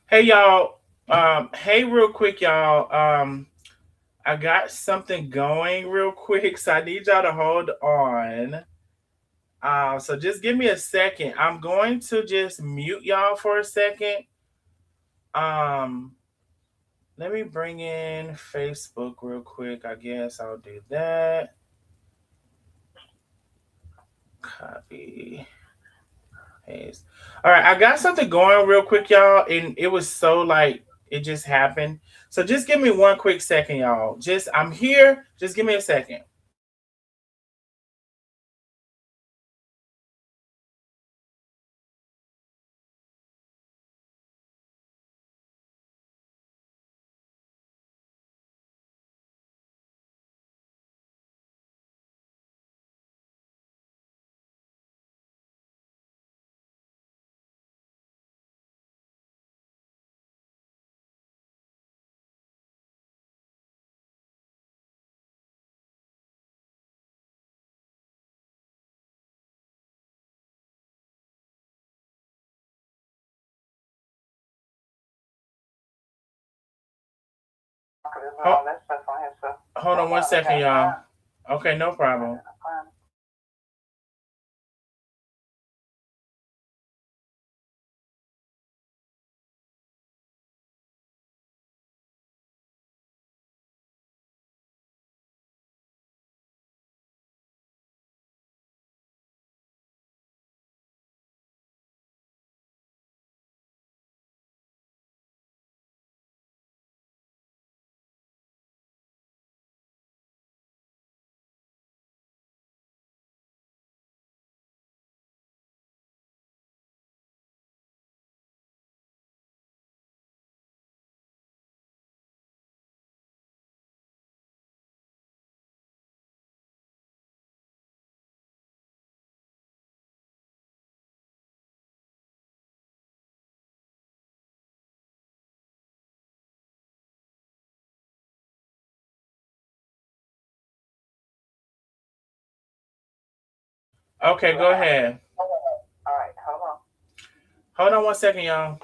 Hey y'all. Hey real quick, y'all. I got something going real quick, so I need y'all to hold on. So just give me a second. I'm going to just mute y'all for a second. Um, Let me bring in Facebook real quick. I guess I'll do that. Copy. Paste. All right, I got something going real quick, y'all, and it was so like it just happened. So just give me one quick second, y'all. Just I'm here. Just give me a second. Ho- Hold on one second, y'all. Okay, no problem. Okay, go ahead. Hold on one second, y'all.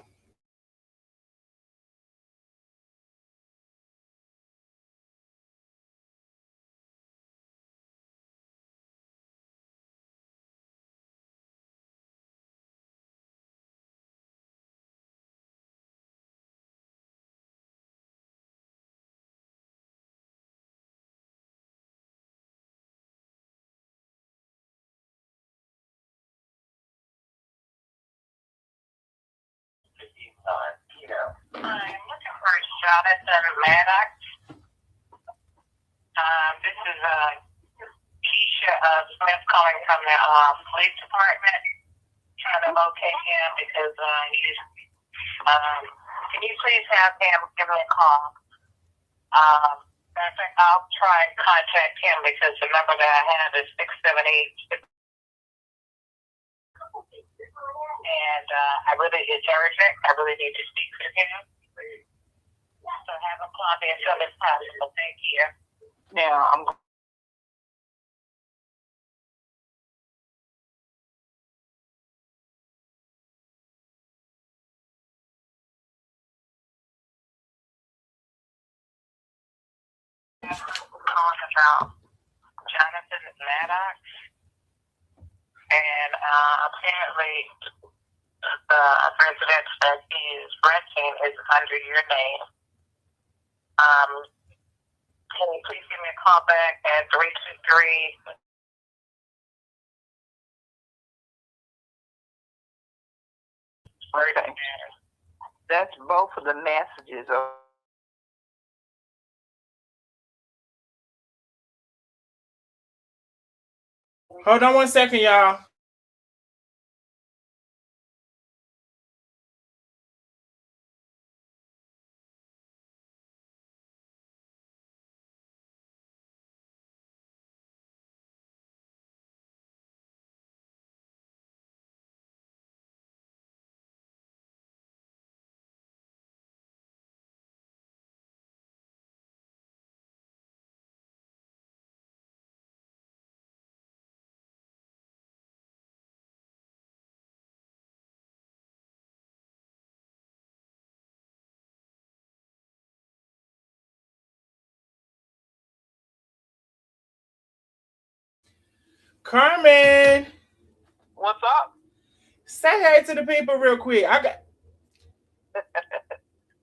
I'm looking for Jonathan Maddox. This is Keisha Smith calling from the police department, trying to locate him because he's. Can you please have him give me a call? I think I'll try and contact him because the number that I have is 678. And I really, it's urgent. I really need to speak to him. So have him call me as soon as possible. Thank you. Now, I'm calling about Jonathan Maddox. And apparently the residence that he is renting is under your name. Can you please give me a call back at 323? Okay. That's both of the messages. Hold on one second, y'all. Carmen, What's up? say hey to the people real quick. I got.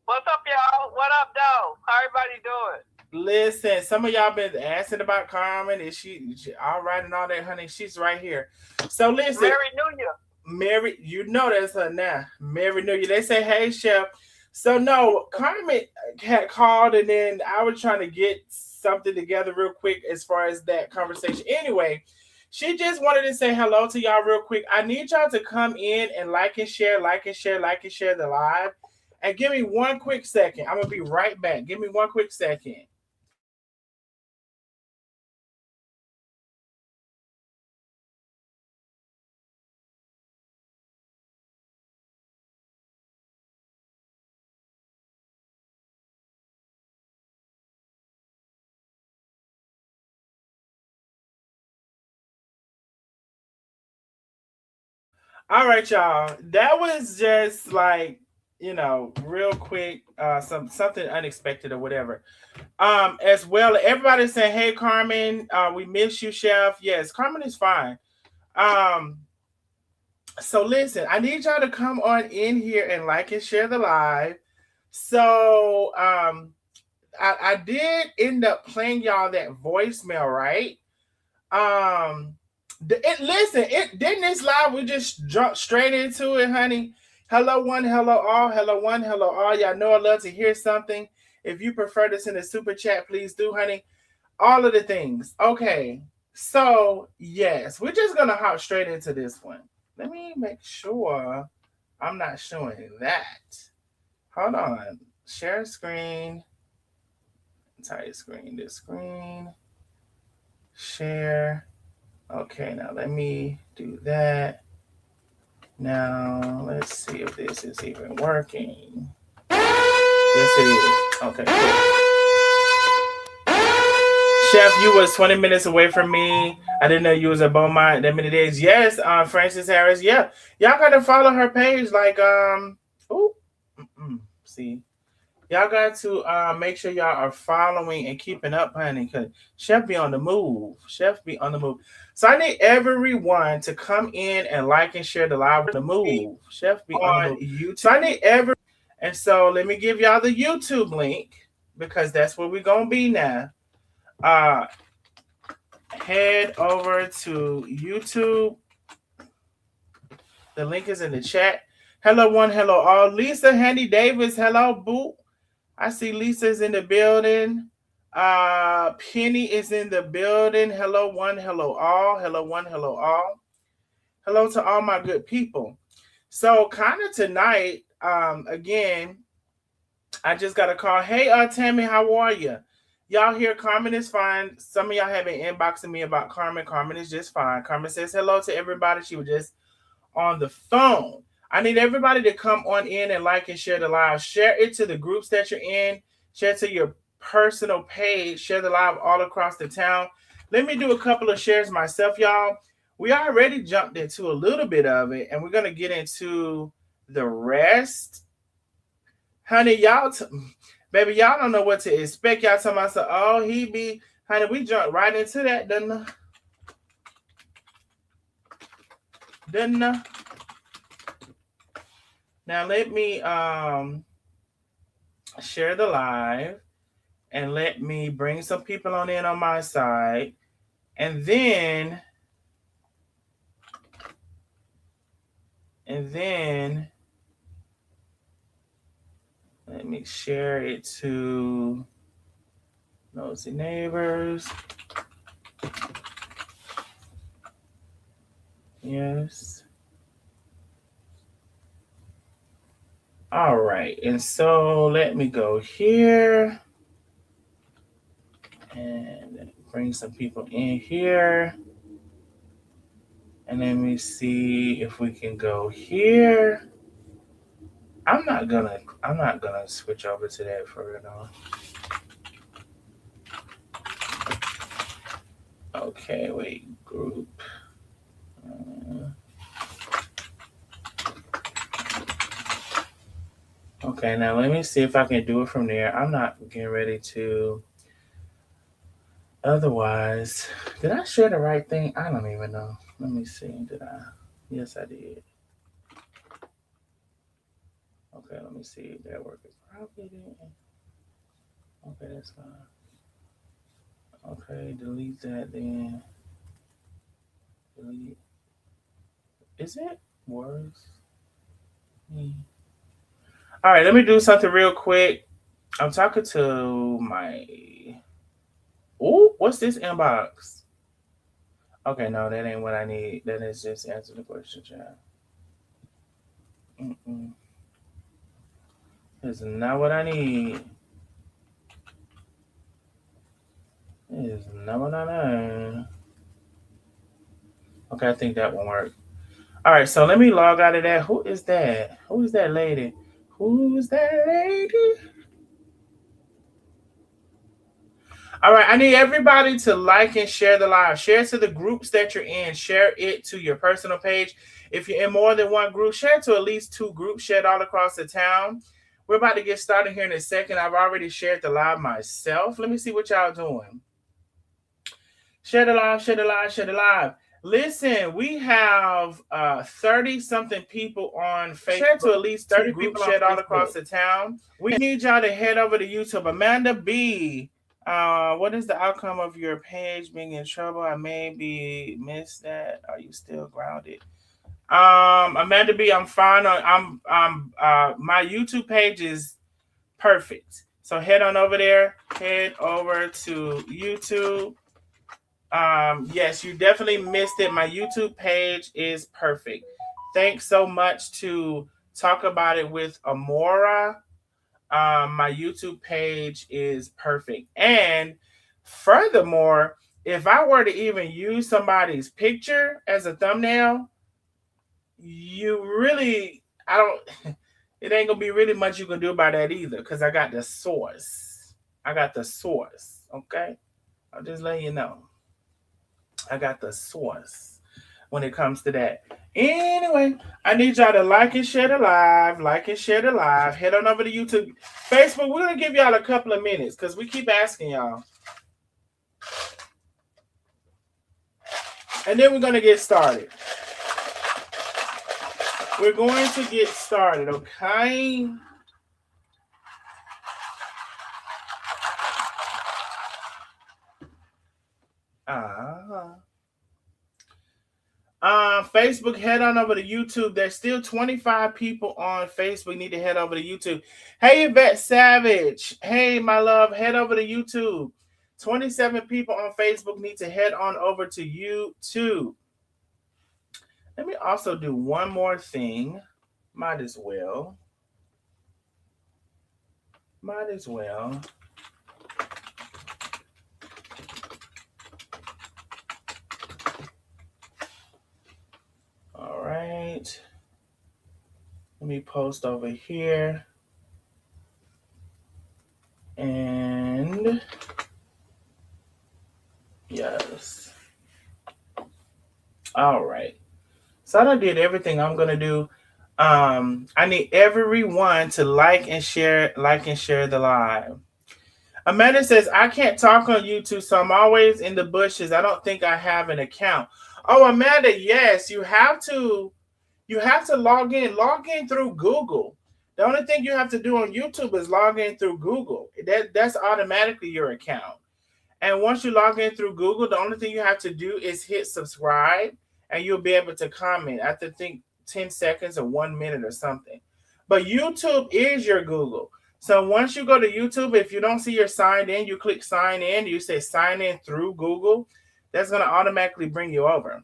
What's up, y'all? What up, though? How everybody doing? Listen, some of y'all been asking about Carmen. Is she all right and all that, honey? She's right here. So listen, Merry New Year. Mary, you know that's her now. Mary knew you. They say, hey, chef. So, no, Carmen had called, and then I was trying to get something together real quick as far as that conversation. Anyway, she just wanted to say hello to y'all real quick. I need y'all to come in and like and share, like and share, like and share the live. And give me one quick second. I'm going to be right back. Give me one quick second. All right, y'all. That was just like, real quick, something unexpected or whatever. As well, everybody's saying, "Hey, Carmen, we miss you, Chef." Yes, Carmen is fine. Um, so listen, I need y'all to come on in here and like and share the live. So, I did end up playing y'all that voicemail, right? Um, listen, it didn't this live. We just jumped straight into it, honey. Hello, one, hello, all. Hello, one, hello, all. Y'all know I love to hear something. If you prefer this in the super chat, please do, honey. All of the things. Okay. So, yes, we're just going to hop straight into this one. Let me make sure I'm not showing that. Hold on. Share screen. Entire screen. This screen. Share. Okay, now let me do that. Now, let's see if this is even working. Yes, it is. Okay, cool. Chef, you was 20 minutes away from me. I didn't know you was at Beaumont that many days. Yes, Francis Harris. Yeah, y'all gotta follow her page. Like, oh, see, y'all got to make sure y'all are following and keeping up, honey, because Chef be on the move. Chef be on the move. So I need everyone to come in and like and share the live with the move. Chef be on the move. YouTube. So I need and so let me give y'all the YouTube link because that's where we're gonna be now. Uh, head over to YouTube. The link is in the chat. Hello, one, hello, all. Lisa Handy Davis, hello, boo. I see Lisa's in the building. Penny is in the building. Hello, one, hello, all. Hello, one, hello, all. Hello to all my good people. So, kind of tonight, again, I just got a call. Hey, Tammy, how are you? Y'all here? Carmen is fine. Some of y'all have been inboxing me about Carmen. Carmen is just fine. Carmen says hello to everybody. She was just on the phone. I need everybody to come on in and like and share the live. Share it to the groups that you're in. Share to your personal page. Share the live all across the town. Let me do a couple of shares myself, y'all. We already jumped into a little bit of it, and we're going to get into the rest. Honey, baby, y'all don't know what to expect. Y'all talking about, oh, he be, honey, we jumped right into that, didn't I? Now let me share the live and let me bring some people on in on my side. And then let me share it to Nosy Neighbors. Yes. All right. And so let me go here and bring some people in here. And let me see if we can go here. I'm not gonna switch over to that for now. Okay, wait, group. Okay, now let me see if I can do it from there. I'm not getting ready to. Otherwise, did I share the right thing? I don't even know. Let me see. Did I? Yes, I did. Okay, let me see. That work is probably didn't. Okay, that's fine. Okay, delete that then. Delete. Is it worse? All right, let me do something real quick. I'm talking to my. Oh, what's this inbox? Okay, no, that ain't what I need. That is just answer the question, child. Mm-mm. That's not what I need. It is not what I need. Okay, I think that won't work. All right, so let me log out of that. Who is that? Who is that lady? Who's that lady? All right, I need everybody to like and share the live. Share it to the groups that you're in. Share it to your personal page. If you're in more than one group, share it to at least two groups. Share it all across the town. We're about to get started here in a second. I've already shared the live myself. Let me see what y'all doing. Share the live, share the live, share the live. Listen, we have 30 something people on Facebook. Share to at least 30 people shared all across the town. We need y'all to head over to YouTube. Amanda B. What is the outcome of your page being in trouble? I maybe missed that. Are you still grounded? Amanda B, I'm fine. My YouTube page is perfect. So head on over there. Head over to YouTube. Yes, you definitely missed it. My YouTube page is perfect. Thanks so much to Talk About It with Amora. My YouTube page is perfect. And furthermore, if I were to even use somebody's picture as a thumbnail, you really, I don't, it ain't gonna be really much you can do about that either, because I got the source. I got the source. Okay. I'll just let you know. I got the source when it comes to that. Anyway, I need y'all to like and share the live, like and share the live. Head on over to YouTube. Facebook, we're going to give y'all a couple of minutes because we keep asking y'all. And then we're going to get started. We're going to get started, okay? Facebook, head on over to YouTube. There's still 25 people on Facebook. Need to head over to YouTube. Hey, Yvette Savage. Hey, my love, head over to YouTube. 27 people on Facebook need to head on over to YouTube. Let me also do one more thing. Might as well. All right. Let me post over here. And yes. All right. So I did everything I'm gonna do. I need everyone to like and share the live. Amanda says, I can't talk on YouTube, so I'm always in the bushes. I don't think I have an account. Oh, Amanda, yes, you have to log in through Google. The only thing you have to do on YouTube is log in through Google. That's automatically your account. And once you log in through Google, the only thing you have to do is hit subscribe, and you'll be able to comment after 10 seconds or 1 minute or something. But YouTube is your Google. So once you go to YouTube, if you don't see your signed in, you click sign in, you say sign in through Google, that's going to automatically bring you over.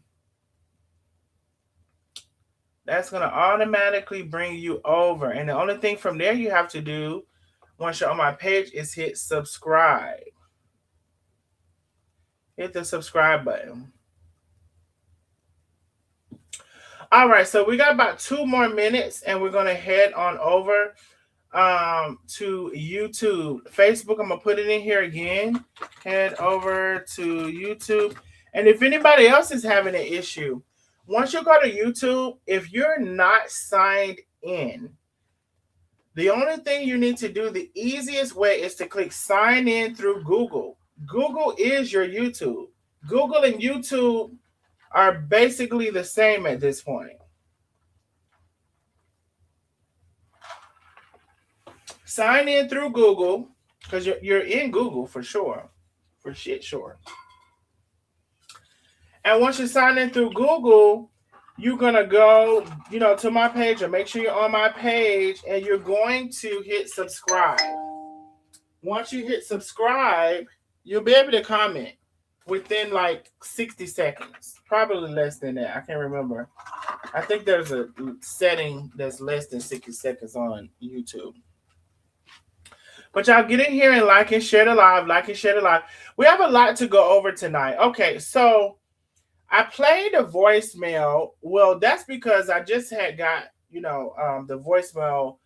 That's going to automatically bring you over. And the only thing from there you have to do once you're on my page is hit subscribe. Hit the subscribe button. All right, so we got about 2 more minutes, and we're going to head on over to YouTube. Facebook, I'm going to put it in here again. Head over to YouTube. And if anybody else is having an issue, once you go to YouTube, if you're not signed in, the only thing you need to do, the easiest way is to click sign in through Google. Google is your YouTube. Google and YouTube are basically the same at this point. Sign in through Google because you're in Google for sure, for shit sure. And once you sign in through Google, you're gonna go, to my page, or make sure you're on my page, and you're going to hit subscribe. Once you hit subscribe, you'll be able to comment within like 60 seconds, probably less than that. I can't remember. I think there's a setting that's less than 60 seconds on YouTube. But y'all get in here and like and share the live, like and share the live. We have a lot to go over tonight. Okay, so I played a voicemail. Well, that's because I just had got, the voicemail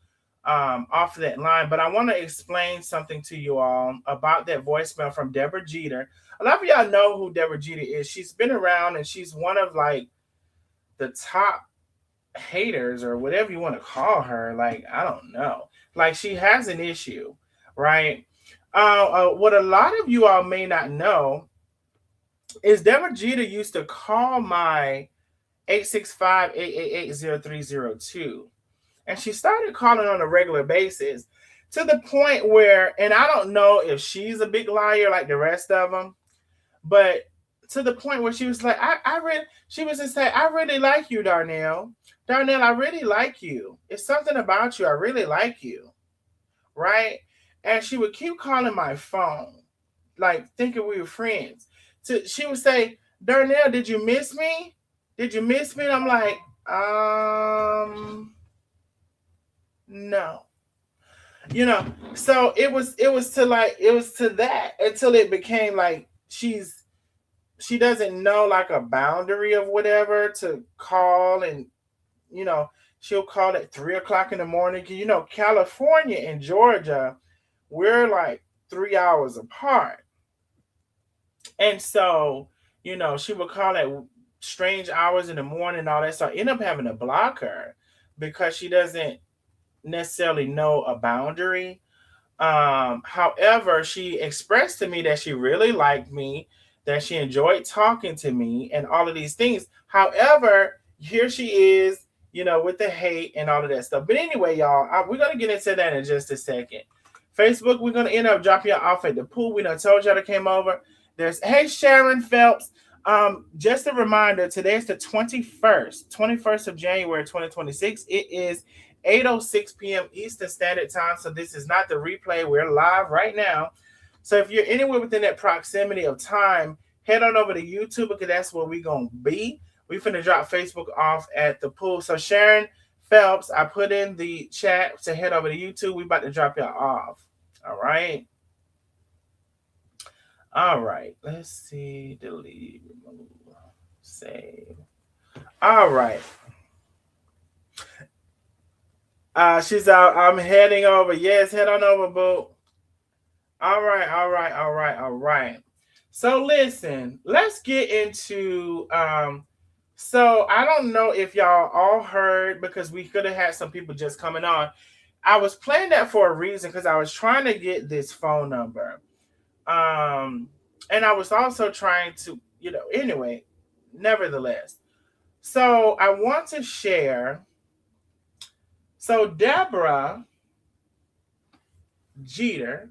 off of that line. But I want to explain something to you all about that voicemail from Deborah Jeter. A lot of y'all know who Deborah Jeter is. She's been around, and she's one of like the top haters, or whatever you want to call her. Like, I don't know. Like, she has an issue, right? What a lot of you all may not know is Deborah Jeter used to call my 865-888-0302. And she started calling on a regular basis, to the point where, and I don't know if she's a big liar like the rest of them, but to the point where she was like, she was just saying, I really like you, Darnell. Darnell, I really like you. It's something about you. I really like you. Right? And she would keep calling my phone, like thinking we were friends. So she would say, Darnell, did you miss me? Did you miss me? And I'm like, no. So it was to that, until it became like she doesn't know like a boundary of whatever to call, and she'll call at 3 o'clock in the morning. California and Georgia, we're like 3 hours apart. And so, she would call at strange hours in the morning and all that. So I end up having to block her because she doesn't necessarily know a boundary. However, she expressed to me that she really liked me, that she enjoyed talking to me, and all of these things. However, here she is, with the hate and all of that stuff. But anyway, y'all, we're going to get into that in just a second. Facebook, we're going to end up dropping y'all off at the pool. We done told y'all that came over. Hey, Sharon Phelps. Just a reminder, today is the 21st of January, 2026. It is 8:06 p.m. Eastern Standard Time. So this is not the replay. We're live right now. So if you're anywhere within that proximity of time, head on over to YouTube, because that's where we're going to be. We're finna drop Facebook off at the pool. So Sharon Phelps, I put in the chat to head over to YouTube. We about to drop y'all off. All right. All right. Let's see. Delete, remove, save. All right. She's out. I'm heading over. Yes, head on over, boo. All right. So listen, let's get into so I don't know if y'all all heard, because we could have had some people just coming on. I was playing that for a reason, because I was trying to get this phone number. And I was also trying to, anyway, nevertheless. So I want to share. So Deborah Jeter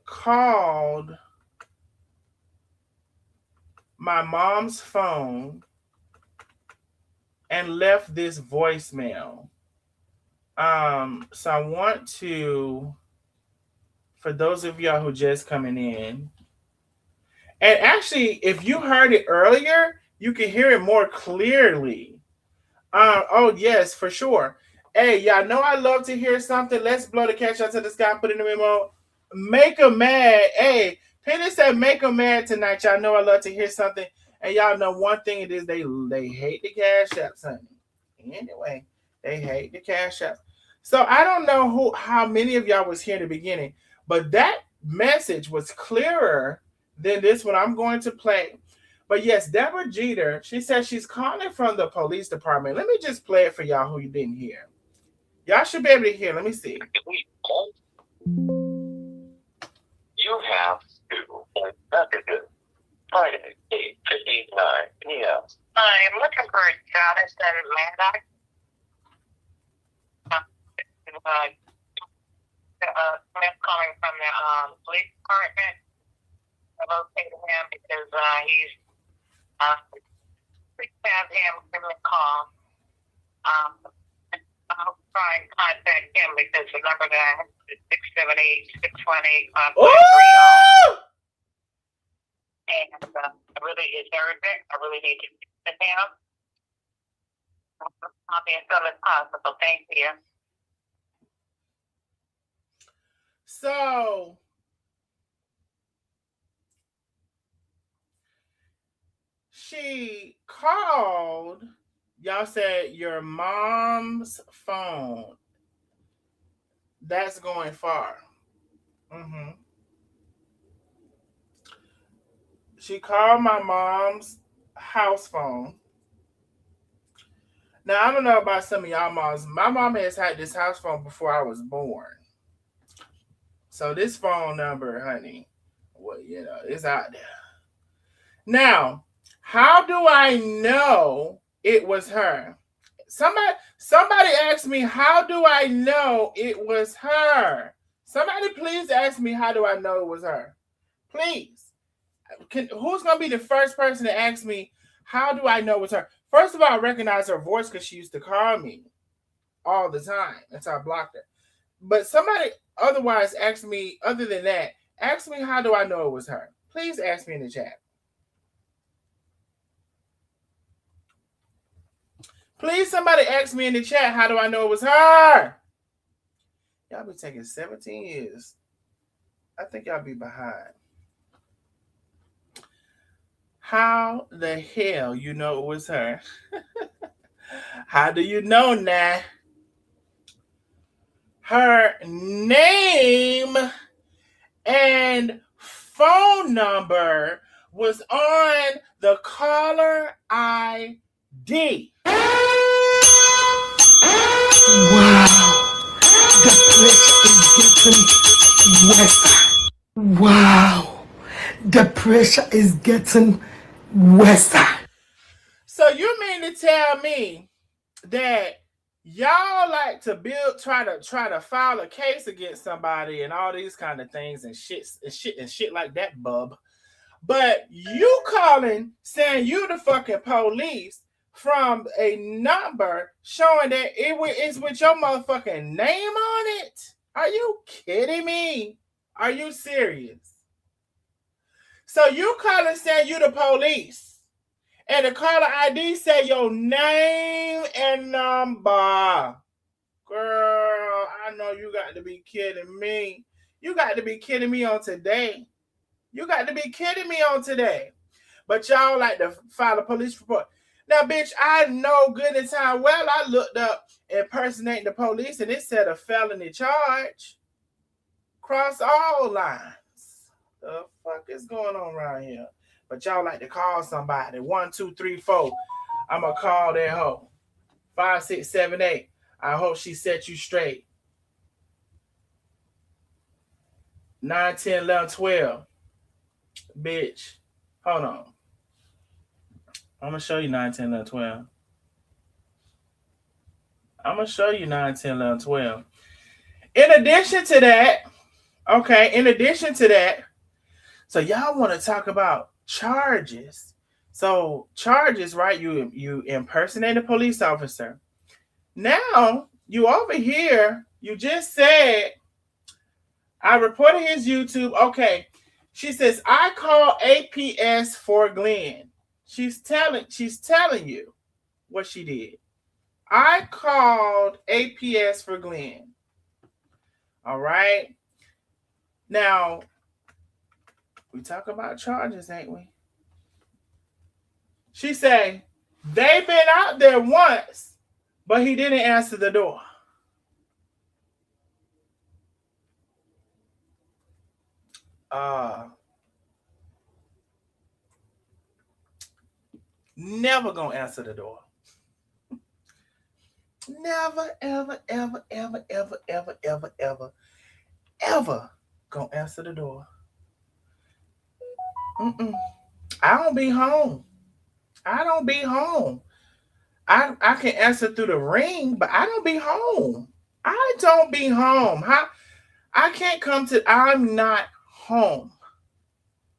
called my mom's phone and left this voicemail. So I want to, for those of y'all who just coming in, and actually, if you heard it earlier, you can hear it more clearly. Oh yes, for sure. Hey, y'all know I love to hear something. Let's blow the cash out to the sky. Put in the memo. Make them mad. Hey, Penny said make them mad tonight. Y'all know I love to hear something. And y'all know one thing it is, they hate the cash apps, honey. Anyway, they hate the cash apps. So I don't know how many of y'all was here in the beginning, but that message was clearer than this one I'm going to play. But yes, Deborah Jeter, she says she's calling from the police department. Let me just play it for y'all who you didn't hear. Y'all should be able to hear. Let me see. You have two messages. Friday, 8:59 p.m. I'm looking for Jonathan Maddox. Smith calling from the police department. I located him because he's please have him give me a call. I'll try and contact him because the number that I have is 678-618-5530. And really is urgent. I really need to get to him. I'll be as soon as possible. Thank you. So she called, y'all said your mom's phone. That's going far. Mm-hmm. She called my mom's house phone. Now, I don't know about some of y'all moms. My mom has had this house phone before I was born. So this phone number, honey, well, it's out there. Now, how do I know it was her? Somebody asked me, how do I know it was her? Somebody please ask me, how do I know it was her? Please. Who's going to be the first person to ask me, how do I know it was her? First of all, I recognize her voice because she used to call me all the time until I blocked her. But somebody otherwise ask me, other than that, ask me, how do I know it was her? Please ask me in the chat. Please, somebody ask me in the chat, how do I know it was her? Y'all be taking 17 years. I think y'all be behind. How the hell you know it was her? How do you know now? Her name and phone number was on the caller ID. Wow, the place is getting worse. Wow, the pressure is getting worse. So you mean to tell me that y'all like to try to file a case against somebody and all these kind of things and shit like that, bub? But you calling saying you the fucking police from a number showing that it's with your motherfucking name on it? Are you kidding me? Are you serious? So you calling saying you the police, and the caller ID say your name and number. Girl, I know you got to be kidding me. You got to be kidding me on today. You got to be kidding me on today. But y'all like to file a police report. Now, bitch, I know good and time well I looked up impersonating the police and it said a felony charge. Cross all lines. The fuck is going on around here? But y'all like to call somebody. 1, 2, 3, 4. I'm going to call that hoe. 5, 6, 7, 8. I hope she set you straight. 9, 10, 11, 12. Bitch. Hold on. I'm going to show you 9, 10, 11, 12. I'm going to show you 9, 10, 11, 12. In addition to that, so y'all want to talk about charges. So charges, right? You impersonate a police officer. Now, you over here, you just said, I reported his YouTube. Okay. She says, I call APS for Glenn. She's telling you what she did. I called APS for Glenn. All right. Now, we talk about charges, ain't we? She say, they've been out there once, but he didn't answer the door. Never gonna answer the door. Never, ever, ever, ever, ever, ever, ever, ever, ever gonna answer the door. I don't be home. I don't be home. I can answer through the ring, but I don't be home. I don't be home. How I can't come to I'm not home.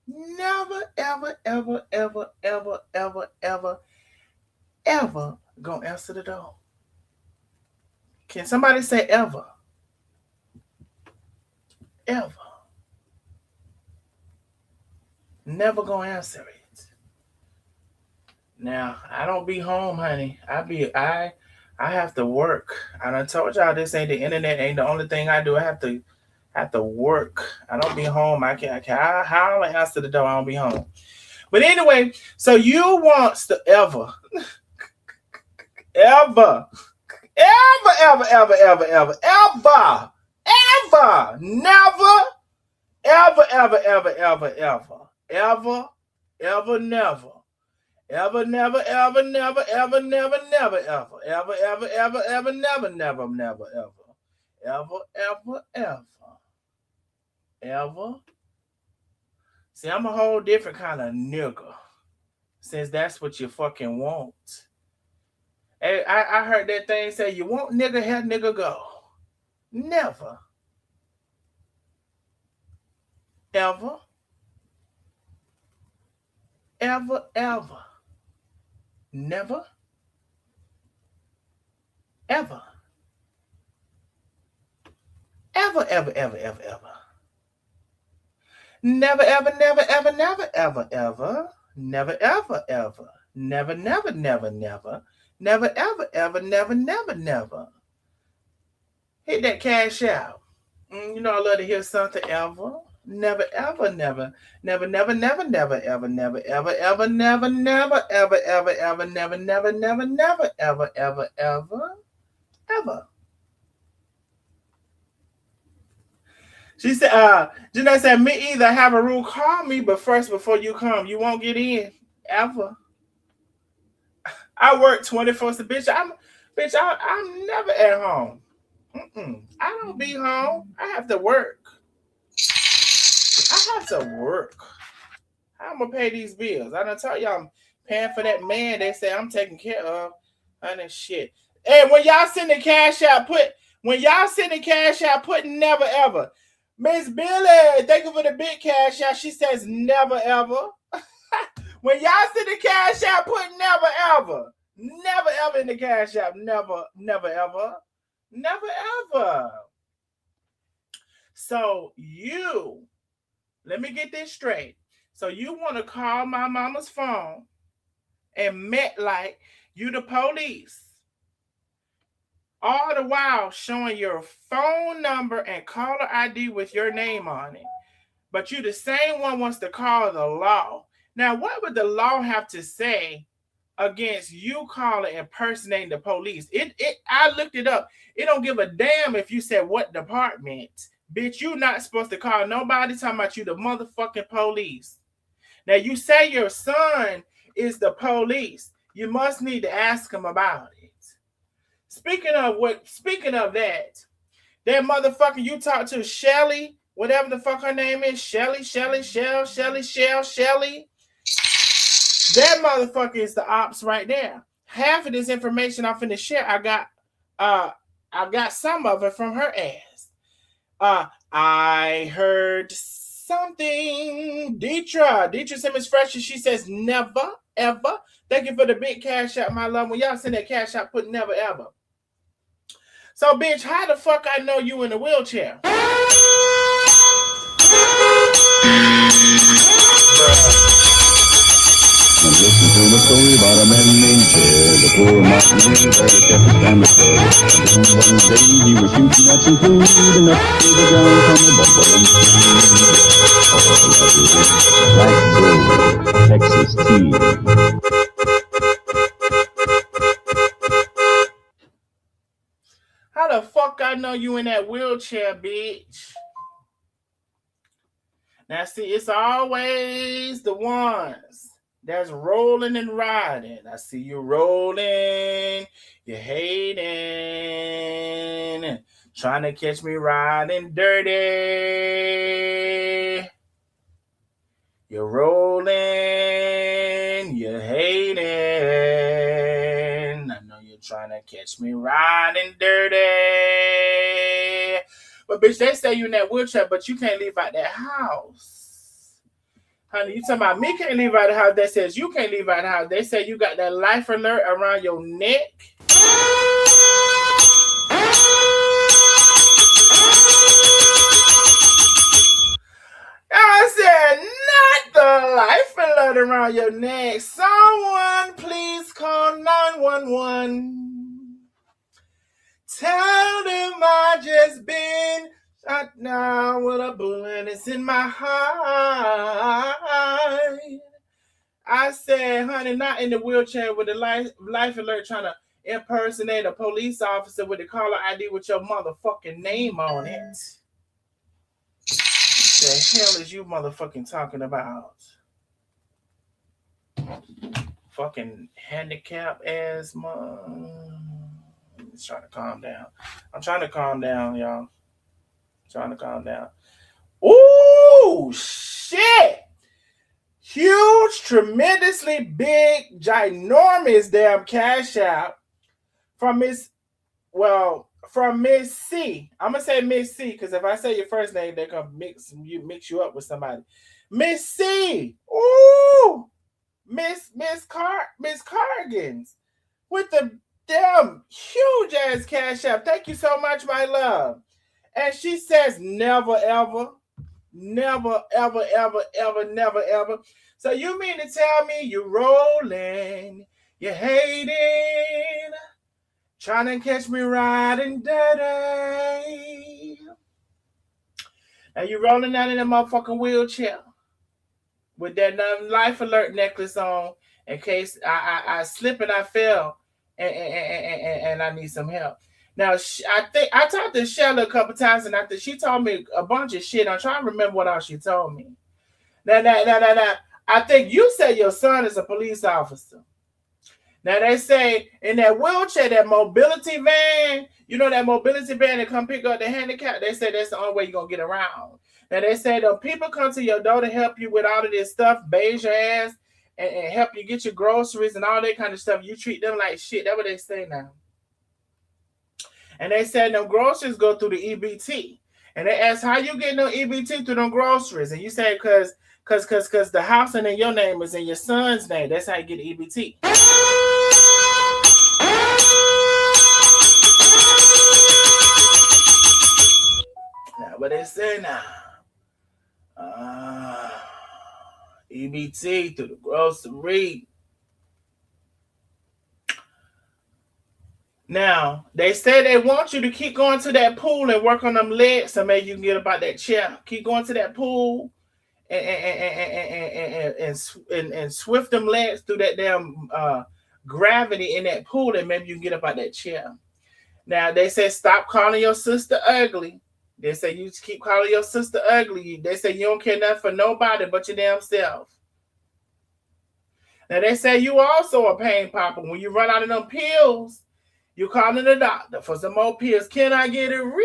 Never, ever, ever, ever, ever, ever, ever, ever gonna answer the door. Can somebody say ever? Ever. Never gonna answer it. Now, I don't be home, honey. I have to work. I done told y'all this ain't the internet, ain't the only thing I do. I have to work. I don't be home. How I answer the door, I don't be home. But anyway, so you wants to ever, ever, ever, ever, ever, ever, ever, ever, ever, never, ever, ever, ever, ever, ever, ever, ever, never. Ever, never, ever, never, ever, never, never, ever, ever, ever, ever, ever, never, never, never, ever, ever, ever, ever. See, I'm a whole different kind of nigga, since that's what you fucking want. Hey, I heard that thing say, you want nigga, have nigga go. Never. Ever. Ever, ever. Never. Ever. Ever, ever, ever, ever, ever. Never, ever, never, ever, never, ever, ever. Never, ever, ever. Never, never, never, never. Never, ever, ever, never, never, never. Hit that cash out. You know I love to hear something ever. Never, ever, never. Never, never, never, never, ever, never, ever, ever, never, never, ever, ever, ever, never, never, never, never, ever, ever, ever, ever. She said, Jeanette said, me either. Have a rule, call me, but first, before you come, you won't get in. Ever. I work 24/7. I'm never at home. I don't be home. I have to work. I have to work. How am I gonna pay these bills? I done tell y'all I'm paying for that man they say I'm taking care of. Honey shit. Hey, when y'all send the cash out, put never ever. Miss Billy, thank you for the big cash out. She says never ever. When y'all send the cash out, put never ever. Never ever in the cash out. Never, never ever. Never ever. So let me get this straight. So you want to call my mama's phone and met like you the police. All the while showing your phone number and caller ID with your name on it. But you the same one wants to call the law. Now, what would the law have to say against you calling impersonating the police? I looked it up. It don't give a damn if you said what department. Bitch, you not supposed to call nobody talking about you the motherfucking police. Now, you say your son is the police. You must need to ask him about it. Speaking of that motherfucker you talked to, Shelly, whatever the fuck her name is, Shelly. That motherfucker is the ops right there. Half of this information I'm finna share, I got some of it from her ass. I heard something. Deidre Simmons Fresh, she says never, ever. Thank you for the big cash out, my love. When y'all send that cash out, put never, ever. So, bitch, how the fuck I know you in a wheelchair? And listen to the story about a man named Ted. The poor mountain man barely kept his family fed. And then one day he was shooting at some food, and up to the ground come a buffalo. Black Gold, Texas tea. How the fuck I know you in that wheelchair, bitch? Now, see, it's always the ones that's rolling and riding. I see you rolling, you hating, trying to catch me riding dirty. You You're rolling, you're hating. I know you're trying to catch me riding dirty. But bitch, they say you in that wheelchair, but you can't leave out that house. Honey, you talking about me can't leave out the house. They says you can't leave out the house. They say you got that life alert around your neck. I said, not the life alert around your neck. Someone please call 911. Tell them I just been shot down with a bullet. It's in my heart. I said, honey, not in the wheelchair with the life alert trying to impersonate a police officer with the caller ID with your motherfucking name on it. The hell is you motherfucking talking about? Fucking handicap ass mom. I'm just trying to calm down. I'm trying to calm down, y'all. Trying to calm down. Ooh, shit! Huge, tremendously big, ginormous damn cash out from Miss C. I'm gonna say Miss C because if I say your first name, they're gonna mix you up with somebody. Miss C. Ooh, Miss Cargans with the damn huge ass cash app. Thank you so much, my love. And she says never ever, never ever ever ever never ever. So you mean to tell me you're rolling, you're hating, trying to catch me riding dirty. Now you rolling down in that motherfucking wheelchair with that life alert necklace on in case I slip and I fell and I need some help. Now I think I talked to Shella a couple times and after she told me a bunch of shit. I'm trying to remember what else she told me. Now, I think you said your son is a police officer. Now they say in that wheelchair, that mobility van, you know that mobility van that come pick up the handicap, they say that's the only way you're going to get around. Now they say the people come to your door to help you with all of this stuff, bathe your ass, and help you get your groceries and all that kind of stuff. You treat them like shit. That's what they say now. And they said them groceries go through the EBT. And they ask how you get no EBT through them groceries. And you say because the house and in your name is in your son's name. That's how you get EBT. Now what they say now? EBT through the grocery. Now, they say they want you to keep going to that pool and work on them legs so maybe you can get about that chair. Keep going to that pool and swift them legs through that damn gravity in that pool and maybe you can get up out that chair. Now, they say stop calling your sister ugly. They say you keep calling your sister ugly. They say you don't care nothing for nobody but your damn self. Now, they say you also a pain popper. When you run out of them pills, you calling the doctor for some more pills. Can I get a refill?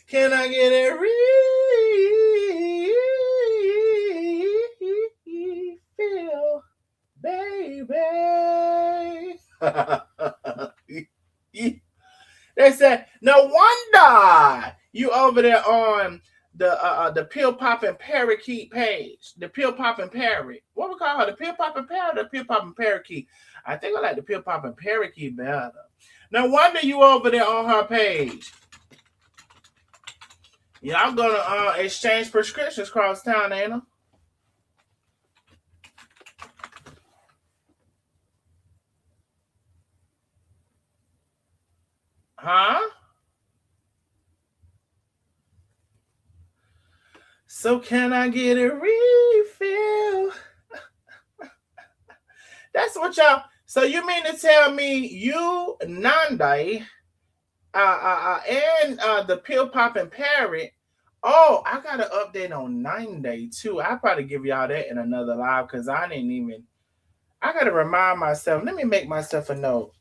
Can I get a refill, baby? They said, no wonder you over there on the pill popping parakeet page. The pill popping parrot. What we call her? The pill popping parrot or the pill popping parakeet? I think I like the pill popping parakeet better. No wonder you over there on her page. Y'all gonna exchange prescriptions across town, ain't I? Huh? So can I get a refill? That's what y'all. So you mean to tell me you, Nandai, and the pill popping parrot? Oh, I got an update on 9-Day too. I'll probably give y'all that in another live because I didn't even. I gotta remind myself. Let me make myself a note.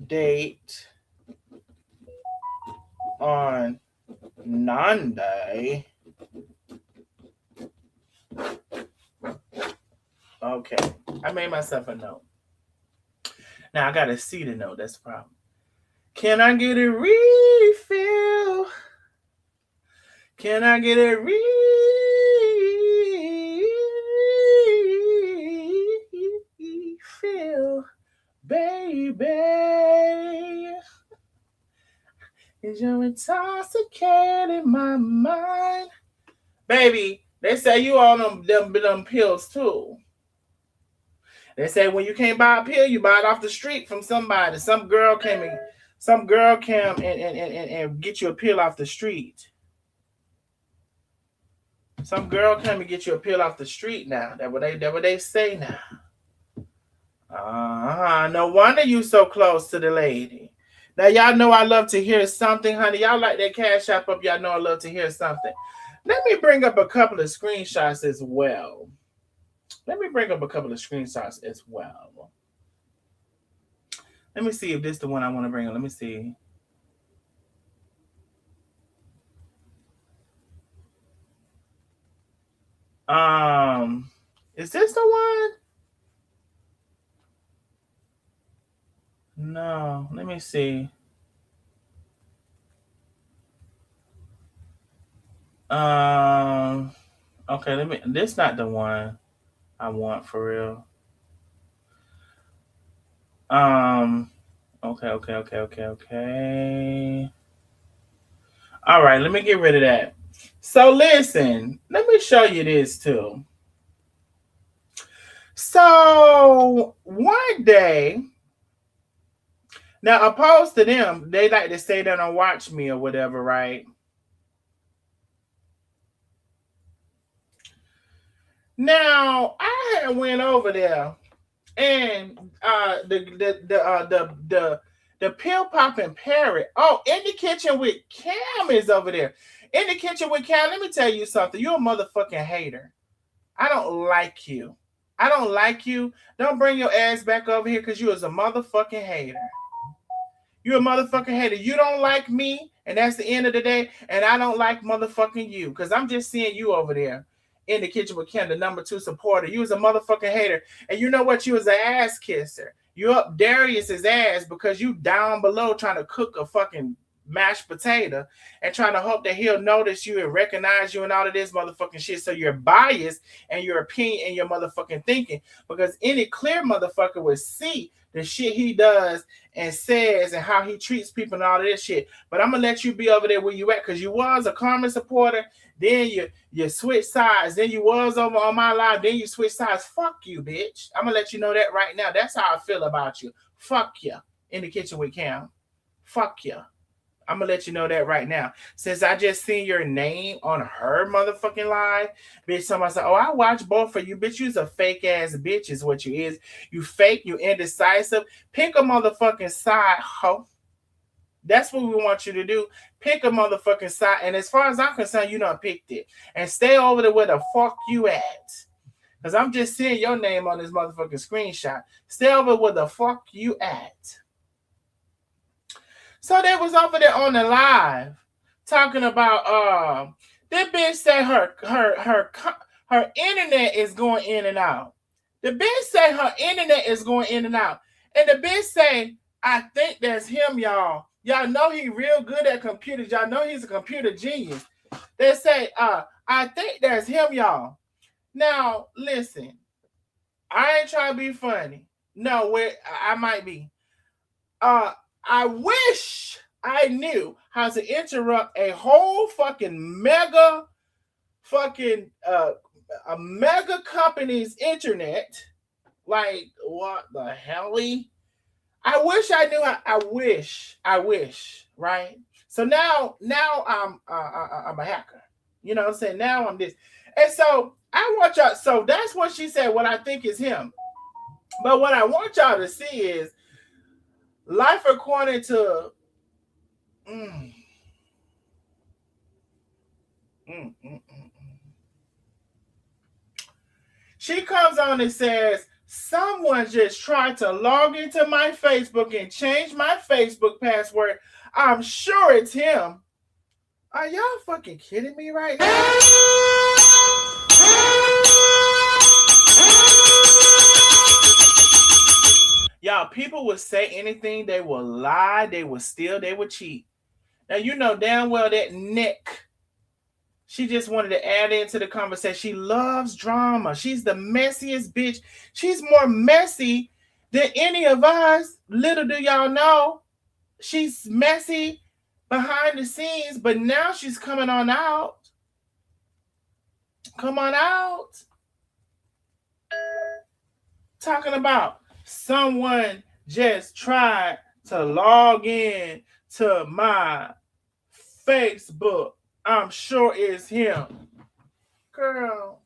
Update on Monday. Okay, I made myself a note. Now I gotta see the note. That's the problem. Can I get a refill? Can I get a refill, baby? Is you're intoxicating my mind, baby? They say you on them pills too. They say when you can't buy a pill, you buy it off the street from somebody. Some girl came and get you a pill off the street. Some girl came and get you a pill off the street now. That what they say now. No wonder you so close to the lady. Now y'all know I love to hear something, honey. Y'all like that Cash App up. Y'all know I love to hear something. Let me bring up a couple of screenshots as well. Let me see if this is the one I want to bring up. Let me see. Is this the one? No, let me see. Okay, this not the one I want for real. Okay. All right, let me get rid of that. So listen, let me show you this too. So one day, now opposed to them, they like to stay there and watch me or whatever, right? Now I had went over there, and the pill popping parrot. Oh, in the kitchen with Cam is over there. In the kitchen with Cam. Let me tell you something. You're a motherfucking hater. I don't like you. Don't bring your ass back over here because you is a motherfucking hater. You're a motherfucking hater. You don't like me, and that's the end of the day. And I don't like motherfucking you because I'm just seeing you over there in the kitchen with Ken, the number 2 supporter. You was a motherfucking hater. And you know what? You was an ass kisser. You up Darius's ass because you down below trying to cook a fucking mashed potato and trying to hope that he'll notice you and recognize you and all of this motherfucking shit. So you're biased and your opinion and your motherfucking thinking, because any clear motherfucker would see the shit he does and says and how he treats people and all of this shit. But I'm gonna let you be over there where you at, because you was a Carmen supporter, then you switch sides, then you was over on my live, then you switch sides. Fuck you, bitch. I'm gonna let you know that right now. That's how I feel about you. Fuck you. In the kitchen with Cam. Fuck you. I'm gonna let you know that right now. Since I just seen your name on her motherfucking live, bitch, somebody said, oh, I watch both of you. Bitch, you's a fake ass bitch is what you is. You fake, you indecisive. Pick a motherfucking side, ho. That's what we want you to do. Pick a motherfucking side. And as far as I'm concerned, you done picked it. And stay over there where the fuck you at. Because I'm just seeing your name on this motherfucking screenshot. Stay over where the fuck you at. So they was over there on the live talking about that bitch said her internet is going in and out. The bitch say her internet is going in and out. And the bitch say, I think that's him, y'all. Y'all know he real good at computers. Y'all know he's a computer genius. They say, I think that's him, y'all. Now, listen. I ain't trying to be funny. No, I might be. I wish I knew how to interrupt a whole fucking mega a mega company's internet. Like, what the hell? I wish I knew how. I wish, right? So now I'm a hacker. You know what I'm saying? Now I'm this. And so I want y'all, so that's what she said, what I think is him. But what I want y'all to see is life according to She comes on and says, someone just tried to log into my Facebook and change my Facebook password. I'm sure it's him. Are y'all fucking kidding me right now? Y'all, people would say anything. They will lie. They will steal. They would cheat. Now, you know damn well that Nick, she just wanted to add into the conversation. She loves drama. She's the messiest bitch. She's more messy than any of us. Little do y'all know, she's messy behind the scenes, but now she's coming on out. Come on out. Talking about someone just tried to log in to my Facebook. I'm sure it's him. Girl,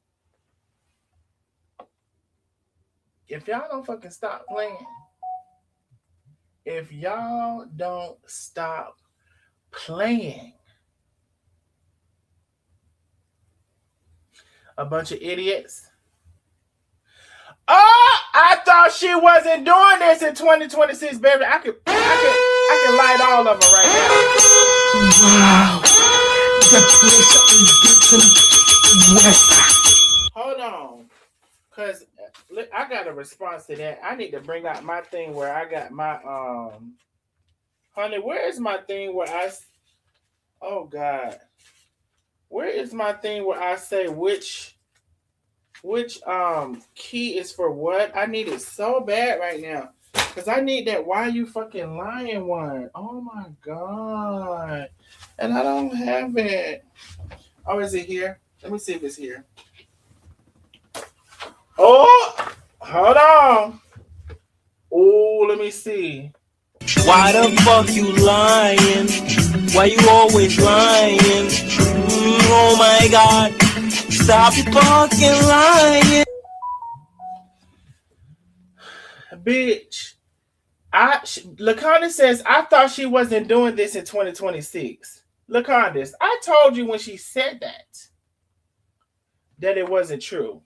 if y'all don't fucking stop playing, if y'all don't stop playing, a bunch of idiots. Oh, I thought she wasn't doing this in 2026, baby. I can light all of them right now. Wow. The pressure is getting worse. Hold on. Because I got a response to that. I need to bring out my thing where I got my, honey, where is my thing where oh God. Where is my thing where I say which key is for what? I need it so bad right now. Because I need that why you fucking lying one. Oh my God. And I don't have it. Oh, is it here? Let me see if it's here. Oh, hold on. Oh, let me see. Why the fuck you lying? Why you always lying? Oh my God. Stop fucking lying. Bitch. LaConda says, I thought she wasn't doing this in 2026. LaConda, I told you when she said that it wasn't true.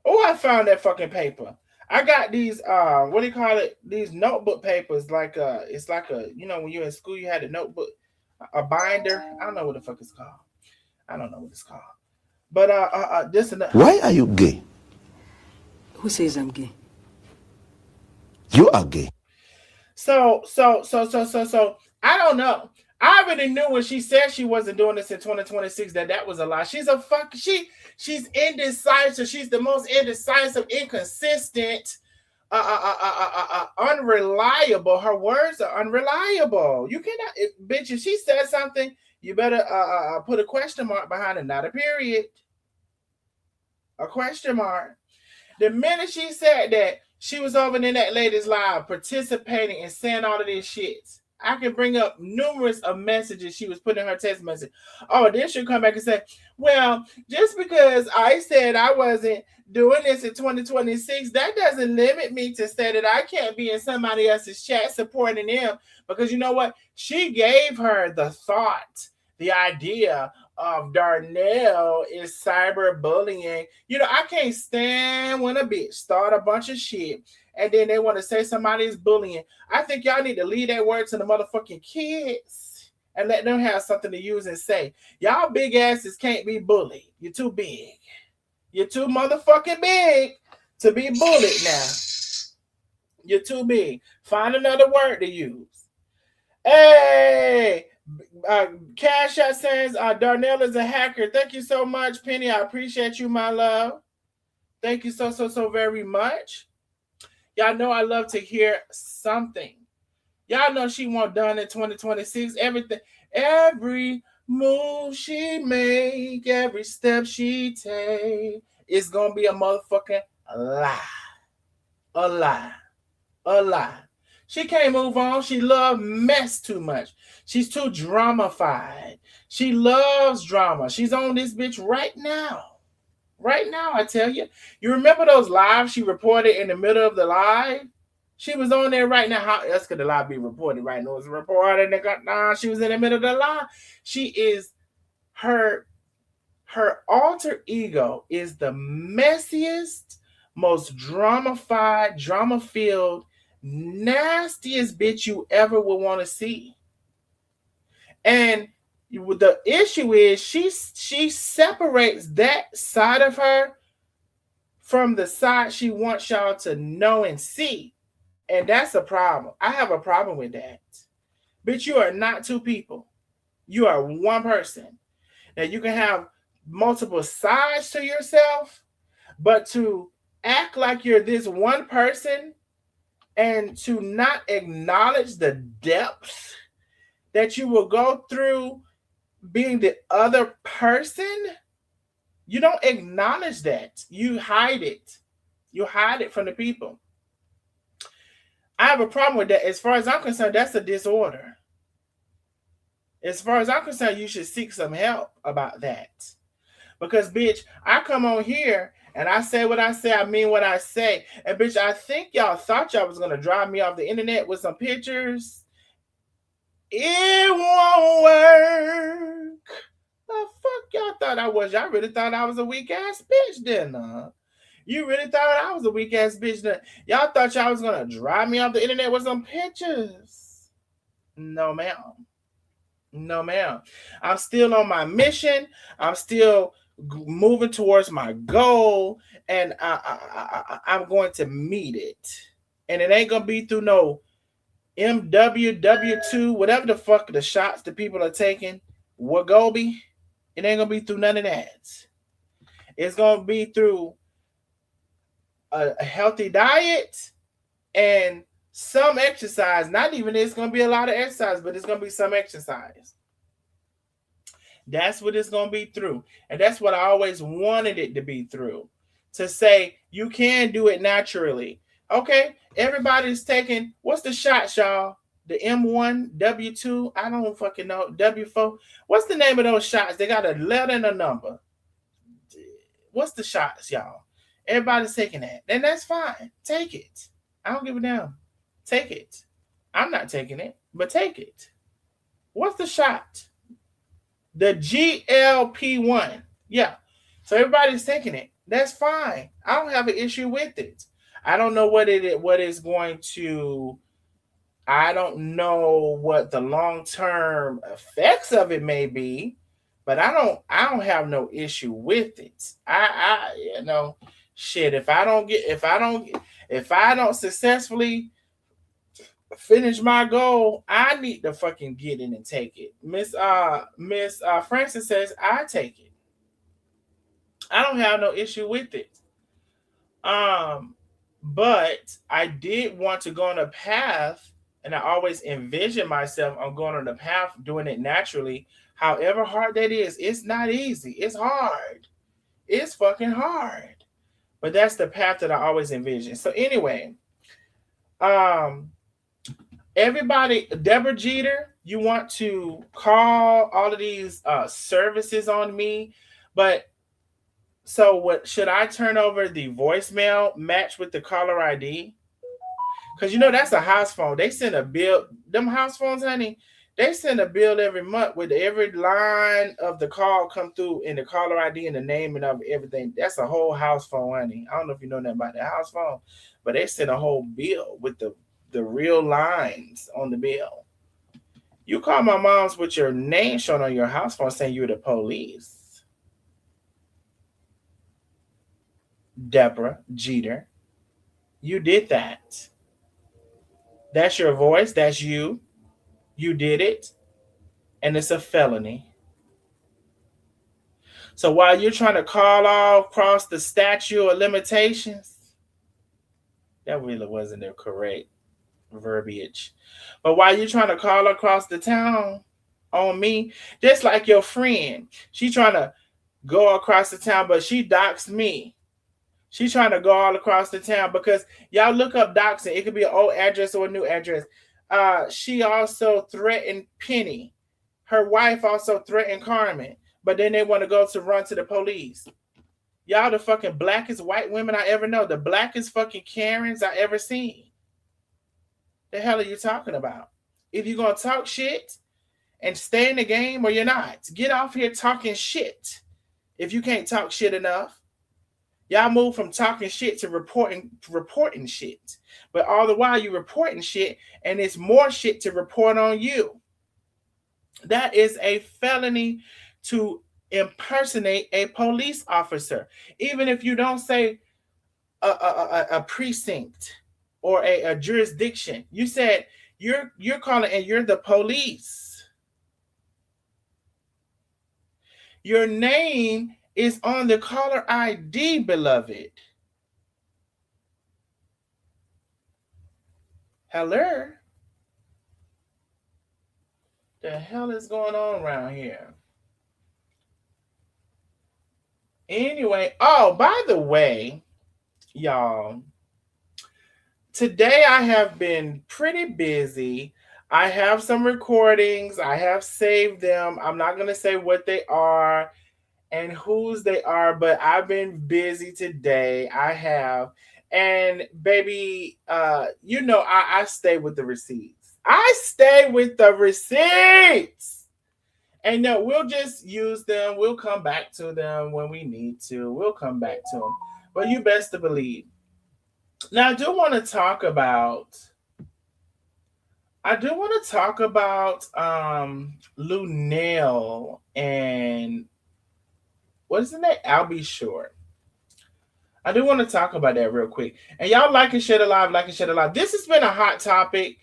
Oh, I found that fucking paper. I got these, what do you call it? These notebook papers, like, it's like a, you know, when you're in school, you had a notebook, a binder. I don't know what the fuck it's called. I don't know what it's called. But, this and that. Why are you gay? Who says I'm gay? You are gay. So, I don't know. I already knew when she said she wasn't doing this in 2026 that was a lie. She's she's indecisive. She's the most indecisive, inconsistent, unreliable. Her words are unreliable. You cannot, bitch, if she said something, you better put a question mark behind it, not a period. A question mark. The minute she said that, she was over in that lady's live participating and saying all of this shit. I can bring up numerous of messages she was putting in her text message. Oh, then she'll come back and say, well, just because I said I wasn't doing this in 2026, that doesn't limit me to say that I can't be in somebody else's chat supporting them. Because you know what? She gave her the thought, the idea of Darnell is cyberbullying. You know, I can't stand when a bitch start a bunch of shit and then they want to say somebody is bullying. I think y'all need to leave that word to the motherfucking kids and let them have something to use and say. Y'all big asses can't be bullied. You're too big. You're too motherfucking big to be bullied now. You're too big. Find another word to use. Hey, Cash Out says Darnell is a hacker. Thank you so much, Penny. I appreciate you, my love. Thank you so very much. Y'all know I love to hear something. Y'all know she won't done in 2026. Everything, every move she make, every step she take, is gonna be a motherfucking lie. A lie. A lie. She can't move on. She loves mess too much. She's too drama-fied. She loves drama. She's on this bitch right now. Right now, I tell you. You remember those lives she reported in the middle of the live? She was on there right now. How else could the live be reported right now? It was reported. Nah, she was in the middle of the live. She is, her alter ego is the messiest, most drama-fied, drama-filled, nastiest bitch you ever would want to see. And The issue is she separates that side of her from the side she wants y'all to know and see. And that's a problem. I have a problem with that. Bitch, you are not two people. You are one person. Now you can have multiple sides to yourself, but to act like you're this one person and to not acknowledge the depths that you will go through being the other person, you don't acknowledge that. You hide it. You hide it from the people. I have a problem with that. As far as I'm concerned, that's a disorder. As far as I'm concerned, you should seek some help about that. Because, bitch, I come on here and I say what I say, I mean what I say. And, bitch, I think y'all thought y'all was going to drive me off the internet with some pictures. It won't work. The fuck y'all thought I was? Y'all really thought I was a weak ass bitch then, huh? You really thought I was a weak ass bitch then? Y'all thought y'all was gonna drive me off the internet with some pictures? No, ma'am. No, ma'am. I'm still on my mission. I'm still moving towards my goal, and I'm going to meet it. And it ain't gonna be through no MWW2, whatever the fuck the shots the people are taking. Wagobi. It ain't gonna be through none of that. It's gonna be through a healthy diet and some exercise. Not even it's gonna be a lot of exercise, but it's gonna be some exercise. That's what it's gonna be through. And that's what I always wanted it to be through. To say you can do it naturally. Okay, everybody's taking, what's the shots, y'all? The M1, W2, I don't fucking know, W4. What's the name of those shots? They got a letter and a number. What's the shots, y'all? Everybody's taking that. Then that's fine. Take it. I don't give a damn. Take it. I'm not taking it, but take it. What's the shot? The GLP-1. Yeah. So everybody's taking it. That's fine. I don't have an issue with it. I don't know what is going to... I don't know what the long-term effects of it may be, but I don't have no issue with it. I you know, shit, if I don't successfully finish my goal, I need to fucking get in and take it. Miss Francis says I take it. I don't have no issue with it. But I did want to go on a path. And I always envision myself on going on the path, doing it naturally. However hard that is, it's not easy. It's hard. It's fucking hard. But that's the path that I always envision. So anyway, everybody, Deborah Jeter, you want to call all of these services on me. But so what, should I turn over the voicemail match with the caller ID? Because, you know, that's a house phone. They send a bill. Them house phones, honey, they send a bill every month with every line of the call come through in the caller ID and the name and of everything. That's a whole house phone, honey. I don't know if you know that about the house phone, but they send a whole bill with the real lines on the bill. You call my mom's with your name shown on your house phone saying you're the police. Deborah Jeter, you did that. That's your voice. That's you. You did it. And it's a felony. So while you're trying to call all across the statute of limitations, that really wasn't the correct verbiage. But while you're trying to call across the town on me, just like your friend, she's trying to go across the town, but she doxed me. She's trying to go all across the town because y'all look up doxing. It could be an old address or a new address. She also threatened Penny. Her wife also threatened Carmen. But then they want to go to run to the police. Y'all the fucking blackest white women I ever know. The blackest fucking Karens I ever seen. The hell are you talking about? If you're going to talk shit and stay in the game or you're not, get off here talking shit. If you can't talk shit enough. Y'all move from talking shit to reporting shit. But all the while you reporting shit and it's more shit to report on you. That is a felony to impersonate a police officer. Even if you don't say a precinct or a jurisdiction, you said you're calling and you're the police. Your name is on the caller ID, beloved. Hello? The hell is going on around here? Anyway, oh, by the way, y'all, today I have been pretty busy. I have some recordings. I have saved them. I'm not going to say what they are and whose they are, but I've been busy today. I have. And baby, I stay with the receipts. I stay with the receipts. And no, we'll just use them. We'll come back to them when we need to. We'll come back to them. But you best to believe. Now, I do want to talk about Lunell and what is the name? Al B short. I do want to talk about that real quick. And y'all like and share the live, like and share the live. This has been a hot topic,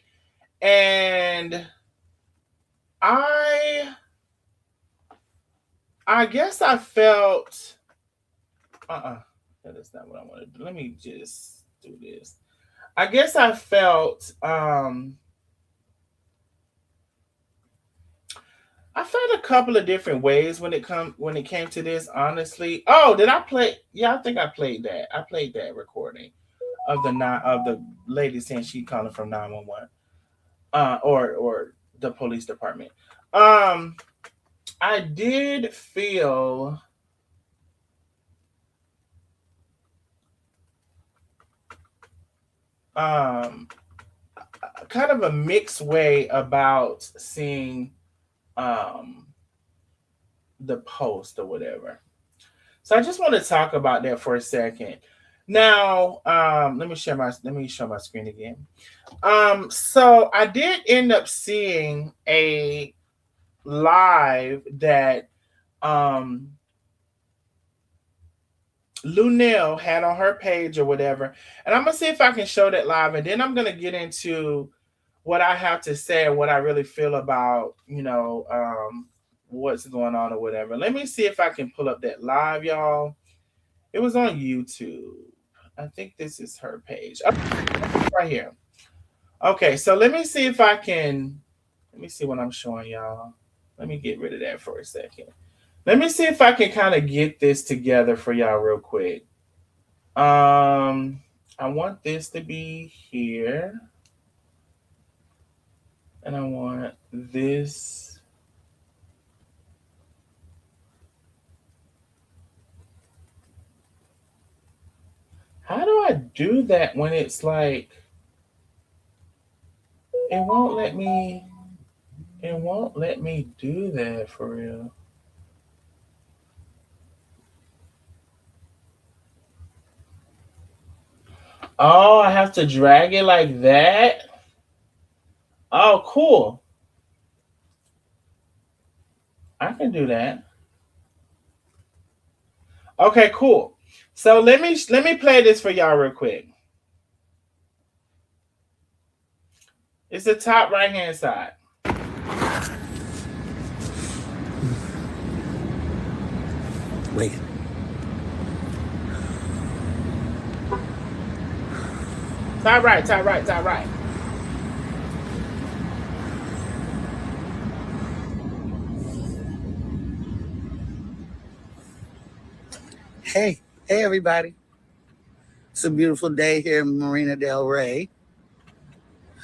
and I guess I felt that is not what I want to do. Let me just do this. I guess I felt a couple of different ways when it came to this, honestly. Oh, did I play? Yeah, I think I played that. I played that recording of the lady saying she calling from 911. Or the police department. I did feel kind of a mixed way about seeing the post or whatever. So I just want to talk about that for a second. Now, let me show my screen again. So I did end up seeing a live that Lunell had on her page or whatever. And I'm gonna see if I can show that live, and then I'm gonna get into what I have to say and what I really feel about, what's going on or whatever. Let me see if I can pull up that live, y'all. It was on YouTube. I think this is her page. Oh, right here. Okay, so let me see if I can. Let me see what I'm showing y'all. Let me get rid of that for a second. Let me see if I can kind of get this together for y'all real quick. I want this to be here. And I want this. How do I do that when it's like it won't let me do that for real? Oh, I have to drag it like that? Oh, cool. I can do that. Okay, cool. So let me play this for y'all real quick. It's the top right hand side. Wait. Top right, top right, top right. Hey everybody. It's a beautiful day here in Marina Del Rey.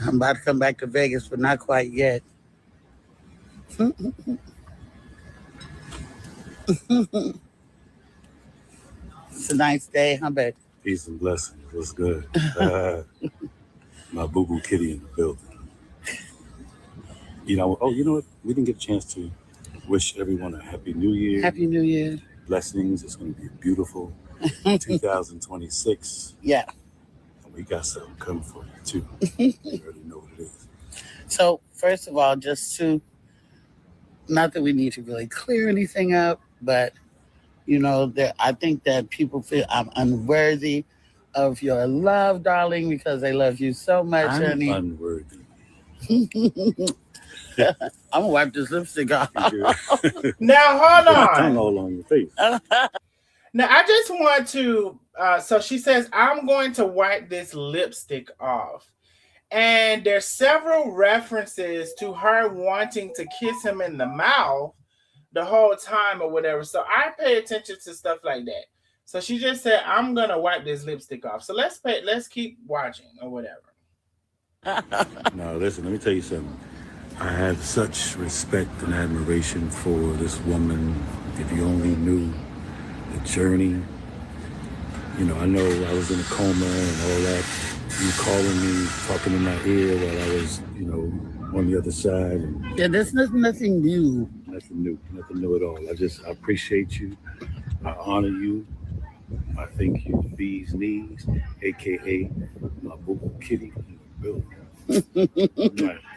I'm about to come back to Vegas, but not quite yet. It's a nice day, huh, babe? Peace and blessings. What's good? My boo-boo kitty in the building. You know what? We didn't get a chance to wish everyone a Happy New Year. Happy New Year. Blessings. It's going to be beautiful. 2026. Yeah. And we got something coming for you, too. You already know what it is. So, first of all, just to not that we need to really clear anything up, but that I think that people feel I'm unworthy of your love, darling, because they love you so much, I'm honey. unworthy. I'm gonna wipe this lipstick off. Now hold Put my tongue on. all on your face. Now I just want to. So she says, "I'm going to wipe this lipstick off," and there's several references to her wanting to kiss him in the mouth the whole time or whatever. So I pay attention to stuff like that. So she just said, "I'm gonna wipe this lipstick off." So let's keep watching or whatever. No, listen, let me tell you something. I have such respect and admiration for this woman. If you only knew the journey. I know I was in a coma and all that. You calling me, talking in my ear while I was, on the other side. And Yeah, there's nothing new. nothing new at all. I appreciate you. I honor you. I thank you, B's Knees, aka my boo kitty in the building.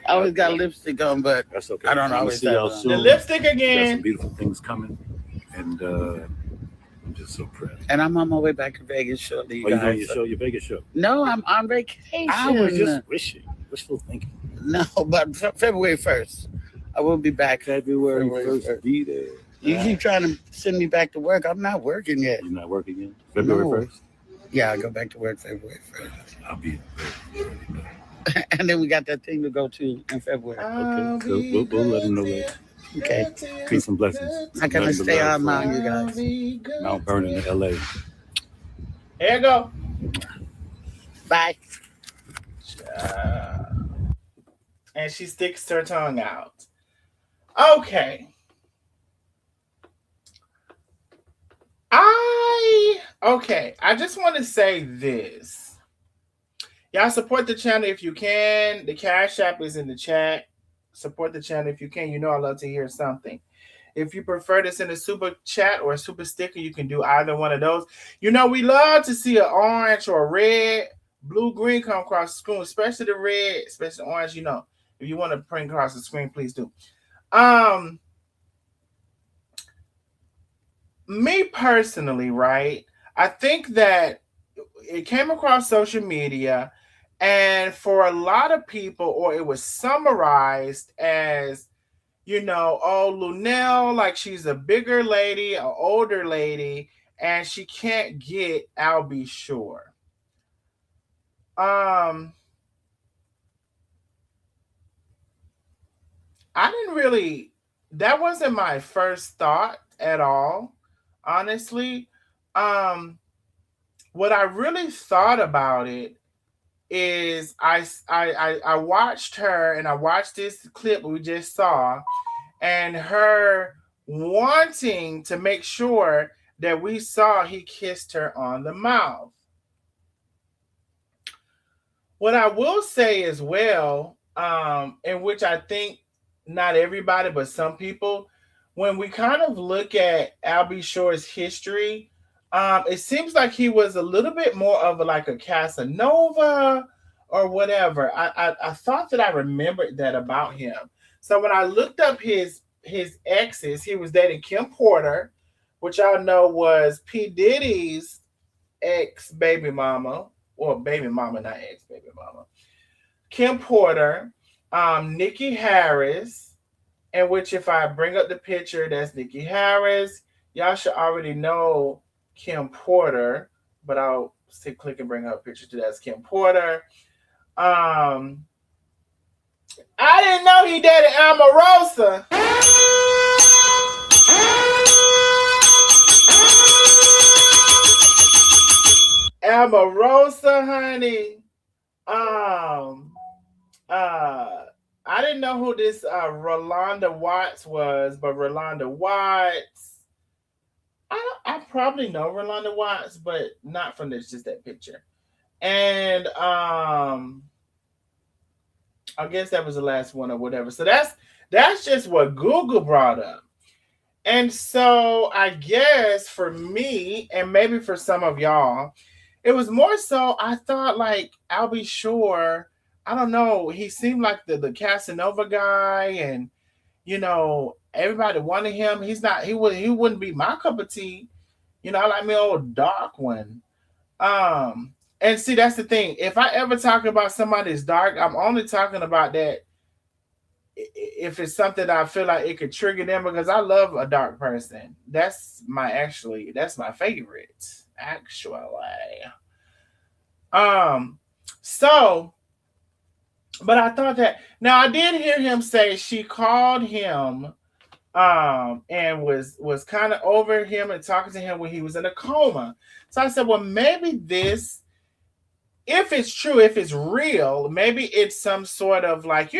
I always got lipstick on, but that's okay. I don't I'll always see have y'all it on. soon. The lipstick Got some again. beautiful things coming, and I'm just so proud. And I'm on my way back to Vegas shortly. Are you doing your Vegas show? No, I'm on vacation. I was just wishful thinking. No, but February 1st, I will be back. February 1st, be there. You keep trying to send me back to work. I'm not working yet. You're not working yet? February 1st? Yeah, I go back to work February 1st. I'll be there. And then we got that thing to go to in February. Okay, so we'll let them know that. Okay. Peace and blessings. How can I stay on Mount, you guys? Mount Vernon in LA. There you go. Bye. And she sticks her tongue out. Okay. I just want to say this. Y'all support the channel if you can. The Cash App is in the chat. Support the channel if you can. I love to hear something. If you prefer to send a super chat or a super sticker, you can do either one of those. We love to see an orange or a red, blue, green come across the screen, especially the red, especially the orange. If you want to print across the screen, please do. Me personally, right? I think that it came across social media, and for a lot of people, or it was summarized as, Lunell, like she's a bigger lady, an older lady, and she can't get Al B sure. I didn't really, that wasn't my first thought at all, honestly. What I really thought about it is I watched her, and I watched this clip we just saw, and her wanting to make sure that we saw he kissed her on the mouth. What I will say as well, in which I think not everybody, but some people, when we kind of look at Al B Shore's history, it seems like he was a little bit more of a Casanova or whatever. I thought that I remembered that about him. So when I looked up his exes, he was dating Kim Porter, which y'all know was P. Diddy's ex baby mama, or baby mama, not ex baby mama. Kim Porter, Nikki Harris, in which if I bring up the picture, that's Nikki Harris. Y'all should already know Kim Porter, but I'll click and bring up a picture to that's Kim Porter. I didn't know he dated Omarosa. Omarosa, honey. I didn't know who this Rolanda Watts was, but Rolanda Watts, I probably know Rolanda Watts, but not from just that picture. And I guess that was the last one or whatever. So that's just what Google brought up. And so I guess for me, and maybe for some of y'all, it was more so I thought Al B Shore, I don't know, he seemed like the Casanova guy, and everybody wanted him. He wouldn't be my cup of tea. I like me old dark one. And see, that's the thing. If I ever talk about somebody that's dark, I'm only talking about that if it's something I feel like it could trigger them, because I love a dark person. That's my favorite. Actually. So, but I thought that now I did hear him say she called him and was kind of over him and talking to him when he was in a coma. So I said, well, maybe this, if it's true, if it's real, maybe it's some sort of like,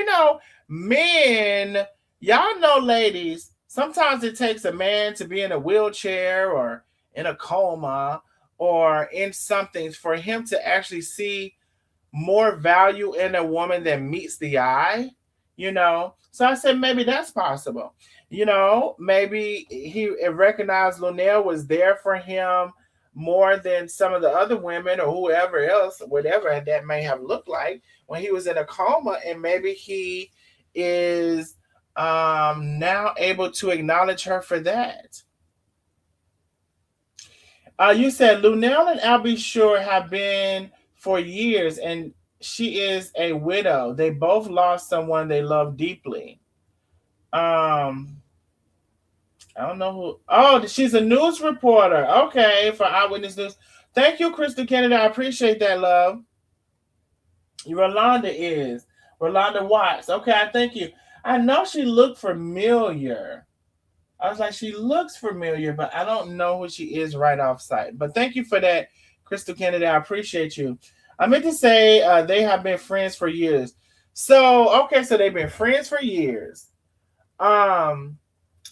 men, y'all know, ladies, sometimes it takes a man to be in a wheelchair or in a coma or in something for him to actually see more value in a woman than meets the eye, So I said maybe that's possible. Maybe he recognized Lunell was there for him more than some of the other women or whoever else, whatever that may have looked like when he was in a coma, and maybe he is now able to acknowledge her for that. You said Lunell and Al B have been for years, and she is a widow. They both lost someone they love deeply. I don't know who. Oh, she's a news reporter. Okay, for Eyewitness News. Thank you, Crystal Kennedy. I appreciate that, love. Rolanda is. Rolanda Watts. Okay, I thank you. I know she looked familiar. I was like, she looks familiar, but I don't know who she is right off site. But thank you for that, Crystal Kennedy. I appreciate you. I meant to say they have been friends for years. So, okay, so they've been friends for years.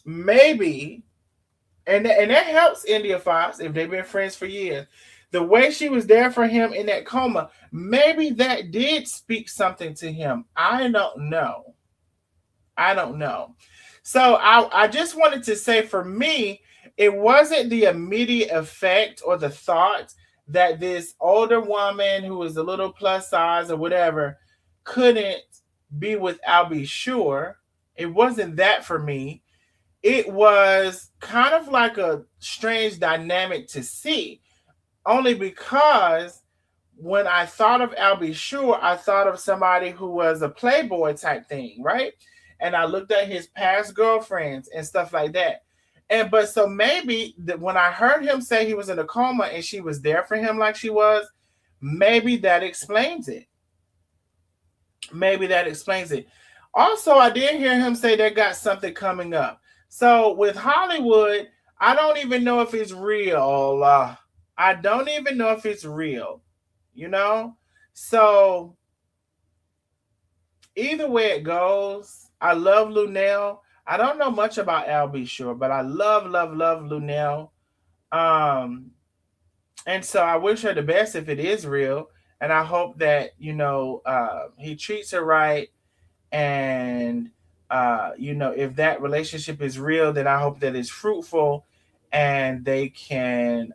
Maybe, and that helps India Fox if they've been friends for years. The way she was there for him in that coma, maybe that did speak something to him. I don't know. So I just wanted to say, for me, it wasn't the immediate effect or the thought that this older woman who was a little plus size or whatever couldn't be with Al B. Sure. It wasn't that for me. It was kind of like a strange dynamic to see, only because when I thought of Al B. Sure, I thought of somebody who was a playboy type thing, right? And I looked at his past girlfriends and stuff like that. But so maybe when I heard him say he was in a coma and she was there for him like she was, maybe that explains it. Also, I did hear him say they got something coming up. So with Hollywood, I don't even know if it's real. I don't even know if it's real, So either way it goes, I love Lunell. I don't know much about Al B. Sure, but I love Lunell. And so I wish her the best if it is real. And I hope that, he treats her right. And, if that relationship is real, then I hope that it's fruitful and they can,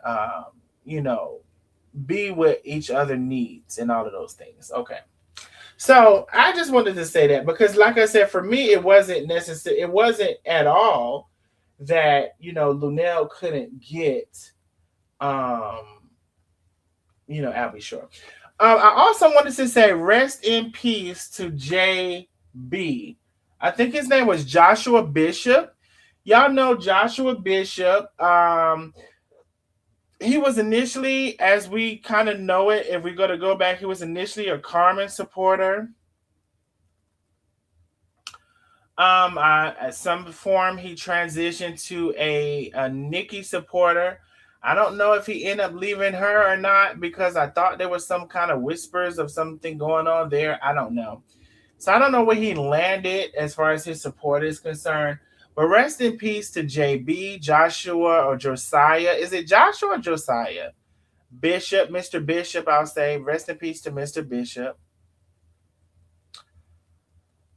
be what each other needs and all of those things. Okay. So I just wanted to say that because, like I said, for me, it wasn't necessary. It wasn't at all that, Lunell couldn't get, Al B. Sure. I also wanted to say rest in peace to J.B. I think his name was Joshua Bishop. Y'all know Joshua Bishop. He was initially, as we kind of know it, if we're going to go back, he was initially a Carmen supporter. At some form, he transitioned to a Nikki supporter. I don't know if he ended up leaving her or not, because I thought there was some kind of whispers of something going on there. I don't know. So I don't know where he landed as far as his support is concerned. But rest in peace to JB, Joshua, or Josiah. Is it Joshua or Josiah? Bishop, Mr. Bishop, I'll say. Rest in peace to Mr. Bishop.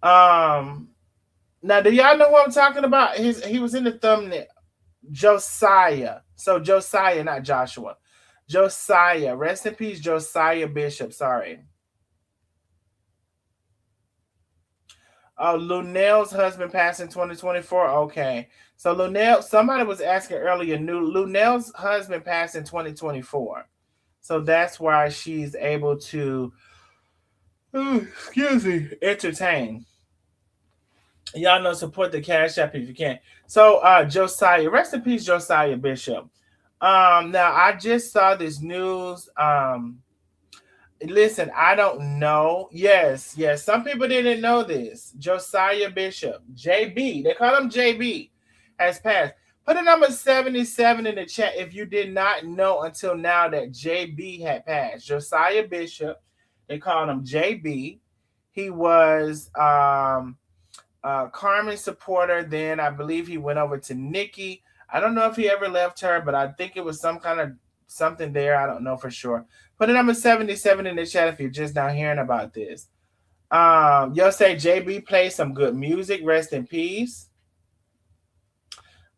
Now, do y'all know what I'm talking about? He was in the thumbnail. Josiah. So Josiah, not Joshua. Josiah. Rest in peace, Josiah Bishop. Sorry. Oh, Lunell's husband passed in 2024. Okay. So Lunell, somebody was asking earlier, Lunell's husband passed in 2024. So that's why she's able to, excuse me, entertain. Y'all know, support the Cash App if you can. So Josiah, rest in peace, Josiah Bishop. Now I just saw this news. Listen, I don't know. Yes, yes. Some people didn't know this. Josiah Bishop, JB, they call him JB, has passed. Put a number 77 in the chat if you did not know until now that JB had passed. Josiah Bishop, they called him JB. He was Carmen supporter. Then I believe he went over to Nikki. I don't know if he ever left her, but I think it was some kind of something there. I don't know for sure. Put a number 77 in the chat if you're just now hearing about this. You'll say JB plays some good music. Rest in peace.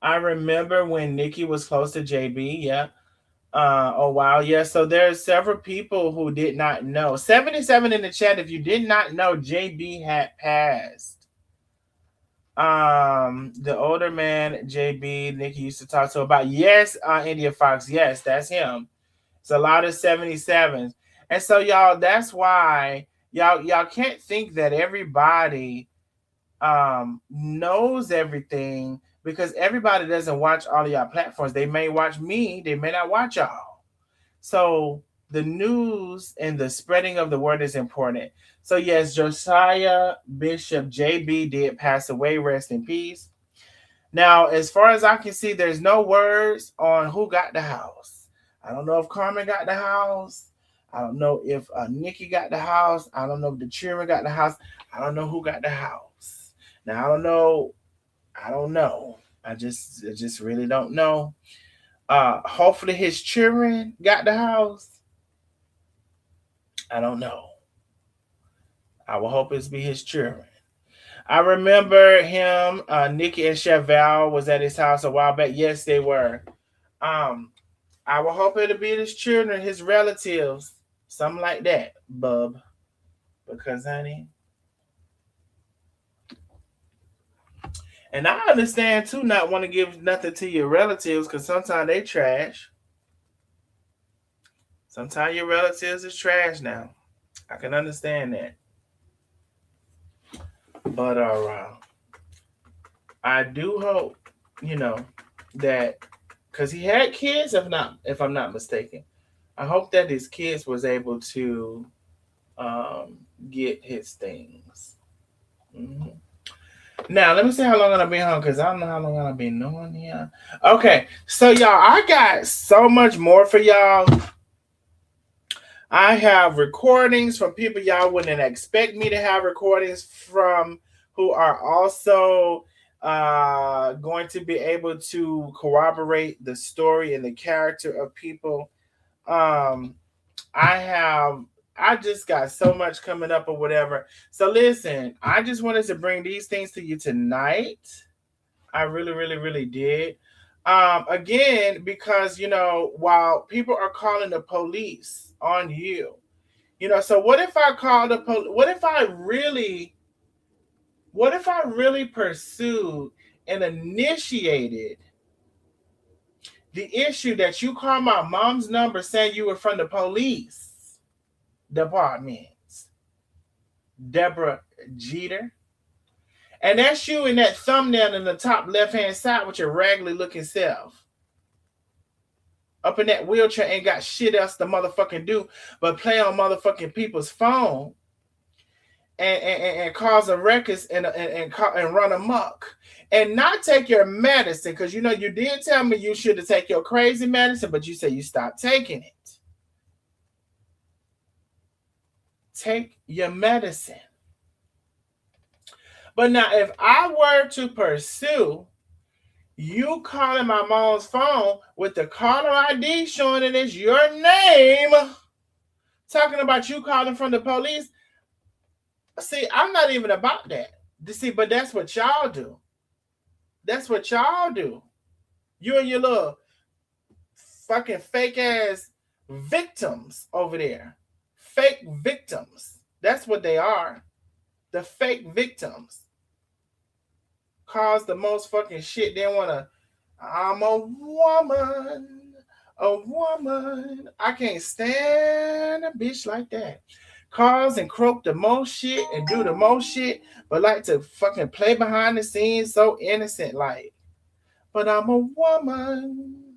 I remember when Nikki was close to JB. Yeah. Oh wow. Yeah. So there's several people who did not know. 77 in the chat if you did not know JB had passed. The older man JB Nikki used to talk to about. Yes, India Fox. Yes, that's him. It's a lot of 77s. And so y'all, that's why y'all can't think that everybody knows everything, because everybody doesn't watch all of y'all platforms. They may watch me, they may not watch y'all. So the news and the spreading of the word is important. So yes, Josiah Bishop JB did pass away. Rest in peace. Now, as far as I can see, there's no words on who got the house. I don't know if Carmen got the house. I don't know if Nikki got the house. I don't know if the children got the house. I don't know who got the house. Now, I don't know. I just really don't know. Hopefully his children got the house. I don't know. I will hope it's be his children. I remember him, Nikki and Chevelle was at his house a while back. Yes, they were. I will hope it'll be his children, his relatives, something like that, bub. Because, honey. And I understand, too, not want to give nothing to your relatives, because sometimes they trash. Sometimes your relatives is trash now. I can understand that. But I do hope, that, because he had kids, if I'm not mistaken. I hope that his kids was able to get his things. Mm-hmm. Now, let me see how long I'm going to be home, because I don't know how long I'm going to be knowing here. Okay, so y'all, I got so much more for y'all. I have recordings from people y'all wouldn't expect me to have recordings from, who are also going to be able to corroborate the story and the character of people. I just got so much coming up or whatever. So listen, I just wanted to bring these things to you tonight. I really, really, really did. Again, because, while people are calling the police on you, so what if I called the police? What if I really pursued and initiated the issue that you called my mom's number saying you were from the police department, Deborah Jeter, and that's you in that thumbnail in the top left-hand side with your raggedy looking self up in that wheelchair, ain't got shit else to motherfucking do but play on motherfucking people's phone and cause a ruckus and run amok and not take your medicine, because you did tell me you should have taken your crazy medicine, but you said you stopped taking it. Take your medicine. But now, if I were to pursue you calling my mom's phone with the caller ID showing it is your name, talking about you calling from the police, see, I'm not even about that. See, but that's what y'all do. That's what y'all do. You and your little fucking fake ass victims over there. Fake victims. That's what they are. The fake victims. cause the most fucking shit. Then wanna, I'm a woman, a woman. I can't stand a bitch like that. Cause and croak the most shit and do the most shit, but like to fucking play behind the scenes so innocent like. But I'm a woman,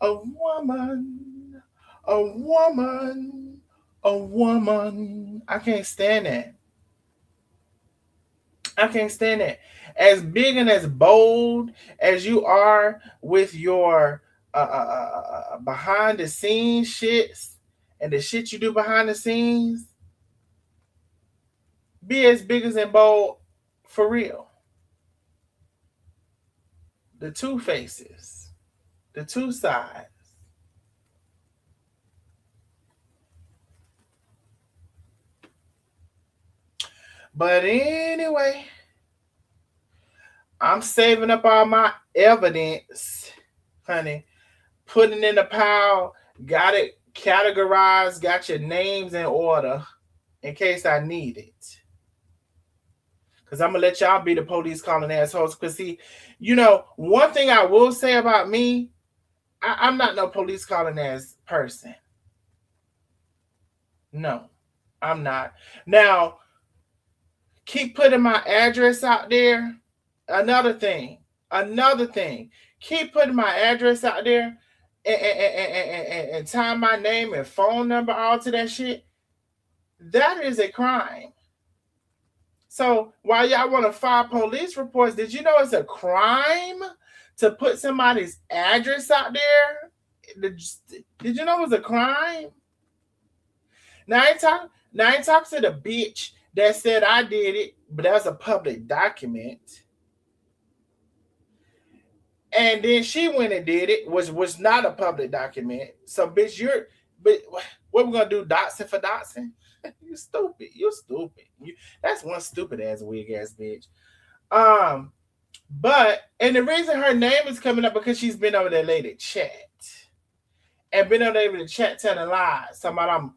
a woman, a woman, a woman. I can't stand that. I can't stand that. As big and as bold as you are with your behind the scenes shits and the shit you do behind the scenes, be as big as and bold for real. The two faces, the two sides. But anyway, I'm saving up all my evidence, honey. Putting in the pile, got it categorized, got your names in order in case I need it. Because I'm going to let y'all be the police calling assholes. Because, see, one thing I will say about me, I'm not no police calling ass person. No, I'm not. Now, keep putting my address out there. Another thing. Keep putting my address out there and tying my name and phone number all to that shit. That is a crime. So while y'all want to file police reports, did you know it's a crime to put somebody's address out there? Did you know it was a crime? Now I ain't talking to the bitch that said I did it, but that's a public document. And then she went and did it, was not a public document. So bitch, but what we gonna do? Dotson for Dotson? You stupid. You're stupid. That's one stupid ass wig ass bitch. But and the reason her name is coming up because she's been over there late at chat. And been over there with the chat telling lies. Somebody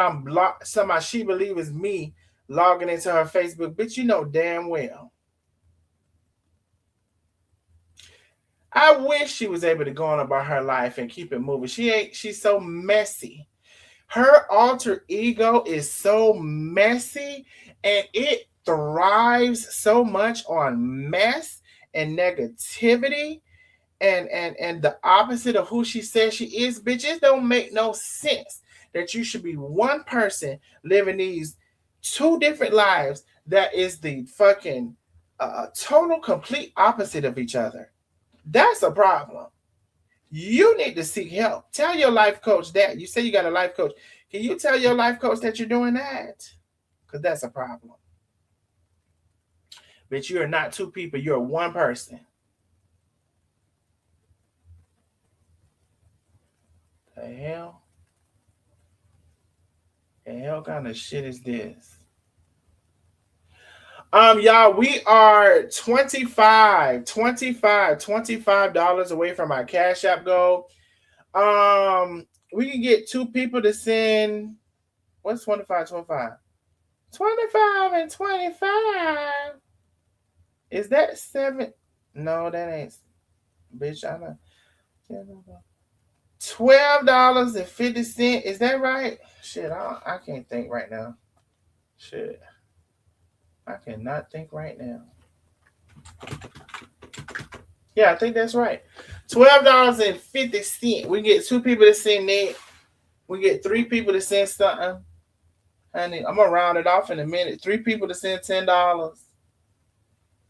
I'm blocked. Somebody she believe is me logging into her Facebook. Bitch, you know damn well. I wish she was able to go on about her life and keep it moving. She's so messy. Her alter ego is so messy and it thrives so much on mess and negativity and the opposite of who she says she is. Bitch, it don't make no sense that you should be one person living these two different lives that is the fucking total complete opposite of each other. That's a problem. You need to seek help. Tell your life coach that. You say you got a life coach. Can you tell your life coach that you're doing that? Because that's a problem. But you are not two people. You're one person. The hell? The hell kind of shit is this? Y'all, we are $25 away from our Cash App goal. We can get two people to send. What's 25? 25 and 25. Is that 7? No, that ain't. Bitch, I know. $12.50. Is that right? Shit, I can't think right now. Shit. I cannot think right now. Yeah, I think that's right. $12.50. We get two people to send that. We get three people to send something. Honey, I'm going to round it off in a minute. 3 people to send $10.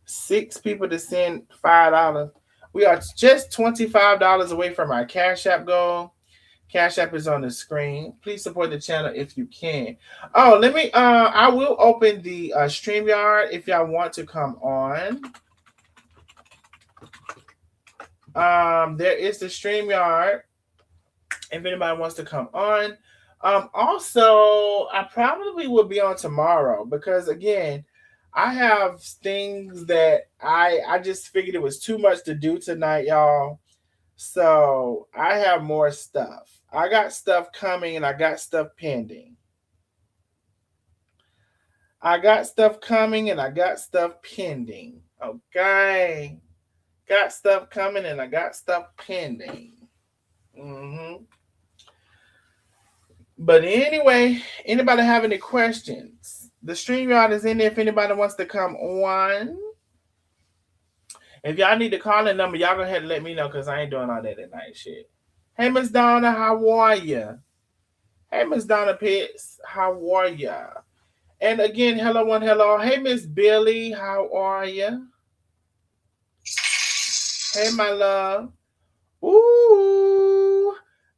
6 people to send $5. We are just $25 away from our Cash App goal. Cash App is on the screen. Please support the channel if you can. Oh, let me, I will open the StreamYard if y'all want to come on. There is the StreamYard if anybody wants to come on. Also, I probably will be on tomorrow because, again, I have things that I just figured it was too much to do tonight, y'all. So I have more stuff. I got stuff coming and I got stuff pending. I got stuff coming and I got stuff pending. Okay. Got stuff coming and I got stuff pending. But anyway, anybody have any questions? The stream yard is in there if anybody wants to come on. If y'all need to call in number, y'all go ahead and let me know because I ain't doing all that at night shit. Hey, Miss Donna, how are you? Hey, Miss Donna Pitts, how are ya? And again, hello, one, hello. Hey, Miss Billy, how are you? Hey, my love. Ooh,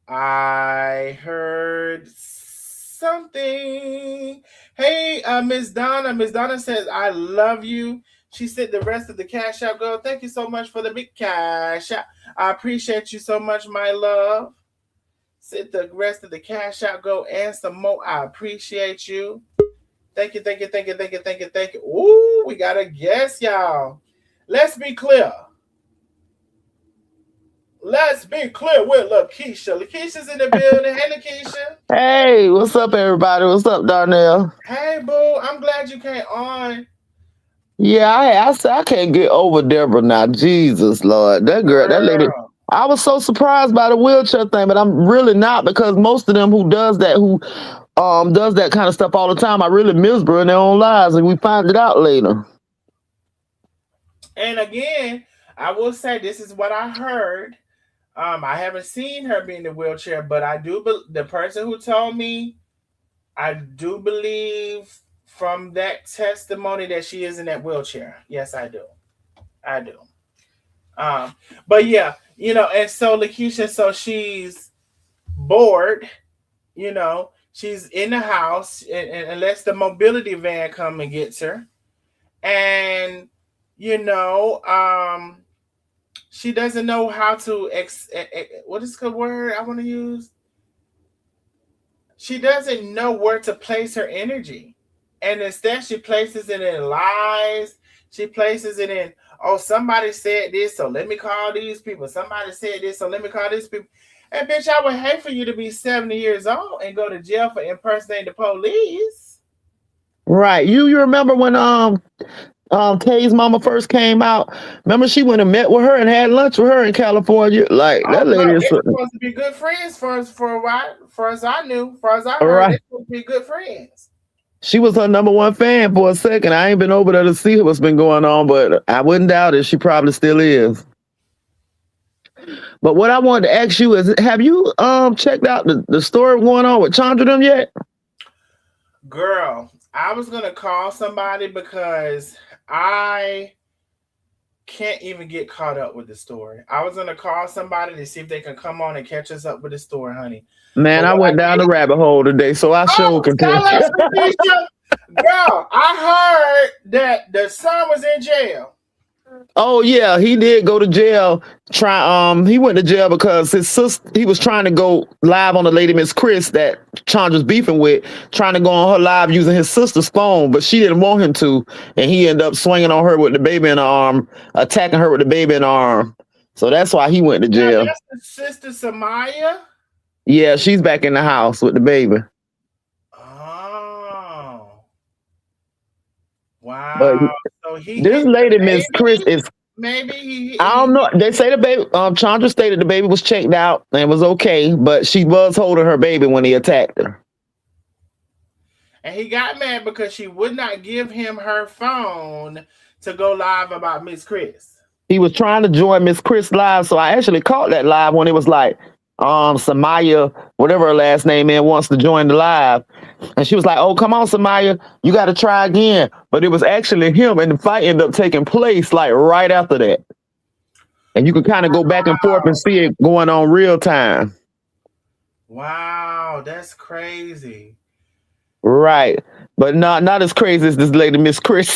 I heard something. Hey, Miss Donna. Miss Donna says, I love you. She said the rest of the cash out go. Thank you so much for the big cash out. I appreciate you so much, my love. Said the rest of the cash out go and some more. I appreciate you. Thank you, thank you, thank you, thank you, thank you, thank you. Ooh, we got a guest, y'all. Let's be clear. Let's be clear with Lakeisha. Lakeisha's in the building. Hey, Lakeisha. Hey, what's up, everybody? What's up, Darnell? Hey, boo. I'm glad you came on. Yeah, I can't get over Deborah now. Jesus, Lord. That girl, that lady. Girl. I was so surprised by the wheelchair thing, but I'm really not because most of them who does that kind of stuff all the time, I really miserable in their own lives, and we find it out later. And again, I will say this is what I heard. I haven't seen her be in the wheelchair, but I do. The person who told me, I do believe from that testimony that she is in that wheelchair. Yes, I do. I do. But yeah, and so Lakeisha, so she's bored, she's in the house, and unless the mobility van come and gets her, and she doesn't know how to what is the word I want to use? She doesn't know where to place her energy, and instead she places it in lies. She places it in, oh, somebody said this, so let me call these people. Somebody said this, so let me call these people. And bitch, I would hate for you to be 70 years old and go to jail for impersonating the police. Right. You remember when Kay's mama first came out? Remember she went and met with her and had lunch with her in California? Like that lady is supposed to be good friends for a while. For as I knew, for as I heard, right. they're supposed to be good friends. She was her number one fan for a second. I ain't been over there to see what's been going on, but I wouldn't doubt it. She probably still is. But what I wanted to ask you is, have you checked out the story going on with Chandra them yet? Girl, I was gonna call somebody because I can't even get caught up with the story. I was gonna call somebody to see if they can come on and catch us up with the story, honey. Man, I went down the rabbit hole today, so I sure can tell you. Girl, I heard that the son was in jail. Oh yeah, he did go to jail. He went to jail because his sister. He was trying to go live on the lady Miss Chris that Chandra's beefing with, trying to go on her live using his sister's phone, but she didn't want him to, and he ended up swinging on her with the baby in her arm, attacking her with the baby in her arm. So that's why he went to jail. That's the sister Samaya. Yeah, she's back in the house with the baby. Oh, wow. But so this lady Miss Chris is. Maybe I don't know. They say the baby. Chandra stated the baby was checked out and was okay, but she was holding her baby when he attacked her. And he got mad because she would not give him her phone to go live about Miss Chris. He was trying to join Miss Chris live, so I actually caught that live when it was like, Samaya, whatever her last name is, wants to join the live. And she was like, oh, come on, Samaya, you got to try again. But it was actually him, and the fight ended up taking place like right after that. And you can kind of go back and forth and see it going on real time. Wow, that's crazy. Right. But not as crazy as this lady, Miss Chris.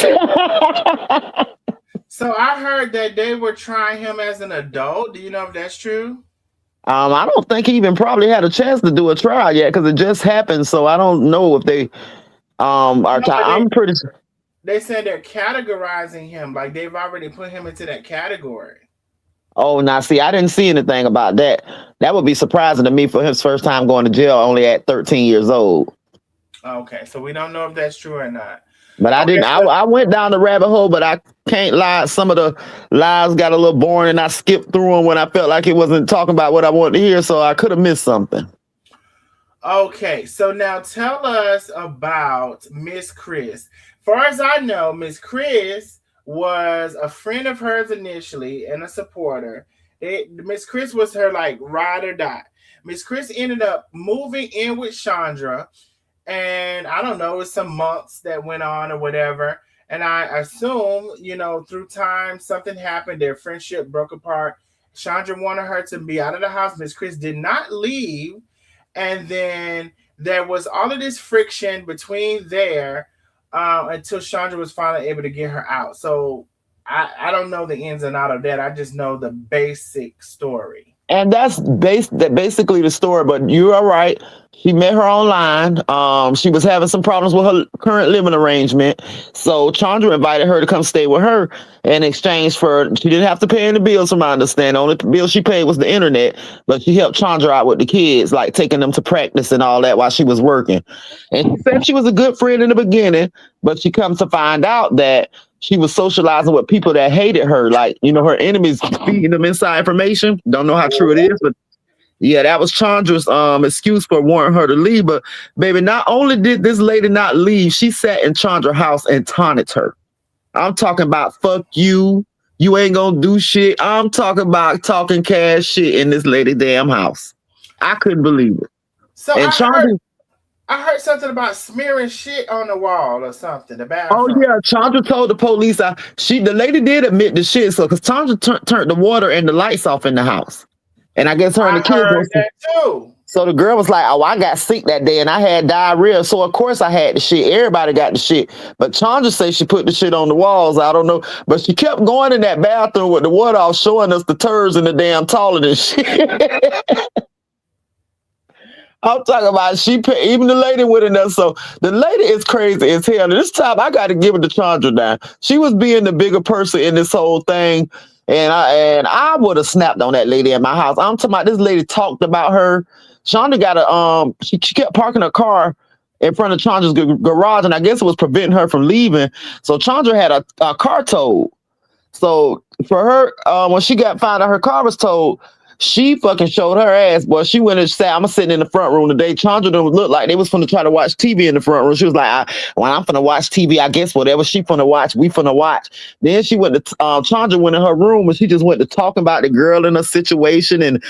So I heard that they were trying him as an adult. Do you know if that's true? I don't think he even probably had a chance to do a trial yet because it just happened. So I don't know if they are. I'm pretty sure. They said they're categorizing him like they've already put him into that category. Oh, now see, I didn't see anything about that. That would be surprising to me for his first time going to jail only at 13 years old. Okay, so we don't know if that's true or not. But I Okay, didn't. I went down the rabbit hole, but I can't lie. Some of the lives got a little boring, and I skipped through them when I felt like it wasn't talking about what I wanted to hear. So I could have missed something. okay, so now tell us about Miss Chris. Far as I know, Miss Chris was a friend of hers initially and a supporter. Miss Chris was her like ride or die. Miss Chris ended up moving in with Chandra, and I don't know, it's some months that went on or whatever. And I assume, through time, something happened. Their friendship broke apart. Chandra wanted her to be out of the house. Miss Chris did not leave, and then there was all of this friction between there until Chandra was finally able to get her out. So I don't know the ins and out of that. I just know the basic story. And that's basically the story. But you are right. She met her online. She was having some problems with her current living arrangement. So Chandra invited her to come stay with her in exchange for, she didn't have to pay any bills from my understanding. The only bill she paid was the internet, but she helped Chandra out with the kids, like taking them to practice and all that while she was working. And she said she was a good friend in the beginning, but she comes to find out that she was socializing with people that hated her, like, her enemies, feeding them inside information. Don't know how true it is, but yeah, that was Chandra's excuse for wanting her to leave. But baby, not only did this lady not leave, she sat in Chandra's house and taunted her. I'm talking about fuck you. You ain't gonna do shit. I'm talking about talking cash shit in this lady damn house. I couldn't believe it. So And Chandra, I heard something about smearing shit on the wall or something. The oh bathroom. yeah, Chandra told the police. The lady did admit the shit. So because Chandra turned the water and the lights off in the house, and I guess her and I the kids. heard that too. So the girl was like, "Oh, I got sick that day and I had diarrhea. So of course I had the shit. Everybody got the shit." But Chandra says she put the shit on the walls. I don't know, but she kept going in that bathroom with the water off, showing us the turds in the damn toilet and shit. I'm talking about even the lady with it. So the lady is crazy as hell. And this time I got to give it to Chandra now. She was being the bigger person in this whole thing. And I would have snapped on that lady at my house. I'm talking about this lady talked about her. Chandra got she kept parking her car in front of Chandra's garage, and I guess it was preventing her from leaving. So Chandra had a car towed. So for her, when she got found out her car was towed, she fucking showed her ass. Boy, she went and sat. I'm sitting in the front room today. Chandra didn't look like they was finna try to watch TV in the front room. She was like, when I'm finna watch TV, I guess whatever she finna watch, we finna watch. Then she went to Chandra went in her room and she just went to talking about the girl in her situation and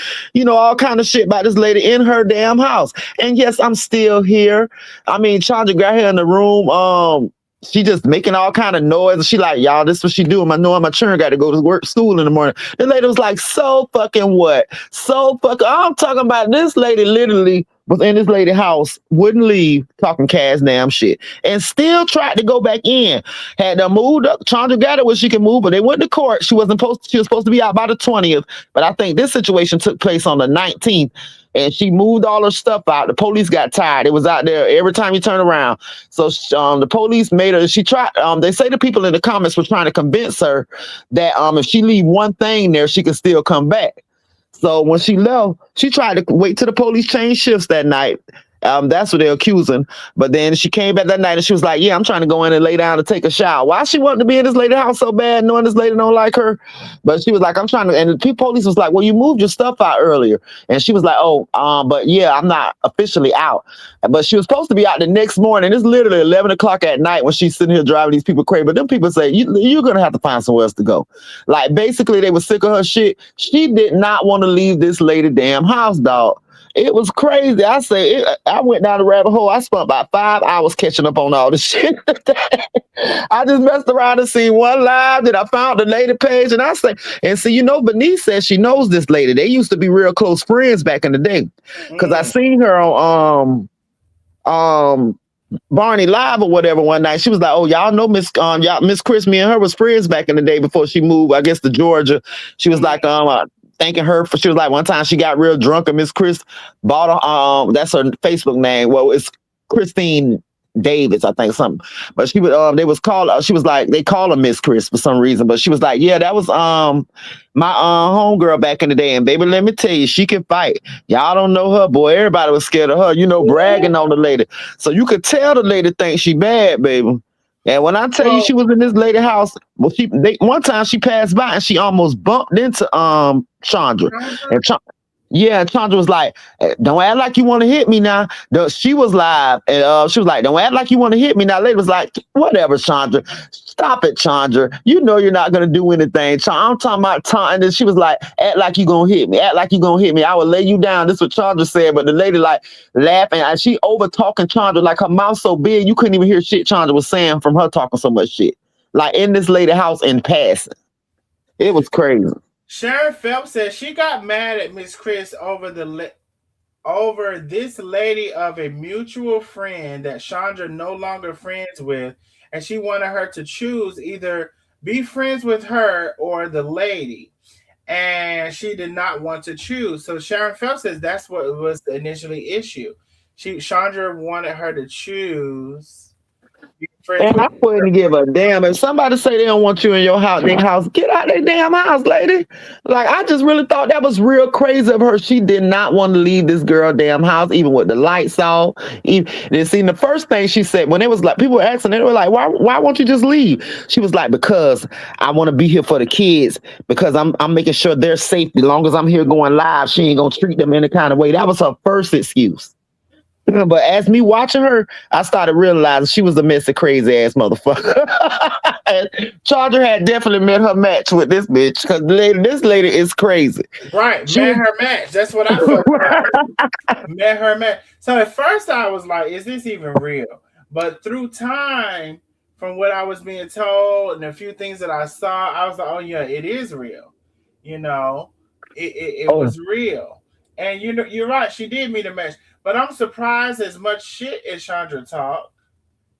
all kind of shit about this lady in her damn house. And yes, I'm still here. I mean, Chandra got her in the room. She just making all kind of noise. And she like, y'all, this is what she doing. My children got to go to school in the morning. The lady was like, so fucking what? So fucking, I'm talking about this lady literally was in this lady house, wouldn't leave, talking cash damn shit, and still tried to go back in. Had them moved up. Chandra got it where she can move, but they went to court. She was supposed to be out by the 20th, but I think this situation took place on the 19th. And she moved all her stuff out. The police got tired. It was out there every time you turn around. So the police made her. She tried. They say the people in the comments were trying to convince her that if she leave one thing there, she could still come back. So when she left, she tried to wait till the police changed shifts that night. That's what they're accusing. But then she came back that night and she was like, yeah, I'm trying to go in and lay down and take a shower. Why she wanted to be in this lady's house so bad, knowing this lady don't like her? But she was like, I'm trying to, and the police was like, well, you moved your stuff out earlier. And she was like, oh, but yeah, I'm not officially out. But she was supposed to be out the next morning. It's literally 11 o'clock at night when she's sitting here driving these people crazy. But them people say, you're going to have to find somewhere else to go. Like, basically, they were sick of her shit. She did not want to leave this lady damn house, dog. It was crazy. I went down the rabbit hole. I spent about 5 hours catching up on all this shit. I just messed around and seen one live that I found the lady page, and Bernice says she knows this lady. They used to be real close friends back in the day. Because I seen her on Barney Live or whatever one night. She was like, oh, y'all know Miss Chris, me and her was friends back in the day before she moved, I guess, to Georgia. She was like, thanking her for, she was like, one time she got real drunk and Miss Chris bought her, that's her Facebook name. Well, it's Christine Davis, I think something. But she would they was called she was like they call her Miss Chris for some reason, but she was like, yeah, that was my homegirl back in the day. And baby, let me tell you, she can fight. Y'all don't know her, boy. Everybody was scared of her, bragging on the lady. So you could tell the lady thinks she bad, baby. And when I tell you she was in this lady house, well, one time she passed by and she almost bumped into Chandra. And yeah, Chandra was like, don't act like you want to hit me now. She was live, and she was like, don't act like you want to hit me now. Lady was like, whatever, Chandra. Stop it, Chandra. You know you're not going to do anything. I'm talking about taunting. And then she was like, act like you going to hit me. Act like you going to hit me. I will lay you down. This is what Chandra said. But the lady like laughing. And she over talking Chandra like her mouth so big, you couldn't even hear shit Chandra was saying from her talking so much shit. Like in this lady house in passing. It was crazy. Sharon Phelps says she got mad at Miss Chris over this lady of a mutual friend that Chandra no longer friends with, and she wanted her to choose either be friends with her or the lady, and she did not want to choose. So Sharon Phelps says that's what was the initially issue. Chandra wanted her to choose. And I wouldn't give a damn if somebody say they don't want you in your house. Their house, get out their damn house, lady. Like I just really thought that was real crazy of her. She did not want to leave this girl damn house, even with the lights off. Then see the first thing she said when it was like people were asking, they were like, "Why won't you just leave?" She was like, "Because I want to be here for the kids. Because I'm making sure they're safe. As long as I'm here going live, she ain't gonna treat them any kind of way." That was her first excuse. But as me watching her, I started realizing she was a messy, crazy ass motherfucker. Chandra had definitely met her match with this bitch because this lady is crazy. Right, met her match. That's what I felt. Met her match. So at first I was like, "Is this even real?" But through time, from what I was being told and a few things that I saw, I was like, "Oh yeah, it is real." It was real. And you're right. She did meet a match. But I'm surprised as much shit as Chandra talked.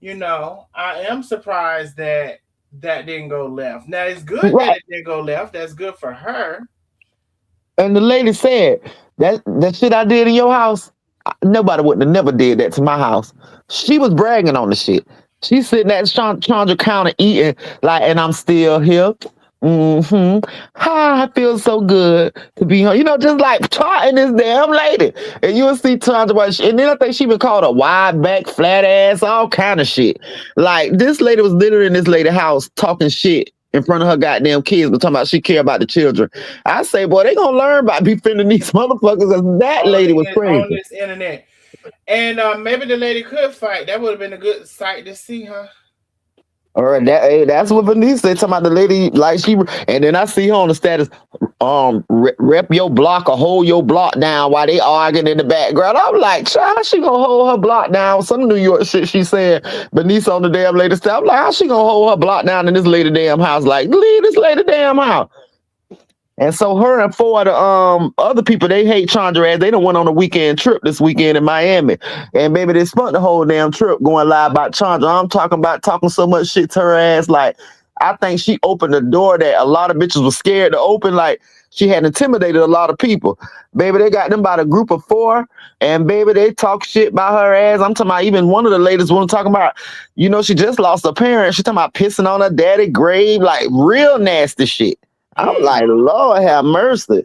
I am surprised that didn't go left. Now, it's good that it didn't go left. That's good for her. And the lady said, that shit I did in your house, nobody would have never did that to my house. She was bragging on the shit. She's sitting at Chandra counter eating, like, and I'm still here. I feel so good to be here. Just like taunting this damn lady. And you'll see Chandra, and then I think she been called a wide back, flat ass, all kind of shit. Like this lady was literally in this lady's house talking shit in front of her goddamn kids, but talking about she care about the children. I say, boy, they gonna learn by befriending these motherfuckers. And that lady was crazy on this internet. And maybe the lady could fight. That would have been a good sight to see her. All right, that's what Vanessa said. Talking about the lady, like and then I see her on the status, rep your block or hold your block down while they arguing in the background. I'm like, child, she gonna hold her block down? Some New York shit she said. Vanessa on the damn lady stuff. I'm like, how she gonna hold her block down in this lady damn house? Like, leave this lady damn house. And so her and four of the other people, they hate Chandra as they done went on a weekend trip this weekend in Miami. And maybe they spent the whole damn trip going live about Chandra. I'm talking so much shit to her ass. Like, I think she opened the door that a lot of bitches were scared to open. Like, she had intimidated a lot of people. Baby, they got them by a group of four. And baby, they talk shit about her ass. I'm talking about even one of the ladies want to talk about, she just lost a parent. She talking about pissing on her daddy grave. Like, real nasty shit. I'm like, Lord have mercy.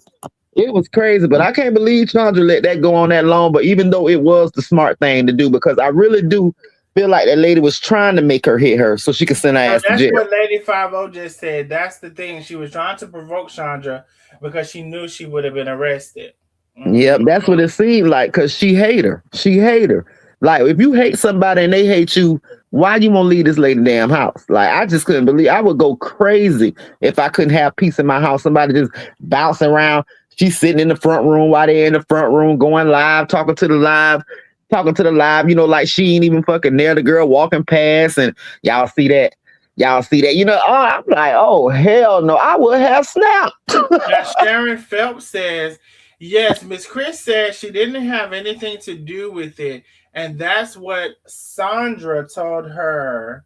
It was crazy, but I can't believe Chandra let that go on that long. But even though it was the smart thing to do, because I really do feel like that lady was trying to make her hit her so she could send her ass to jail. That's what Lady 50 just said. That's the thing. She was trying to provoke Chandra because she knew she would have been arrested. Yep, that's what it seemed like, because she hate her. She hate her. Like, if you hate somebody and they hate you, why you won't leave this lady damn house? Like, I just couldn't believe. I would go crazy if I couldn't have peace in my house. Somebody just bouncing around. She's sitting in the front room while they're in the front room going live, talking to the live, like she ain't even fucking there. The girl walking past, and y'all see that. I'm like, oh, hell no. I would have snapped. Now, Sharon Phelps says, yes, Miss Chris said she didn't have anything to do with it. And that's what Sandra told her.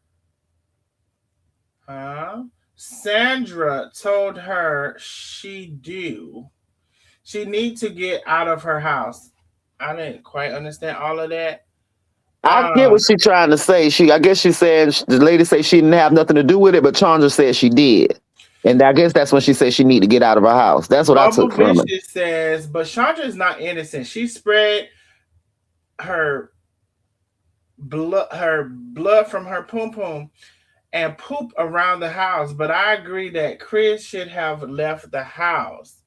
Sandra told her she do. She need to get out of her house. I didn't quite understand all of that. I get what she's trying to say. I guess she's saying the lady said she didn't have nothing to do with it, but Chandra said she did. And I guess that's when she said she need to get out of her house. That's what I Bubble took from it. Vicious says, but Chandra is not innocent. She spread her blood from her pum pum and poop around the house. But I agree that Chris should have left the house.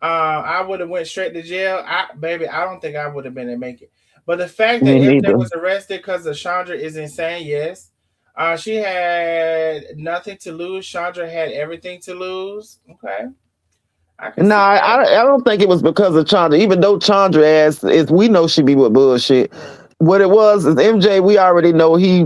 I would have went straight to jail. I don't think I would have been able to make it. But the fact that Me MJ neither. was arrested because of Chandra is insane. Yes. She had nothing to lose. Chandra had everything to lose. Okay. No, I don't think it was because of Chandra. Even though Chandra asked, we know she be with bullshit. What it was is MJ. We already know he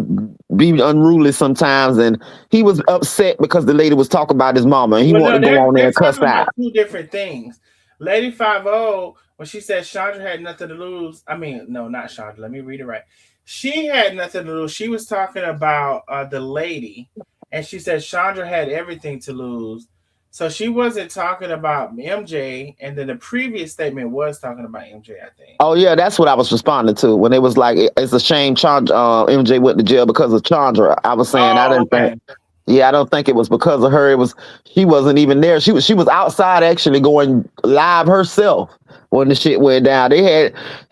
be unruly sometimes, and he was upset because the lady was talking about his mama, and he wanted to go on there they're and cuss talking out. about two different things. Lady 5-0, when she said Chandra had nothing to lose. I mean, no, not Chandra. Let me read it right. She had nothing to lose. She was talking about the lady, and she said Chandra had everything to lose. So she wasn't talking about MJ, and then the previous statement was talking about MJ, I think. Oh yeah, that's what I was responding to when it was like it's a shame Chandra MJ went to jail because of Chandra. I was saying I didn't think. Yeah, I don't think it was because of her. It was she wasn't even there. She was outside actually going live herself when the shit went down.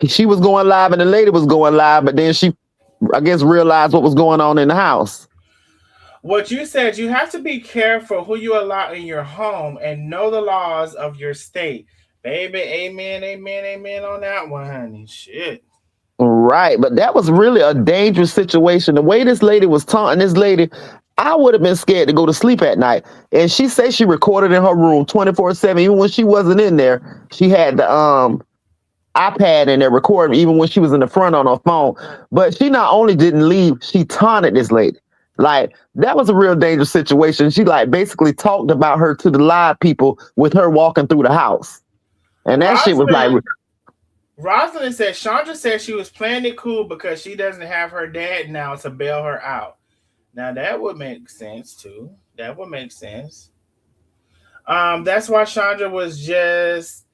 She was going live and the lady was going live, but then she I guess realized what was going on in the house. What you said, you have to be careful who you allow in your home and know the laws of your state. Baby, amen, amen, amen on that one, honey. Shit. Right, but that was really a dangerous situation. The way this lady was taunting this lady, I would have been scared to go to sleep at night. And she said she recorded in her room 24/7. Even when she wasn't in there, she had the iPad in there recording, even when she was in the front on her phone. But she not only didn't leave, she taunted this lady. Like that was a real dangerous situation. She like basically talked about her to the live people with her walking through the house. And that shit was like Rosalind said Chandra said she was playing it cool because she doesn't have her dad now to bail her out. Now that would make sense too. That would make sense. That's why Chandra was just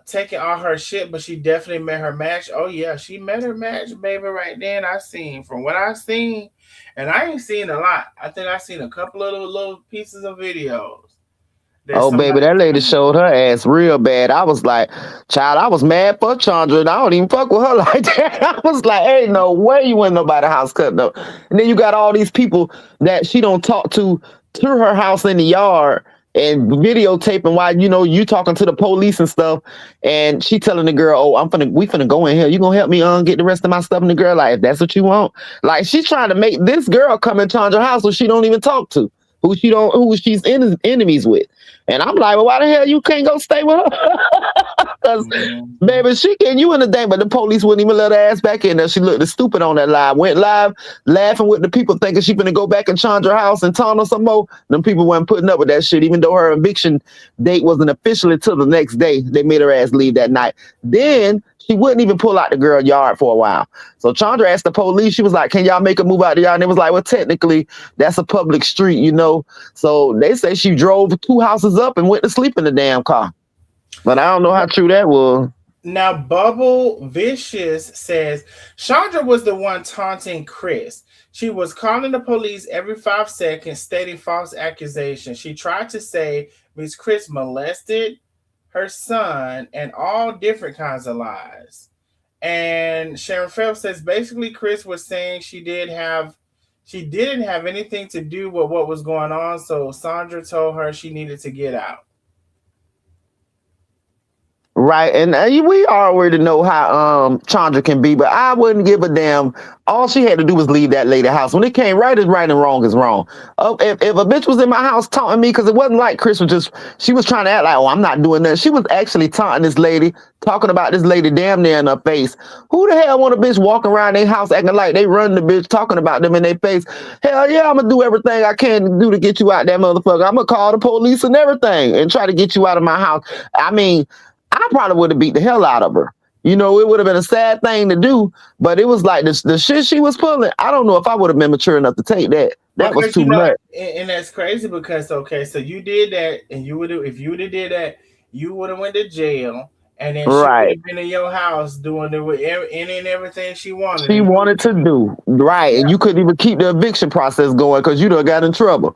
taking all her shit, but she definitely met her match. Oh yeah, she met her match, baby, right then. I seen from what I seen, and I ain't seen a lot. I think I seen a couple of little pieces of videos. Oh, baby, that lady showed her ass real bad. I was like, child, I was mad for Chandra, and I don't even fuck with her like that. I was like, ain't no way you went nobody's house cutting up. And then you got all these people that she don't talk to her house in the yard and videotaping while, you talking to the police and stuff. And she telling the girl, oh, we finna go in here. You gonna help me get the rest of my stuff? And the girl, like, if that's what you want. Like, she's trying to make this girl come in Chandra's house who she don't even talk to, who she's enemies with. And I'm like, well, why the hell you can't go stay with her? Because, baby, she getting you in the day, but the police wouldn't even let her ass back in there. She looked stupid on that live. Went live, laughing with the people, thinking she finna go back in Chandra's house and taunt her some more. Them people weren't putting up with that shit, even though her eviction date wasn't officially till the next day. They made her ass leave that night. Then she wouldn't even pull out the girl yard for a while. So Chandra asked the police, she was like, can y'all make her move out the yard? And it was like, well, technically, that's a public street, So they say she drove 2 houses up and went to sleep in the damn car. But I don't know how true that was. Now, Bubble Vicious says Chandra was the one taunting Chris. She was calling the police every 5 seconds, stating false accusations. She tried to say Miss Chris molested her son and all different kinds of lies. And Sharon Phelps says basically Chris was saying she didn't have anything to do with what was going on, so Sandra told her she needed to get out. Right, and we already know how Chandra can be, but I wouldn't give a damn. All she had to do was leave that lady house. When it came right is right and wrong is wrong. If a bitch was in my house taunting me, because it wasn't like Chris was she was trying to act like, oh, I'm not doing that. She was actually taunting this lady, talking about this lady damn near in her face. Who the hell want a bitch walking around their house acting like they run the bitch, talking about them in their face? Hell yeah, I'm gonna do everything I can do to get you out that motherfucker. I'm gonna call the police and everything and try to get you out of my house. I mean, I probably would have beat the hell out of her. It would have been a sad thing to do, but it was like the shit she was pulling. I don't know if I would have been mature enough to take that. That was too much. And that's crazy because, okay, so you did that, and if you would have did that, you would have went to jail, and then she would Right. have been in your house doing any and everything she wanted. She And wanted to do. Right. And you couldn't even keep the eviction process going because you done got in trouble.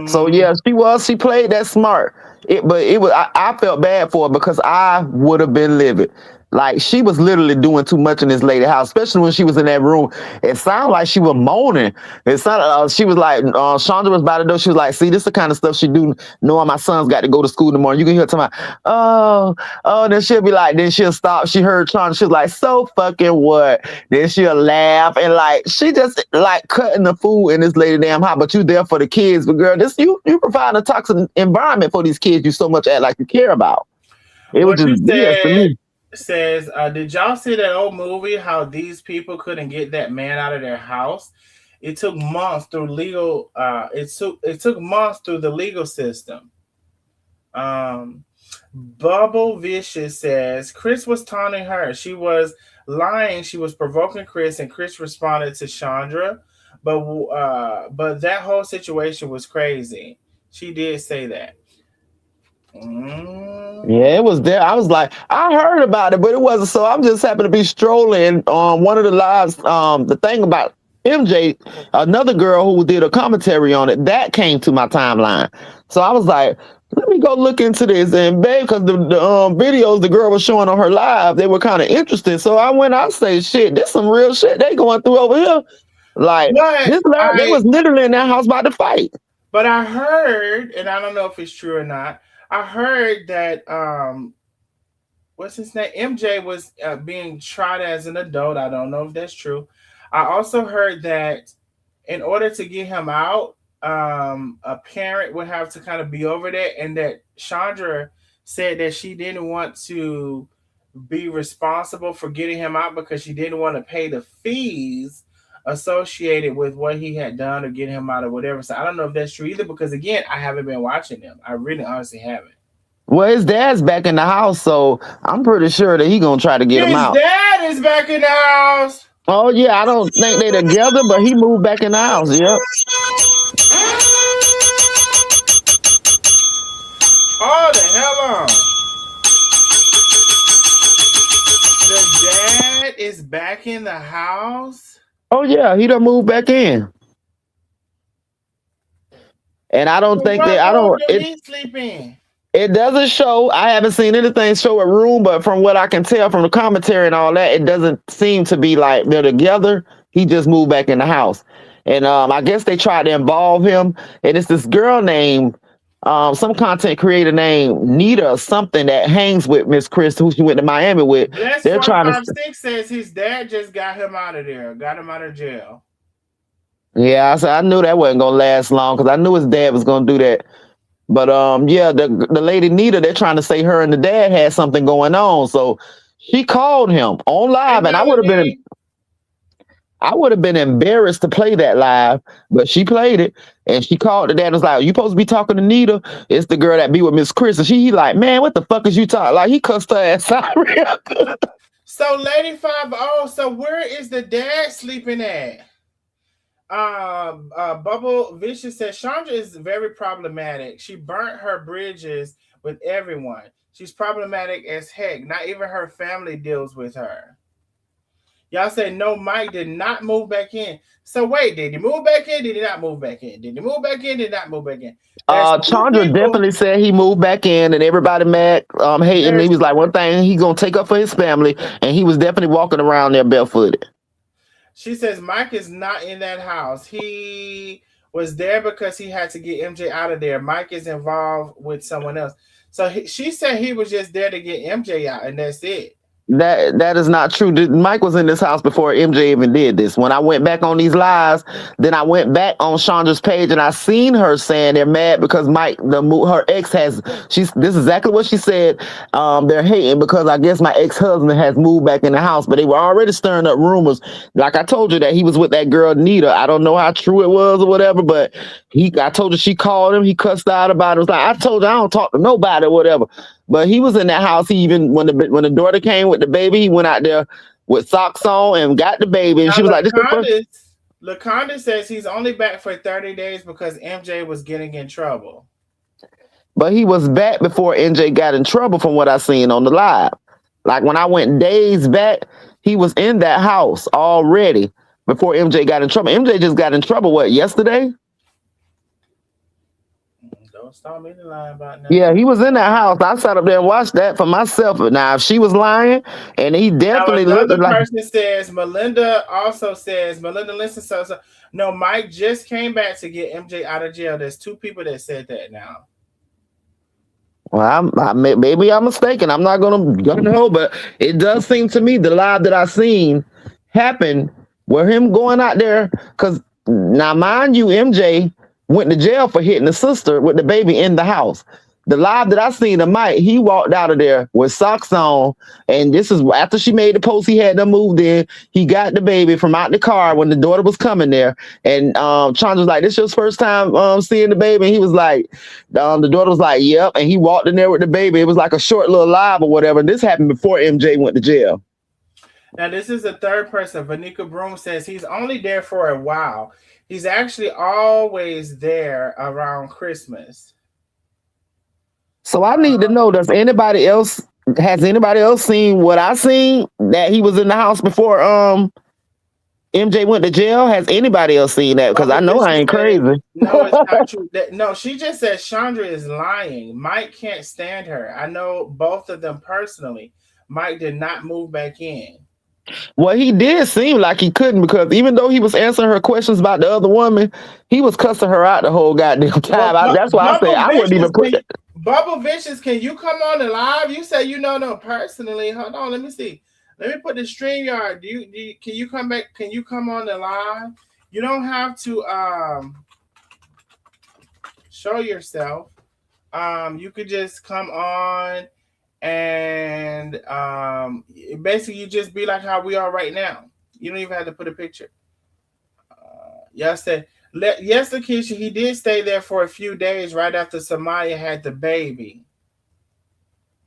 So mm, yeah, she played that smart. I felt bad for her because I would have been livid. Like she was literally doing too much in this lady house, especially when she was in that room. It sounded like she was moaning. It sounded she was like Chandra was about to do. She was like, "See, this is the kind of stuff she do. Knowing my son's got to go to school in the morning." You can hear her talking about, oh. Then she'll be like, then she'll stop. She heard Chandra. She was like, "So fucking what?" Then she'll laugh and like she just like cutting the food in this lady damn hot. But you there for the kids, but girl, this you provide a toxic environment for these kids. You so much act like you care about. It was what just you BS to said me. says, did y'all see that old movie? How these people couldn't get that man out of their house? It took months through legal. It took months through the legal system. Um, Bubble Vicious says Chris was taunting her. She was lying. She was provoking Chris, and Chris responded to Chandra. But that whole situation was crazy. She did say that. Yeah, it was there. I was like, I heard about it, but it wasn't. So I'm just happened to be strolling on one of the lives. The thing about MJ, another girl who did a commentary on it, that came to my timeline. So I was like, let me go look into this. And babe, because the videos the girl was showing on her live, they were kind of interesting. So I say, shit, this some real shit they going through over here. Like they was literally in that house about to fight. But I heard, and I don't know if it's true or not, I heard that what's his name? MJ was being tried as an adult. I don't know if that's true. I also heard that in order to get him out, a parent would have to kind of be over there, and that Chandra said that she didn't want to be responsible for getting him out because she didn't want to pay the fees associated with what he had done or get him out or whatever. So I don't know if that's true either because again, I haven't been watching them. I really honestly haven't. Well, his dad's back in the house, so I'm pretty sure that he gonna try to get him out. His dad is back in the house. Oh yeah, I don't think they together, but he moved back in the house. Yep. Oh the hell on. The dad is back in the house. Oh yeah, he done moved back in. And I don't think that he sleep in? It doesn't show. I haven't seen anything show a room, but from what I can tell from the commentary and all that, it doesn't seem to be like they're together. He just moved back in the house. And I guess they tried to involve him. And it's this girl named some content creator named Nita something that hangs with Miss Chris, who she went to Miami with. They're trying to. 6 says his dad just got him out of there, got him out of jail. Yeah, I knew that wasn't gonna last long because I knew his dad was gonna do that. But yeah, the lady Nita, they're trying to say her and the dad had something going on, so she called him on live, and I would have been embarrassed to play that live, but she played it, and she called the dad and was like, "You supposed to be talking to Nita? It's the girl that be with Miss Chris." And he like, "Man, what the fuck is you talking?" Like he cussed her ass out real good. So Lady 5-0, so where is the dad sleeping at? Bubble Vicious says Chandra is very problematic. She burnt her bridges with everyone. She's problematic as heck. Not even her family deals with her. Y'all said no, Mike did not move back in. So wait, did he move back in? Did he not move back in? Did he move back in? Did not move back in? Chandra definitely said he moved back in, and everybody mad hating. He was like, one thing he's gonna take up for his family, and he was definitely walking around there barefooted. She says Mike is not in that house. He was there because he had to get MJ out of there. Mike is involved with someone else. So she said he was just there to get MJ out, and that's it. That is not true. Mike was in this house before MJ even did this. When I went back on these lives, then I went back on Chandra's page and I seen her saying they're mad because Mike, her ex this is exactly what she said. They're hating because I guess my ex-husband has moved back in the house, but they were already stirring up rumors. Like I told you that he was with that girl Nita. I don't know how true it was or whatever, but I told you she called him. He cussed out about it. It was like, I told you I don't talk to nobody or whatever. But he was in that house. He even when the daughter came with the baby, he went out there with socks on and got the baby. And now, she was like, LaConda says he's only back for 30 days because MJ was getting in trouble. But he was back before MJ got in trouble from what I seen on the live. Like when I went days back, he was in that house already before MJ got in trouble. MJ just got in trouble, what, yesterday? Don't start me to lie about nothing. Yeah, he was in that house. I sat up there and watched that for myself. Now, if she was lying, and he Now definitely looked another like. person says, Melinda also says, Melinda listen, so no, Mike just came back to get MJ out of jail. There's two people that said that now. Well, maybe I'm mistaken. I'm not gonna know, but it does seem to me the live that I seen happened where him going out there. Because now, mind you, MJ went to jail for hitting the sister with the baby in the house. The live that I seen of Mike, he walked out of there with socks on, and this is after she made the post. He had them moved in. He got the baby from out the car when the daughter was coming there, and Chandra was like, "This your first time seeing the baby?" And he was like, the daughter was like, "Yep," and he walked in there with the baby. It was like a short little live or whatever. And this happened before MJ went to jail. Now this is the third person. Vanika Broom says he's only there for a while. He's actually always there around Christmas. So I need to know, has anybody else seen what I seen, that he was in the house before MJ went to jail? Has anybody else seen that? Because I know I ain't crazy. No, it's not true. No, she just said Chandra is lying. Mike can't stand her. I know both of them personally. Mike did not move back in. Well, he did seem like he couldn't, because even though he was answering her questions about the other woman, he was cussing her out the whole goddamn time. Well, that's why I said I wouldn't even put it. Bubble Vicious, can you come on the live? You say you know them personally. Hold on, let me see. Let me put the StreamYard. Can you come back? Can you come on the live? You don't have to show yourself. You could just come on and basically you just be like how we are right now. You don't even have to put a picture. Yes, Lakeisha, he did stay there for a few days right after Samaya had the baby.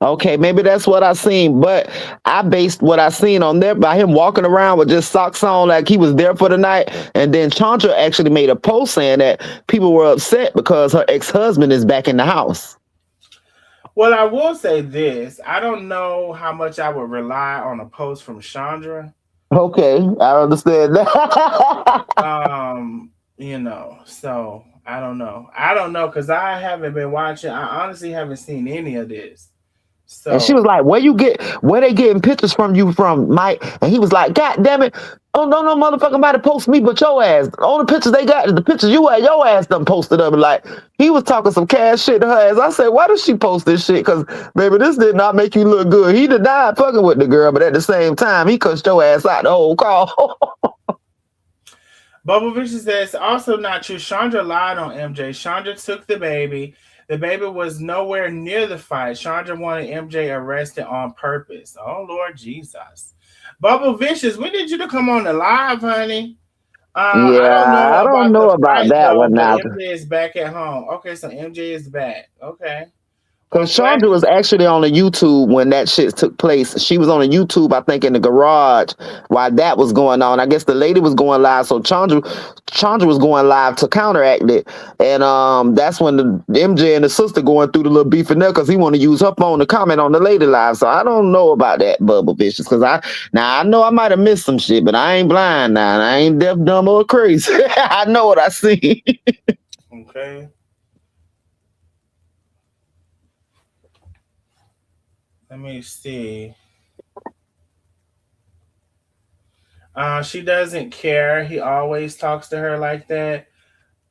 Okay, maybe that's what I seen, but I based what I seen on there by him walking around with just socks on like he was there for the night. And then Chandra actually made a post saying that people were upset because her ex-husband is back in the house. Well, I will say this. I don't know how much I would rely on a post from Chandra. Okay, I understand that. So I don't know. Because I haven't been watching. I honestly haven't seen any of this. So, and she was like, where they getting pictures from you from, Mike? And he was like, God damn it. Oh, no motherfucking body post me but your ass. All the pictures they got is the pictures you had your ass done posted up. And like, he was talking some cash shit to her ass. I said, why does she post this shit? Because, baby, this did not make you look good. He denied fucking with the girl, but at the same time, he cussed your ass out the whole call. Bubble Vicious says, also not true. Chandra lied on MJ. Chandra took the baby. The baby was nowhere near the fight. Chandra wanted MJ arrested on purpose. Oh, Lord Jesus. Bubble Vicious, we need you to come on the live, honey. I don't know about that one now. MJ is back at home. Okay, so MJ is back. Okay. Because Chandra was actually on the YouTube when that shit took place. She was on the YouTube, I think, in the garage while that was going on. I guess the lady was going live, so Chandra was going live to counteract it. And that's when the MJ and the sister going through the little beef in there because he want to use her phone to comment on the lady live. So I don't know about that, Bubble Vicious, because I know I might have missed some shit, but I ain't blind now. I ain't deaf, dumb, or crazy. I know what I see. Okay. Let me see. She doesn't care. He always talks to her like that.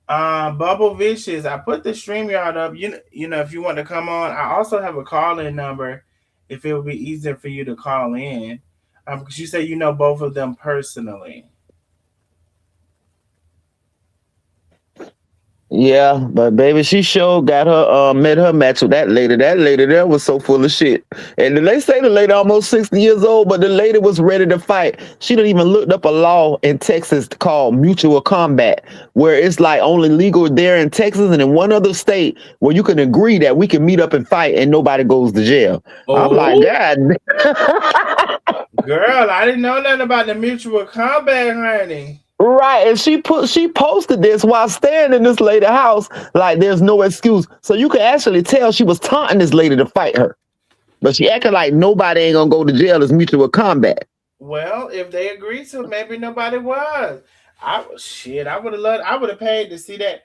Bubble Vicious, I put the StreamYard up. You know, if you want to come on, I also have a call-in number if it would be easier for you to call in. Because you say you know both of them personally. Yeah, but baby, she sure got her met her match with that lady. That lady there was so full of shit. And they say the lady almost 60 years old, but the lady was ready to fight. She didn't even looked up a law in Texas called mutual combat, where it's like only legal there in Texas and in one other state where you can agree that we can meet up and fight and nobody goes to jail. I'm like, God. Girl, I didn't know nothing about the mutual combat, honey. Right, and she posted this while staying in this lady's house, like there's no excuse. So you can actually tell she was taunting this lady to fight her. But she acting like nobody ain't gonna go to jail. It's mutual combat. Well, if they agreed to it, maybe nobody was. I would have paid to see that.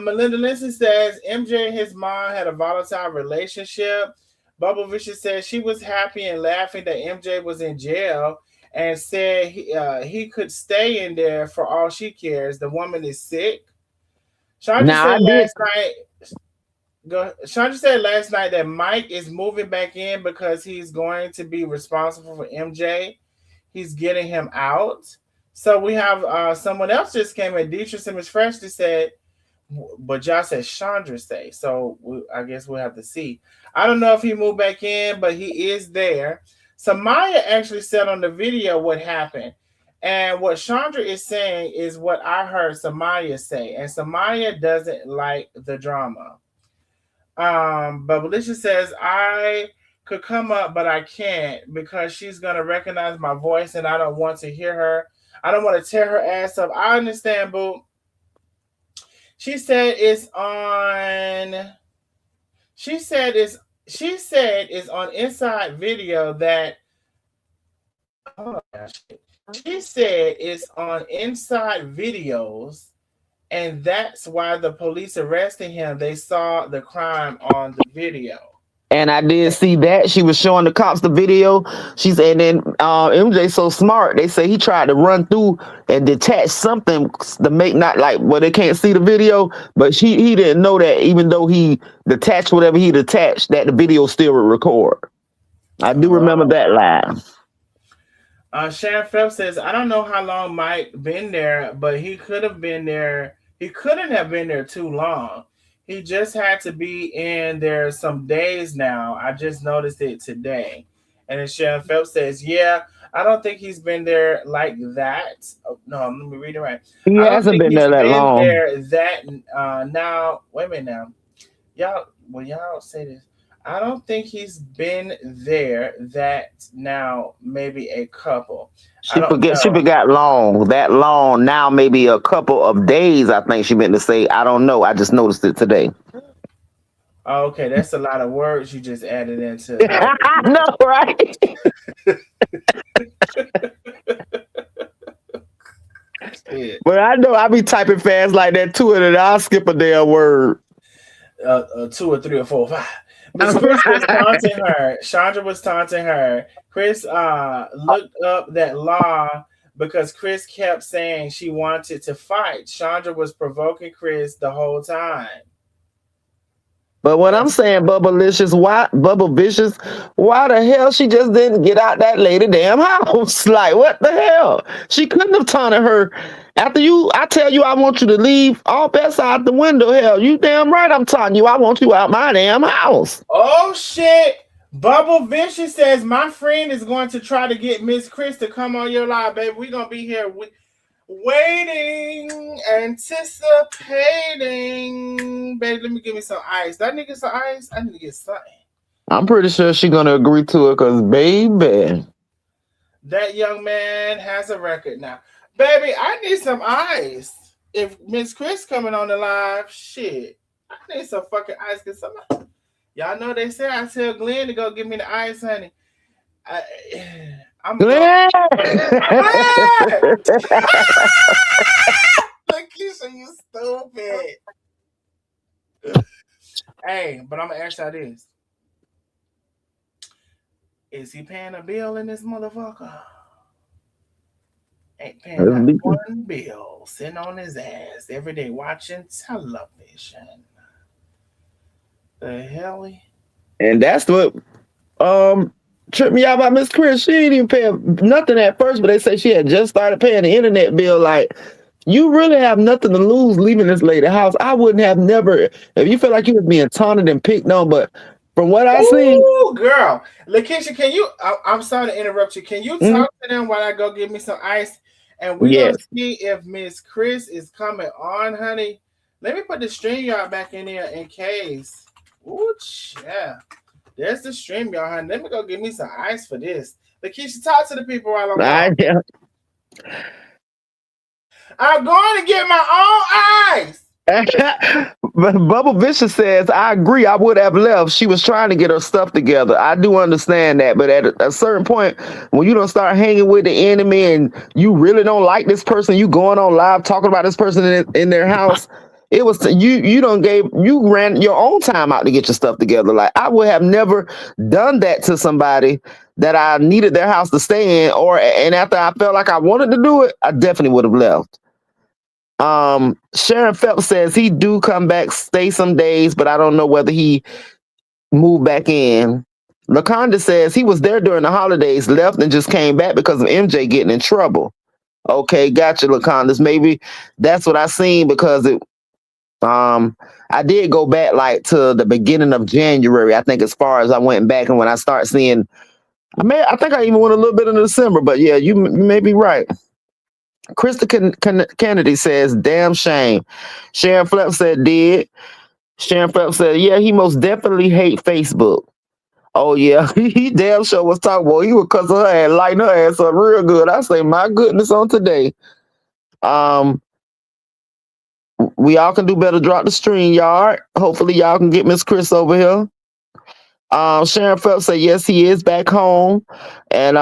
Melinda Lindsay says MJ and his mom had a volatile relationship. Bubble Vicious says she was happy and laughing that MJ was in jail and said he could stay in there for all she cares. The woman is sick. Chandra said last night that Mike is moving back in because he's going to be responsible for MJ. He's getting him out. So we have someone else just came in. Dietrich Simmons Freshly said, but y'all said Chandra say. So I guess we'll have to see. I don't know if he moved back in, but he is there. Samaya actually said on the video what happened. And what Chandra is saying is what I heard Samaya say. And Samaya doesn't like the drama. But Alicia says, I could come up, but I can't because she's going to recognize my voice and I don't want to hear her. I don't want to tear her ass up. I understand, boo. She said it's on Inside Video that she said it's on Inside Videos, and that's why the police arrested him. They saw the crime on the video. And I did see that. She was showing the cops the video. She said, and then MJ so smart. They say he tried to run through and detach something to make not like, well, they can't see the video, but he didn't know that even though he detached whatever he detached, that the video still would record. I do remember that line. Sharon Phelps says, I don't know how long Mike been there, but he could have been there. He couldn't have been there too long. He just had to be in there some days now. I just noticed it today. And then Sharon Phelps says, yeah, I don't think he's been there like that. Oh, no, let me read it right. He hasn't been there that long. Now, wait a minute now. Y'all say this. I don't think he's been there that now maybe a couple. She forgot that long. Now maybe a couple of days, I think she meant to say. I don't know. I just noticed it today. Okay, that's a lot of words you just added into. I know, right? But I know I be typing fast like that too, and then I'll skip a damn word. 2 or 3 or 4 or 5. Miss Chris was taunting her. Chandra was taunting her. Chris looked up that law because Chris kept saying she wanted to fight. Chandra was provoking Chris the whole time. But what I'm saying, Bubba Vicious, why the hell she just didn't get out that lady damn house? Like, what the hell? She couldn't have taunted her. After I tell you I want you to leave, all bets out the window. Hell, you damn right I'm taunting you. I want you out my damn house. Oh, shit. Bubble Vicious says, my friend is going to try to get Miss Chris to come on your live, baby. We're going to be here waiting, anticipating. Baby, let me give me some ice. Do I need to get some ice? I need to get something. I'm pretty sure she's going to agree to it because, baby, that young man has a record now. Baby, I need some ice. If Miss Chris coming on the live, shit, I need some fucking ice. Cause somebody, y'all know they say I tell Glenn to go give me the ice, honey. I'm Glenn. Lakeisha, you stupid. Hey, but I'm gonna ask y'all this: is he paying a bill in this motherfucker? Ain't paying that one bill, sitting on his ass every day watching television. The hell? And that's what tripped me out about Miss Chris. She ain't even paying nothing at first, but they say she had just started paying the internet bill. Like, you really have nothing to lose leaving this lady house. I wouldn't have never, if you feel like you was being taunted and picked on, but from what I see. Ooh, girl. Lakeisha, can you, I'm sorry to interrupt you. Can you talk to them while I go get me some ice? And we're going to see if Miss Chris is coming on, honey. Let me put the StreamYard back in there in case. Ooh, yeah. There's the StreamYard, honey. Let me go get me some ice for this. Lakeisha, talk to the people while I'm gone. I'm going to get my own ice. Bubba Vicious says, I agree, I would have left. She was trying to get her stuff together. I do understand that, but at a certain point, when you don't start hanging with the enemy and you really don't like this person, you going on live talking about this person in their house, it was you ran your own time out to get your stuff together. Like, I would have never done that to somebody that I needed their house to stay in, and after I felt like I wanted to do it, I definitely would have left. Sharon Phelps says he do come back, stay some days, but I don't know whether he moved back in. Laconda says he was there during the holidays, left and just came back because of MJ getting in trouble. Okay, gotcha, Lacondas. Maybe that's what I seen because I did go back like to the beginning of January, I think, as far as I went back, and when I start seeing, I think I even went a little bit in December, but yeah, you may be right. Krista Kennedy says, damn shame. Sharon Phelps said, did. Sharon Phelps said, yeah, he most definitely hate Facebook. Oh, yeah, he damn sure was talking about. He was cussing her ass, lighting her ass up real good. I say, my goodness, on today. We all can do better. Drop the stream, yard. Hopefully, y'all can get Miss Chris over here. Sharon Phelps said, yes, he is back home. And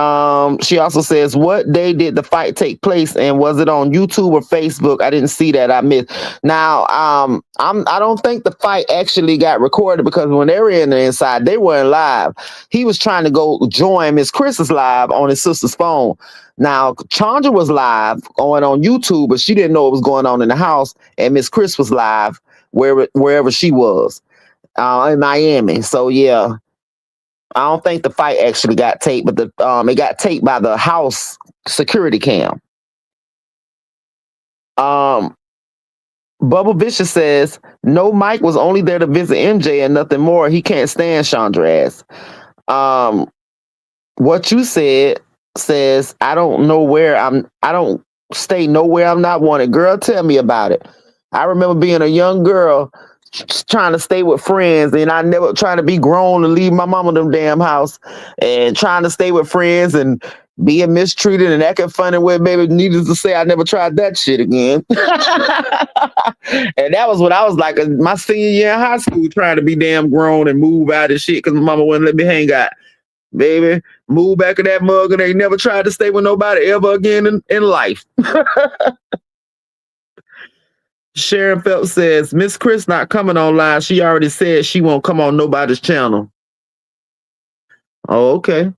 she also says, what day did the fight take place? And was it on YouTube or Facebook? I didn't see that. I missed. Now, I don't think the fight actually got recorded because when they were in the inside, they weren't live. He was trying to go join Miss Chris's live on his sister's phone. Now, Chandra was live going on YouTube, but she didn't know what was going on in the house. And Miss Chris was live wherever she was. In Miami. So yeah, I don't think the fight actually got taped, but it got taped by the house security cam. Bubba Vicious says, no, Mike was only there to visit MJ and nothing more. He can't stand Chandra ass. What you said says, I don't stay nowhere I'm not wanted. Girl, tell me about it. I remember being a young girl trying to stay with friends, and I never trying to be grown and leave my mama them damn house, and trying to stay with friends and being mistreated and acting funny with baby. Needless to say, I never tried that shit again. And that was what I was like my senior year in high school, trying to be damn grown and move out of shit because my mama wouldn't let me hang out. Baby, move back in that mug and they never tried to stay with nobody ever again in life. Sharon Phelps says, Miss Chris not coming online. She already said she won't come on nobody's channel. Oh, okay.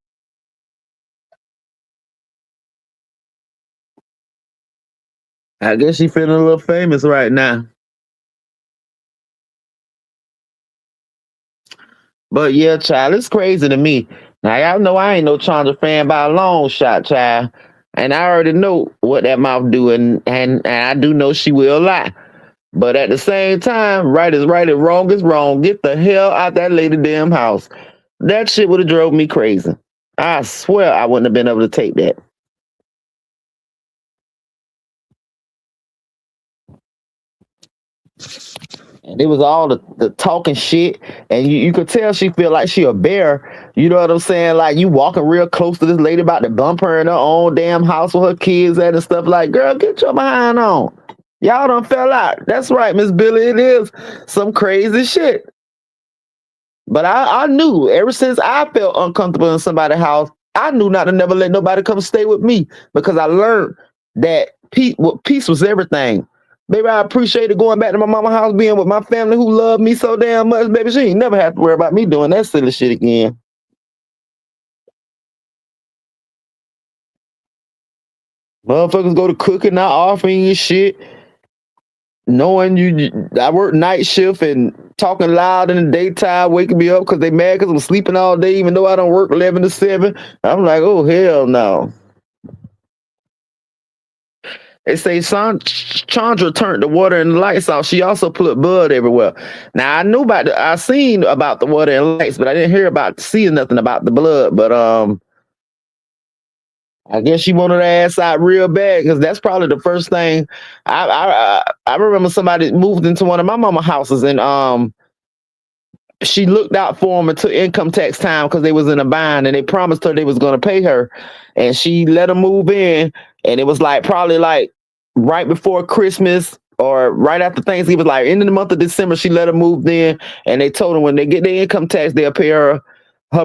I guess she feeling a little famous right now. But yeah, child, it's crazy to me. Now, y'all know I ain't no Chandra fan by a long shot, child. And I already know what that mouth do, and I do know she will lie. But at the same time, right is right and wrong is wrong. Get the hell out that lady damn house. That shit would have drove me crazy. I swear I wouldn't have been able to take that. And it was all the talking shit, and you could tell she feel like she a bear. You know what I'm saying? Like, you walking real close to this lady about to bump her in her own damn house with her kids at and stuff. Like, girl, get your behind on. Y'all done fell out. That's right, Miss Billy. It is some crazy shit. But I knew ever since I felt uncomfortable in somebody's house, I knew not to never let nobody come stay with me, because I learned that peace was everything. Baby, I appreciated going back to my mama's house, being with my family who loved me so damn much. Baby, she ain't never have to worry about me doing that silly shit again. Motherfuckers go to cooking, not offering you shit. Knowing I work night shift and talking loud in the daytime, waking me up because they mad because I'm sleeping all day, even though I don't work 11 to 7. I'm like, oh, hell no. They say Chandra turned the water and the lights off. She also put blood everywhere. Now, I seen about the water and lights, but I didn't hear seeing nothing about the blood. But I guess she wanted her ass out real bad, because that's probably the first thing. I remember somebody moved into one of my mama houses, and she looked out for them until income tax time because they was in a bind, and they promised her they was going to pay her, and she let them move in, and it was like probably like right before Christmas, or right after Thanksgiving, like in the month of December, she let her move in, and they told her when they get their income tax, they'll pay her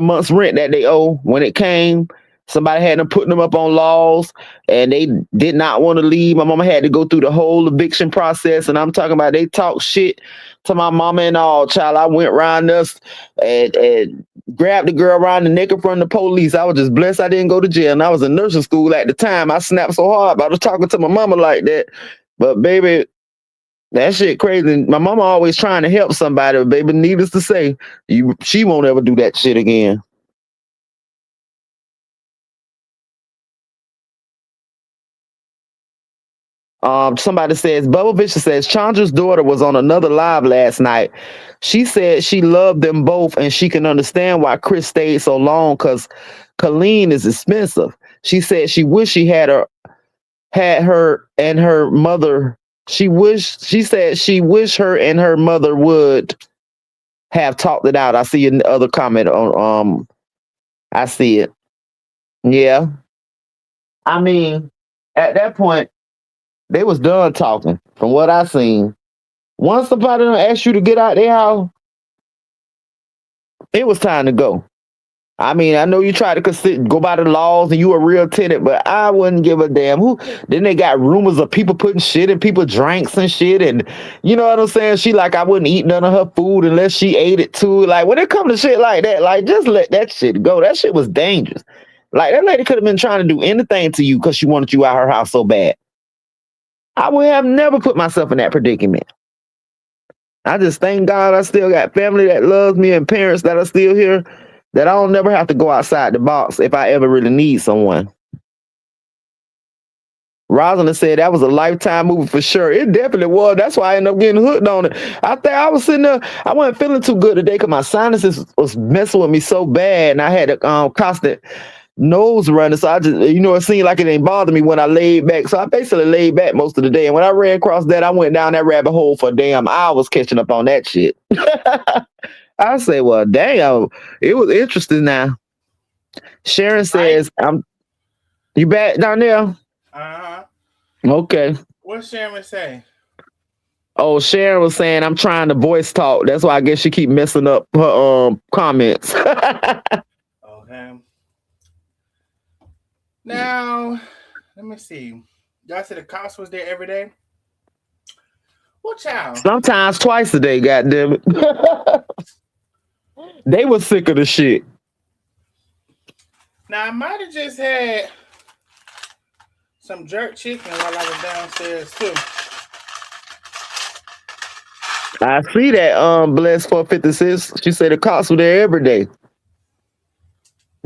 month's rent that they owe. When it came, somebody had them putting them up on laws, and they did not want to leave. My mama had to go through the whole eviction process, and I'm talking about they talk shit to my mama and all. Child, I went around us and grabbed the girl around the neck in front of the police. I was just blessed I didn't go to jail, and I was in nursing school at the time. I snapped so hard about talking to my mama like that, but baby. That shit crazy. My mama always trying to help somebody, but baby, needless to say, she won't ever do that shit again. Somebody says, Bubba Vicious says, Chandra's daughter was on another live last night. She said she loved them both and she can understand why Chris stayed so long because Colleen is expensive. She said she wished she had her and her mother. She said she wished her and her mother would have talked it out. I see an other comment on I see it. Yeah. I mean, at that point, they was done talking from what I seen. Once somebody asked you to get out their house, it was time to go. I mean, I know you try to go by the laws and you a real tenant, but I wouldn't give a damn. Then they got rumors of people putting shit in people's drinks and shit, and you know what I'm saying? She like, I wouldn't eat none of her food unless she ate it too. Like when it comes to shit like that, like just let that shit go. That shit was dangerous. Like that lady could have been trying to do anything to you because she wanted you out her house so bad. I would have never put myself in that predicament. I just thank God I still got family that loves me and parents that are still here, that I don't never have to go outside the box if I ever really need someone. Rosalind said that was a lifetime movie for sure. It definitely was. That's why I ended up getting hooked on it. I think I was sitting there, I wasn't feeling too good today because my sinuses was messing with me so bad, and I had a constant nose running. So I just, it seemed like it didn't bother me when I laid back. So I basically laid back most of the day. And when I ran across that, I went down that rabbit hole for damn hours catching up on that shit. I say, well, damn, it was interesting now. Sharon says, you back down there? Uh-huh. Okay. What's Sharon say? Oh, Sharon was saying, I'm trying to voice talk. That's why I guess she keep messing up her comments. Okay. Now, let me see. Y'all said the cops was there every day? Well, child. Sometimes twice a day, goddammit. They was sick of the shit. Now, I might have just had some jerk chicken while I was downstairs, too. I see that, Blessed 456. She said the cops were there every day.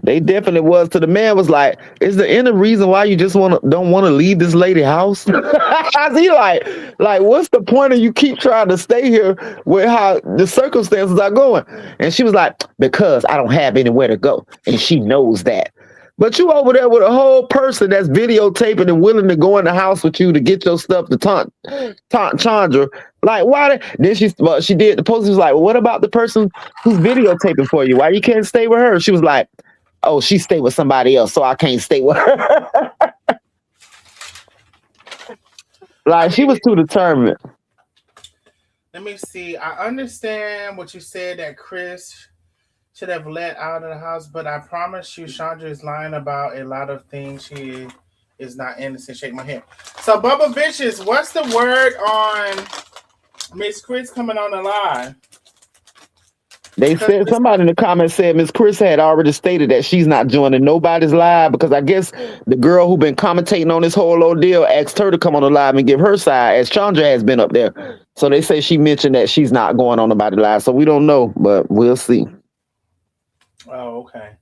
They definitely was. To the man was like, is there any reason why you just don't want to leave this lady house? I see like what's the point of you keep trying to stay here with how the circumstances are going? And she was like, because I don't have anywhere to go. And she knows that. But you over there with a whole person that's videotaping and willing to go in the house with you to get your stuff to taunt Chandra. Like, why? Then she did. The post was like, well, what about the person who's videotaping for you? Why you can't stay with her? She was like, oh, she stayed with somebody else, so I can't stay with her. Like, she was too determined. Let me see. I understand what you said that Chris should have let out of the house, but I promise you, Chandra is lying about a lot of things. She is not innocent. Shake my head. So, Bubba Vicious, what's the word on Miss Chris coming on the line? They said, somebody in the comments said Miss Chris had already stated that she's not joining nobody's live because I guess the girl who been commentating on this whole ordeal asked her to come on the live and give her side, as Chandra has been up there. So they say she mentioned that she's not going on nobody's live. So we don't know, but we'll see. Oh, okay.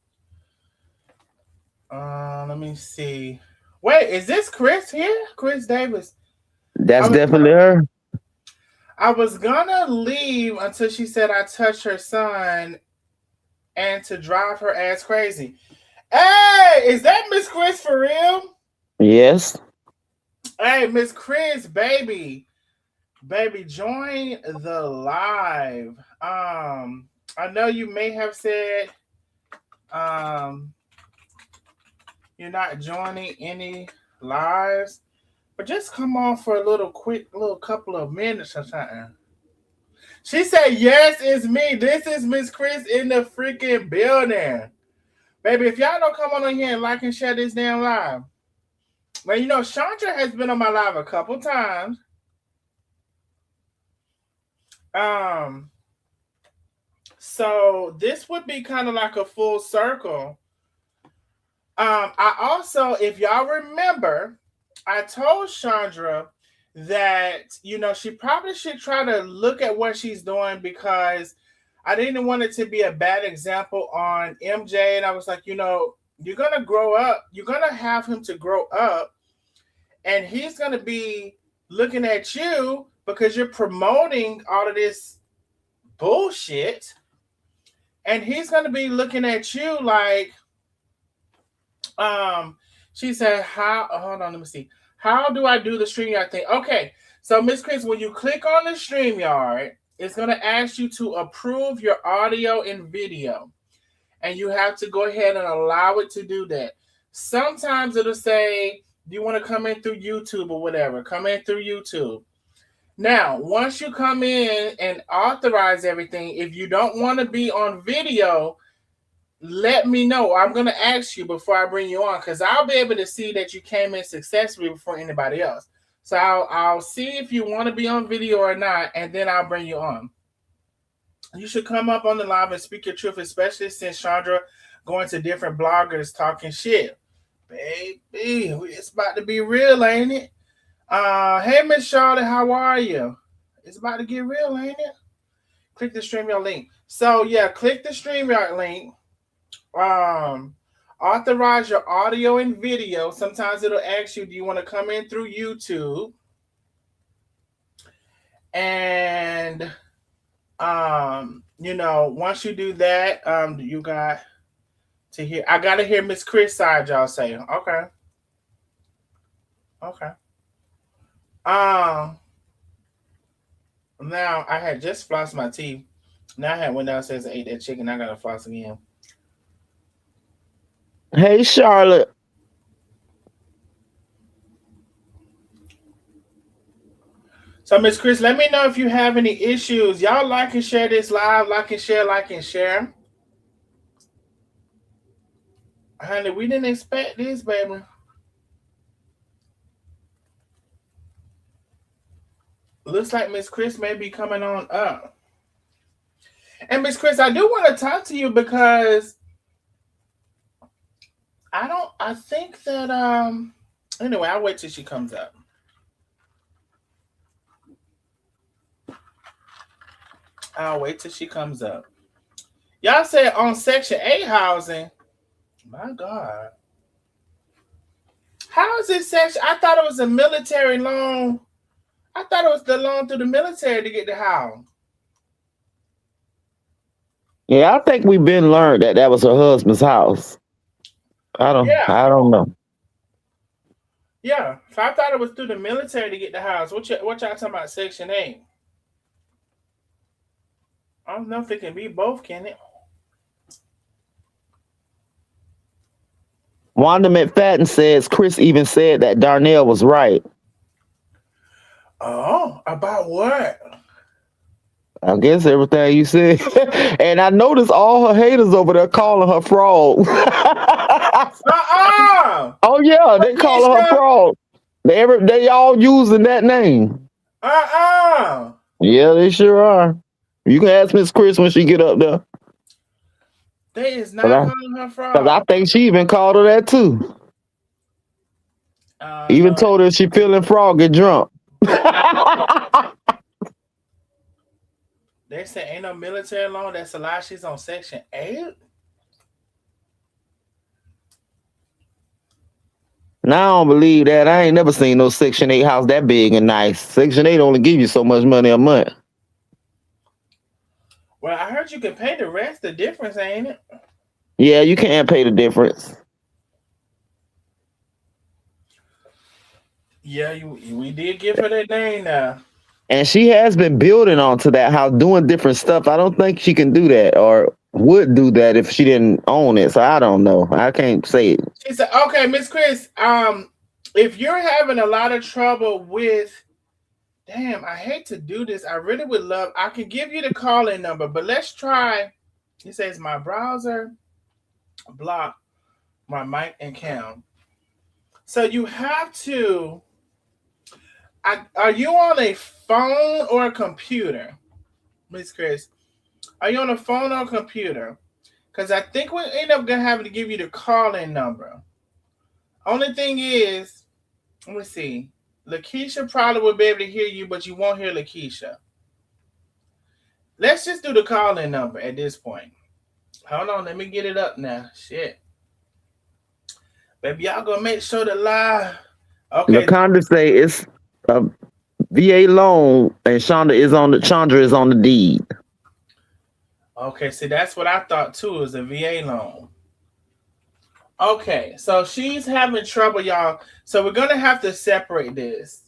Let me see. Wait, is this Chris here? Chris Davis. That's definitely her. I was gonna leave until she said I touched her son and to drive her ass crazy. Hey, is that Miss Chris for real? Yes. Hey, Miss Chris, baby, join the live. I know you may have said you're not joining any lives, But just come on for a little couple of minutes or something. She said, yes, it's me. This is Miss Chris in the freaking building. Baby, if y'all don't come on here and like and share this damn live. Well, you know, Chandra has been on my live a couple times. So this would be kind of like a full circle. I also, if y'all remember, I told Chandra that, you know, she probably should try to look at what she's doing because I didn't want it to be a bad example on MJ. And I was like, you know, you're going to grow up. You're going to have him to grow up. And he's going to be looking at you because you're promoting all of this bullshit. And he's going to be looking at you like, she said, hold on, let me see. How do I do the StreamYard thing? Okay, so Miss Chris, when you click on the StreamYard, it's going to ask you to approve your audio and video. And you have to go ahead and allow it to do that. Sometimes it'll say, do you want to come in through YouTube or whatever? Come in through YouTube. Now, once you come in and authorize everything, if you don't want to be on video, let me know. I'm going to ask you before I bring you on because I'll be able to see that you came in successfully before anybody else. So I'll see if you want to be on video or not, and then I'll bring you on. You should come up on the live and speak your truth, especially since Chandra going to different bloggers talking shit. Baby, it's about to be real, ain't it? Hey, Miss Charlotte, how are you? It's about to get real, ain't it? Click the StreamYard link. So, yeah, click the StreamYard link. Authorize your audio and video. Sometimes it'll ask you, do you want to come in through YouTube? And you know, once you do that, you got to hear. I gotta hear Miss Chris side, y'all say. Okay. Now I had just flossed my teeth. Now I had went downstairs and ate that chicken. I gotta floss again. Hey, Charlotte. So, Miss Chris, let me know if you have any issues. Y'all like and share this live. Like and share. Honey, we didn't expect this, baby. Looks like Miss Chris may be coming on up. And Miss Chris, I do want to talk to you because I think that anyway, I'll wait till she comes up. Y'all said on Section 8 housing. My God. How is this section? I thought it was a military loan. I thought it was the loan through the military to get the house. Yeah, I think we've been learned that was her husband's house. I don't know. Yeah, so I thought it was through the military to get the house. What y'all talking about Section 8? I don't know if it can be both, can it? Wanda McFadden says Chris even said that Darnell was right. Oh, about what? I guess everything you said. And I noticed all her haters over there calling her fraud. Oh yeah, they calling her fraud. They all using that name. Yeah, they sure are. You can ask Miss Chris when she get up there. They is not calling her fraud. Because I think she even called her that too. Even told her she feeling fraud, get drunk. They say ain't no military loan. That's a lie. She's on Section 8. Now I don't believe that. I ain't never seen no Section 8 house that big and nice. Section 8 only give you so much money a month. Well, I heard you can pay the rest. The difference, ain't it? Yeah, you can't pay the difference. Yeah, we did give her that name now. And she has been building onto that house, doing different stuff. I don't think she can do that or would do that if she didn't own it. So I don't know. I can't say it. She said, okay, Miss Chris, if you're having a lot of trouble with, damn, I hate to do this. I really would love, I can give you the call-in number, but let's try. It says my browser block my mic and cam. So you have to, are you on a phone or a computer, Miss Chris? Are you on a phone or a computer? Because I think we end up gonna have to give you the call-in number. Only thing is, let me see. Lakeisha probably will be able to hear you, but you won't hear Lakeisha. Let's just do the call-in number at this point. Hold on, let me get it up now. Shit. Baby, y'all gonna make sure the live. Okay. LaConda say it's a VA loan, and Chandra is on the deed. Okay, see, that's what I thought too, is a VA loan. Okay, so she's having trouble, y'all. So we're gonna have to separate this.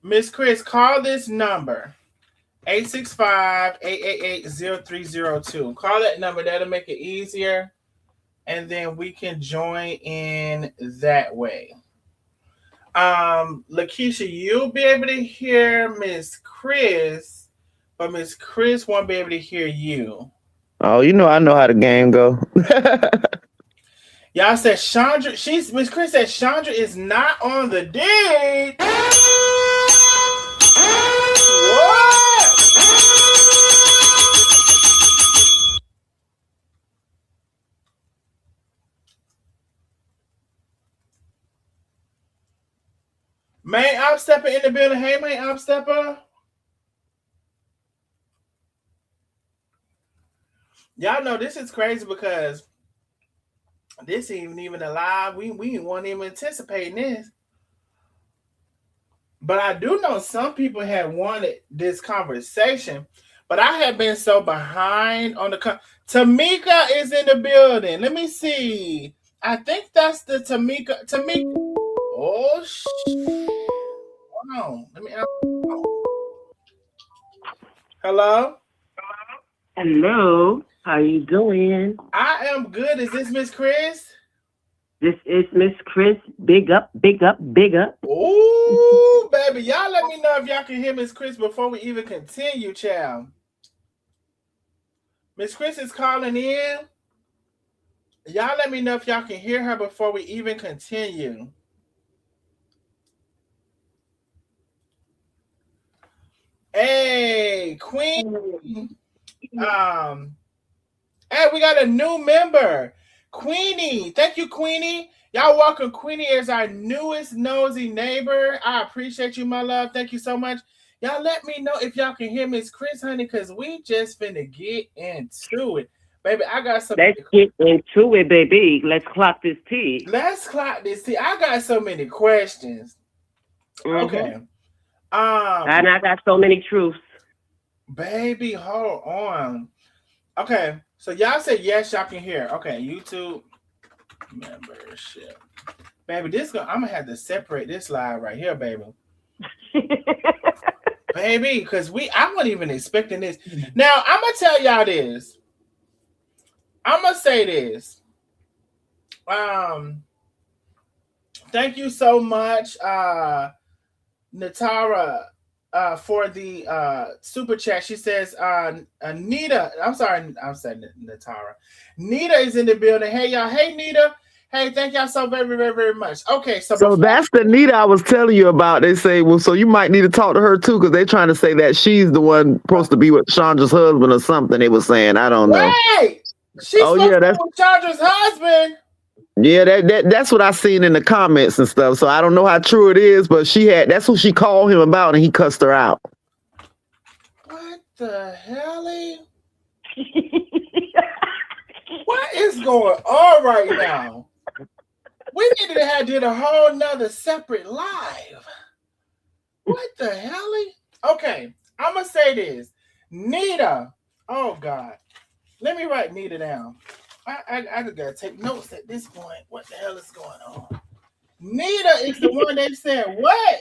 Miss Chris, call this number 865-888-0302. Call that number, that'll make it easier. And then we can join in that way. Lakeisha, you'll be able to hear Miss Chris, but Miss Chris won't be able to hear you. Oh, you know I know how the game go. Y'all said Chandra, Miss Chris said Chandra is not on the deed. What? Main Opstepper in the building. Hey, Main Opstepper. Y'all know this is crazy because this ain't even alive. We weren't even anticipating this. But I do know some people had wanted this conversation, but I have been so behind on the Tamika is in the building. Let me see. I think that's the Tamika. Oh, shit. Hold on. Let me. Hello? Hello. How you doing? I am good. Is this Miss Chris? This is Miss Chris. Big up, big up, big up. Ooh, baby. Y'all let me know if y'all can hear Miss Chris before we even continue, child. Miss Chris is calling in. Y'all let me know if y'all can hear her before we even continue. Hey, Queen. Hey, we got a new member. Queenie. Thank you, Queenie. Y'all welcome Queenie as our newest nosy neighbor. I appreciate you, my love. Thank you so much. Y'all let me know if y'all can hear Miss Chris, honey, because we just finna get into it. Baby, I got some. Let's get into it, baby. Let's clock this tea. Let's clock this tea. I got so many questions. Mm-hmm. Okay. And I got so many truths. Baby, hold on. Okay, so y'all said yes, y'all can hear. Okay, YouTube membership. Baby, I'm gonna have to separate this live right here, baby. Baby, because I wasn't even expecting this. Now, I'm gonna tell y'all this. I'm gonna say this. Thank you so much, Natara, for the super chat. She says, Nita, I'm saying Natara. Nita is in the building. Hey, y'all. Hey, Nita. Hey, thank y'all so very, very, very much. Okay, so that's the Nita I was telling you about. They say, well, so you might need to talk to her too, because they're trying to say that she's the one supposed to be with Chandra's husband or something. They were saying, I don't know. Wait, she's supposed to be with Chandra's husband. Yeah, that's what I seen in the comments and stuff. So I don't know how true it is, but that's who she called him about, and he cussed her out. What the hell? What is going on right now? We needed to have did a whole nother separate live. What the hell? Okay, I'm gonna say this. Nita. Oh God. Let me write Nita down. I gotta take notes at this point. What the hell is going on? Nita is the one they said what?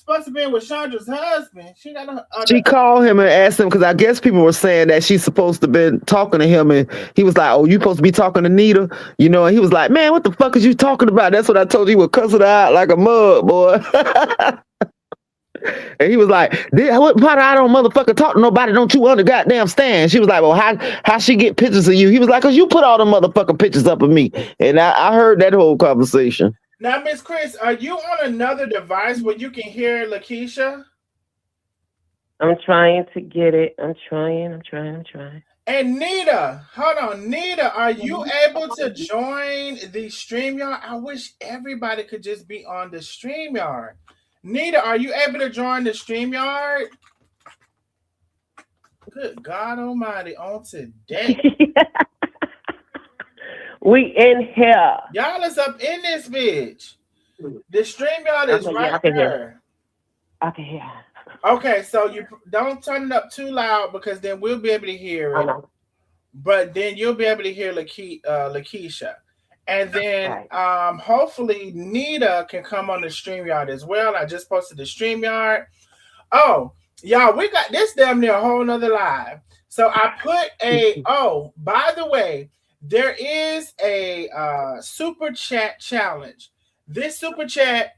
supposed to be with Chandra's husband. She got a She called him and asked him because I guess people were saying that she's supposed to be talking to him, and he was like, "Oh, you supposed to be talking to Nita?" You know, and he was like, "Man, what the fuck is you talking about?" That's what I told you. He was cussing her out like a mug, boy. And he was like, "What part I don't motherfucker talk to nobody? Don't you goddamn stand?" She was like, "Well, how she get pictures of you?" He was like, "Cause you put all the motherfucking pictures up of me." And I heard that whole conversation. Now, Miss Chris, are you on another device where you can hear Lakeisha? I'm trying to get it. I'm trying. And Nita, hold on. Nita, are you able to join the StreamYard? I wish everybody could just be on the StreamYard. Nita, are you able to join the StreamYard? Good God Almighty, on today. We in here. Y'all is up in this bitch. The StreamYard is right there. I can hear. Okay, so you don't turn it up too loud because then we'll be able to hear it. But then you'll be able to hear Lakeisha. And then hopefully Nita can come on the StreamYard as well. I just posted the StreamYard. Oh, y'all, we got this damn near a whole nother live. So I put by the way, there is a super chat challenge. This super chat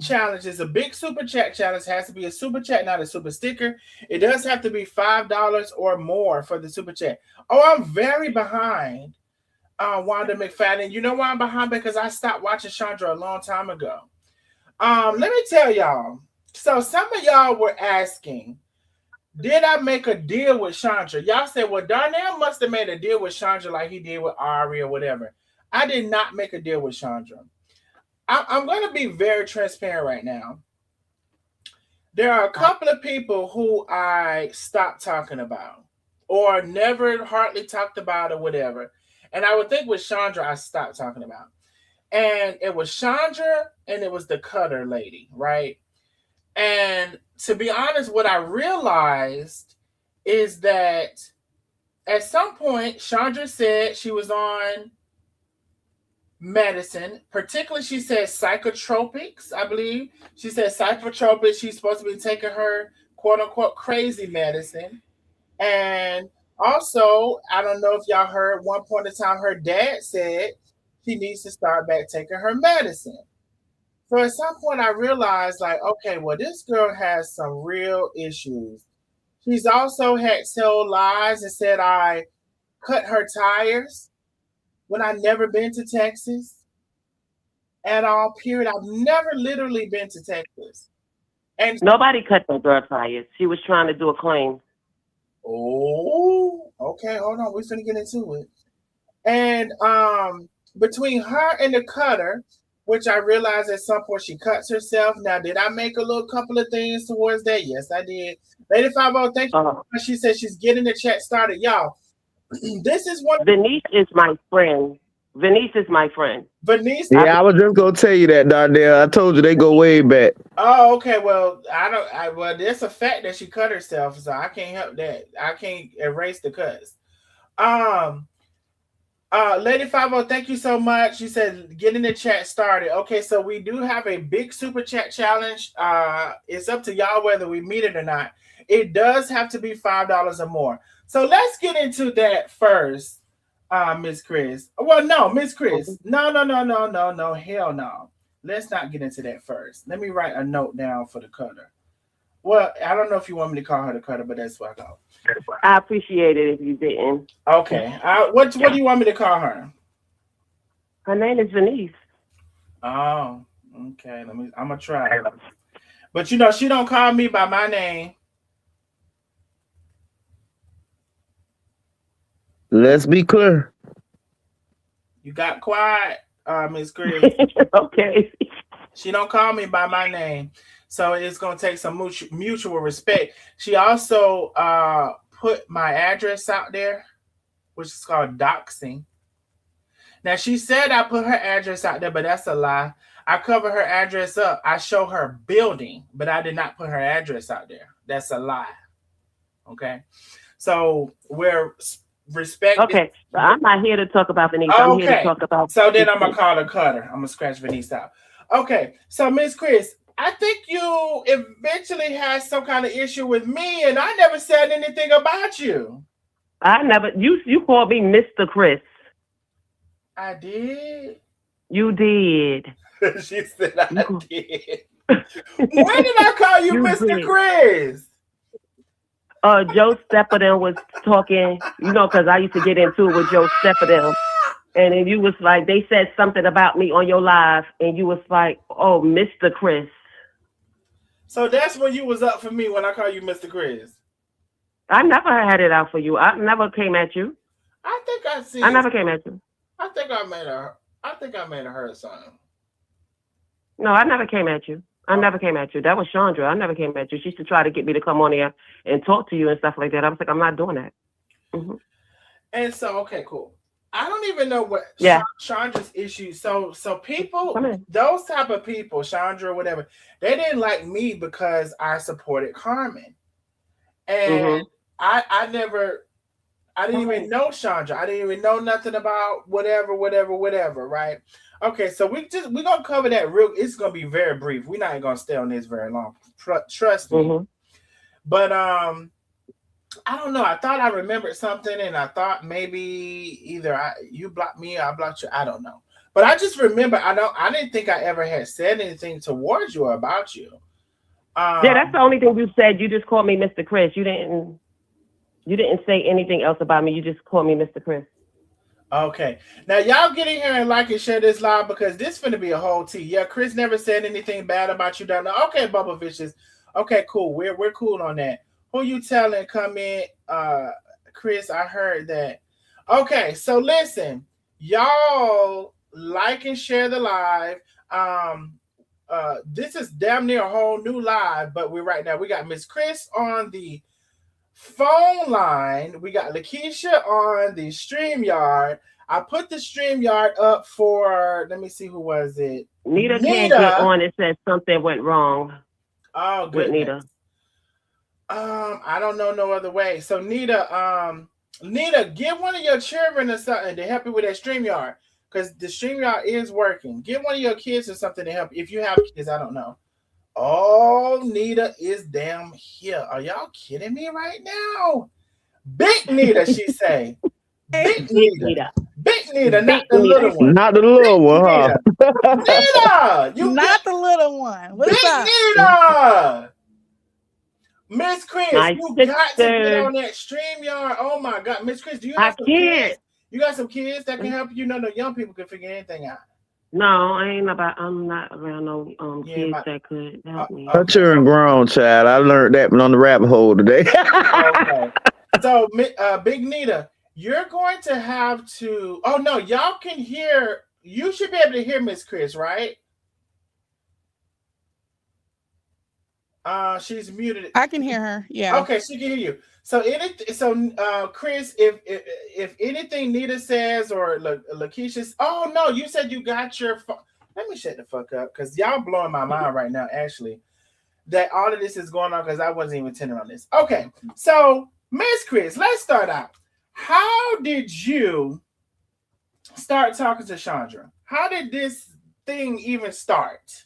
challenge is a big super chat challenge. It has to be a super chat, not a super sticker. It does have to be $5 or more for the super chat. Oh, I'm very behind Wanda McFadden. You know why I'm behind? Because I stopped watching Chandra a long time ago. Let me tell y'all. So some of y'all were asking, did I make a deal with Chandra? Y'all said, well, Darnell must have made a deal with Chandra like he did with Ari or whatever. I did not make a deal with Chandra. I'm going to be very transparent right now. There are a couple of people who I stopped talking about or never hardly talked about or whatever. And I would think with Chandra, I stopped talking about. And it was Chandra and it was the Cutter lady, right? And to be honest, what I realized is that at some point, Chandra said she was on medicine, particularly she said psychotropics, I believe. She said psychotropics. She's supposed to be taking her quote unquote crazy medicine. And also, I don't know if y'all heard one point in time, her dad said she needs to start back taking her medicine. So at some point I realized like, okay, well, this girl has some real issues. She's also had told lies and said I cut her tires when I've never been to Texas at all, period. I've never literally been to Texas. And nobody cut that girl tires. She was trying to do a claim. Oh, okay, hold on. We're finna get into it. And between her and the Cutter, which I realized at some point she cuts herself. Now, did I make a little couple of things towards that? Yes, I did. Lady 50, thank you. She said she's getting the chat started. Y'all, this is one. Venice is my friend. Venice is my friend. Venice? Yeah, I was just going to tell you that, Darnell. I told you they go way back. Oh, okay. Well, well, there's a fact that she cut herself, so I can't help that. I can't erase the cuts. Lady 50, thank you so much. She said, getting the chat started. Okay, so we do have a big super chat challenge. It's up to y'all whether we meet it or not. It does have to be $5 or more. So let's get into that first, Miss Chris. Well, no, Miss Chris. No. Hell no. Let's not get into that first. Let me write a note down for the Cutter. Well, I don't know if you want me to call her the Cutter, but that's what I call. I appreciate it if you didn't. Okay. What do you want me to call her? Her name is Venice. Oh, okay. I'm gonna try. But you know, she don't call me by my name. Let's be clear. You got quiet, Miss Chris. Okay. She don't call me by my name. So it's going to take some mutual respect. She also put my address out there, which is called doxing. Now, she said I put her address out there, but that's a lie. I cover her address up. I show her building, but I did not put her address out there. That's a lie. Okay? So we're respecting. Okay, so I'm not here to talk about Venice. Okay. I'm here to talk about. So then I'm going to call her Cutter. I'm going to scratch Venice out. Okay, so Miss Chris, I think you eventually had some kind of issue with me, and I never said anything about you. I never. You called me Mr. Chris. I did. You did. She said I did. When did I call you Mr. did. Chris? Joe Stepperden was talking, because I used to get into it with Joe Stepperden. And then you was like, they said something about me on your live, and you was like, oh, Mr. Chris. So that's when you was up for me when I call you Mr. Chris. I never had it out for you. I never came at you. I think I see. I never came at you. I think I made her heard something. No, I never came at you. I never came at you. That was Chandra. I never came at you. She used to try to get me to come on here and talk to you and stuff like that. I was like, I'm not doing that. Mm-hmm. And so, okay, cool. I don't even know what Chandra's issues. So people, those type of people, Chandra, whatever, they didn't like me because I supported Carmen. And I didn't even know Chandra. I didn't even know nothing about whatever, right? Okay, so we're gonna cover that it's gonna be very brief. We're not gonna stay on this very long. Trust me. But I don't know. I thought I remembered something, and I thought maybe either you blocked me or I blocked you. I don't know. But I just remember I didn't think I ever had said anything towards you or about you. Yeah, that's the only thing you said. You just called me Mr. Chris. You didn't say anything else about me. You just called me Mr. Chris. Okay. Now, y'all get in here and like and share this live because this finna be a whole tea. Yeah, Chris never said anything bad about you down there. Okay, Bubba Vicious. Okay, cool. We're cool on that. Who you telling? Come in. Chris, I heard that. Okay, so listen. Y'all like and share the live. This is damn near a whole new live, but we got Miss Chris on the phone line. We got Lakeisha on the StreamYard. I put the StreamYard up for, let me see, who was it? Nita can't get on. It says something went wrong. Oh, with Nita. I don't know no other way. So Nita, give one of your children or something to help you with that StreamYard. Because the StreamYard is working. Get one of your kids or something to help. If you have kids, I don't know. Oh, Nita is damn here. Are y'all kidding me right now? Big Nita, she say. Big Nita. Big Nita, not the little one. Not the little one, huh? Nita, you not the little one. What's Big up? Nita. Miss Chris, you got to get on that StreamYard. Oh my God, Miss Chris, do you have some kids? You got some kids that can help you? No young people can figure anything out. No, I'm not around no kids that could help me. Her children grown, child. I learned that on the rabbit hole today. Okay. So, Big Nita, you're going to have to. Oh no, y'all can hear. You should be able to hear Miss Chris, right? She's muted. I can hear her. Yeah. Okay, she can hear you. So, Chris, if anything Nita says or Lakeisha, oh no, you said you got your phone. Let me shut the fuck up because y'all blowing my mind right now. Actually, that all of this is going on because I wasn't even intending on this. Okay, so Miss Chris, let's start out. How did you start talking to Chandra? How did this thing even start?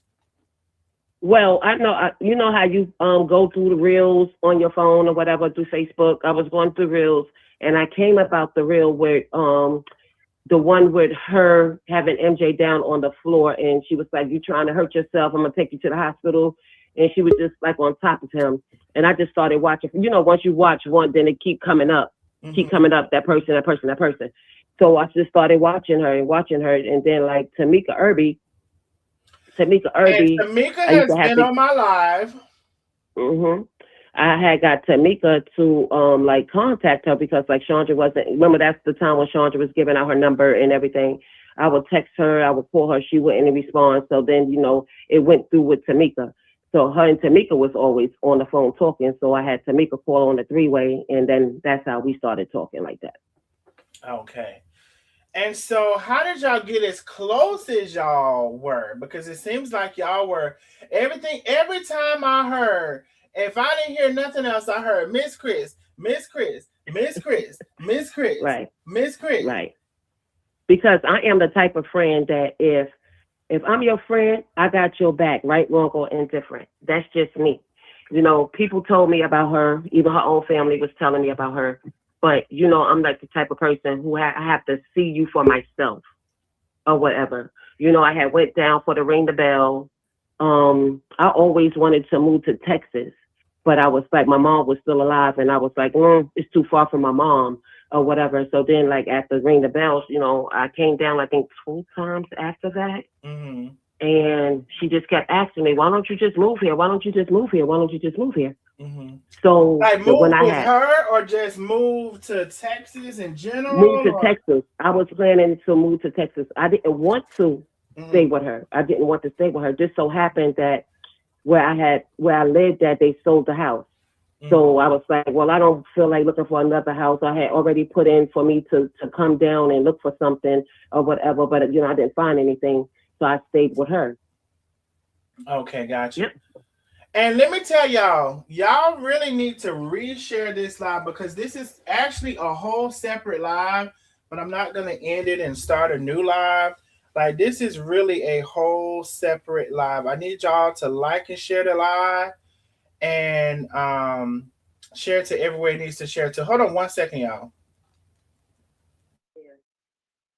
Well, I know, you know how you go through the reels on your phone or whatever through Facebook. I was going through reels and I came about the reel where the one with her having MJ down on the floor and she was like, you trying to hurt yourself, I'm gonna take you to the hospital. And she was just like on top of him. And I just started watching, once you watch one, then it keep coming up, that person. So I just started watching her. And then like Tamika Irby, Tamika has been on my live. I had got Tamika to contact her because like Chandra wasn't. Remember that's the time when Chandra was giving out her number and everything. I would text her, I would call her, she wouldn't respond. So then it went through with Tamika. So her and Tamika was always on the phone talking. So I had Tamika call on the three-way, and then that's how we started talking like that. Okay. And so how did y'all get as close as y'all were? Because it seems like y'all were every time I heard, if I didn't hear nothing else, I heard Miss Chris, Miss Chris, Miss Chris, Miss Chris, right. Miss Chris. Right. Because I am the type of friend that if If I'm your friend, I got your back, right, wrong, or indifferent. That's just me. You know, people told me about her. Even her own family was telling me about her. But, you know, I'm like the type of person who I have to see you for myself or whatever. You know, I had went down for the ring the bell. I always wanted to move to Texas, but I was like, my mom was still alive, and I was like, it's too far from my mom or whatever. So then, like, after ring the bells, you know, I came down, I think, 2 times after that. Mm-hmm. And she just kept asking me, why don't you just move here? Why don't you just move here? Why don't you just move here? Mm-hmm. So like move when I with had her, or just move to Texas in general? moved to or? Texas, I was planning to move to Texas. I didn't want to stay Mm-hmm. with her. I didn't want to stay with her. Just so happened that where I lived at, they sold the house. Mm-hmm. So I was like, well, I don't feel like looking for another house. I had already put in for me to come down and look for something or whatever, but you know, I didn't find anything. So I stayed with her. Okay, gotcha. Yep. And let me tell y'all really need to reshare this live, because this is actually a whole separate live, but I'm not going to end it and start a new live. Like, this is really a whole separate live. I need y'all to like and share the live, and share it to everywhere it needs to share to. Hold on 1 second, y'all.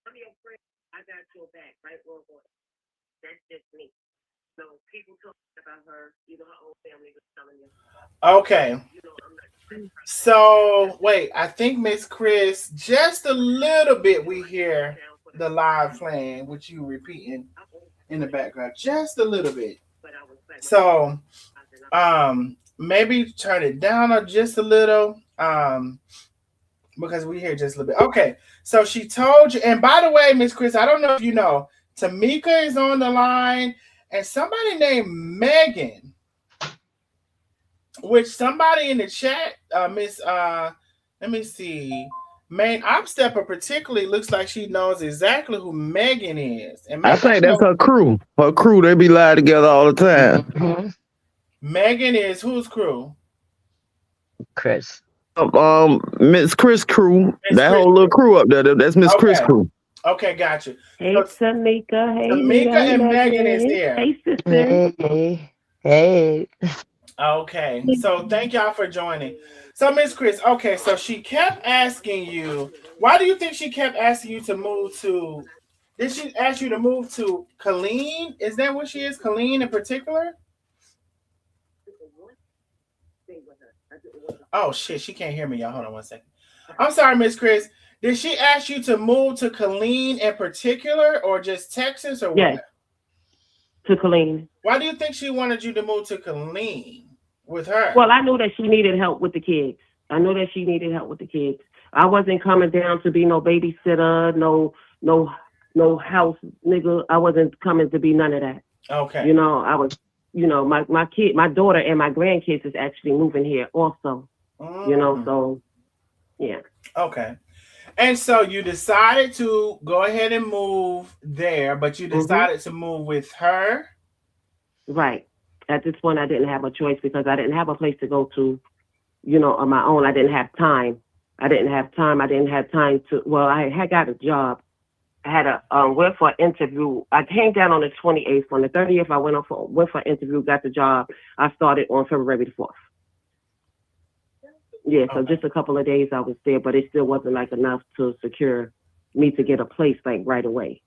I'm your friend. I got your back, right? Well, that's just me. So people talk about her, you know, her own family was telling you. Okay. You know, I'm not. So wait, I think Miss Chris, just a little bit we hear the live playing, which you repeating in the background, just a little bit. So maybe turn it down or just a little, because we hear just a little bit. Okay, so she told you, and by the way, Miss Chris, I don't know if you know, Tamika is on the line, and somebody named Megan, which somebody in the chat, Miss, let me see, main op stepper particularly looks like she knows exactly who Megan is, and I think that's her crew. Her crew, they be live together all the time. Mm-hmm. Megan is whose crew? Chris. Miss Chris crew. Miss That Chris whole little crew. crew up there. That's Miss Chris Okay. crew. Okay, gotcha. Hey, So Tamika. Hey, Tamika Nita. and Megan Megan. is here. Hey, sister. Hey. Okay, so thank y'all for joining. So Miss Chris, okay, so she kept asking you, why do you think she kept asking you to move to, did she ask you to move to Colleen? Is that what she is? Colleen in particular? Oh shit, she can't hear me, y'all. Hold on 1 second. I'm sorry, Miss Chris. Did she ask you to move to Colleen in particular, or just Texas, or what? Yes. To Colleen. Why do you think she wanted you to move to Colleen with her? Well, I knew that she needed help with the kids. I wasn't coming down to be no babysitter, no house nigga. I wasn't coming to be none of that. Okay. You know, I was, you know, my daughter and my grandkids is actually moving here also. You know, so yeah. Okay. And so you decided to go ahead and move there, but you decided to move with her? Right. At this point, I didn't have a choice because I didn't have a place to go to, you know, on my own. I didn't have time. I didn't have time to, well, I had got a job. I had went for an interview. I came down on the 28th. On the 30th, I went for an interview, got the job. I started on February the 4th. Yeah, so just a couple of days I was there, but it still wasn't like enough to secure me to get a place like right away.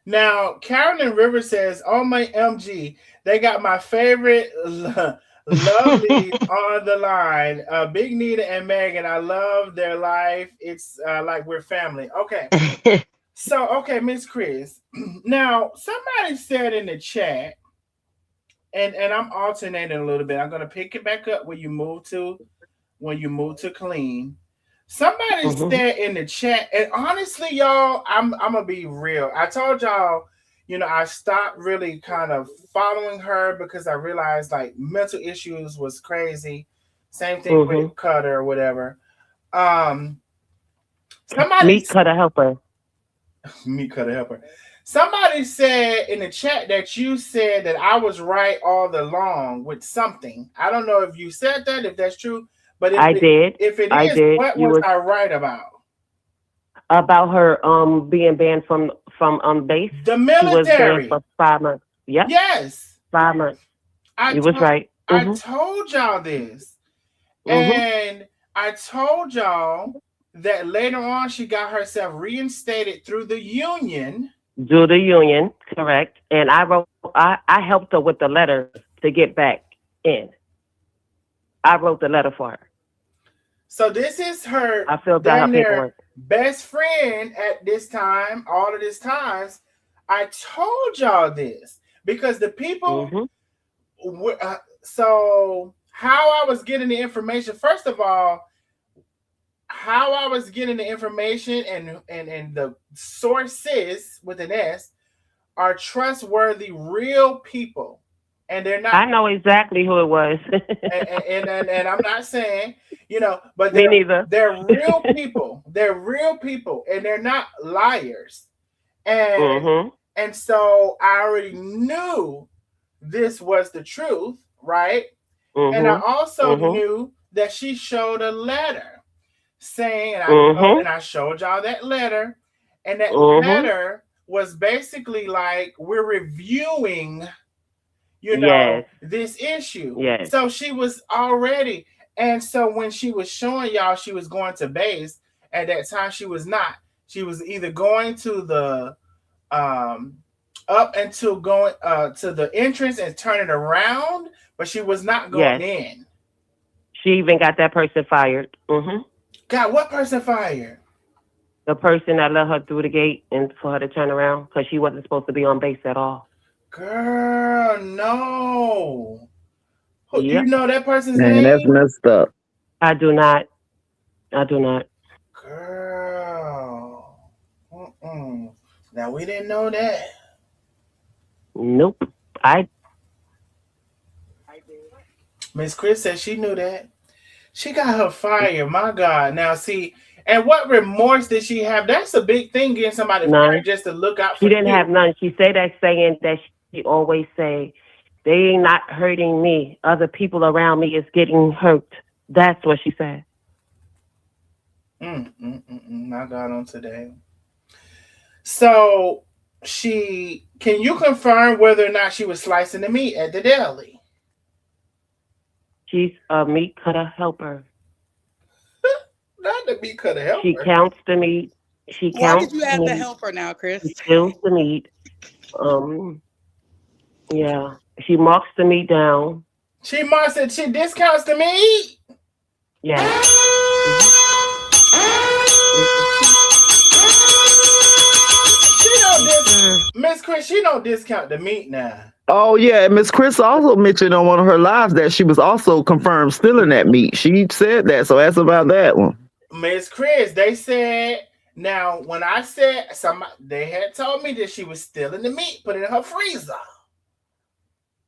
Now, Carolyn River says, "Oh my MG, they got my favorite lovely on the line. Big Nita and Megan, I love their life. It's like we're family." Okay. So, okay, Miss Chris. Now, somebody said in the chat, and I'm alternating a little bit. I'm gonna pick it back up when you move to Clean. Somebody said in the chat, and honestly, y'all, I'm gonna be real. I told y'all, you know, I stopped really kind of following her because I realized like mental issues was crazy. Same thing with Cutter or whatever. Meet Cutter helper. Meet Cutter helper. Somebody said in the chat that you said that I was right all along with something. I don't know if you said that, if that's true. But if I did. If it I is, did. what was I right about? About her being banned from base. The She was banned military. for 5 months. Yep, Yes. 5 months. I You was right. I told y'all this. And I told y'all that later on she got herself reinstated through the union. Do the union, correct? And I helped her with the letter to get back in. I wrote the letter for her. So this is her I filled out her paperwork. Best friend at this time, all of this times. I told y'all this because the people. So how I was getting the information, first of all, how I was getting the information and the sources with an S are trustworthy, real people. And they're not. I know exactly who it was. and I'm not saying, but Me neither. They're real people. They're real people, and they're not liars. And so I already knew this was the truth, right? And I also knew that she showed a letter saying, and I showed y'all that letter, and that letter was basically like, we're reviewing, this issue. Yes. So she was already, and so when she was showing y'all she was going to base, at that time she was not. She was either going to the up until going to the entrance and turning around, but she was not going in. She even got that person fired. Got what person fired? The person that let her through the gate and for her to turn around because she wasn't supposed to be on base at all. Girl, no. You know that person's name? Man, that's messed up. I do not. Girl. Now we didn't know that. Nope. Miss Chris said she knew that. She got her fired. My God. Now see, and what remorse did she have? That's a big thing, getting somebody fired just to look out for you. She didn't have none. She said that saying that she always say, they ain't not hurting me. Other people around me is getting hurt. That's what she said. My God on today. So can you confirm whether or not she was slicing the meat at the deli? She's a meat cutter helper. Not the meat cutter helper. She counts the meat. Why did you add the helper now, Chris? She kills the meat. Yeah. She marks the meat down. She discounts the meat? Yeah. Miss Chris, she don't discount the meat now. Oh yeah, Miss Chris also mentioned on one of her lives that she was also confirmed stealing that meat. She said that, so ask about that one. Miss Chris, they said, now when I said they had told me that she was stealing the meat, put it in her freezer.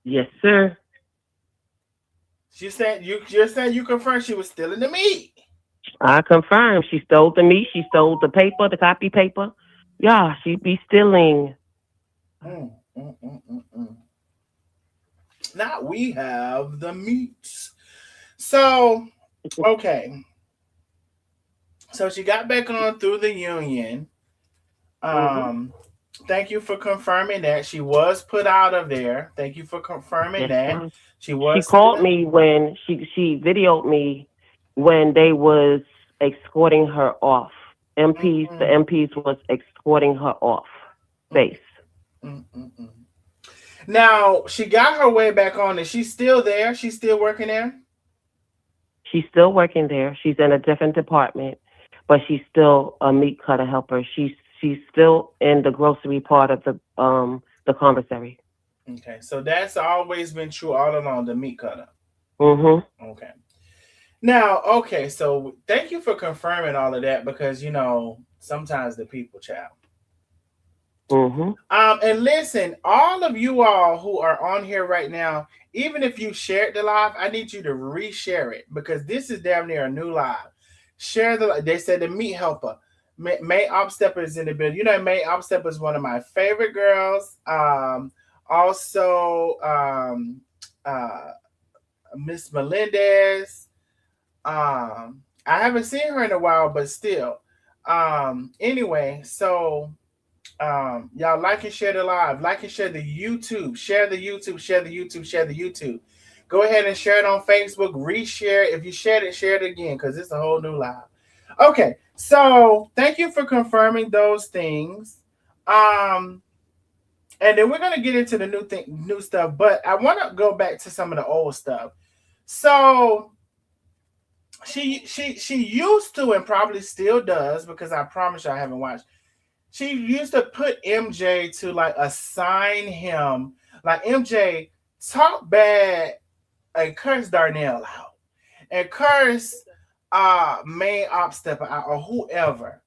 Yes, sir. She said you're saying you confirmed she was stealing the meat. I confirm she stole the meat. She stole the paper, the copy paper. Yeah, she be stealing. Now we have the meats. So, okay. So she got back on through the union. Thank you for confirming that. She was put out of there. Thank you for confirming that. She called me when she videoed me when they was escorting her off. The MPs was escorting her off base. Now, she got her way back on. Is she still there? She's still working there? She's still working there. She's in a different department, but she's still a meat cutter helper. She's still in the grocery part of the commissary. Okay, so that's always been true all along, the meat cutter. Okay. Now, okay, so thank you for confirming all of that because, sometimes the people, child. And listen, all of you all who are on here right now, even if you shared the live, I need you to reshare it because this is damn near a new live. Share they said the meat helper. May Opstepper is in the building. May Opstepper is one of my favorite girls. Also, Miss Melendez. I haven't seen her in a while, but still. Anyway, so y'all like and share the live, like and share the YouTube, share the YouTube, share the YouTube, share the YouTube. Go ahead and share it on Facebook, reshare. If you shared it, share it again because it's a whole new live. Okay, so thank you for confirming those things. And then we're gonna get into the new stuff, but I want to go back to some of the old stuff. So she used to, and probably still does, because I promise you I haven't watched. She used to put MJ to like assign him, like MJ talk bad and curse Darnell out, and curse main op stepper out or whoever.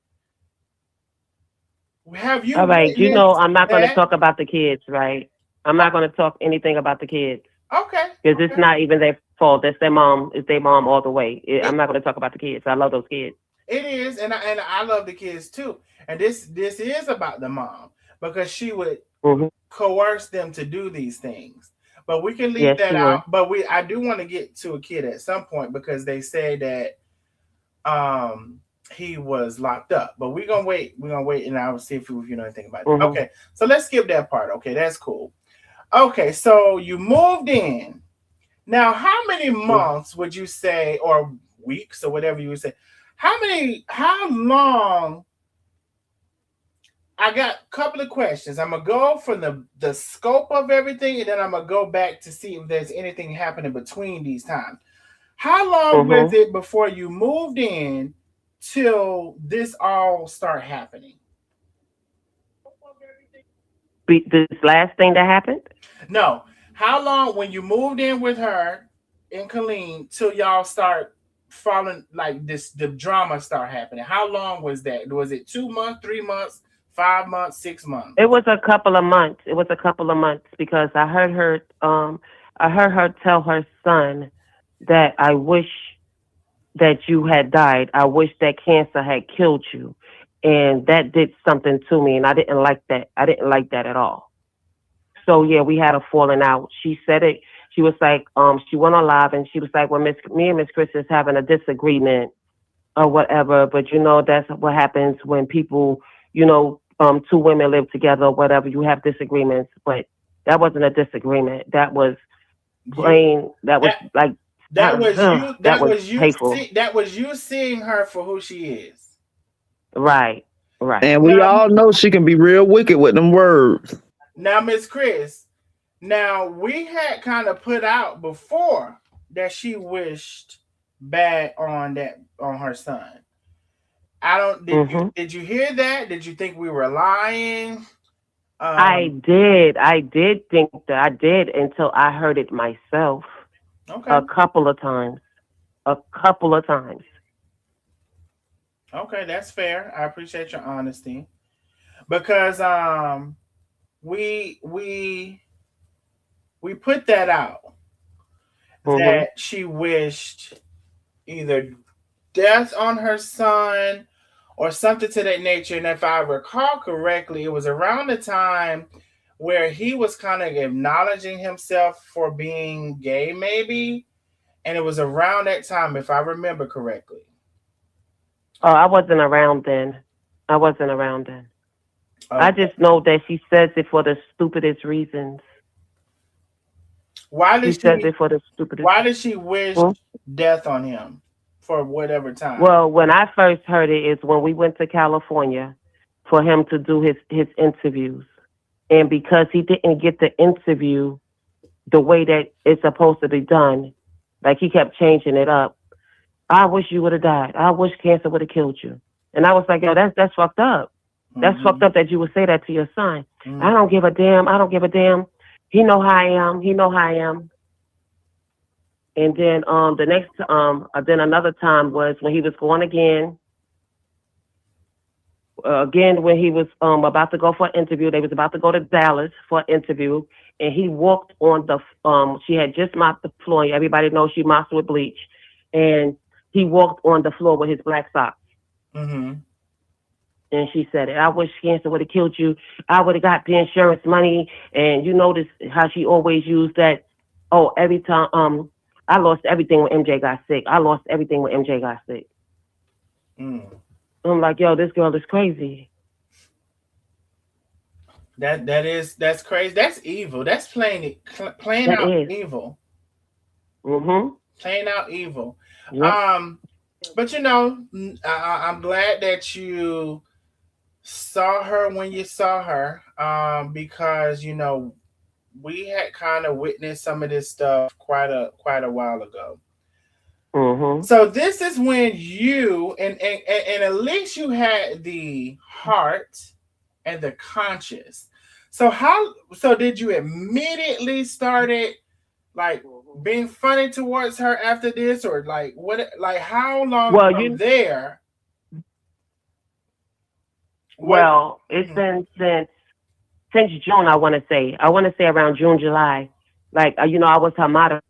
Have you All right, you know I'm not going to that? talk about the kids, right? I'm not going to talk anything about the kids. Okay. Because it's not even their fault. It's their mom. It's their mom all the way. I'm not going to talk about the kids. I love those kids. It is, and I love the kids too. And this is about the mom because she would coerce them to do these things. But we can leave that out. But I do want to get to a kid at some point because they say that he was locked up. But we're gonna wait. We're gonna wait, and I'll see if you know anything about it. Okay, so let's skip that part. Okay, that's cool. Okay, so you moved in. Now, how many months would you say, or weeks, or whatever you would say? How long? I got a couple of questions. I'm going to go from the scope of everything, and then I'm going to go back to see if there's anything happening between these times. How long was it before you moved in till this all start happening? This last thing that happened? No. How long when you moved in with her in Colleen till y'all start falling, like the drama start happening? How long was that? Was it 2 months, 3 months, 5 months, 6 months? It was a couple of months. Because I heard her tell her son that I wish that you had died. I wish that cancer had killed you. And that did something to me, and I didn't like that. I didn't like that at all. So yeah, we had a falling out. She said it. She was like, she went on live and she was like, well, me and Miss Chris is having a disagreement or whatever. But you know, that's what happens when people, you know, two women live together or whatever. You have disagreements, but that wasn't a disagreement. That was plain. That was hateful. That was you seeing her for who she is. Right. And we all know she can be real wicked with them words. Now, Miss Chris, we had kind of put out before that she wished bad on her son. Did you hear that? Did you think we were lying? I did think that I did until I heard it myself. Okay. A couple of times. Okay, that's fair. I appreciate your honesty. Because we put that out that she wished either death on her son or something to that nature. And if I recall correctly, it was around the time where he was kind of acknowledging himself for being gay, maybe. And it was around that time, if I remember correctly. Oh, I wasn't around then. Okay. I just know that she says it for the stupidest reasons. Why did she wish death on him for whatever time? Well, when I first heard it is when we went to California for him to do his interviews. And because he didn't get the interview the way that it's supposed to be done, like he kept changing it up. I wish you would have died. I wish cancer would have killed you. And I was like, yo, that's fucked up. That's fucked up that you would say that to your son. I don't give a damn. He know how I am. And then then another time was when he was going again. When he was about to go for an interview. They was about to go to Dallas for an interview. And he walked on she had just mopped the floor. Everybody knows she mops with bleach. And he walked on the floor with his black socks. And she said, I wish cancer would have killed you. I would have got the insurance money. And you notice how she always used that, every time, I lost everything when MJ got sick. I'm like, yo, this girl is crazy. That's crazy. That's evil. That's plain That out is. evil. Mm-hmm. Plain out evil. Yep. But I'm glad that you saw her when you saw her. Because we had kind of witnessed some of this stuff quite a while ago. Mm-hmm. So this is when you and at least you had the heart and the conscious. So did you immediately started like being funny towards her after this, or like what, like how long Well, from there? Well, it's been since June. I want to say around June, July. Like I was her moderator,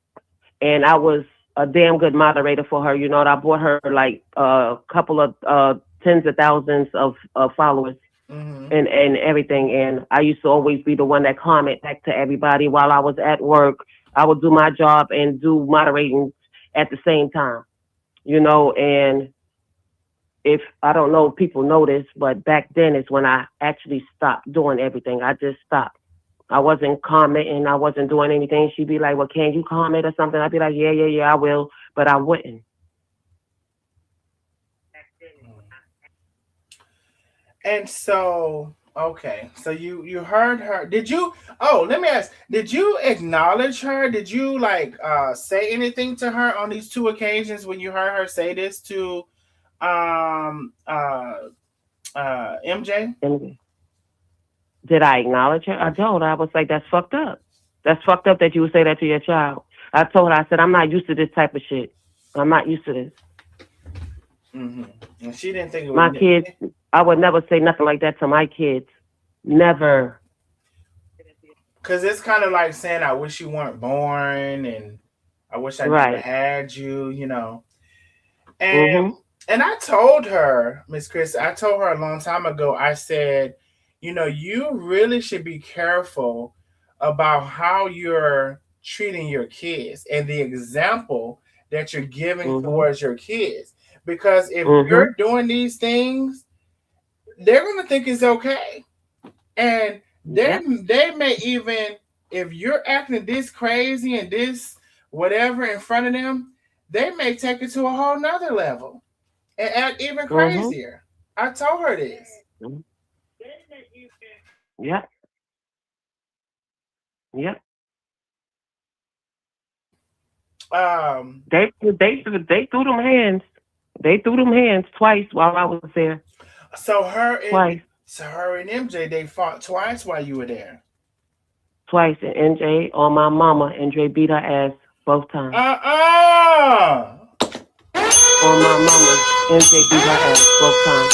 and I was a damn good moderator for her. And I bought her like a couple of tens of thousands of followers. Mm-hmm. And everything. And I used to always be the one that comment back to everybody while I was at work. I would do my job and do moderating at the same time, and if I don't know if people know this, but back then is when I actually stopped doing everything. I just stopped. I wasn't commenting. I wasn't doing anything. She'd be like, well, can you comment or something? I'd be like, yeah, I will. But I wouldn't. And so, okay, so you heard her. Did you? Oh, let me ask. Did you acknowledge her? Did you say anything to her on these two occasions when you heard her say this to MJ? Did I acknowledge her? I told her. I was like, that's fucked up. That's fucked up that you would say that to your child. I told her, I said, I'm not used to this type of shit. I'm not used to this. Mm-hmm. And she didn't think it was my kids. I would never say nothing like that to my kids. Never. Because it's kind of like saying, I wish you weren't born, and I wish I never had you, And and I told her, Miss Chris, I told her a long time ago, I said, you really should be careful about how you're treating your kids and the example that you're giving towards your kids. Because if you're doing these things, they're going to think it's okay. And they may even, if you're acting this crazy and this whatever in front of them, they may take it to a whole nother level and act even crazier. I told her this. Yeah. Yeah. They threw them hands. They threw them hands twice while I was there. So her and MJ, they fought twice while you were there. Twice, and MJ on my mama. MJ beat her ass both times. On my mama, MJ beat her ass both times.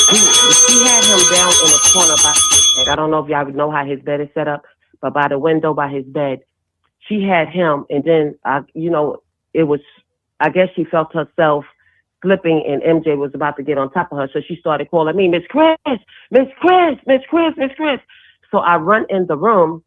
She had him down in the corner by his bed. I don't know if y'all know how his bed is set up, but by the window by his bed, she had him, and then it was. I guess she felt herself slipping, and MJ was about to get on top of her, so she started calling me, Miss Chris, Miss Chris, Miss Chris, Miss Chris. So I run in the room.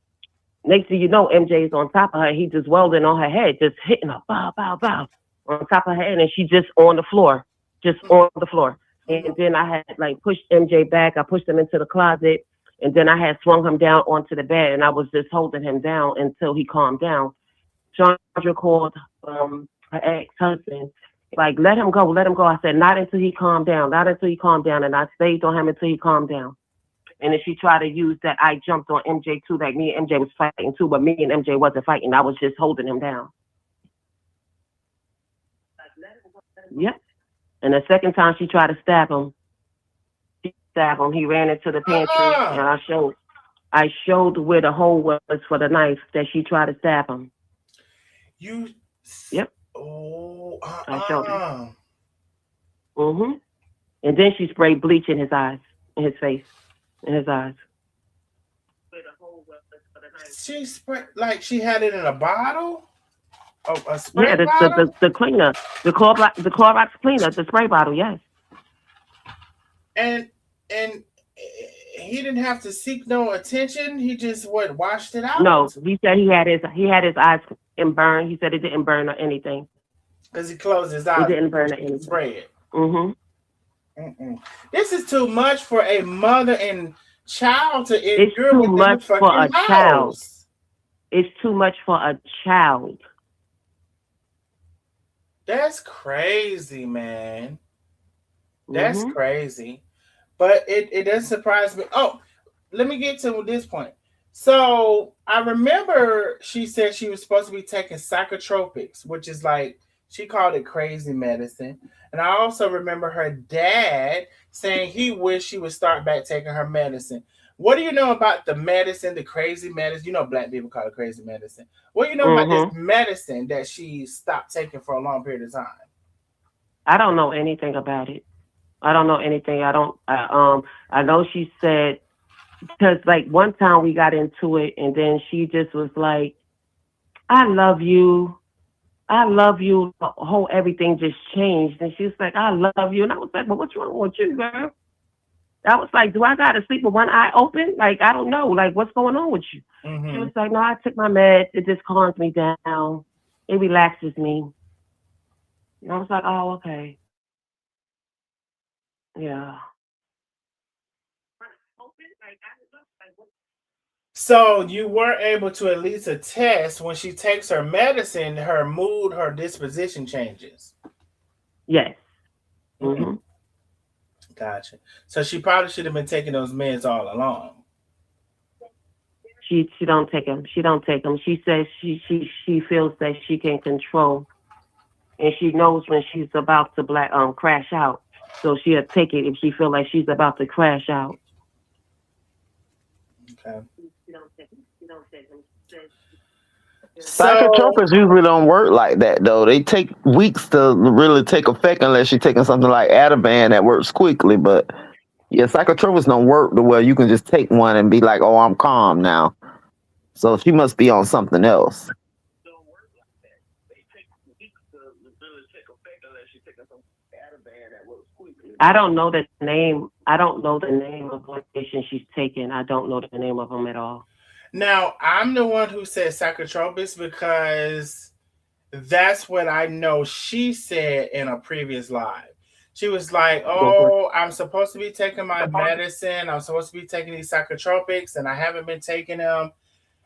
Next thing you know, MJ's on top of her. He just welding on her head, just hitting her, bow, bow, bow, on top of her head, and she just on the floor. And then I had pushed MJ back. I pushed him into the closet, and then I had swung him down onto the bed, and I was just holding him down until he calmed down. Chandra called her ex-husband, let him go. I said, not until he calmed down, and I stayed on him until he calmed down. And then she tried to use that I jumped on MJ too, like me and MJ was fighting too, but me and MJ wasn't fighting. I was just holding him down. Yep. And the second time she tried to stab him, he ran into the pantry, and I showed where the hole was for the knife that she tried to stab him. Yep. Oh. I showed him. And then she sprayed bleach in his eyes, in his face, in his eyes. She sprayed she had it in a bottle. A spray bottle? the cleaner, the Clorox cleaner, the spray bottle, yes. And he didn't have to seek no attention. He just washed it out. No, he said he had his eyes burned. He said it didn't burn or anything. Because he closed his eyes. It didn't burn or anything. Spray it. This is too much for a mother and child to It's endure too within the much for a fucking child. house. It's too much for a child. That's crazy, man. That's Mm-hmm. crazy. But it doesn't surprise me. Oh, let me get to this point. So I remember she said she was supposed to be taking psychotropics, which is like she called it crazy medicine. And I also remember her dad saying he wished she would start back taking her medicine. What do you know about the medicine, the crazy medicine? You know, black people call it crazy medicine. What do you know about this Mm-hmm. medicine that she stopped taking for a long period of time? I don't know anything about it. I don't know anything. I know she said, because like one time we got into it and then she just was like, I love you. I love you. The whole everything just changed. And she was like, I love you. And I was like, well, what's wrong with you, girl? I was like, do I got to sleep with one eye open? Like, I don't know. Like, what's going on with you? She was like, no, I took my meds. It just calms me down. It relaxes me. And I was like, oh, okay. Yeah. So you were able to at least attest when she takes her medicine, her mood, her disposition changes. Yes. Mm-hmm. Gotcha. So she probably should have been taking those meds all along. She don't take them. She don't take them. She says she feels that she can control, and she knows when she's about to crash out. So she'll take it if she feel like she's about to crash out. Okay. Psychotropics usually don't work like that though. They take weeks to really take effect unless you're taking something like Ativan that works quickly. But yeah, psychotropics don't work the way you can just take one and be like, "Oh, I'm calm now." So she must be on something else. I don't know the name. I don't know the name of what patient she's taking. I don't know the name of them at all. Now, I'm the one who said psychotropics because that's what I know she said in a previous live. She was like, oh, I'm supposed to be taking my medicine. I'm supposed to be taking these psychotropics, and I haven't been taking them,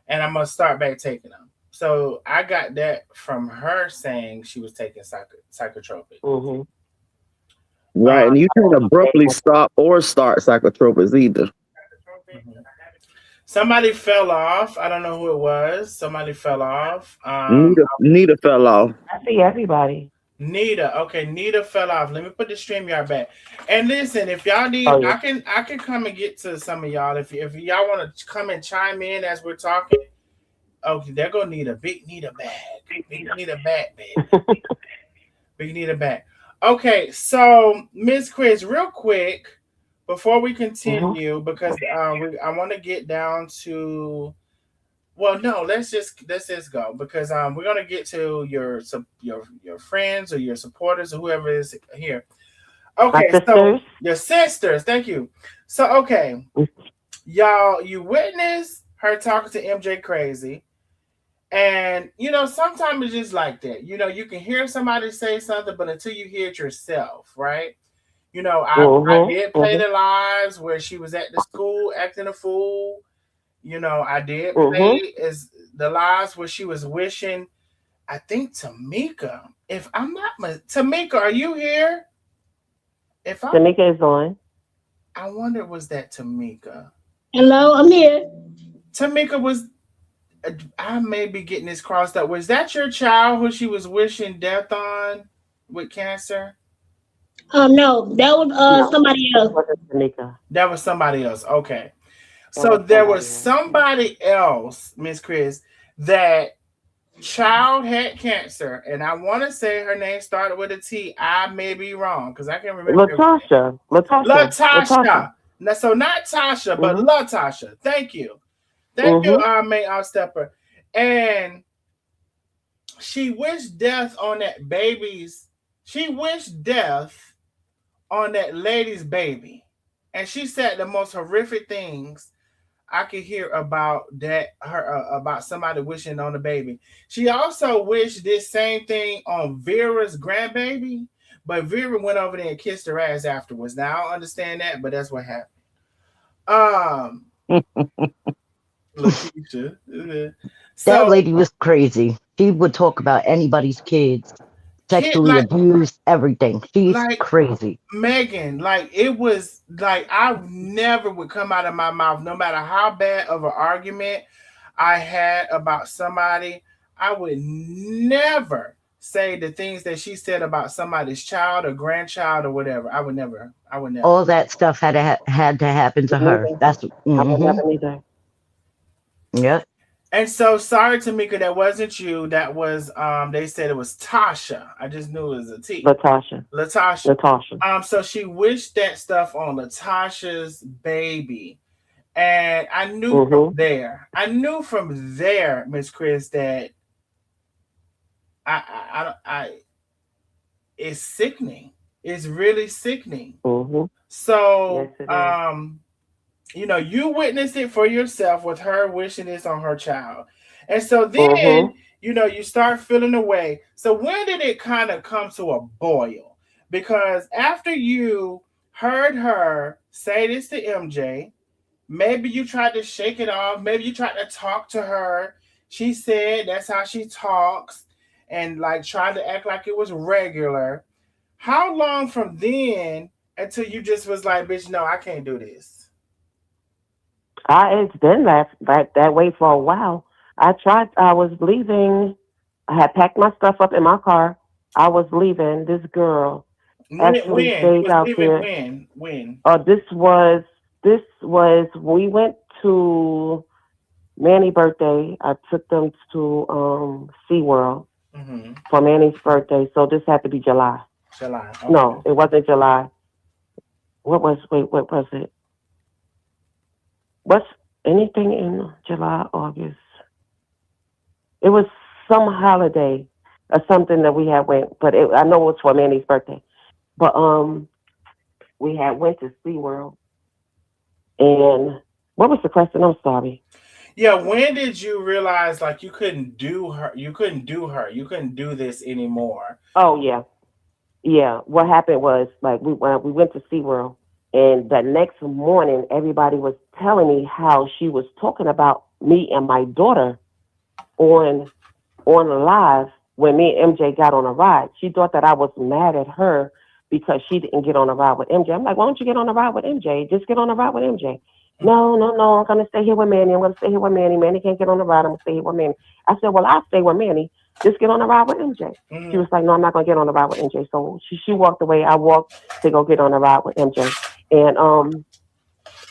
and I'm going to start back taking them. So I got that from her saying she was taking psychotropics. Mm-hmm. Right, and you can't abruptly stop or start psychotropics either. Somebody fell off. I don't know who it was. Somebody fell off. Nita fell off. I see everybody. Nita. Okay, Nita fell off. Let me put the StreamYard back. And listen, if y'all need, I can come and get to some of y'all. If y'all want to come and chime in as we're talking. Okay, they're gonna need a big Nita bag. Big Nita bag, baby. Big Nita bag. Okay, so Miss Chris, real quick, before we continue, because I want to get down to. Well, no, let's just go because we're gonna get to your friends or your supporters or whoever is here. Okay, so your sisters, thank you. So okay, y'all, you witness her talking to MJ crazy, and you know sometimes it's just like that. You know, you can hear somebody say something, but until you hear it yourself, right? You know, I did play the lives where she was at the school acting a fool. You know, I did play as the lives where she was wishing, I think Tamika. If I'm not Tamika, are you here? Tamika is on. I wonder, was that Tamika? Hello, I'm here. Tamika was. I may be getting this crossed up. Was that your child who she was wishing death on with cancer? No, that was somebody else. That was somebody else. Okay. So there was somebody else, Miss Chris, that child had cancer, and I want to say her name started with a T. I may be wrong because I can't remember. Latasha. Now, so not Tasha, but Latasha. Thank you. Thank you, May Outstepper. And she wished death on that baby's. She wished death on that lady's baby, and she said the most horrific things. I could hear about that her about somebody wishing on the baby. She also wished this same thing on Vera's grandbaby, but Vera went over there and kissed her ass afterwards. Now I don't understand that, but that's what happened. Um, Lakeisha. That So lady was crazy. She would talk about anybody's kids, kid sexually abused, everything. She's like crazy. Megan, like it was like I never would come out of my mouth, no matter how bad of an argument I had about somebody, I would never say the things that she said about somebody's child or grandchild or whatever. I would never. All that stuff had to happen to her. Neither. That's I would never neither. Yep. And so sorry, Tamika, that wasn't you. That was they said it was Tasha. I just knew it was a T. Latasha. So she wished that stuff on Latasha's baby. And I knew from there, Miss Chris, that I it's sickening. It's really sickening. So Yes, you know, you witnessed it for yourself with her wishing this on her child. And so then, you know, you start feeling away. So when did it kind of come to a boil? Because after you heard her say this to MJ, maybe you tried to shake it off. Maybe you tried to talk to her. She said that's how she talks and like tried to act like it was regular. How long from then until you just was like, bitch, no, I can't do this? It's been that way for a while. I was leaving. I had packed my stuff up in my car. I was leaving. This girl actually stayed out there. When? This was we went to Manny's birthday. I took them to SeaWorld for Manny's birthday. So this had to be July. Okay. No, it wasn't July. What was it? What's anything in July, August? It was some holiday or something that we had went, but I know it was for Manny's birthday. But we had went to SeaWorld. And what was the question? I'm sorry. Yeah, when did you realize like you couldn't do her? You couldn't do this anymore. Oh yeah. What happened was like we went to SeaWorld, and the next morning everybody was telling me how she was talking about me and my daughter on live when me and MJ got on a ride. She thought that I was mad at her because she didn't get on a ride with MJ. I'm like, why don't you get on a ride with MJ? Just get on a ride with MJ. No. I'm going to stay here with Manny. Manny can't get on the ride. I'm going to stay here with Manny. I said, well, I'll stay with Manny. Just get on the ride with MJ. She was like, no, I'm not going to get on the ride with MJ. So she walked away. I walked to go get on the ride with MJ. And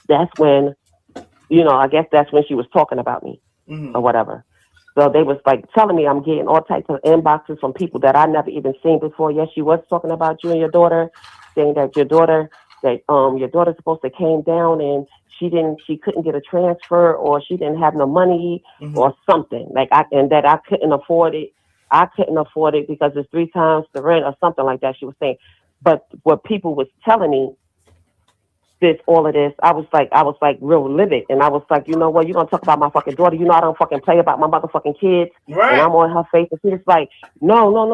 that's when, I guess that's when she was talking about me or whatever. So they was like telling me I'm getting all types of inboxes from people that I never even seen before. Yes, she was talking about you and your daughter, saying that your daughter's supposed to came down and she couldn't get a transfer or she didn't have no money or something. Like I couldn't afford it. I couldn't afford it because it's 3 times the rent or something like that she was saying. But what people was telling me all of this, I was like real livid. And I was like, you know what, you're gonna talk about my fucking daughter. You know I don't fucking play about my motherfucking kids. Right. And I'm on her face and she was like, no. Like,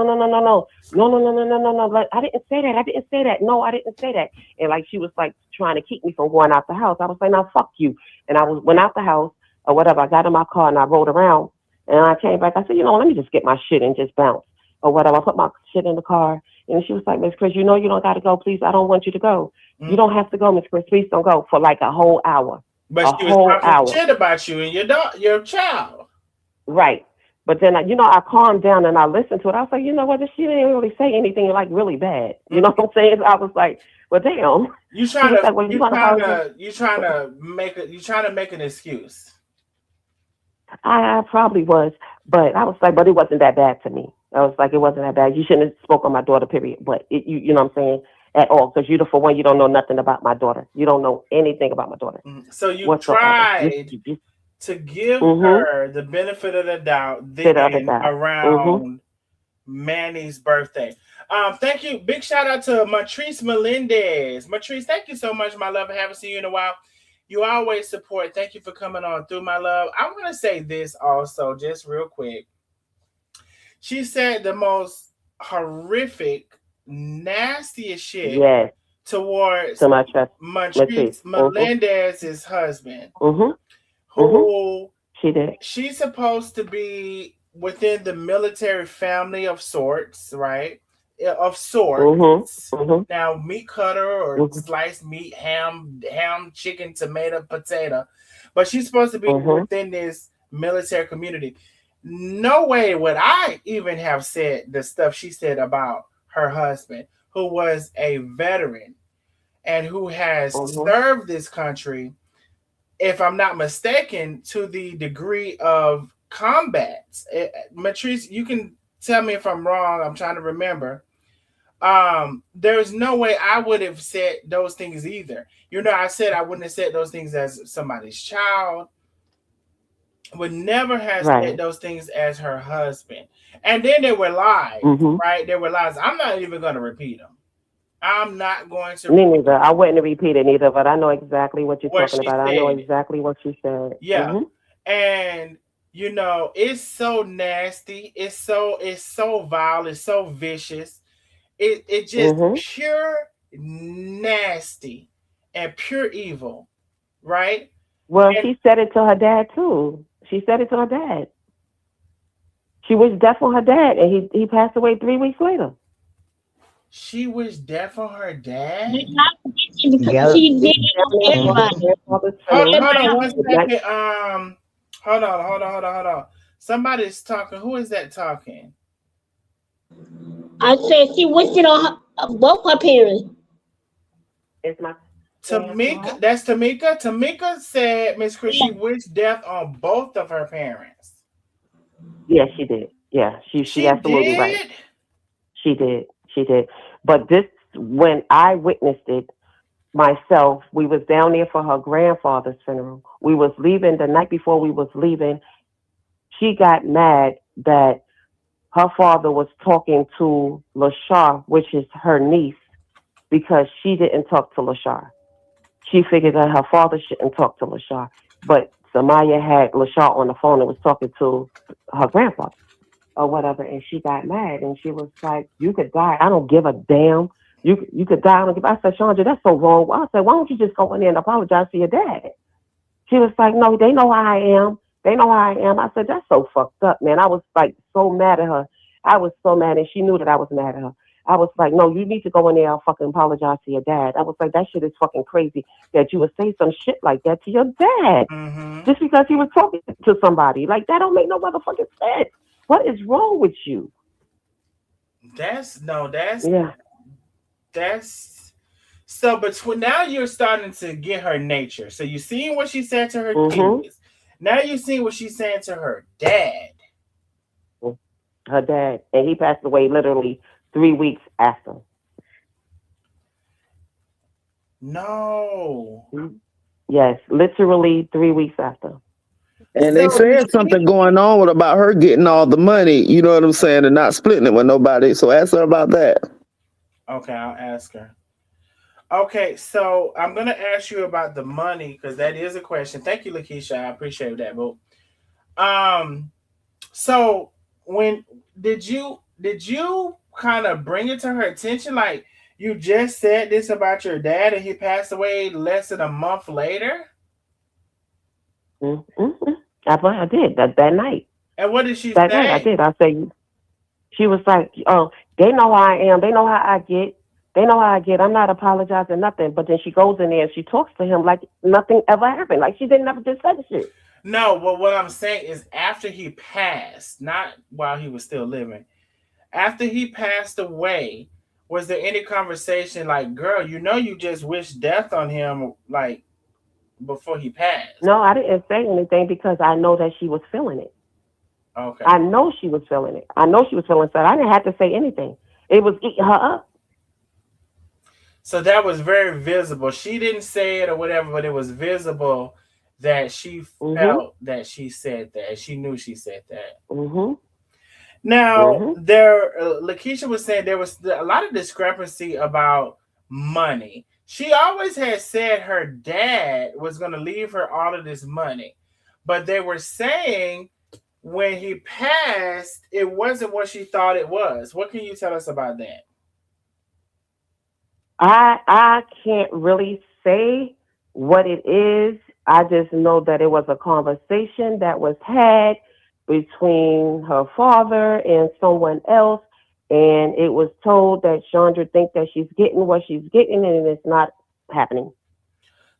I didn't say that. No, I didn't say that. And like she was like trying to keep me from going out the house. I was like, now fuck you. And I went out the house or whatever. I got in my car and I rode around and I came back. I said, let me just get my shit and just bounce or whatever. I put my shit in the car and she was like, Miss Chris, you don't gotta go, please. I don't want you to go. You don't have to go, Miss Chris. Please don't go for like a whole hour. But she was talking shit about you and your child. Right. But then, I calmed down and I listened to it. I was like, you know what? She didn't really say anything like really bad. You know what I'm saying? I was like, well, damn. You trying to make an excuse. I probably was, but I was like, but it wasn't that bad to me. I was like, it wasn't that bad. You shouldn't have spoke on my daughter, period. But you know what I'm saying? At all, because for one, you don't know nothing about my daughter. You don't know anything about my daughter. So you tried to give her the benefit of the doubt around Manny's birthday. Thank you. Big shout out to Matrice Melendez. Matrice, thank you so much, my love. I haven't seen you in a while. You always support. Thank you for coming on through, my love. I want to say this also, just real quick. She said the most horrific, nastiest shit Yes, towards to my trust, Latrice. Montrese Melendez's husband, Mhm. who She did. she's supposed to be within the military family of sorts, right? Of Mhm. sorts. Mhm. Now, meat cutter or Mhm. sliced meat, ham, chicken, tomato, potato. But she's supposed to be Mhm. within this military community. No way would I even have said the stuff she said about her husband, who was a veteran and who has Mhm. served this country, if I'm not mistaken, to the degree of combat. Matrice, you can tell me if I'm wrong. I'm trying to remember. There's no way I would have said those things either. You know, I said I wouldn't have said those things as somebody's child. Would never have said Right. those things as her husband. And then there were lies, Mhm. right? There were lies. I'm not even going to repeat them. I'm not going to Me repeat neither. I wouldn't repeat it either, but I know exactly what you're what talking she about. I know said. exactly what you said. Yeah. And you know, it's so nasty. It's so vile. It's so vicious. It just Mhm. pure nasty and pure evil, right? Well, And she said it to her dad too. She said it to her dad. She wished death on her dad, and he passed away 3 weeks later. she was deaf on her dad. Because Yep. she did She was it down on there for her everybody. grandfather's Hold, funeral. hold on one The night, second. Somebody's talking. Who is that talking? I said she wished it on both her parents. it's my Tamika. That's Tamika. Tamika said Miss Chris, Yeah. she wished death on both of her parents. Yeah, she did. Yeah, she's She absolutely right. did. She did. She did. But this, when I witnessed it myself, we was down there for her grandfather's funeral. We was leaving the night before we was leaving. She got mad that her father was talking to LaShaw, which is her niece, because she didn't talk to LaShaw. She figured that her father shouldn't talk to LaShaw. But Samaya had LaShaw on the phone and was talking to her grandfather or whatever, and she got mad and she was like, "You could die. I don't give a damn. You could die. I don't give." I said, "Chandra, that's so wrong." I said, "Why don't you just go in there and apologize to your dad?" She was like, "No, they know how I am. They know how I am." I said, "That's so fucked up, man." I was like so mad at her. I was so mad, and she knew that I was mad at her. I was like, "No, you need to go in there and fucking apologize to your dad." I was like, "That shit is fucking crazy that you would say some shit like that to your dad Mm-hmm. just because he was talking to somebody. Like, that don't make no motherfucking sense. What is wrong with you?" That's no. That's Yeah. that's so. Between now, you're starting to get her nature. So you seeing what she said to her Mhm. kids. Now you see what she's saying to her dad. Her dad, and he passed away literally 3 weeks after. No. Yes, literally 3 weeks after. And they So did said she? something going on with about her getting all the money, you know what I'm saying, and not splitting it with nobody. So ask her about that. Okay, I'll ask her. Okay, so I'm gonna ask you about the money because that is a question. Thank you, Lakeisha. I appreciate that, boo. Um, so when did you kind of bring it to her attention? Like you just said this about your dad and he passed away less than a month later? Mm-hmm. I did that night. And what did she That night I say? did. I said, she was like, "Oh, they know how I am. They know how I get. They know how I get. I'm not apologizing, nothing." But then she goes in there and she talks to him like nothing ever happened. Like she didn't ever just say the shit. No, but what I'm saying is after he passed, not while he was still living. After he passed away, was there any conversation like, girl, you know you just wished death on him like before he passed? No, I didn't say anything because I know that she was feeling it. Okay. I know she was feeling it. I know she was feeling sad. I didn't have to say anything. It was eating her up. So that was very visible. She didn't say it or whatever, but it was visible that she Mhm. felt that she said that. She knew she said that. Mhm. Now, Mhm. there, Lakeisha was saying there was a lot of discrepancy about money. She always had said her dad was going to leave her all of this money, but they were saying when he passed, it wasn't what she thought it was. What can you tell us about that? I can't really say what it is. I just know that it was a conversation that was had between her father and someone else, and it was told that Chandra thinks that she's getting what she's getting, and it's not happening.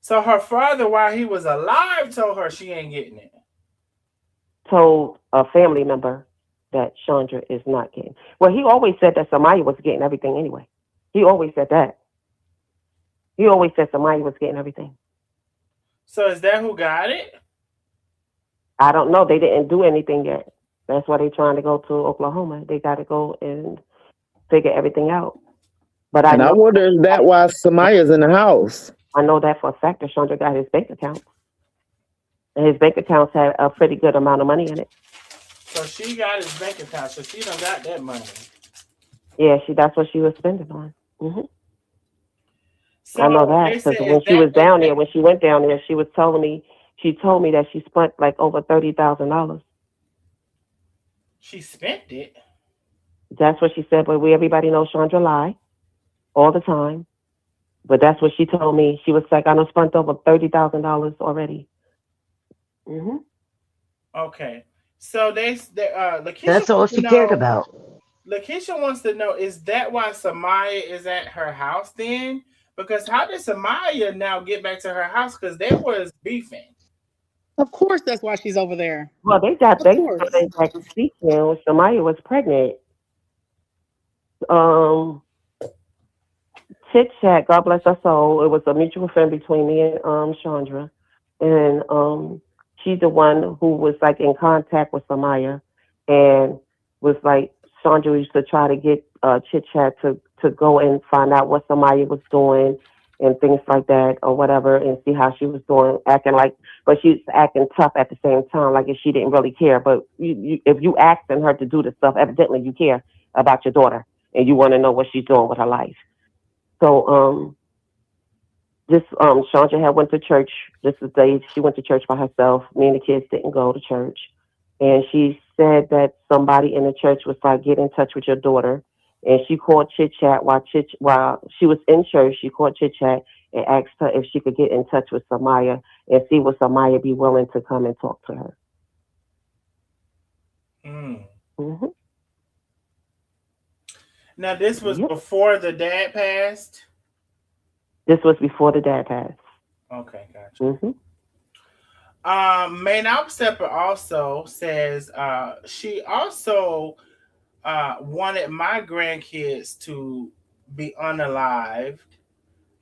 So her father, while he was alive, told her she ain't getting it. Told a family member that Chandra is not getting. Well, he always said that Samaya was getting everything anyway. He always said that. He always said Samaya was getting everything. So is that who got it? I don't know. They didn't do anything yet. That's why they're trying to go to Oklahoma. They got to go and figure everything out. But I wonder if that why Samaya's in the house. I know that for a fact that Chandra got his bank account. And his bank accounts had a pretty good amount of money in it. So she got his bank account, so she done got that money. Yeah, that's what she was spending on. Mm-hmm. So I know that because when she was down there, when she went down there, she told me that she spent like over $30,000. She spent it. That's what she said. But everybody knows Chandra lie all the time. But that's what she told me. She was like, I done spent over $30,000 already. Mm-hmm. Okay. So Lakeisha, that's all she cared about. Lakeisha wants to know, is that why Samaya is at her house then? Because how did Samaya now get back to her house? Because they was beefing. Of course, that's why she's over there. Well, they back to speak when Samaya was pregnant. Chit Chat, God bless her soul. It was a mutual friend between me and Chandra, and she's the one who was like in contact with Samaya, and was like Chandra used to try to get Chit Chat to go and find out what Samaya was doing and things like that or whatever, and see how she was doing, but she was acting tough at the same time, like if she didn't really care. But if you asking her to do the stuff, evidently you care about your daughter and you want to know what she's doing with her life. So Chandra had went to church. This is the day she went to church by herself. Me and the kids didn't go to church, and she said that somebody in the church was like, "Get in touch with your daughter." And she called Chit Chat while she was in church. She called Chit Chat and asked her if she could get in touch with Samaya and see would Samaya be willing to come and talk to her. Mm-hmm. Now, this was before the dad passed? This was before the dad passed. Okay, gotcha. Mm-hmm. Main Stepper also says she also wanted my grandkids to be unalived,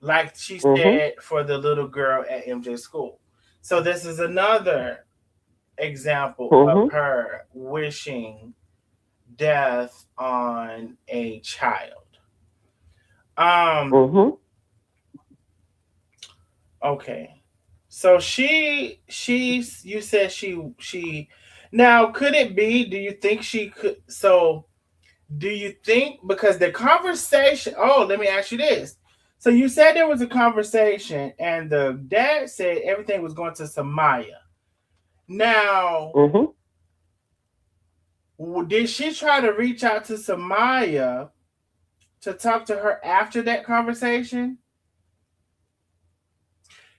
like she said for the little girl at MJ school. So this is another example of her wishing death on a child. Okay. So you said she now, could it be, do you think she could, so do you think, because the conversation, let me ask you this. So you said there was a conversation and the dad said everything was going to Samaya. Now, did she try to reach out to Samaya to talk to her after that conversation?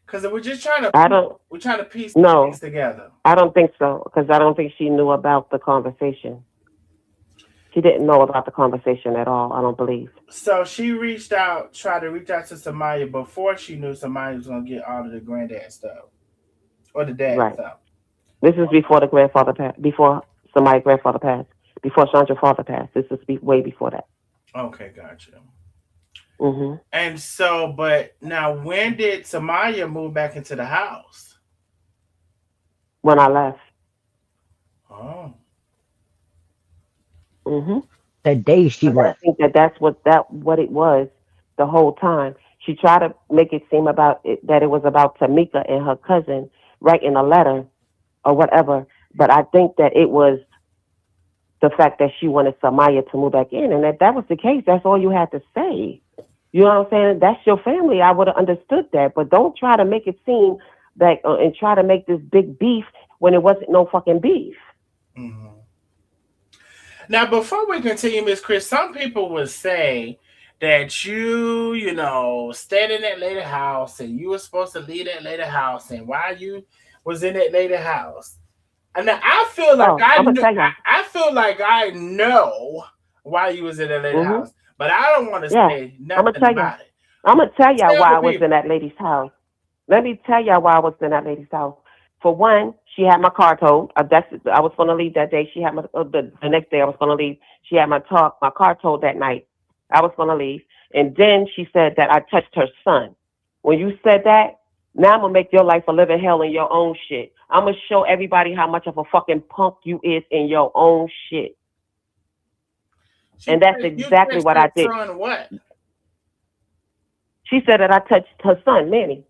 Because we're just trying to piece things together. I don't think so, because I don't think she knew about the conversation. She didn't know about the conversation at all, I don't believe. So she tried to reach out to Samaya before she knew Samaya was going to get all of the granddad stuff. Or the dad stuff. This is before the grandfather passed, before Samaya's grandfather passed, before Chandra's father passed. This is way before that. Okay, gotcha. And so, but now, when did Samaya move back into the house? When I left. Oh. The day she left. I think that's what it was the whole time. She tried to make it seem that it was about Tamika and her cousin writing a letter or whatever. But I think that it was the fact that she wanted Samaya to move back in, and if that was the case, that's all you had to say. You know what I'm saying? That's your family. I would have understood that. But don't try to make it seem that and try to make this big beef when it wasn't no fucking beef. Mm-hmm. Now, before we continue, Miss Chris, some people would say that you know, stayed in that lady house and you were supposed to leave that lady house, and why you was in that lady house. And I feel like I feel like I know why you was in that lady house, but I don't want to say nothing about it. I'm gonna tell y'all why I was in that lady's house. Let me tell y'all why I was in that lady's house. For one, she had my car towed. I was going to leave that day. She had my the next day. I was going to leave. She had my car towed that night. I was going to leave, and then she said that I touched her son. When you said that, now I'm gonna make your life a living hell in your own shit. I'm gonna show everybody how much of a fucking punk you is in your own shit. And that's exactly what I did. Son, what? She said that I touched her son, Manny.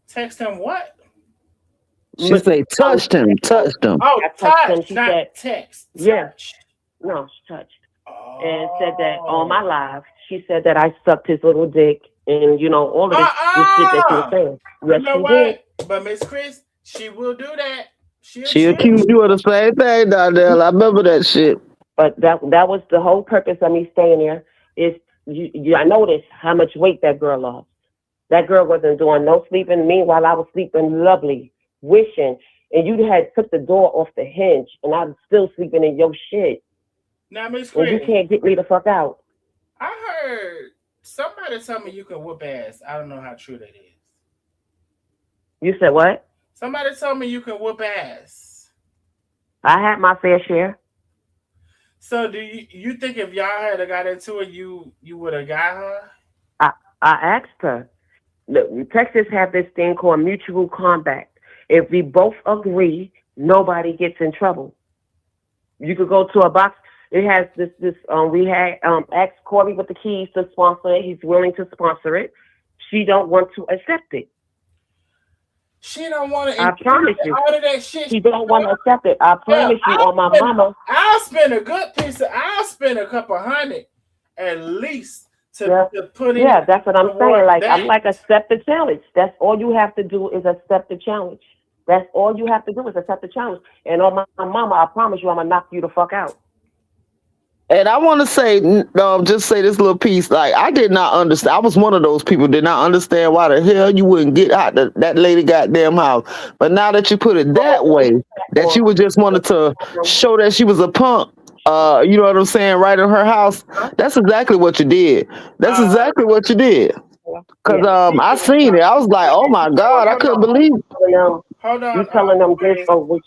Text him what? She said touched him. Oh, touched, she said text. Yeah. No, she touched. And said that on my live, she said that I sucked his little dick and, you know, all of this shit that she was saying. Yes, you know she what? did. But Miss Chris, she will do that. She accused you of the same thing, Donnell. I remember that shit. But that was the whole purpose of me staying there. Is I noticed how much weight that girl lost. That girl wasn't doing no sleeping. Meanwhile, I was sleeping lovely, wishing, and you had took the door off the hinge, and I was still sleeping in your shit. Now, Miss Chris, you can't get me the fuck out. I heard somebody tell me you can whoop ass. I don't know how true that is. You said what? Somebody told me you can whoop ass. I had my fair share. So do you think if y'all had got into it, you would have got her? I asked her. Look, Texas have this thing called mutual combat. If we both agree, nobody gets in trouble. You could go to a box. It has this. We had asked Corey with the keys to sponsor it. He's willing to sponsor it. She don't want to accept it. She don't want to. I promise you. All of that shit. She don't want to accept it. I promise you on my mama. I'll spend a good piece of. I'll spend a couple $100 at least to put in. Yeah, that's what I'm saying. Like I'm like, accept the challenge. That's all you have to do is accept the challenge. That's all you have to do is accept the challenge. And on my mama, I promise you, I'm gonna knock you the fuck out. And I want to say, just say this little piece. Like, I did not understand. I was one of those people did not understand why the hell you wouldn't get out that lady goddamn house. But now that you put it that way, that you would just wanted to show that she was a punk, you know what I'm saying, right in her house. That's exactly what you did. That's exactly what you did. Because I seen it. I was like, oh my God, I couldn't believe it. Hold on. You telling them this or which?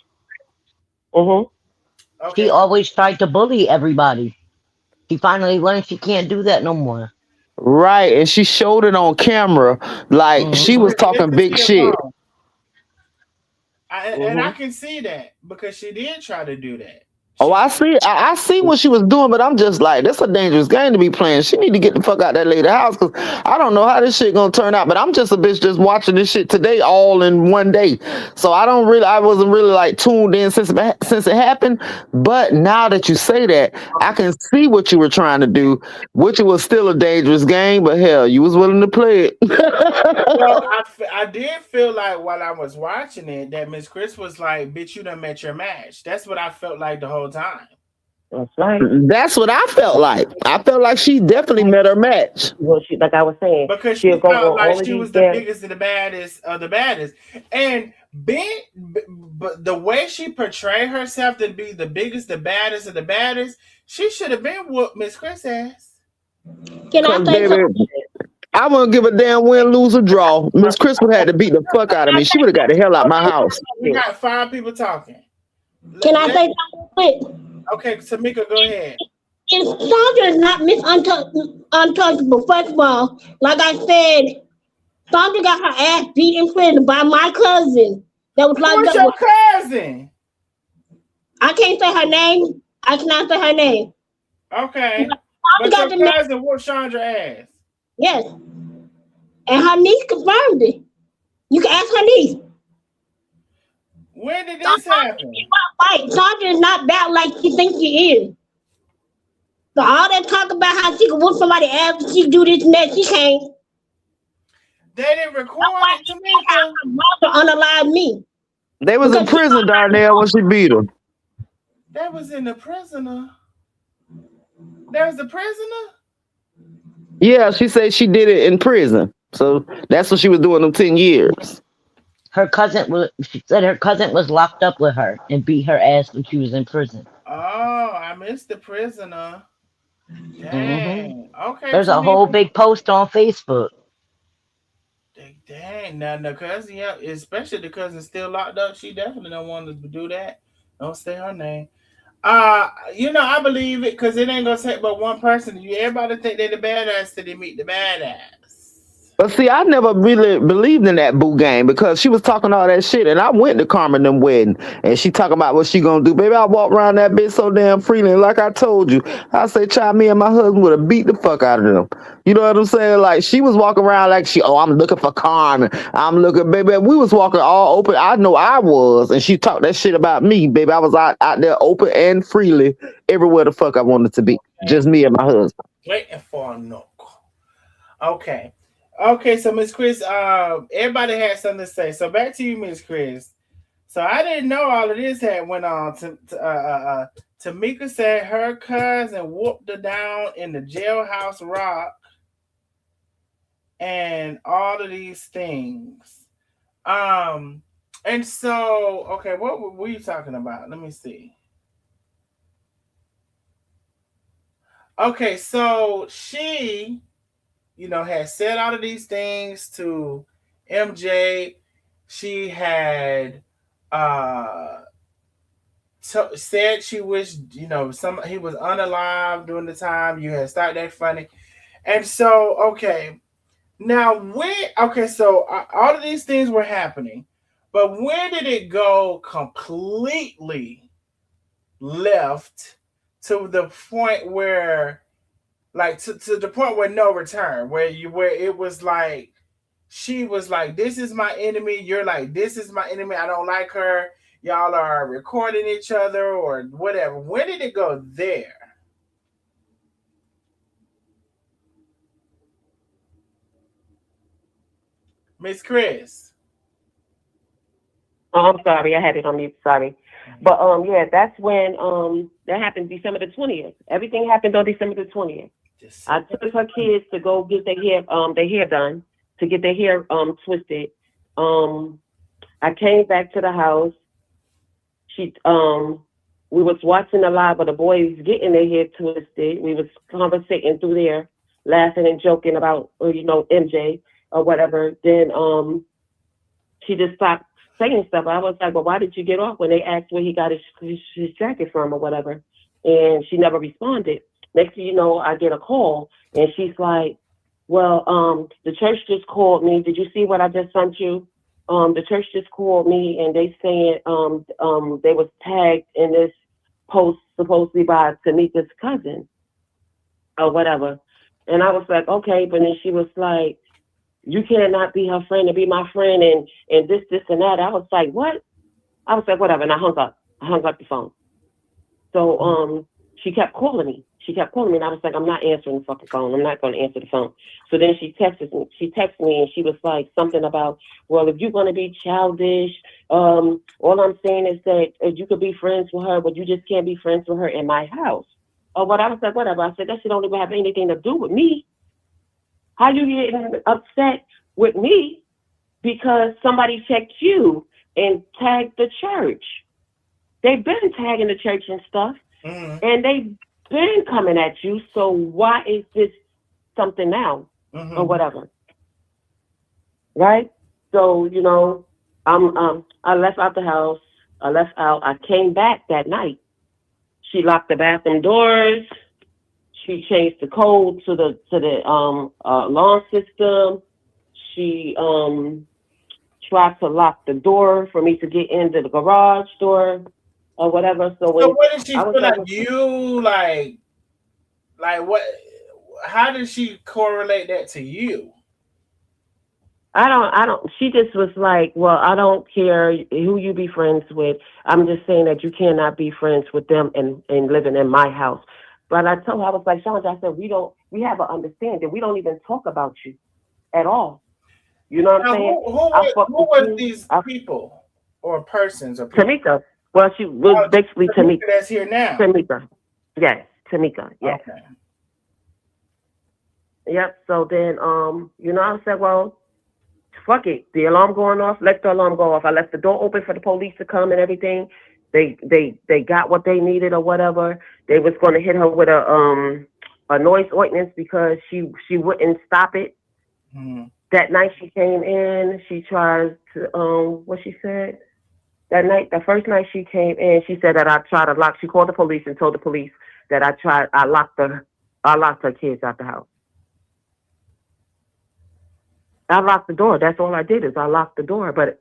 Okay. She always tried to bully everybody. She finally learned she can't do that no more. Right, and she showed it on camera like she was talking big shit. And I can see that because she did try to do that. I see what she was doing, but I'm just like, that's a dangerous game to be playing. She need to get the fuck out that lady's house because I don't know how this shit gonna turn out. But I'm just a bitch just watching this shit today all in one day. So I wasn't really like tuned in since it happened. But now that you say that, I can see what you were trying to do, which was still a dangerous game. But hell, you was willing to play it. Well, I did feel like while I was watching it that Miss Chris was like, "Bitch, you done met your match." That's what I felt like the whole time. That's right. That's what I felt like. I felt like she definitely met her match. Well, like I was saying, because she felt like she was the biggest and the baddest of the baddest, and but the way she portrayed herself to be the biggest, the baddest of the baddest, she should have been whooped Miss Chris ass. Can I say something? I wouldn't give a damn win, lose, or draw. Miss Chris would have had to beat the fuck out of me. She would have got the hell out of my house. We got 5 people talking. Can I say something quick? Okay, Tamika, go ahead. Chandra is not untouchable. First of all, like I said, Chandra got her ass beat in prison by my cousin. That was like Who's your cousin? I can't say her name. I cannot say her name. Okay. But your cousin whooped Chandra ass. Yes. And her niece confirmed it. You can ask her niece. When did this happen? Chandra is not bad like she thinks she is. So all that talk about how she can whoop somebody ass, she do this and that, she can't. They didn't record it, Tamika. To unalive me. They was in Because she prison, Darnell, when she beat her. That was in the prisoner. There was the prisoner. Yeah, she said she did it in prison. So that's what she was doing them 10 years. Her cousin was. She said her cousin was locked up with her and beat her ass when she was in prison. Oh, I missed the prisoner. hmm Dang. Okay, There's a whole Tamika. big post on Facebook. Dang. Now the cousin, yeah, especially the cousin still locked up. She definitely don't want to do that. Don't say her name. I believe it because it ain't gonna take but one person. Everybody think they the badass till they meet the badass. But see, I never really believed in that boo game because she was talking all that shit, and I went to Carmen them wedding, and she talking about what she gonna do. Baby, I walked around that bitch so damn freely, and like I told you, I say, child, me and my husband would have beat the fuck out of them. You know what I'm saying? Like she was walking around like I'm looking for Carmen. I'm looking, baby. We was walking all open. I know I was, and she talked that shit about me, baby. I was out there open and freely everywhere the fuck I wanted to be. Just me and my husband. Waiting for a knock. Okay. Okay, so Miss Chris, everybody had something to say. So back to you, Miss Chris. So I didn't know all of this had went on. Tamika said her cousin whooped her down in the jailhouse rock and all of these things. And so, okay, what were we talking about? Let me see. Okay, so she had said all of these things to MJ. She had said she wished, he was unalive during the time you had started that funny. And so, okay, now so all of these things were happening, but when did it go completely left to the point where to the point where no return, where it was like she was like, this is my enemy, you're like, this is my enemy, I don't like her, y'all are recording each other or whatever. When did it go there? Miss Chris? Oh, I'm sorry, I had it on mute, sorry. But yeah, that's when that happened December the 20th. Everything happened on December the 20th. I took her kids to go get their hair done, to get their hair twisted. I came back to the house. We was watching the live of the boys getting their hair twisted. We was conversating through there, laughing and joking about MJ or whatever. Then she just stopped saying stuff. I was like, well, why did you get off when they asked where he got his jacket from or whatever? And she never responded. Next thing you know, I get a call, and she's like, well, the church just called me. Did you see what I just sent you? The church just called me, and they saying they was tagged in this post supposedly by Tamika's cousin or whatever. And I was like, okay. But then she was like, you cannot be her friend and be my friend and this and that. I was like, what? I was like, whatever. And I hung up the phone. So she kept calling me. And I was like, I'm not answering the fucking phone. I'm not going to answer the phone. So then she texted me and she was like something about, well, if you're going to be childish, all I'm saying is that you could be friends with her, but you just can't be friends with her in my house. Or what? I was like, whatever. I said, that shit don't even have anything to do with me. How you getting upset with me because somebody checked you and tagged the church? They've been tagging the church and stuff, and they've been coming at you. So why is this something now or whatever? Right? So I left out the house. I came back that night. She locked the bathroom doors. She changed the code to the alarm system. She tried to lock the door for me to get into the garage door or whatever. So what did she feel like you like what? How did she correlate that to you? I don't. She just was like, well, I don't care who you be friends with. I'm just saying that you cannot be friends with them and living in my house. But I told her, I was like, Chandra, I said, we have an understanding. We don't even talk about you at all. You know what I'm Now, saying? who was these people or persons or people? Tamika. Well, she was basically Tamika. That's here now. Tamika. Yes, Tamika. Yes. Okay. Yep. So then, I said, well, fuck it. The alarm going off. Let the alarm go off. I left the door open for the police to come and everything. They got what they needed or whatever. They was going to hit her with a noise ordinance because she wouldn't stop it. Mm. That night she came in. She tried to what she said. That night, the first night she came in, she said that I tried to lock. She called the police and told the police that I locked her kids out the house. I locked the door. That's all I did is I locked the door. But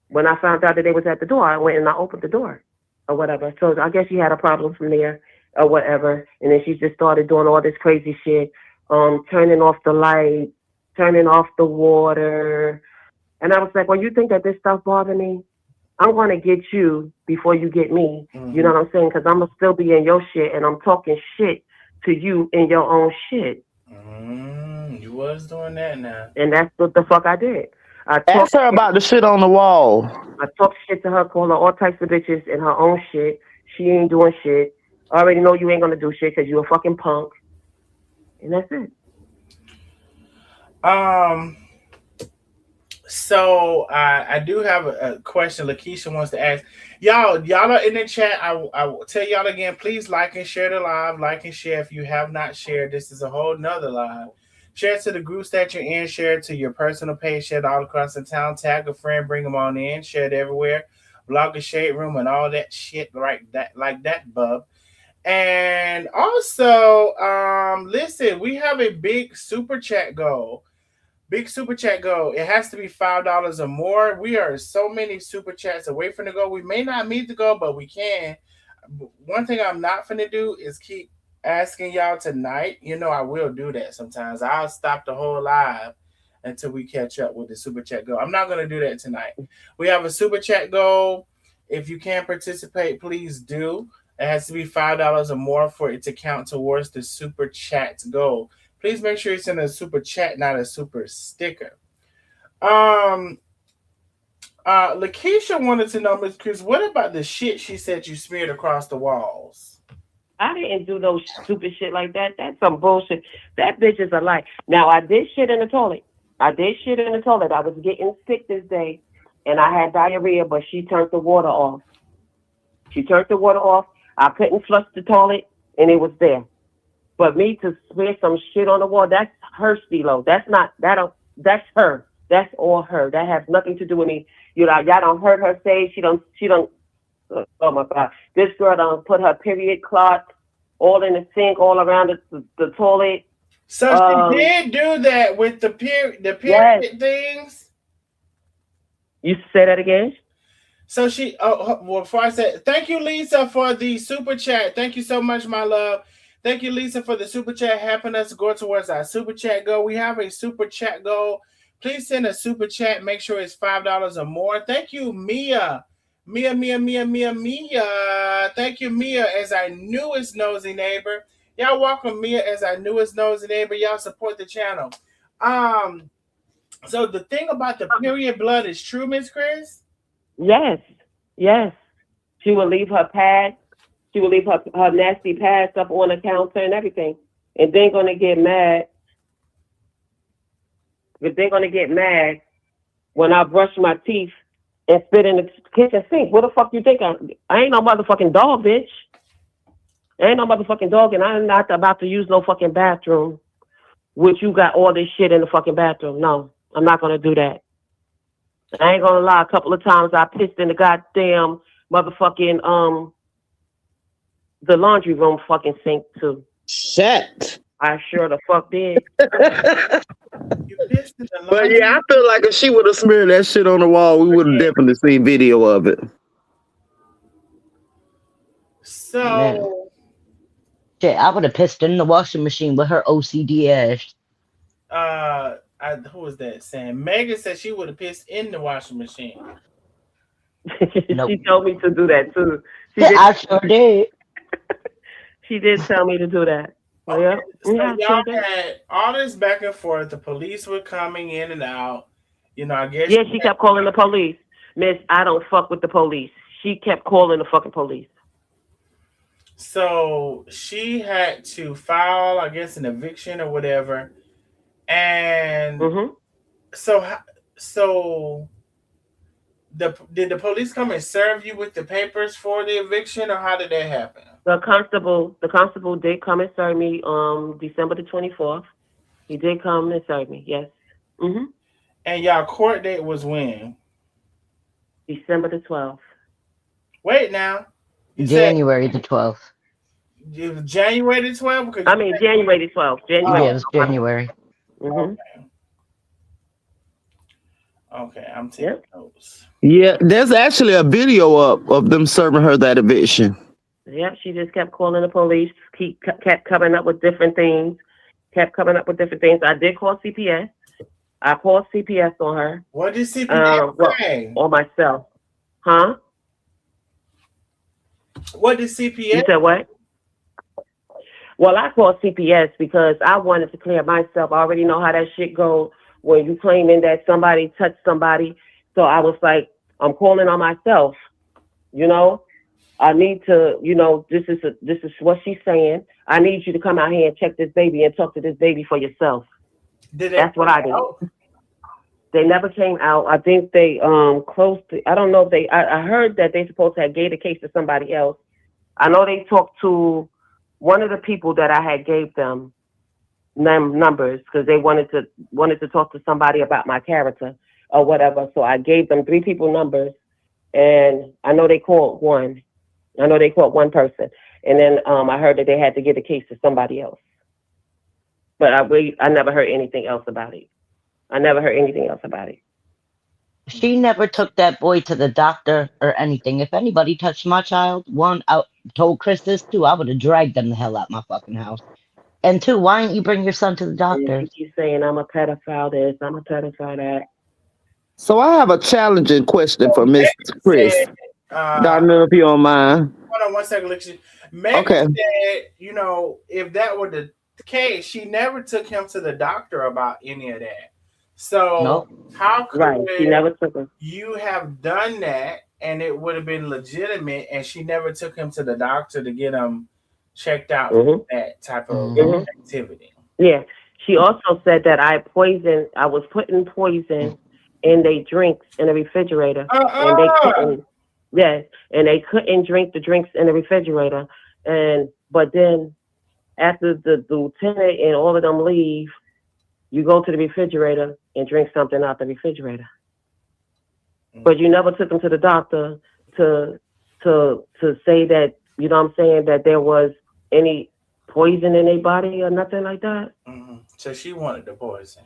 when I found out that they was at the door, I went and I opened the door or whatever. So I guess she had a problem from there or whatever. And then she just started doing all this crazy shit, turning off the light, turning off the water. And I was like, well, you think that this stuff bothers me? I'm going to get you before you get me. Mm-hmm. You know what I'm saying? Because I'm going to still be in your shit and I'm talking shit to you in your own shit. You was doing that now. And that's what the fuck I did. Ask her about the shit on the wall. I talked shit to her, called her all types of bitches in her own shit. She ain't doing shit. I already know you ain't going to do shit because you a fucking punk. And that's it. So I do have a question Lakeisha wants to ask. Y'all are in the chat. I will tell y'all again, please like and share the live. Like and share if you have not shared. This is a whole nother live. Share it to the groups that you're in. Share it to your personal page. Share it all across the town. Tag a friend. Bring them on in. Share it everywhere. Blogger Shade Room and all that shit like that, bub. And also, listen, we have a big super chat goal. Big super chat goal. It has to be $5 or more. We are so many super chats away from the goal. We may not meet the goal, but we can. One thing I'm not finna do is keep asking y'all tonight. You know, I will do that sometimes. I'll stop the whole live until we catch up with the super chat goal. I'm not gonna do that tonight. We have a super chat goal. If you can participate, please do. It has to be $5 or more for it to count towards the super chat goal. Please make sure it's in a super chat, not a super sticker. Lakeisha wanted to know, Ms. Chris, what about the shit she said you smeared across the walls? I didn't do no stupid shit like that. That's some bullshit. That bitch is a lie. Now, I did shit in the toilet. I was getting sick this day, and I had diarrhea, but she turned the water off. I couldn't flush the toilet, and it was there. But me to smear some shit on the wall, that's her stilo. That's her. That's all her. That has nothing to do with me. You know, y'all don't heard her say she don't, oh my God. This girl don't put her period cloth all in the sink, all around the toilet. So she did do that with the period yes. things? You say that again? So she, before I said, thank you, Lisa, for the super chat. Thank you so much, my love. Thank you, Lisa, for the super chat, helping us go towards our super chat goal. We have a super chat goal. Please send a super chat. Make sure it's $5 or more. Thank you, Mia. Mia. Thank you, Mia, as our newest nosy neighbor. Y'all welcome Mia as our newest nosy neighbor. Y'all support the channel. So the thing about the period blood is true, Miss Chris? Yes. She will leave her pad. She will leave her nasty pads up on the counter and everything. And they're going to get mad. But they're going to get mad when I brush my teeth and spit in the kitchen sink. What the fuck you think? I ain't no motherfucking dog, bitch. I ain't no motherfucking dog, and I'm not about to use no fucking bathroom, which you got all this shit in the fucking bathroom. No, I'm not going to do that. I ain't going to lie. A couple of times I pissed in the goddamn motherfucking, the laundry room fucking sink too. Shit. I sure the fuck did. But yeah, I feel like if she would have smeared that shit on the wall, we would have definitely seen video of it. So shit, I would have pissed in the washing machine with her OCD ass. Who was that saying? Megan said she would have pissed in the washing machine. Nope. She told me to do that too. I sure did. She did tell me to do that. Okay, Yeah. so Yeah, y'all sure did. had all this back and forth. The police were coming in and out. You know, I guess. Yeah, she kept calling the police. Miss, I don't fuck with the police. She kept calling the fucking police. So she had to file, I guess, an eviction or whatever. And Mm-hmm. so did the police come and serve you with the papers for the eviction, or how did that happen? The constable did come and serve me December the 24th. He did come and serve me, yes. Mm-hmm. And y'all court date was when? December the 12th. Wait now. You January the 12th. It was January the 12th? I mean, January the 12th. January. Yeah, it was January. Mm-hmm. Okay, I'm taking notes. Yeah, there's actually a video up of them serving her that eviction. Yep, she just kept calling the police, kept coming up with different things. I did call CPS. I called CPS on her. What did CPS say? On myself. Huh? What did CPS? You said what? Well, I called CPS because I wanted to clear myself. I already know how that shit goes when you claiming that somebody touched somebody. So I was like, I'm calling on myself. You know, I need to, you know, this is what she's saying. I need you to come out here and check this baby and talk to this baby for yourself. That's what I did. They never came out. I think they closed. I don't know if they. I heard that they supposed to have gave the case to somebody else. I know they talked to one of the people that I had gave them numbers because they wanted to talk to somebody about my character or whatever. So I gave them 3 people numbers, and I know they called one. I know they called one person, and then I heard that they had to give the case to somebody else. But I never heard anything else about it. She never took that boy to the doctor or anything. If anybody touched my child, one, I told Chris this too, I would have dragged them the hell out my fucking house. And 2, why didn't you bring your son to the doctor? She keeps saying I'm a pedophile this, I'm a pedophile that. So I have a challenging question for Miss Chris. Darnell, if you don't mind. Hold on one second, Lexi. Megan said, you know, if that were the case, she never took him to the doctor about any of that. So how could she never took him. You have done that and it would have been legitimate, and she never took him to the doctor to get him checked out for that type of activity? Yeah. She also said that I was putting poison in their drinks in the refrigerator. And they couldn't. Yes, and they couldn't drink the drinks in the refrigerator. But then after the lieutenant and all of them leave, you go to the refrigerator and drink something out the refrigerator. But you never took them to the doctor to say that, you know what I'm saying, that there was any poison in their body or nothing like that. So she wanted the poison.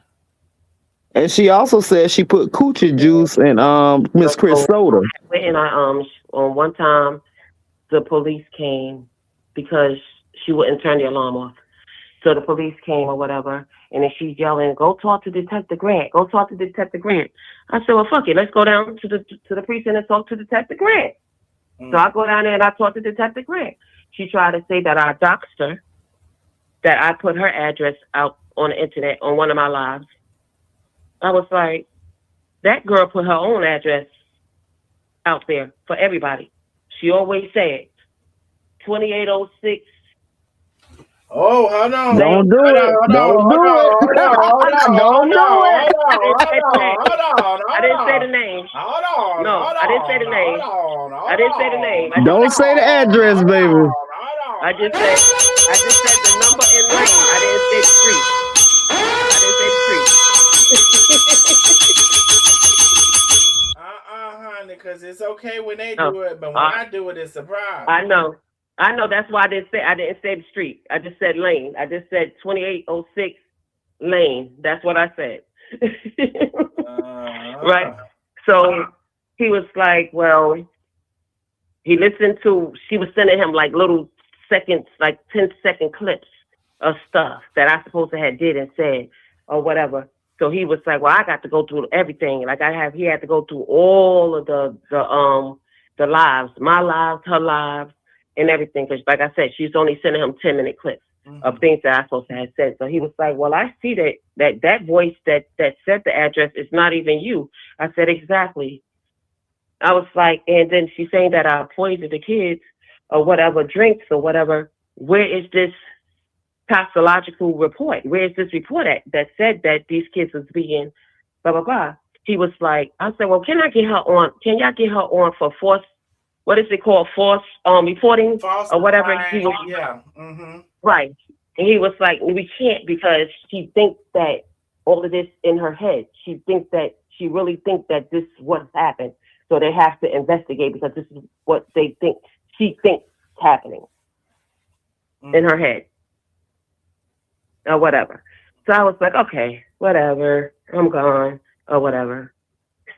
And she also said she put coochie juice in Miss Chris soda. And on one time, the police came because she wouldn't turn the alarm off. So the police came or whatever, and then she's yelling, "Go talk to Detective Grant. Go talk to Detective Grant." I said, "Well, fuck it. Let's go down to the precinct and talk to Detective Grant." So I go down there and I talk to Detective Grant. She tried to say that I doxed her, that I put her address out on the internet on one of my lives. I was like, that girl put her own address out there for everybody. She always said 2806. Oh, hold on. Don't do it. Don't do it. Don't do it. I didn't say the name. Hold on. No, I didn't say the name. I didn't say the name. Don't say the address, baby. I just said the number and lane. I didn't say the street. Honey, because it's okay when they do it, but when I do it, it's a problem. I know. That's why I didn't say the street. I just said lane. I just said 2806 lane. That's what I said. Right. So he was like, well, he listened to. She was sending him like little seconds, like 10-second clips of stuff that I supposed to have did and said or whatever. So he was like, well, I got to go through everything. Like he had to go through all of the lives, my lives, her lives, and everything. Because, like I said, she's only sending him 10-minute clips of things that I supposed to have said. So he was like, well, I see that voice that said the address is not even you. I said, exactly. I was like, and then she's saying that I poisoned the kids or whatever, drinks or whatever. Where is this toxicological report? Where is this report at that said that these kids was being blah, blah, blah? He was like, I said, well, can y'all get her on for force, what is it called? Force reporting or whatever. He was, yeah. Right. And he was like, we can't because she thinks that all of this in her head. She really thinks that this is what happened. So they have to investigate because this is what she thinks happening in her head or whatever. So I was like, okay, whatever, I'm gone or whatever.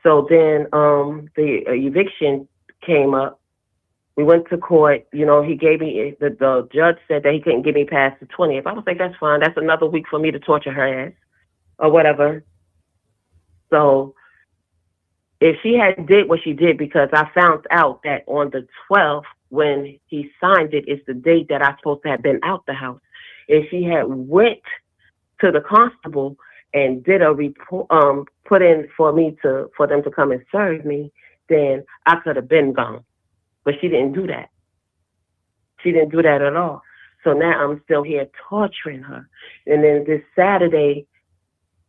So then the eviction came up. We went to court. You know, he gave me, the judge said that he couldn't get me past the 20th. I was like, that's fine. That's another week for me to torture her ass or whatever. So if she had did what she did, because I found out that on the 12th, when he signed it, is the date that I supposed to have been out the house. If she had went to the constable and did a report, put in for them to come and serve me, then I could have been gone. But she didn't do that. She didn't do that at all. So now I'm still here torturing her. And then this Saturday,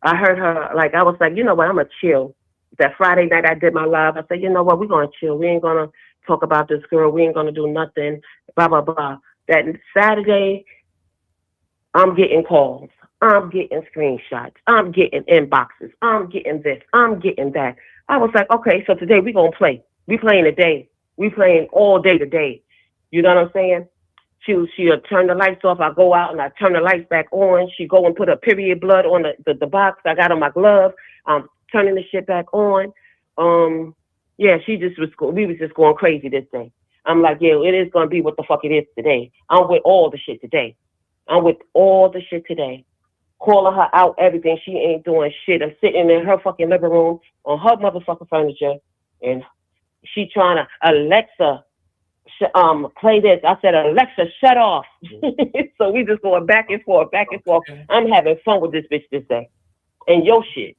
I heard her, like, I was like, you know what, I'm going to chill. That Friday night I did my live, I said, you know what, we're going to chill. We ain't going to talk about this girl. We ain't going to do nothing, blah, blah, blah. That Saturday, I'm getting calls. I'm getting screenshots. I'm getting inboxes. I'm getting this. I'm getting that. I was like, okay, so today we're going to play. We playing today. We playing all day today. You know what I'm saying? She'll turn the lights off. I go out and I turn the lights back on. She go and put her period blood on the box I got on my glove. I'm turning the shit back on. Yeah, we was just going crazy this day. I'm like, yeah, it is going to be what the fuck it is today. I'm with all the shit today. Calling her out, everything. She ain't doing shit. I'm sitting in her fucking living room on her motherfucking furniture, and she trying to, Alexa, play this. I said, Alexa, shut off. So we just going back and forth, back and forth. I'm having fun with this bitch this day. And your shit.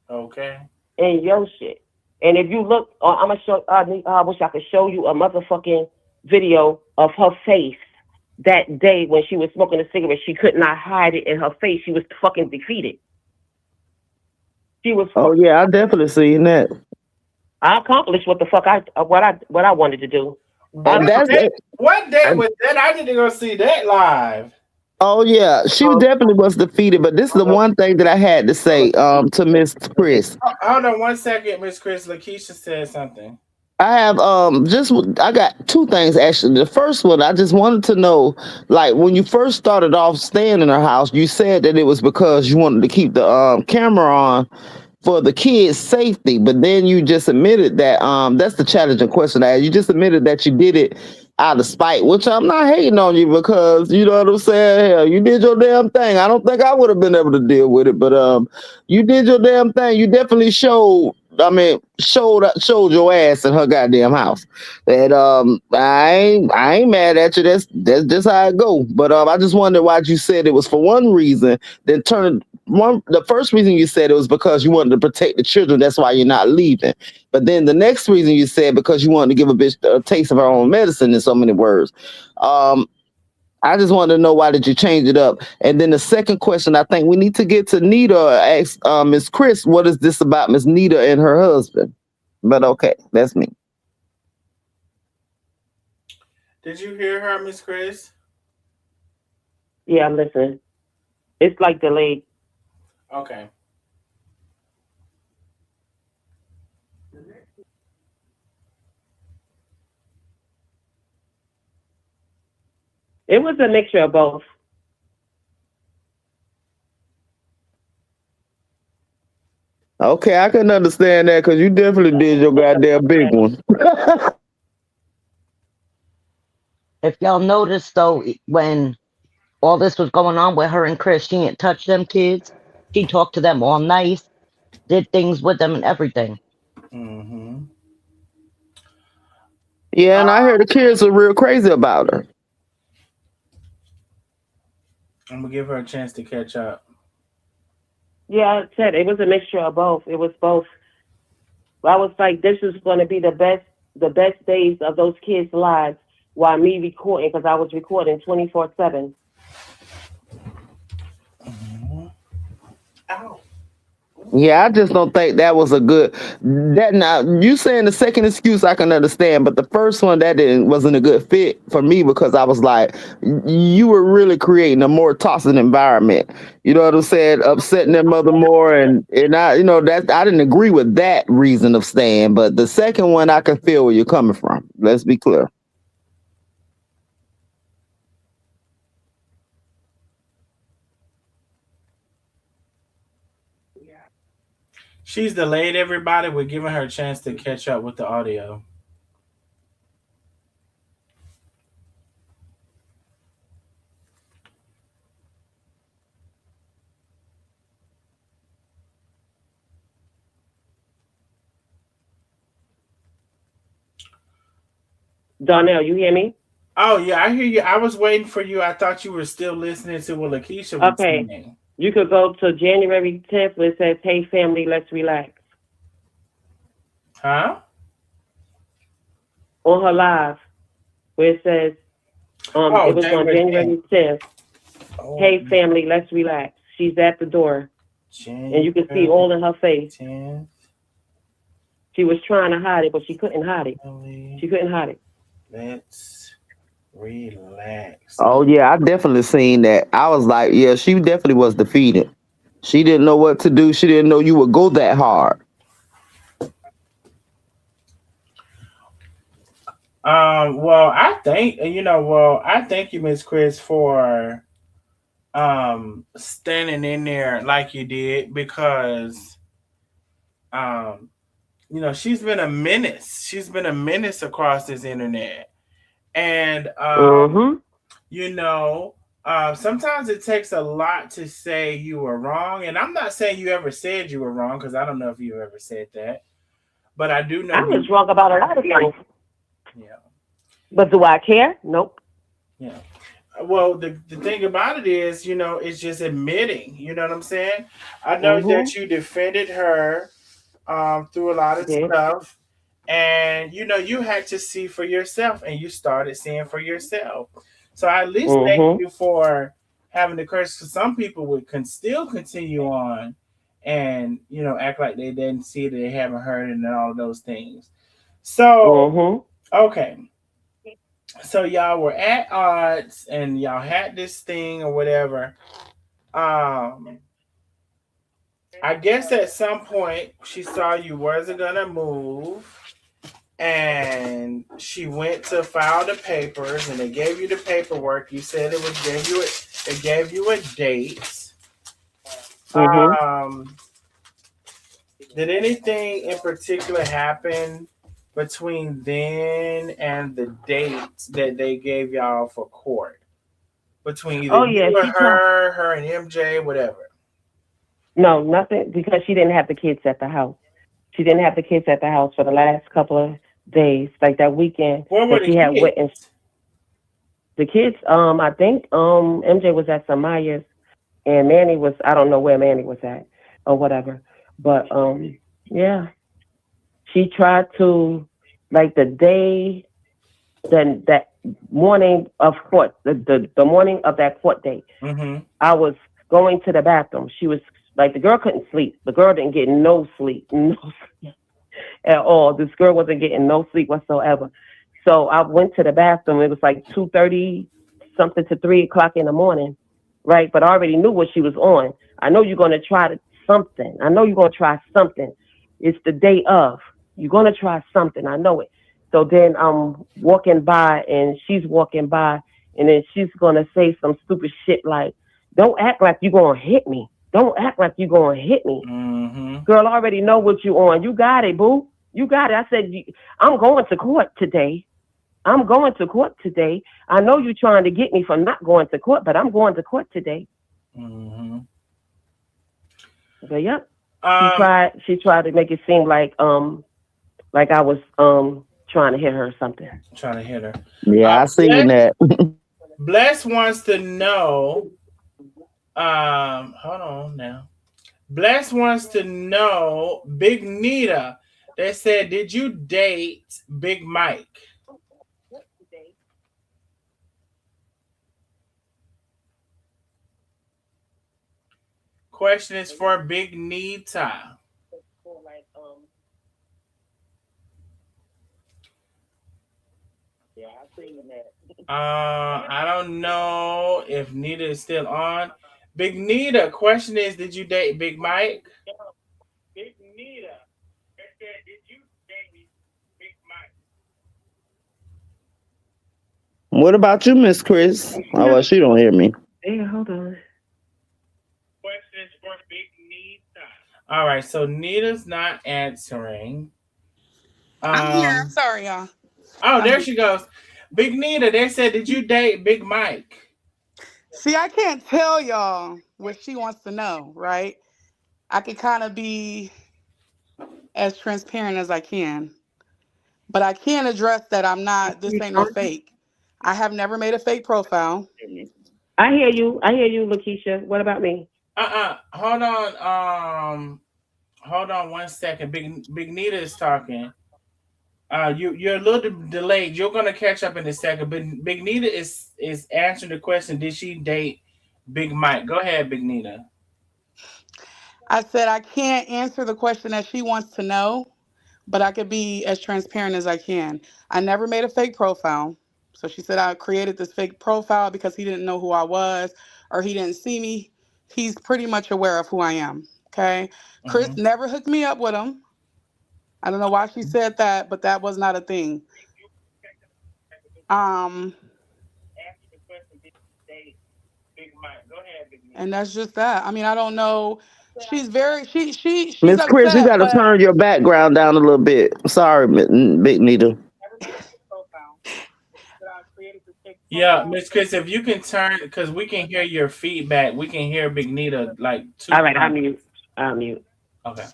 Okay. And your shit. And if you look, I'm going to show, I wish I could show you a motherfucking video of her face that day when she was smoking a cigarette. She could not hide it in her face. She was fucking defeated. She was. Oh yeah, I definitely seen that. I accomplished what the fuck what I wanted to do. And that's it. What day was that? I need to go see that live. Oh yeah, she definitely was defeated. But this is the one thing that I had to say to Miss Chris. Hold on 1 second, Miss Chris. Lakeisha said something. I have I got two things actually. The first one, I just wanted to know, like when you first started off staying in her house, you said that it was because you wanted to keep the camera on for the kids' safety, but then you just admitted that that's the challenging question. You just admitted that you did it out of spite, which I'm not hating on you because you know what I'm saying. Hell, you did your damn thing. I don't think I would have been able to deal with it, but you did your damn thing. You definitely showed your ass in her goddamn house. And I ain't mad at you. That's just how it go. But I just wondered why you said it was for one reason, then the first reason you said it was because you wanted to protect the children. That's why you're not leaving. But then the next reason you said because you wanted to give a bitch a taste of her own medicine, in so many words. I just wanted to know, why did you change it up? And then the second question, I think we need to get to Nita. Ask Miss Chris, what is this about Miss Nita and her husband? But okay, that's me. Did you hear her, Miss Chris? Yeah, I'm listening. It's like delayed. Okay. It was a mixture of both. Okay, I can understand that because you definitely did your goddamn big one. If y'all noticed though, when all this was going on with her and Chris, she didn't touch them kids. She talked to them all nice, did things with them and everything. Mm-hmm. Yeah, and I heard the kids are real crazy about her. I'm gonna give her a chance to catch up. Yeah, I said it was a mixture of both. It was both. I was like, this is going to be the best days of those kids' lives while me recording, because I was recording 24/7. Ow. Yeah, I just don't think that was a good. That now you saying the second excuse I can understand, but the first one that wasn't a good fit for me because I was like, you were really creating a more toxic environment. You know what I'm saying? Upsetting their mother more, and I, that I didn't agree with that reason of staying, but the second one I can feel where you're coming from. Let's be clear. She's delayed everybody. We're giving her a chance to catch up with the audio. Donnell, you hear me? Oh yeah, I hear you. I was waiting for you. I thought you were still listening to what Lakeisha was Okay. saying. You could go to January 10th where it says, "Hey family, let's relax." Huh? On her live, where it says, Oh, it was on January 10th. Oh, Hey family, let's relax. She's at the door, and you can see all in her face. 10th. She was trying to hide it, but she couldn't hide it. Family, She couldn't hide it. let's relax. Oh yeah, I definitely seen that. I was like, yeah, she definitely was defeated. She didn't know what to do. She didn't know you would go that hard. Well, I thank you, Miss Chris, for standing in there like you did because um she's been a menace. She's been a menace across this internet. And Mm-hmm. sometimes it takes a lot to say you were wrong. And I'm not saying you ever said you were wrong because I don't know if you ever said that. But I do know I was wrong about a lot of things. Yeah. But do I care? Nope. Yeah. Well, the thing about it is, it's just admitting. You know what I'm saying? I know that you defended her through a lot of stuff, and you had to see for yourself, and you started seeing for yourself. So I at least thank you for having the courage. Because some people still continue on, and act like they didn't see it, they haven't heard it, and all of those things. So okay. So y'all were at odds and y'all had this thing or whatever. I guess at some point she saw you wasn't gonna move, and she went to file the papers, and they gave you the paperwork. You said it gave you a date. Did anything in particular happen between then and the date that they gave y'all for court? Between either you or her and MJ, whatever. No, nothing, because she didn't have the kids at the house. She didn't have the kids at the house for the last couple of days, like that weekend. Where were the had kids? The kids, I think MJ was at Samaya's, and Manny was, I don't know where Manny was at or whatever. But yeah. She tried to, like the day, then that morning of court, the morning of that court date, I was going to the bathroom. She was like, the girl couldn't sleep. The girl didn't get no sleep at all. This girl wasn't getting no sleep whatsoever. So I went to the bathroom. It was like 2:30 something to 3 o'clock in the morning, right? But I already knew what she was on. I know you're going to try something. I know you're going to try something. It's the day of. You're going to try something. I know it. So then I'm walking by, and she's walking by, and then she's going to say some stupid shit like, "Don't act like you're going to hit me. Don't act like you're going to hit me." Girl, I already know what you on. You got it, boo. You got it. I said, I'm going to court today. I'm going to court today. I know you're trying to get me from not going to court, but I'm going to court today. But yep. She tried to make it seem like I was trying to hit her or something. Trying to hit her. Yeah, I seen that. Bless wants to know. Hold on now. Bless wants to know, Big Nita. They said, did you date Big Mike? Question is for Big Nita. I don't know if Nita is still on. Big Nita, question is, did you date Big Mike? Big Nita, they said, did you date Big Mike? What about you, Miss Chris? Oh, well, she don't hear me. Yeah, hold on. Question is for Big Nita. All right, so Nita's not answering. I'm here. I'm sorry, y'all. Oh, there she goes. Big Nita, they said, did you date Big Mike? See, I can't tell y'all what she wants to know, right? I can kind of be as transparent as I can. But I can address that this ain't no fake. I have never made a fake profile. I hear you, Lakeisha. What about me? Hold on 1 second. Big Nita is talking. You're a little delayed. You're gonna catch up in a second. But Big Nita is answering the question. Did she date Big Mike? Go ahead, Big Nita. I said I can't answer the question that she wants to know, but I could be as transparent as I can. I never made a fake profile. So she said I created this fake profile because he didn't know who I was or he didn't see me. He's pretty much aware of who I am. Okay. Chris never hooked me up with him. I don't know why she said that, but that was not a thing. And that's just that. I mean, I don't know. She's Miss upset. Chris, you got to turn your background down a little bit. Sorry, Big Nita. Yeah, Miss Chris, if you can turn, because we can hear your feedback. We can hear Big Nita like two. All right, I'll mute. Okay.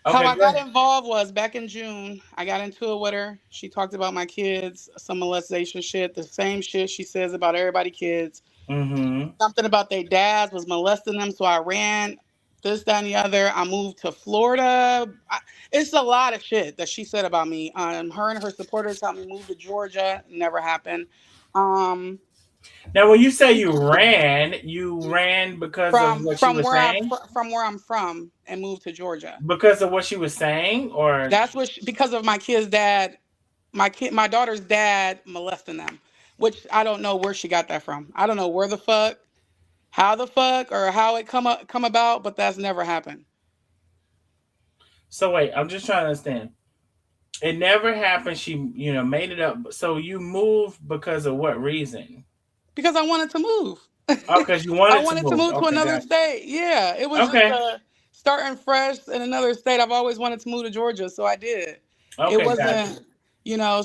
How I got involved was back in June. I got into it with her. She talked about my kids, some molestation shit, the same shit she says about everybody's kids. Something about their dads was molesting them, so I ran. This, that, and the other. I moved to Florida. It's a lot of shit that she said about me. Her and her supporters helped me move to Georgia. Never happened. Now, when you say you ran because of what she was saying? From where I'm from and moved to Georgia. Because of what she was saying? Or that's because of my kid's dad, my daughter's dad molesting them, which I don't know where she got that from. I don't know where the fuck, how the fuck, or how it come about, but that's never happened. So wait, I'm just trying to understand. It never happened. She, made it up. So you moved because of what reason? Because I wanted to move. Oh, because you wanted I wanted to move to another state. Yeah, it was just starting fresh in another state. I've always wanted to move to Georgia, so I did. It wasn't,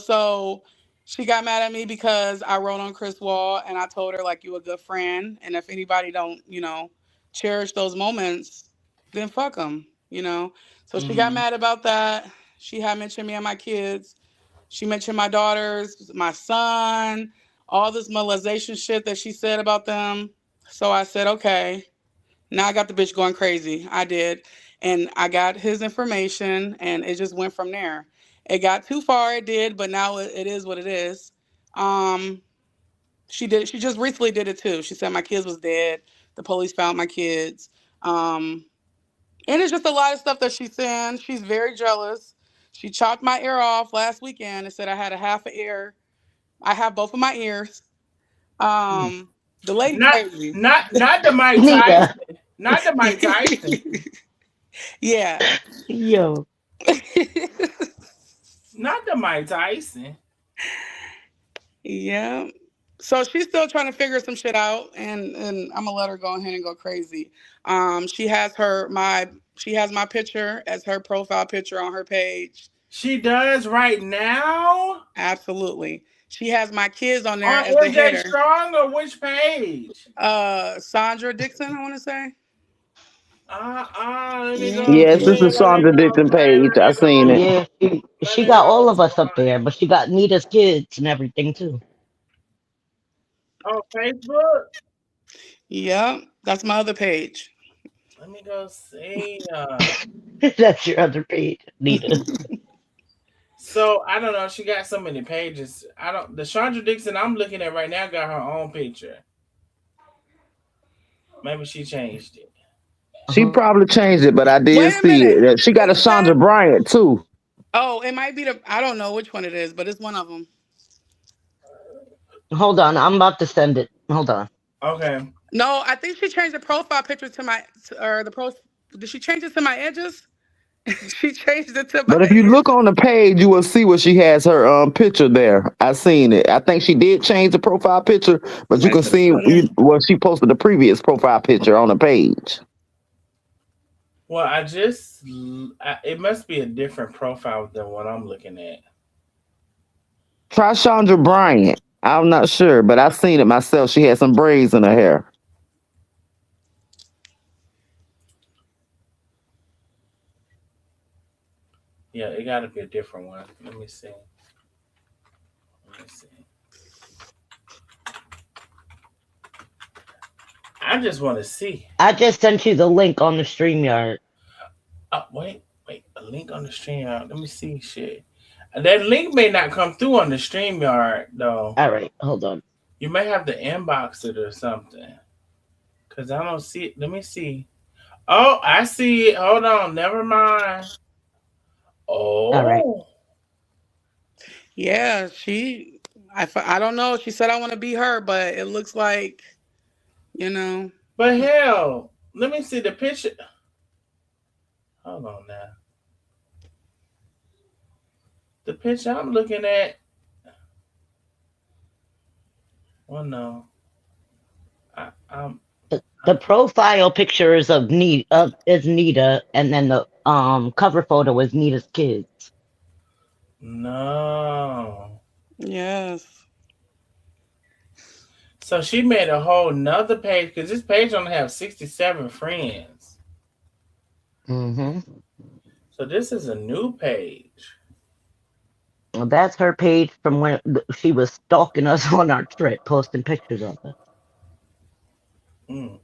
so she got mad at me because I wrote on Chris Wall and I told her, like, you a good friend. And if anybody don't, cherish those moments, then fuck them, So she got mad about that. She had mentioned me and my kids. She mentioned my daughters, my son, all this molestation shit that she said about them. So I said, okay. Now I got the bitch going crazy. I did. And I got his information and it just went from there. It got too far, it did, but now it is what it is. She just recently did it too. She said my kids was dead. The police found my kids. And it's just a lot of stuff that she's saying. She's very jealous. She chopped my ear off last weekend and said I had a half an ear. I have both of my ears. The lady crazy. Not the Mike Tyson. Not the Mike Tyson. Yeah. Yo. Not the Mike Tyson. Yeah. So she's still trying to figure some shit out, and I'm gonna let her go ahead and go crazy. She has my picture as her profile picture on her page. She does right now? Absolutely. She has my kids on there as the hater. Strong or which page? Chandra Dixon, I want to say. let me Yeah, go Yes, see. this is Let me Chandra go. Dixon Let page. I me seen it. go. yeah. Let She me got go all of us to up there, but she got Nita's kids and everything too. oh Facebook. Yep, that's my other page. Let me go see. That's your other page, Nita. So I don't know. She got so many pages. I don't. The Chandra Dixon I'm looking at right now got her own picture. Maybe she changed it. She Uh-huh. probably changed it, but I did Wait a see minute. it. She got What a you said? Chandra Bryant too. Oh, it might be the. I don't know which one it is, but it's one of them. Hold on, I'm about to send it. Hold on. Okay. No, I think she changed the profile picture to my or the pro. Did she change it to my edges? She changed it to my But if you look edges. on the page, you will see where she has her picture there. I seen it. I think she did change the profile picture, but you Somebody can put it see down there. she posted the previous profile picture on the page. Well, it must be a different profile than what I'm looking at. Try Chandra Bryant. I'm not sure, but I seen it myself. She had some braids in her hair. Yeah, it got to be a different one. Let me see. Let me see. I just want to see. I just sent you the link on the StreamYard. Wait. A link on the StreamYard. Let me see. Shit. That link may not come through on the StreamYard though. All right, hold on. You may have to inbox it or something. Cause I don't see it. Let me see. Oh, I see it. Hold on. Never mind. All right. Oh. Yeah, I don't know. She said I want to be her, but it looks like you know. But hell, let me see the picture. Hold on now. The picture I'm looking at. Oh no. I, I'm The profile picture is of Nita, and then the cover photo is Nita's kids. no. Yes. So she made a whole nother page because this page only have 67 friends. Mm-hmm. So this is a new page. Well, that's her page from when she was stalking us on our trip, posting pictures of us. Mm.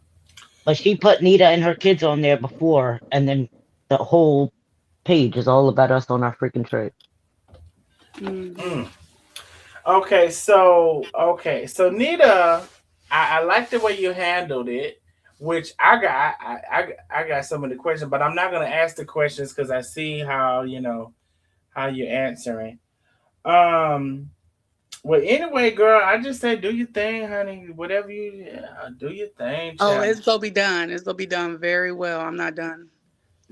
But she put Nita and her kids on there before, and then the whole page is all about us on our freaking trip. Mm-hmm. Mm. Okay, so Nita, I like the way you handled it, which I got some of the questions, but I'm not gonna ask the questions because I see how how you're answering. Um, well, anyway, girl, I just say do your thing, honey. Whatever do your thing, Oh, child. it's gonna be done. It's gonna be done very well. I'm not done.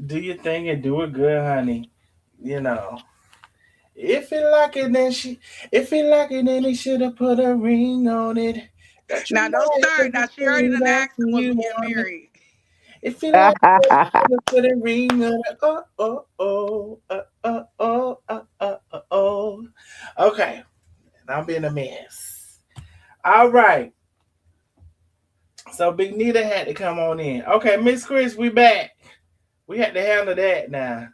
Do your thing and do it good, honey. You know. If he like it, then if he like it, then he should have put a ring on it. That you Now don't know start. it's Now the she already thing done that asked him was he we getting wanted. married. If he like it, he should have put a ring on it. Oh. Okay, I'm being a mess. All right. So Big Nita had to come on in. Okay, Miss Chris, we back. We had to handle that now.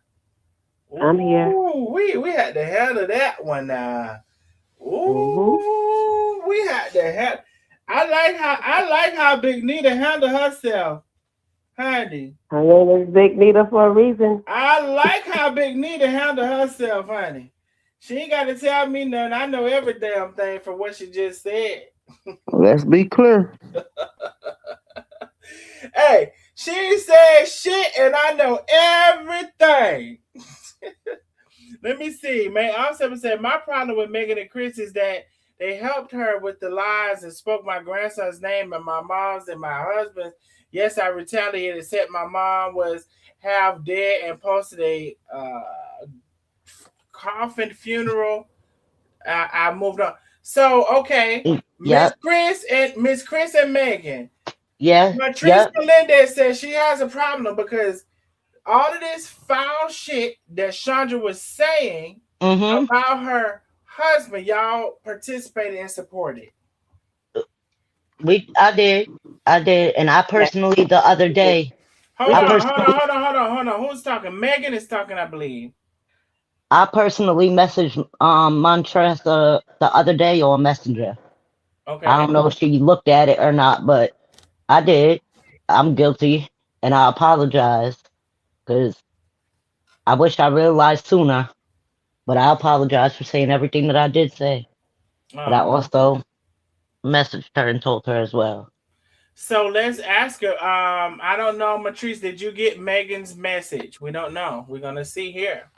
I'm here. Ooh, we had to handle that one now. Mm-hmm. Ooh, we had to have. I like how Big Nita handled herself, honey. Her name is Big Nita for a reason. I like how Big Nita handled herself, honey. She ain't got to tell me nothing. I know every damn thing from what she just said. Let's be clear. Hey, she said shit, and I know everything. Let me see. May also said my problem with Megan and Chris is that they helped her with the lies and spoke my grandson's name and my mom's and my husband's. Yes, I retaliated, said my mom was half dead and posted a coffin funeral. I moved on. So okay, Yep. Miss Chris and Megan. Yeah. Patrice Yep. Melendez says she has a problem because all of this foul shit that Chandra was saying Mm-hmm. about her husband, y'all participated and supported. I did, and I Yes, personally the other we did. day. Hold on. Who's talking? Megan is talking, I believe. I personally messaged Montrez the other day on Messenger. Okay. I don't know if she looked at it or not, but I did. I'm guilty, and I apologize because I wish I realized sooner. But I apologize for saying everything that I did say. But I also messaged her and told her as well. So let's ask her. I don't know, Matrice, did you get Megan's message? We don't know. We're gonna see here.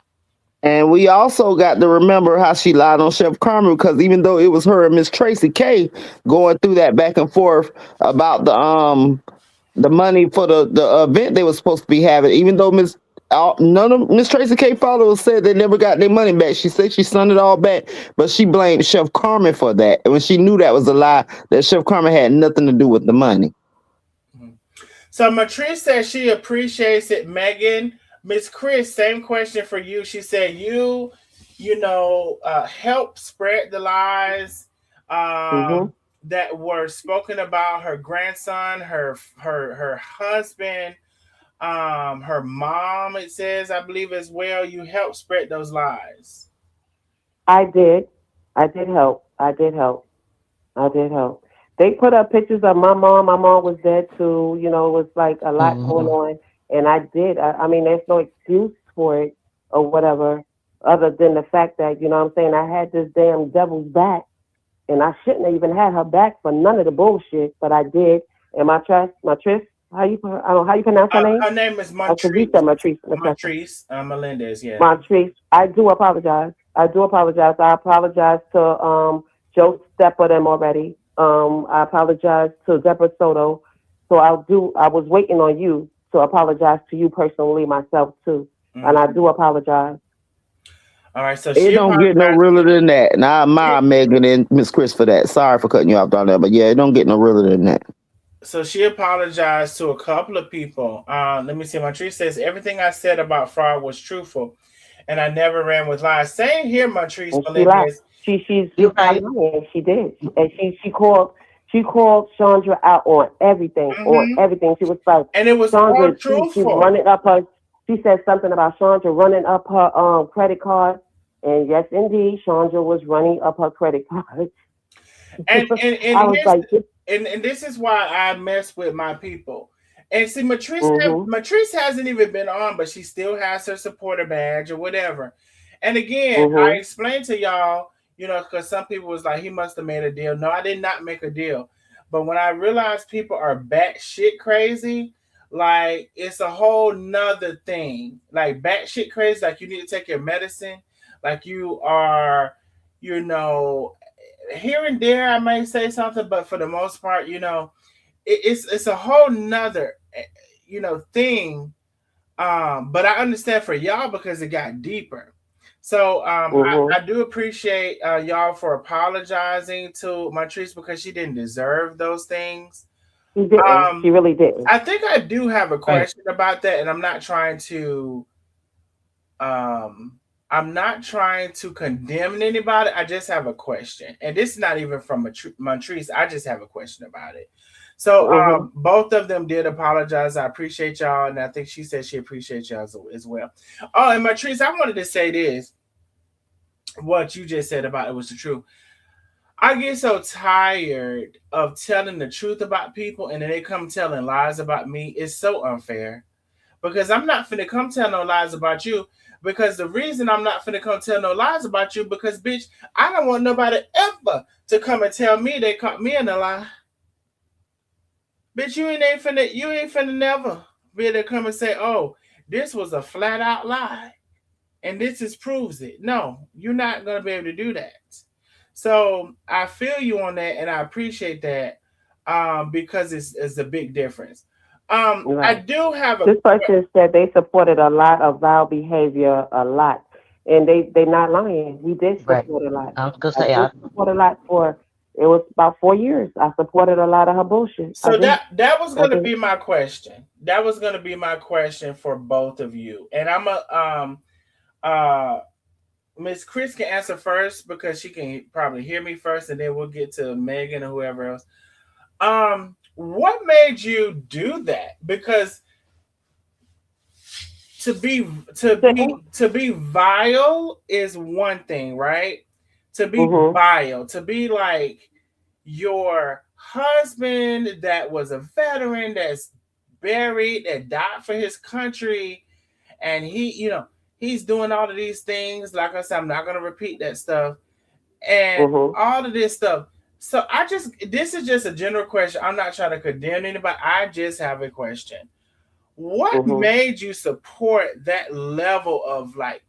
And we also got to remember how she lied on Chef Carmen, because even though it was her and Miss Tracy K going through that back and forth about the money for the event they were supposed to be having, even though none of Miss Tracy K followers said they never got their money back. She said she sent it all back, but she blamed Chef Carmen for that. And when she knew that was a lie, that Chef Carmen had nothing to do with the money. So Matrice says she appreciates it, Megan. Miss Chris, same question for you. She said you help spread the lies that were spoken about her grandson, her husband, her mom. It says, I believe as well. You help spread those lies. I did help. They put up pictures of my mom. My mom was dead too. You know, it was like a lot going on. And I did. I mean, there's no excuse for it or whatever, other than the fact that, you know what I'm saying, I had this damn devil's back. And I shouldn't have even had her back for none of the bullshit, but I did. And Matrice, how you pronounce her name? Her name is Matrice. Matrice Melendez, yeah. Matrice, I do apologize. I apologize to Joe Stepper them already. I apologize to Deborah Soto. So I was waiting on you to apologize to you personally myself too. And I do apologize. All right, so it don't get no realer than that. And I admire Megan and Miss Chris for that. Sorry for cutting you off down there, but yeah, it don't get no realer than that. So she apologized to a couple of people. Let me see. Matrice says everything I said about fraud was truthful, and I never ran with lies. Same here, Matrice. She's right. She did, and she called Chandra out on everything. She was like, and it was Chandra, all truthful. She running up her. She said something about Chandra running up her credit card, and yes, indeed, Chandra was running up her credit card. And I was like, and this is why I mess with my people. And see, Matrice hasn't even been on, but she still has her supporter badge or whatever. And again, I explained to y'all, because some people was like, he must have made a deal. No, I did not make a deal. But when I realized people are batshit crazy, like it's a whole nother thing. Like batshit crazy, like you need to take your medicine. Like you are, here and there I may say something, but for the most part, it's a whole nother thing. But I understand for y'all because it got deeper. So I do appreciate y'all for apologizing to Matrice because she didn't deserve those things. She didn't. She really didn't. I think I do have a question about that, and I'm not trying to condemn anybody. I just have a question. And this is not even from Matrice. I just have a question about it. So both of them did apologize. I appreciate y'all. And I think she said she appreciates y'all as well. Oh, and Matrice, I wanted to say this. What you just said about it was the truth. I get so tired of telling the truth about people and then they come telling lies about me. It's so unfair. Because I'm not finna come tell no lies about you. Because the reason I'm not finna come tell no lies about you, because bitch, I don't want nobody ever to come and tell me they caught me in a lie. Bitch, you ain't finna never be able to come and say, oh, this was a flat out lie. And this proves it. No, you're not gonna be able to do that. So I feel you on that and I appreciate that because it's a big difference. I do have this person said they supported a lot of vile behavior, a lot, and they not lying. We did support a lot. I was gonna say I support a lot for. It was about 4 years. I supported a lot of her bullshit. So that was going to be my question. That was going to be my question for both of you, and I'm Miss Chris can answer first because she can probably hear me first, and then we'll get to Megan or whoever else. What made you do that? Because to be to be vile is one thing, right? To be vile, to be like your husband that was a veteran that's buried, that died for his country, and he's doing all of these things. Like I said, I'm not gonna repeat that stuff and all of this stuff. So this is just a general question. I'm not trying to condemn anybody. I just have a question. What made you support that level of like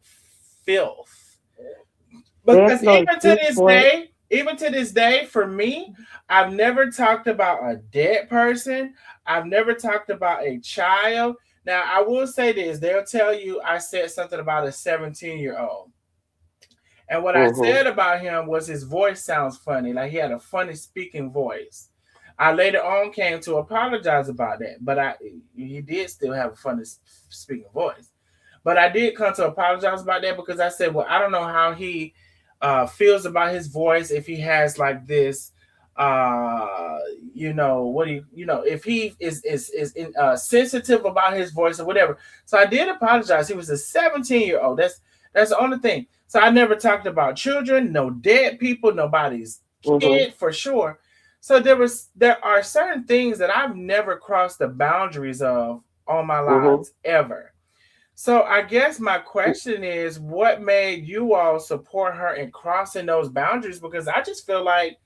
filth? Because even to this day, for me, I've never talked about a dead person. I've never talked about a child. Now, I will say this: they'll tell you I said something about a 17-year-old. And what I said about him was his voice sounds funny, like he had a funny speaking voice. I later on came to apologize about that, but he did still have a funny speaking voice. But I did come to apologize about that because I said, well, I don't know how he feels about his voice if he has like this, if he is sensitive about his voice or whatever. So I did apologize. He was a 17-year-old. That's the only thing. So I never talked about children, no dead people, nobody's kid for sure. So there are certain things that I've never crossed the boundaries of all my lives ever. So I guess my question is, what made you all support her in crossing those boundaries? Because I just feel like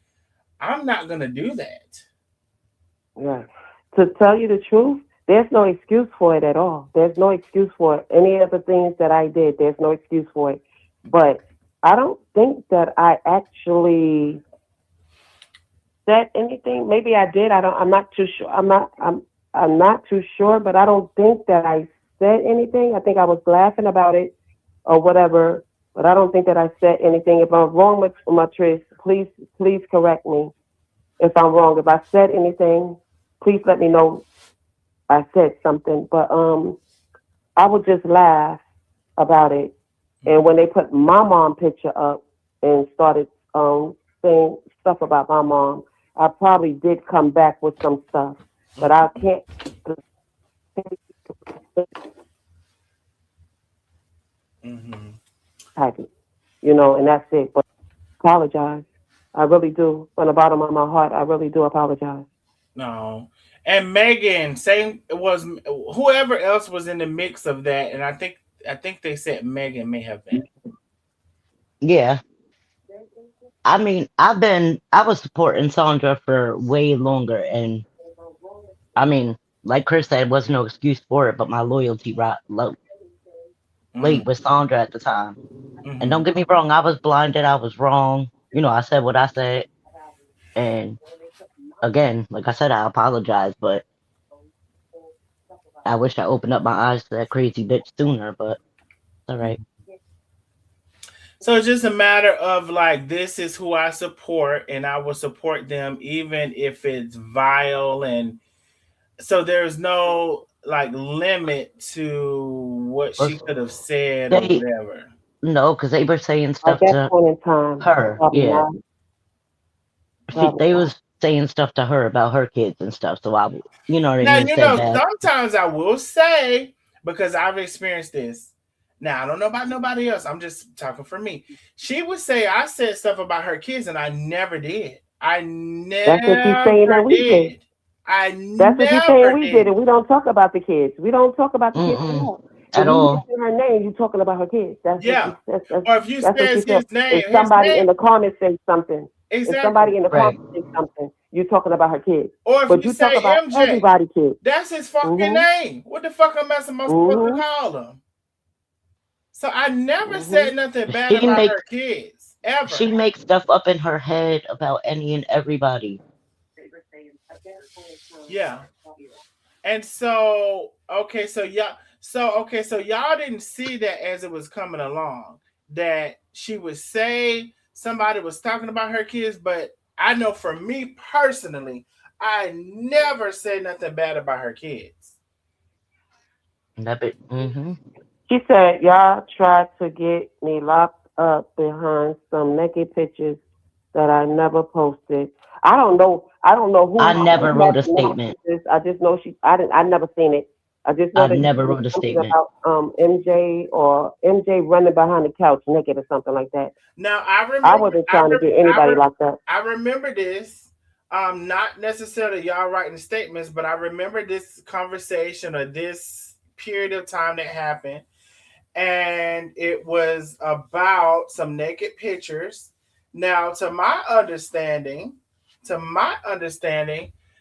I'm not gonna do that. Yeah. To tell you the truth, there's no excuse for it at all. There's no excuse for any of the things that I did. There's no excuse for it. But I don't think that I actually said anything. Maybe I did. I'm not too sure. I'm not too sure, but I don't think that I said anything. I think I was laughing about it or whatever, but I don't think that I said anything. If I'm wrong with Matrice, please correct me if I'm wrong. If I said anything, please let me know I said something. But I would just laugh about it. And when they put my mom picture up and started saying stuff about my mom, I probably did come back with some stuff, but I can't type it, and that's it. But I apologize. I really do. From the bottom of my heart, I really do apologize. No. And Megan, same was whoever else was in the mix of that, and I think they said Megan may have been. Yeah. I mean, I was supporting Chandra for way longer, and I mean, like Chris said, was no excuse for it, but my loyalty late with Chandra at the time. And don't get me wrong, I was blinded, I was wrong. I said what I said, and again, like I said, I apologize, but I wish I opened up my eyes to that crazy bitch sooner, but it's all right. So it's just a matter of like, this is who I support, and I will support them even if it's vile. And so there's no like limit to what she could have said or whatever. No, because they were saying stuff at that to point in time, her. Yeah. They was saying stuff to her about her kids and stuff. So I, Now, said that. sometimes I will say, because I've experienced this. Now, I don't know about nobody else. I'm just talking for me. She would say I said stuff about her kids, and I never did. I never That's what she's saying that we did. That's what she's saying we did, and we don't talk about the kids. We don't talk about the kids at all. You her name, you talking about her kids. That's or if you said his name, if somebody in the comments say something, exactly. If somebody in the comments say something, you're talking about her kids. Or if you say talk about MJ, everybody's kids. That's his fucking name. What the fuck am I supposed to call him? So I never said nothing bad about her kids ever. She makes stuff up in her head about any and everybody. Yeah. And so so y'all didn't see that as it was coming along, that she would say somebody was talking about her kids, but I know for me personally, I never said nothing bad about her kids. She said, y'all tried to get me locked up behind some naked pictures that I never posted. I don't know who. I never wrote a statement. I just know I never seen it. I just know I that he never said wrote a something statement. about MJ running behind the couch naked or something like that. Now I I remember. wasn't trying to get anybody locked up. I remember this. Not necessarily y'all writing statements, but I remember this conversation or this period of time that happened, and it was about some naked pictures. Now, to my understanding,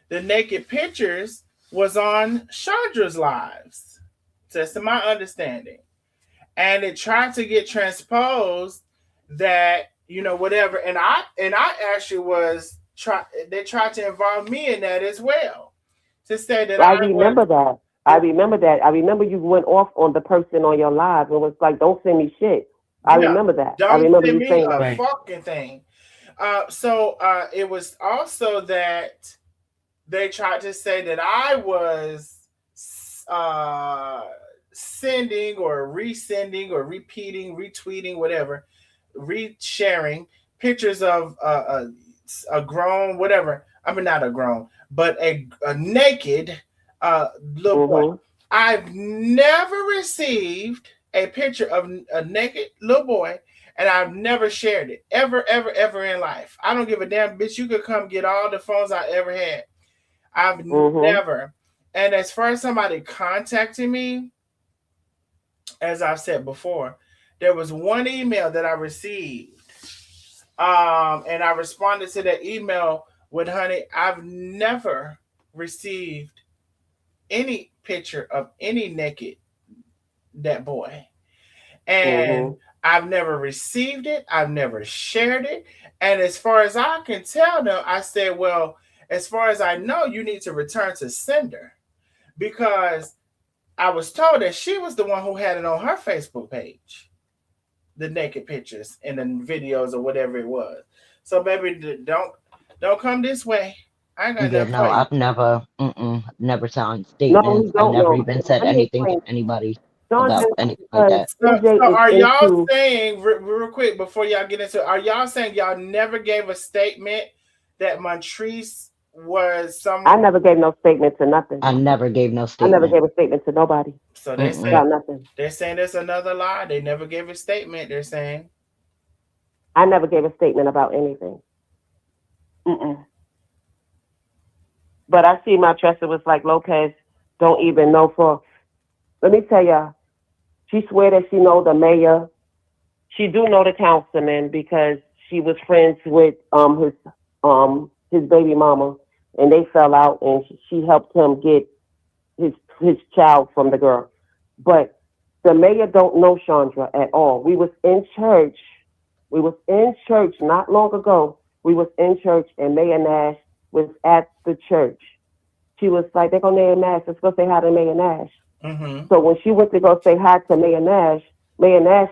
the naked pictures was on Chandra's lives. That's to my understanding, and it tried to get transposed that whatever, and I actually was try. They tried to involve me in that as well, to say that I I was. remember that. I remember that. I remember you went off on the person on your live and was like, "Don't send me shit." I Yeah, remember that. I don't remember send you me saying a that. Right. fucking thing. So it was also that they tried to say that I was sending or resending or repeating, retweeting, whatever, resharing pictures of a grown, whatever. I mean, not a grown, but a naked little boy. Mhm. I've never received a picture of a naked little boy, and I've never shared it ever, ever, ever in life. I don't give a damn, bitch. You could come get all the phones I ever had. I've Mhm. never. And as far as somebody contacting me, as I've said before, there was one email that I received, and I responded to that email with, "Honey, I've never received any picture of any naked that boy, and Mhm. I've never received it. I've never shared it. And as far as I can tell them, I said, well, as far as I know, you need to return to sender, because I was told that she was the one who had it on her Facebook page, the naked pictures and the videos or whatever it was. So, baby, don't come this way. I ain't got Yeah, nothing no, for you." I've never signed No, he statements. I've don't never know. even said Let me anything to explain. anybody John about just anything like because that. MJ So is are y'all into. saying real quick before y'all get into it, are y'all saying y'all never gave a statement that Montrese was I some? never gave no statement to nothing. I never gave no I never statement. gave a statement to nobody So Mm-mm. about nothing. they're saying there's another lie. They never gave a statement. They're saying. I never gave a statement about anything. Mm-mm. But I see my trusted was like Lopez don't even know for. Let me tell you, she swear that she know the mayor. She do know the councilman because she was friends with his baby mama, and they fell out, and she helped him get his child from the girl. But the mayor don't know Chandra at all. We was in church. We was in church not long ago. We was in church, and Mayor Nash was at the church. She was like, they're going to Mayor Nash. Let's go say hi to Mayor Nash. Mm-hmm. So when she went to go say hi to Mayor Nash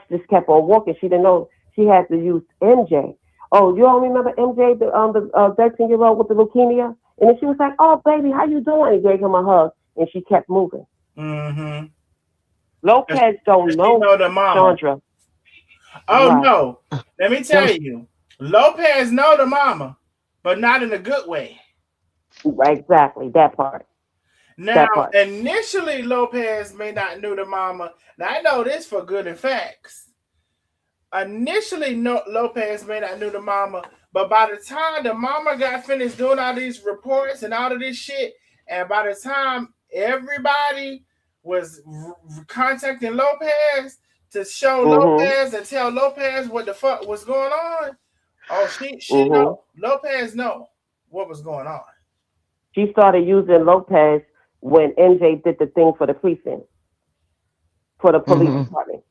just kept on walking. She didn't know she had to use MJ. Oh, you all remember MJ, the 13-year-old with the leukemia? And then she was like, "Oh, baby, how you doing?" And gave him a hug, and she kept moving. Mm-hmm. Lopez don't Does she know know the mama? Chandra. Oh Right. no. Let me Them, tell you. Lopez know the mama, but not in a good way. Exactly. That part. Now, That part. initially, Lopez may not know the mama. Now, I know this for good and facts. Initially, no, Lopez may not knew the mama, but by the time the mama got finished doing all these reports and all of this shit, and by the time everybody was contacting Lopez to show Mhm. Lopez and tell Lopez what the fuck was going on, oh, she Mhm. know. Lopez know what was going on. She started using Lopez when NJ did the thing for the precinct, for the police hmm department.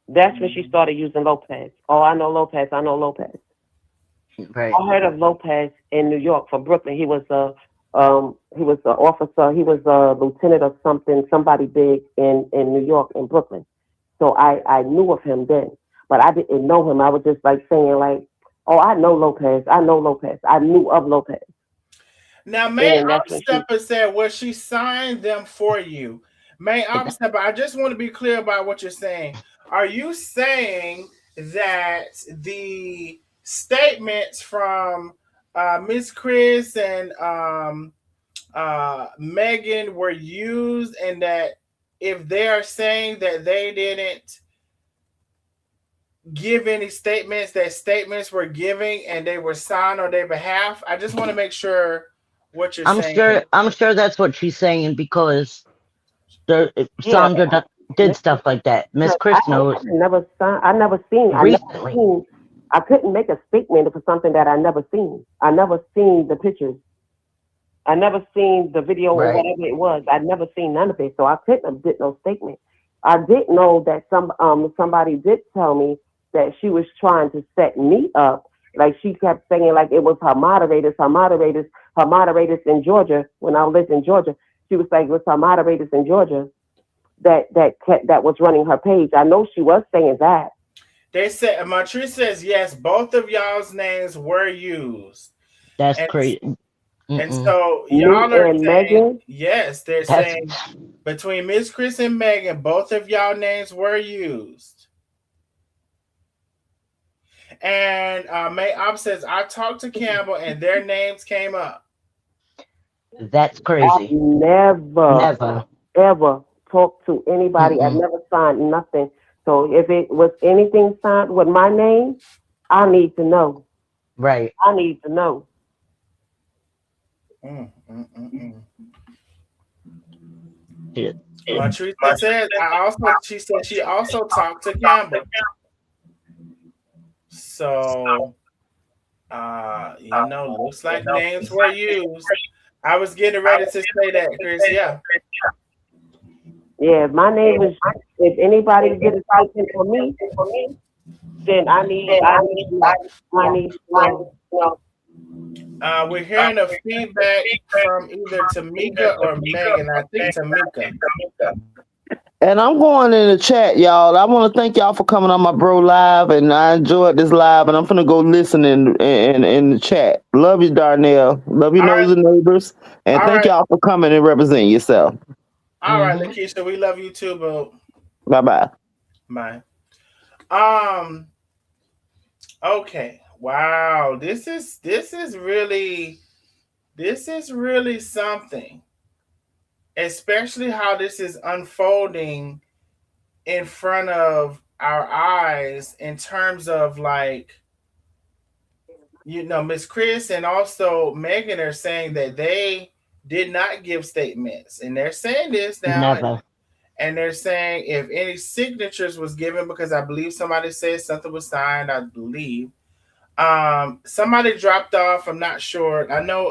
That's when she started using Lopez. Oh, I know Lopez. I know Lopez. right. I heard of Lopez in New York from Brooklyn. He was an officer. He was a lieutenant or something, somebody big in New York in Brooklyn. So I knew of him then, but I didn't know him. I was just like saying like, oh, I know Lopez. I know Lopez. I knew of Lopez. Now, And May then that's when she. Upstepper said, well, she signed them for you. May Upstepper, I just want to be clear about what you're saying. Are you saying that the statements from Miss Chris and Megan were used, and that if they are saying that they didn't give any statements, that statements were giving and they were signed on their behalf. I just want to make sure what you're saying. I'm sure that's what she's saying because Yeah, Sandra did stuff like that. Miss I Chris knows never signed. I never recently. seen. I couldn't make a statement for something that I never seen. I never seen the pictures. I never seen the video or Right. whatever it was. I'd never seen none of it, so I couldn't have did no statement. I did know that somebody did tell me that she was trying to set me up. Like she kept saying like it was her moderators in Georgia. When I lived in Georgia, she was like it was her moderators in Georgia that was running her page. I know she was saying that. They said Montrese says yes, both of y'all's names were used. That's And crazy. and so Me y'all are and saying Megan. yes, they're That's saying between Miss Chris and Megan, both of y'all names were used. And May Op says I talked to Campbell and their names came up. that's I've crazy. never Never. ever talked to anybody. I've Mm-mm. never signed nothing. So if it was anything signed with my name, I need to know. Right. I need to know. Mm, mm, mm, mm. Shit. Montrese says she said she also talked to Campbell. So looks like names were used. I was getting ready to say that, Chris. Yeah. Yeah, if my name is. If anybody did a statement for me, then I need to know. I need to know. We're hearing a feedback from either Tamika or Megan. I think Tamika. And I'm going in the chat, y'all. I want to thank y'all for coming on my bro live, and I enjoyed this live. And I'm gonna go listen in the chat. Love you, Darnell. Love you, All right. nosy neighbors, and All thank right. y'all for coming and representing yourself. All right, Lakeisha, we love you too, boo. Bye bye. Bye. Okay. Wow. This is really something. Especially how this is unfolding in front of our eyes in terms of like Miss Chris and also Megan are saying that they did not give statements, and they're saying this now, Never. and they're saying if any signatures was given, because I believe somebody said something was signed. I believe somebody dropped off. I'm not sure. I know.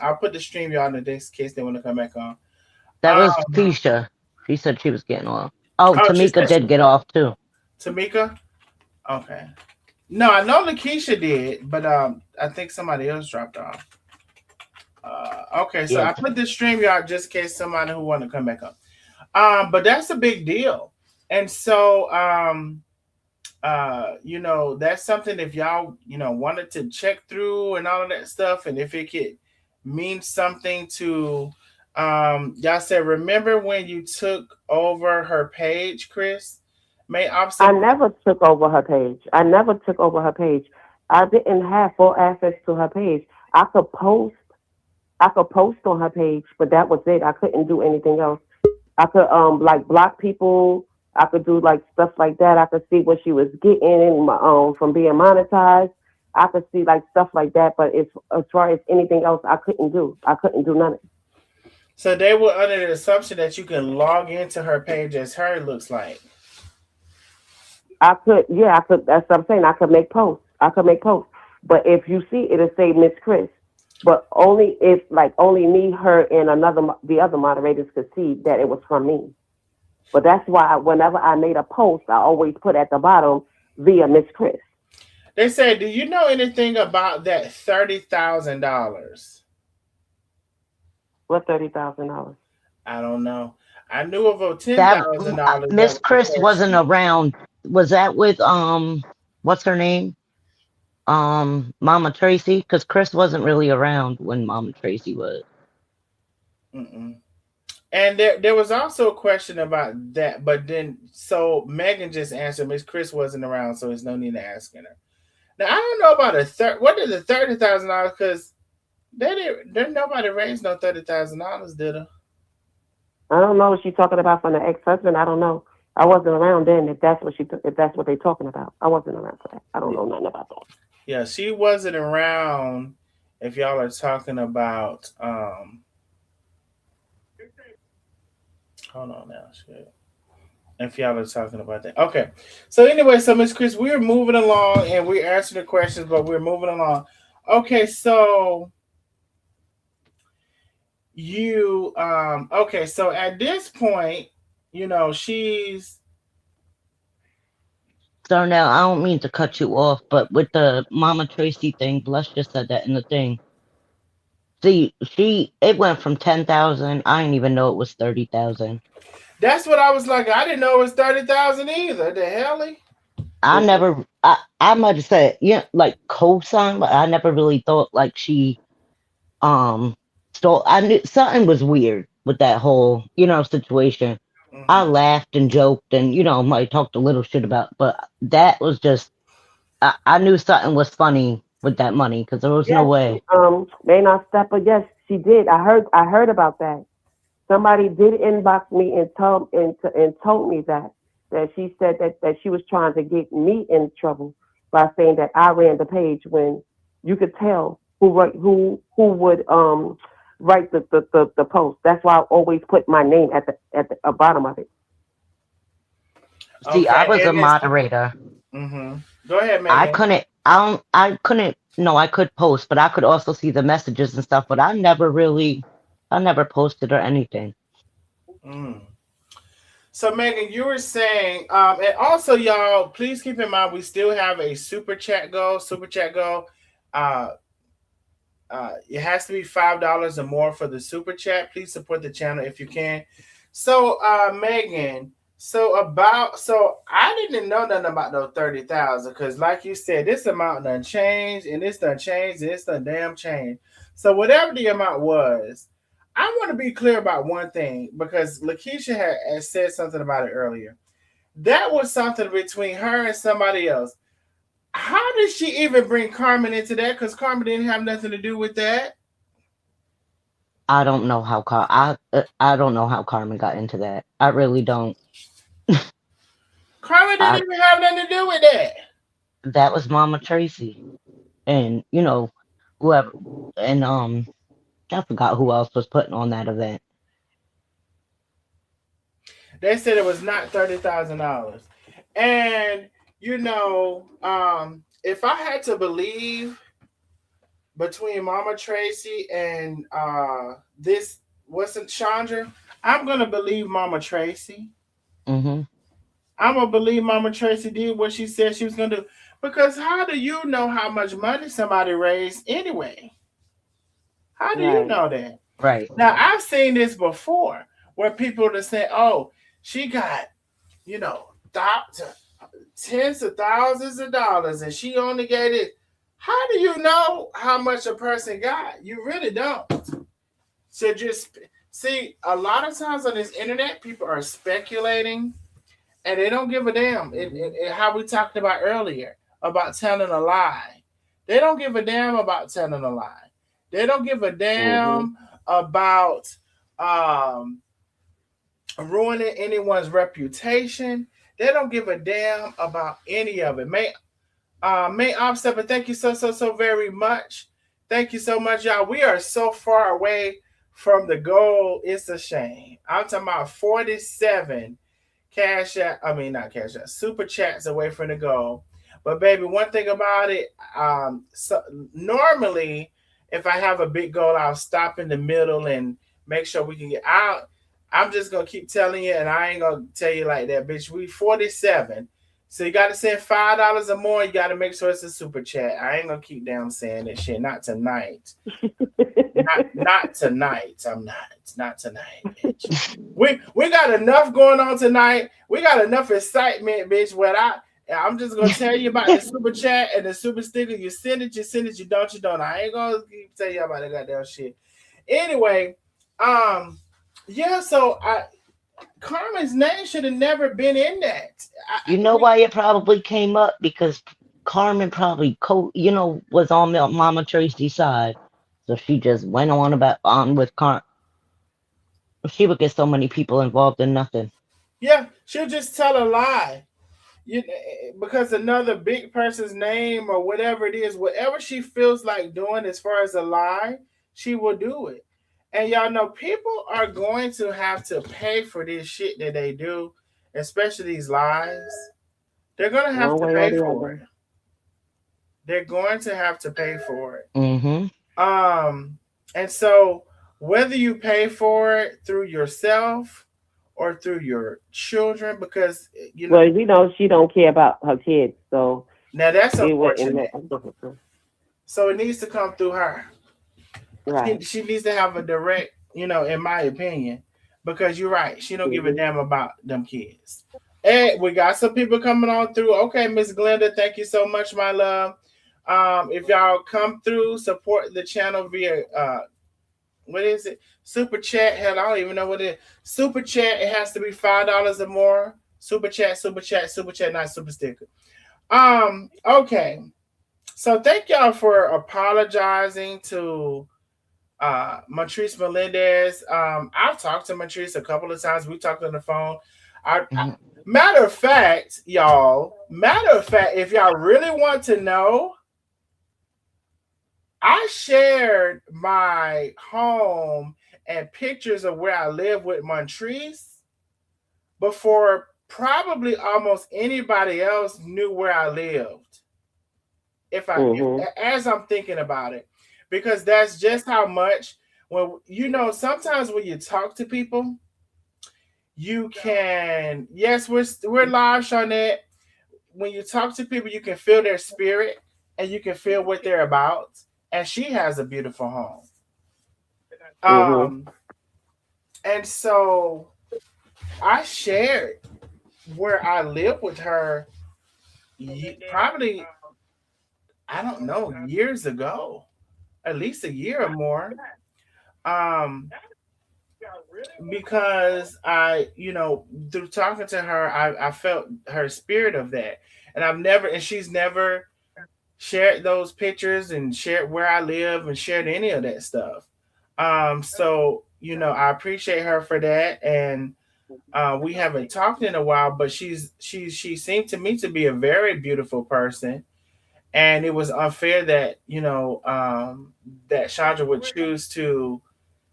I'll put the stream y'all in this case they want to come back on. That was Um, Keisha. She said she was getting off. Oh, oh, she Tamika said did get off too. Tamika. Okay. No, I know Lakeisha did, but I think somebody else dropped off. Okay, so Yeah. I put this stream y'all just in case somebody who want to come back up. But that's a big deal, and so that's something if y'all wanted to check through and all of that stuff, and if it could mean something to y'all said. Remember when you took over her page, Chris? I never took over her page. I didn't have full access to her page. I could post on her page, but that was it. I couldn't do anything else. I could like block people. I could do like stuff like that. I could see what she was getting from being monetized. I could see like stuff like that. But as far as anything else, I couldn't do. I couldn't do nothing. So they were under the assumption that you can log into her page as her. It looks like. I could. That's what I'm saying. I could make posts. But if you see, it'll say Miss Chris. But only if only me, her, and the other moderators could see that it was from me. But that's why whenever I made a post, I always put at the bottom via Miss Chris. They say, do you know anything about that $30,000? What $30,000? I don't know. I knew of a $10,000. Miss Chris wasn't around. Was that with what's her name? Mama Tracy? Because Chris wasn't really around when Mama Tracy was. Mm-mm. And there was also a question about that, but then so Megan just answered. Miss Chris wasn't around, so there's no need to asking her. Now I don't know about what did the $30,000 because there nobody raised no $30,000, did her? I don't know what she's talking about from the ex-husband. I don't know. I wasn't around then. If that's what they're talking about, I wasn't around for that. I don't know nothing about that. Yeah, she wasn't around. If y'all are talking about, hold on now, shit. If y'all are talking about that, okay. So anyway, so Miss Chris, we're moving along and we're answering the questions, but we're moving along. Okay, so okay, so at this point, she's So now I don't mean to cut you off, but with the Mama Tracy thing, Bless just said that in the thing. See, it went from 10,000. I didn't even know it was 30,000. That's what I was like. I didn't know it was 30,000 either. The hell? I might have said, yeah, like co-sign, but I never really thought like she stole. I knew something was weird with that whole, situation. I laughed and joked and, might talked a little shit about, but that was just, I knew something was funny with that money because there was no Yes, way. may not step, but yes, she did. I heard about that. Somebody did inbox me and told me that she said that she was trying to get me in trouble by saying that I ran the page when you could tell who would write the post. That's why I always put my name at the bottom of it. See, I was Okay, a and it's moderator. Go ahead, I Megan. couldn't, I couldn't, no, I could post, but I could also see the messages and stuff, but I never posted or anything. Mm. So Megan, you were saying, and also y'all, please keep in mind we still have a super chat goal. Super chat goal. Uh, it has to be $5 or more for the super chat. Please support the channel if you can. So, Megan, so I didn't know nothing about those 30,000 because, like you said, this amount done changed and it's done changed and it's done damn changed. So whatever the amount was, I want to be clear about one thing because Lakeisha had said something about it earlier. That was something between her and somebody else. How did she even bring Carmen into that? Because Carmen didn't have nothing to do with that. I don't know how I don't know how Carmen got into that. I really don't. Carmen didn't even have nothing to do with that. That was Mama Tracy, and whoever, and I forgot who else was putting on that event. They said it was not $30,000, and if I had to believe between Mama Tracy and this wasn't Chandra, I'm gonna believe Mama Tracy. Mm-hmm. I'm gonna believe Mama Tracy did what she said she was gonna do. Because how do you know how much money somebody raised anyway? How do you know that? Right. Now I've seen this before where people just say, "Oh, she got, tens of thousands of dollars, and she only gave it." How do you know how much a person got? You really don't. So just see, a lot of times on this internet, people are speculating and they don't give a damn. How we talked about earlier about telling a lie. They don't give a damn about telling a lie. They don't give a damn about ruining anyone's reputation. They don't give a damn about any of it. May Offset, but thank you so very much. Thank you so much, y'all. We are so far away from the goal. It's a shame. I'm talking about 47 not cash out, super chats away from the goal. But baby, one thing about it, so normally if I have a big goal, I'll stop in the middle and make sure we can get out. I'm just gonna keep telling you, and I ain't gonna tell you like that, bitch. We 47. So you gotta send $5 or more. You gotta make sure it's a super chat. I ain't gonna keep down saying that shit. Not tonight. not tonight. I'm not tonight, bitch. We got enough going on tonight. We got enough excitement, bitch. I'm just gonna tell you about the super chat and the super sticker. You send it, you don't. I ain't gonna keep tell you about that goddamn shit. Anyway, yeah, so Carmen's name should have never been in that. You know why it probably came up? Because Carmen probably was on Mama Tracy's side. So she just went on with Carmen. She would get so many people involved in nothing. Yeah, she'll just tell a lie. You, because another big person's name or whatever it is, whatever she feels like doing as far as a lie, she will do it. And y'all know people are going to have to pay for this shit that they do, especially these lies. They're going to have One to way or pay the for it. other. They're going to have to pay for it. Mm-hmm. And so whether you pay for it through yourself or through your children, because you know Well, we know she don't care about her kids, so now that's it wouldn't. unfortunate. So it needs to come through her. Right. She needs to have a direct, in my opinion, because you're right. She don't give a Mm-hmm. damn about them kids. And we got some people coming on through. Okay, Miss Glenda, thank you so much, my love. If y'all come through, support the channel via what is it? Super chat. Hell, I don't even know what it is. Super chat. It has to be $5 or more. Super chat, super chat, super chat, not super sticker. Okay. So thank y'all for apologizing to Matrice Melendez. I've talked to Matrice a couple of times. We talked on the phone. Matter of fact, if y'all really want to know, I shared my home and pictures of where I live with Montrese before probably almost anybody else knew where I lived. As I'm thinking about it, because that's just how much. When sometimes when you talk to people, you can. Yes, we're live, Shawnette. When you talk to people, you can feel their spirit and you can feel what they're about. And she has a beautiful home. And so I shared where I live with her probably, I don't know, years ago, at least a year or more. Because through talking to her, I felt her spirit of that. And she's never shared those pictures and shared where I live and shared any of that stuff. So I appreciate her for that, and we haven't talked in a while, but she seemed to me to be a very beautiful person, and it was unfair that that Chandra would choose to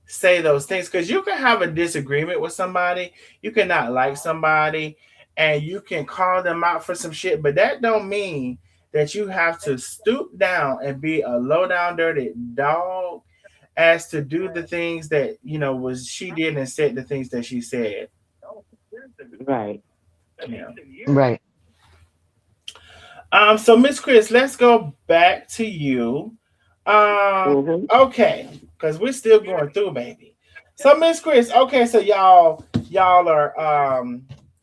say those things, because you can have a disagreement with somebody, you cannot like somebody, and you can call them out for some shit, but that don't mean that you have to stoop down and be a low down dirty dog as to do the things that was she did and said the things that she said. Right. Yeah. Right. So Miss Chris, let's go back to you. Okay, because we're still going through, baby. So Miss Chris, okay, so y'all are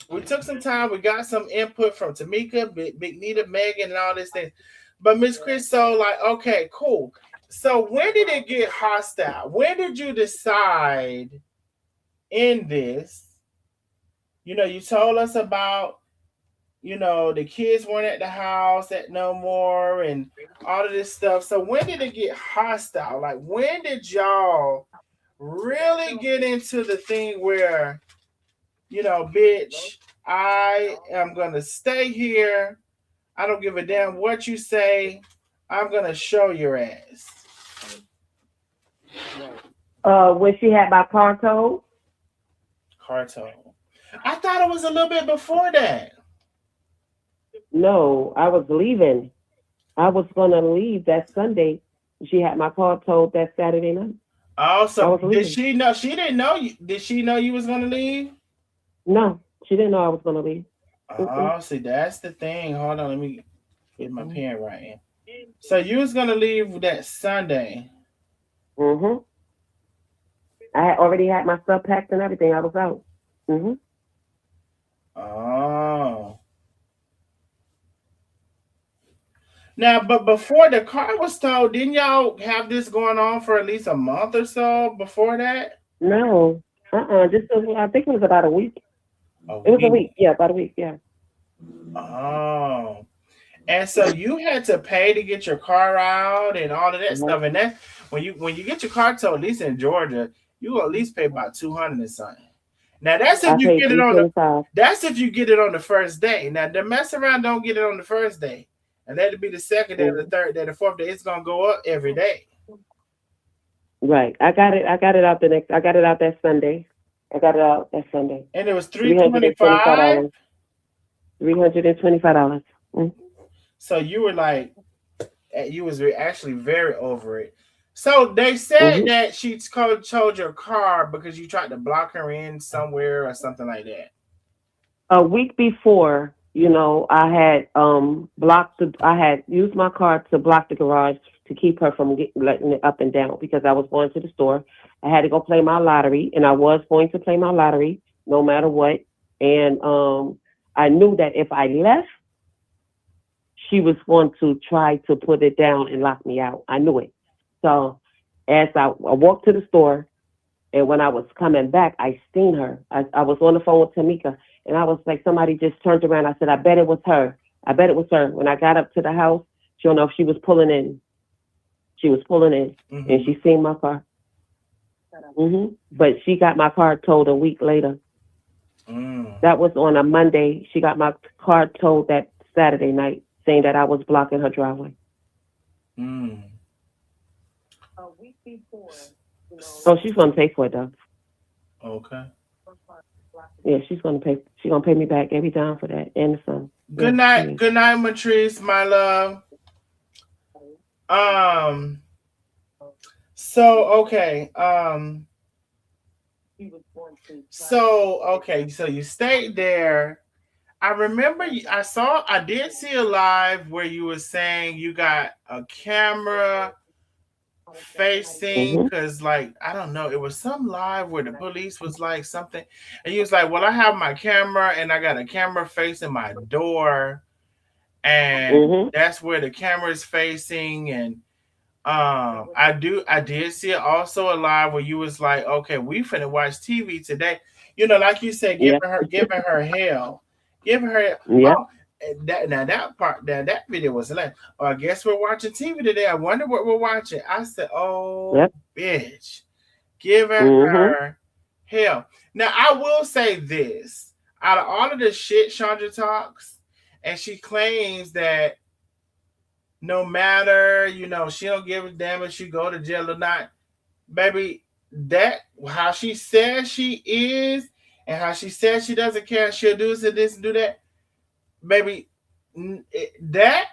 we took some time, we got some input from Tamika, Big Nita, Megan, and all this thing. But Miss Chris, so like, okay, cool. So when did it get hostile? When did you decide in this? You told us about the kids weren't at the house at no more and all of this stuff. So when did it get hostile? Like, when did y'all really get into the thing where, bitch, I am going to stay here. I don't give a damn what you say. I'm going to show your ass. When she had my car towed? Car towed. I thought it was a little bit before that. No, I was leaving. I was gonna leave that Sunday. She had my car towed that Saturday night. Oh, so did she know? She didn't know you. Did she know you was gonna leave? No, she didn't know I was gonna leave. Oh, see, that's the thing. Hold on, let me get my pen right in. So you was gonna leave that Sunday. I had already had my stuff packed and everything. I was out. Oh. Now, but before the car was towed, didn't y'all have this going on for at least a month or so before that? No. Just I think it was about a week. It was a week. Yeah, about a week. Yeah. Oh. And so you had to pay to get your car out and all of that stuff. And that's when you get your car towed, at least in Georgia, you will at least pay about 200 and something. Now that's I if you paid get it on the $325. that's if you get it on the first day. Now the mess around don't get it on the first day. And that'll be the second day, the third day, the fourth day. It's gonna go up every day. Right. I got it out I got it out that Sunday. I got it out that Sunday. And it was $325. $325. So you were like, you was actually very over it. So they said that she told your car because you tried to block her in somewhere or something like that. A week before, I had I had used my car to block the garage to keep her from letting it up and down because I was going to the store. I had to go play my lottery, and I was going to play my lottery no matter what. And I knew that if I left, she was going to try to put it down and lock me out. I knew it. So as I walked to the store, and when I was coming back, I seen her. I was on the phone with Tamika, and I was like, somebody just turned around. I said, I bet it was her. I bet it was her. When I got up to the house, sure enough, she was pulling in. And she seen my car. But she got my car towed a week later. That was on a Monday. She got my car towed that Saturday night, saying that I was blocking her driveway. A week before. Oh, she's gonna pay for it though. Okay. Yeah, she's gonna pay. She's gonna pay me back every dime for that and the son. Good night, good night, Matrice, my love. So okay. So you stayed there. I remember I did see a live where you were saying you got a camera facing because like I don't know, it was some live where the police was like something and you was like, well, I have my camera and I got a camera facing my door and that's where the camera is facing. And I did see it also a live where you was like, okay, we finna watch TV today, like you said, giving her hell, giving her that video was hilarious. Oh, I guess we're watching TV today. I wonder what we're watching. I said, oh, bitch, giving her hell. Now, I will say this. Out of all of the shit Chandra talks, and she claims that no matter, she don't give a damn if she go to jail or not, baby, that how she says she is and how she says she doesn't care, she'll do this and do that. Baby, that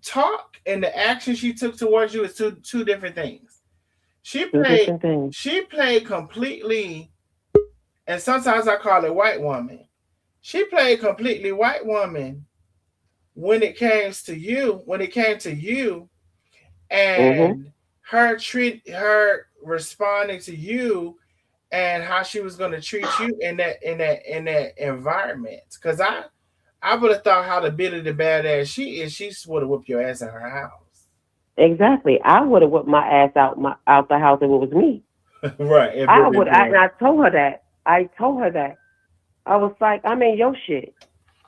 talk and the action she took towards you is two different things. She played completely, and sometimes I call it white woman. She played completely white woman when it came to you, and her responding to you and how she was going to treat you in that environment. Because I would have thought how the badass she is, she would have whooped your ass in her house. Exactly. I would have whipped my ass out the house if it was me. Right. I would. I told her that. I was like, I'm in your shit.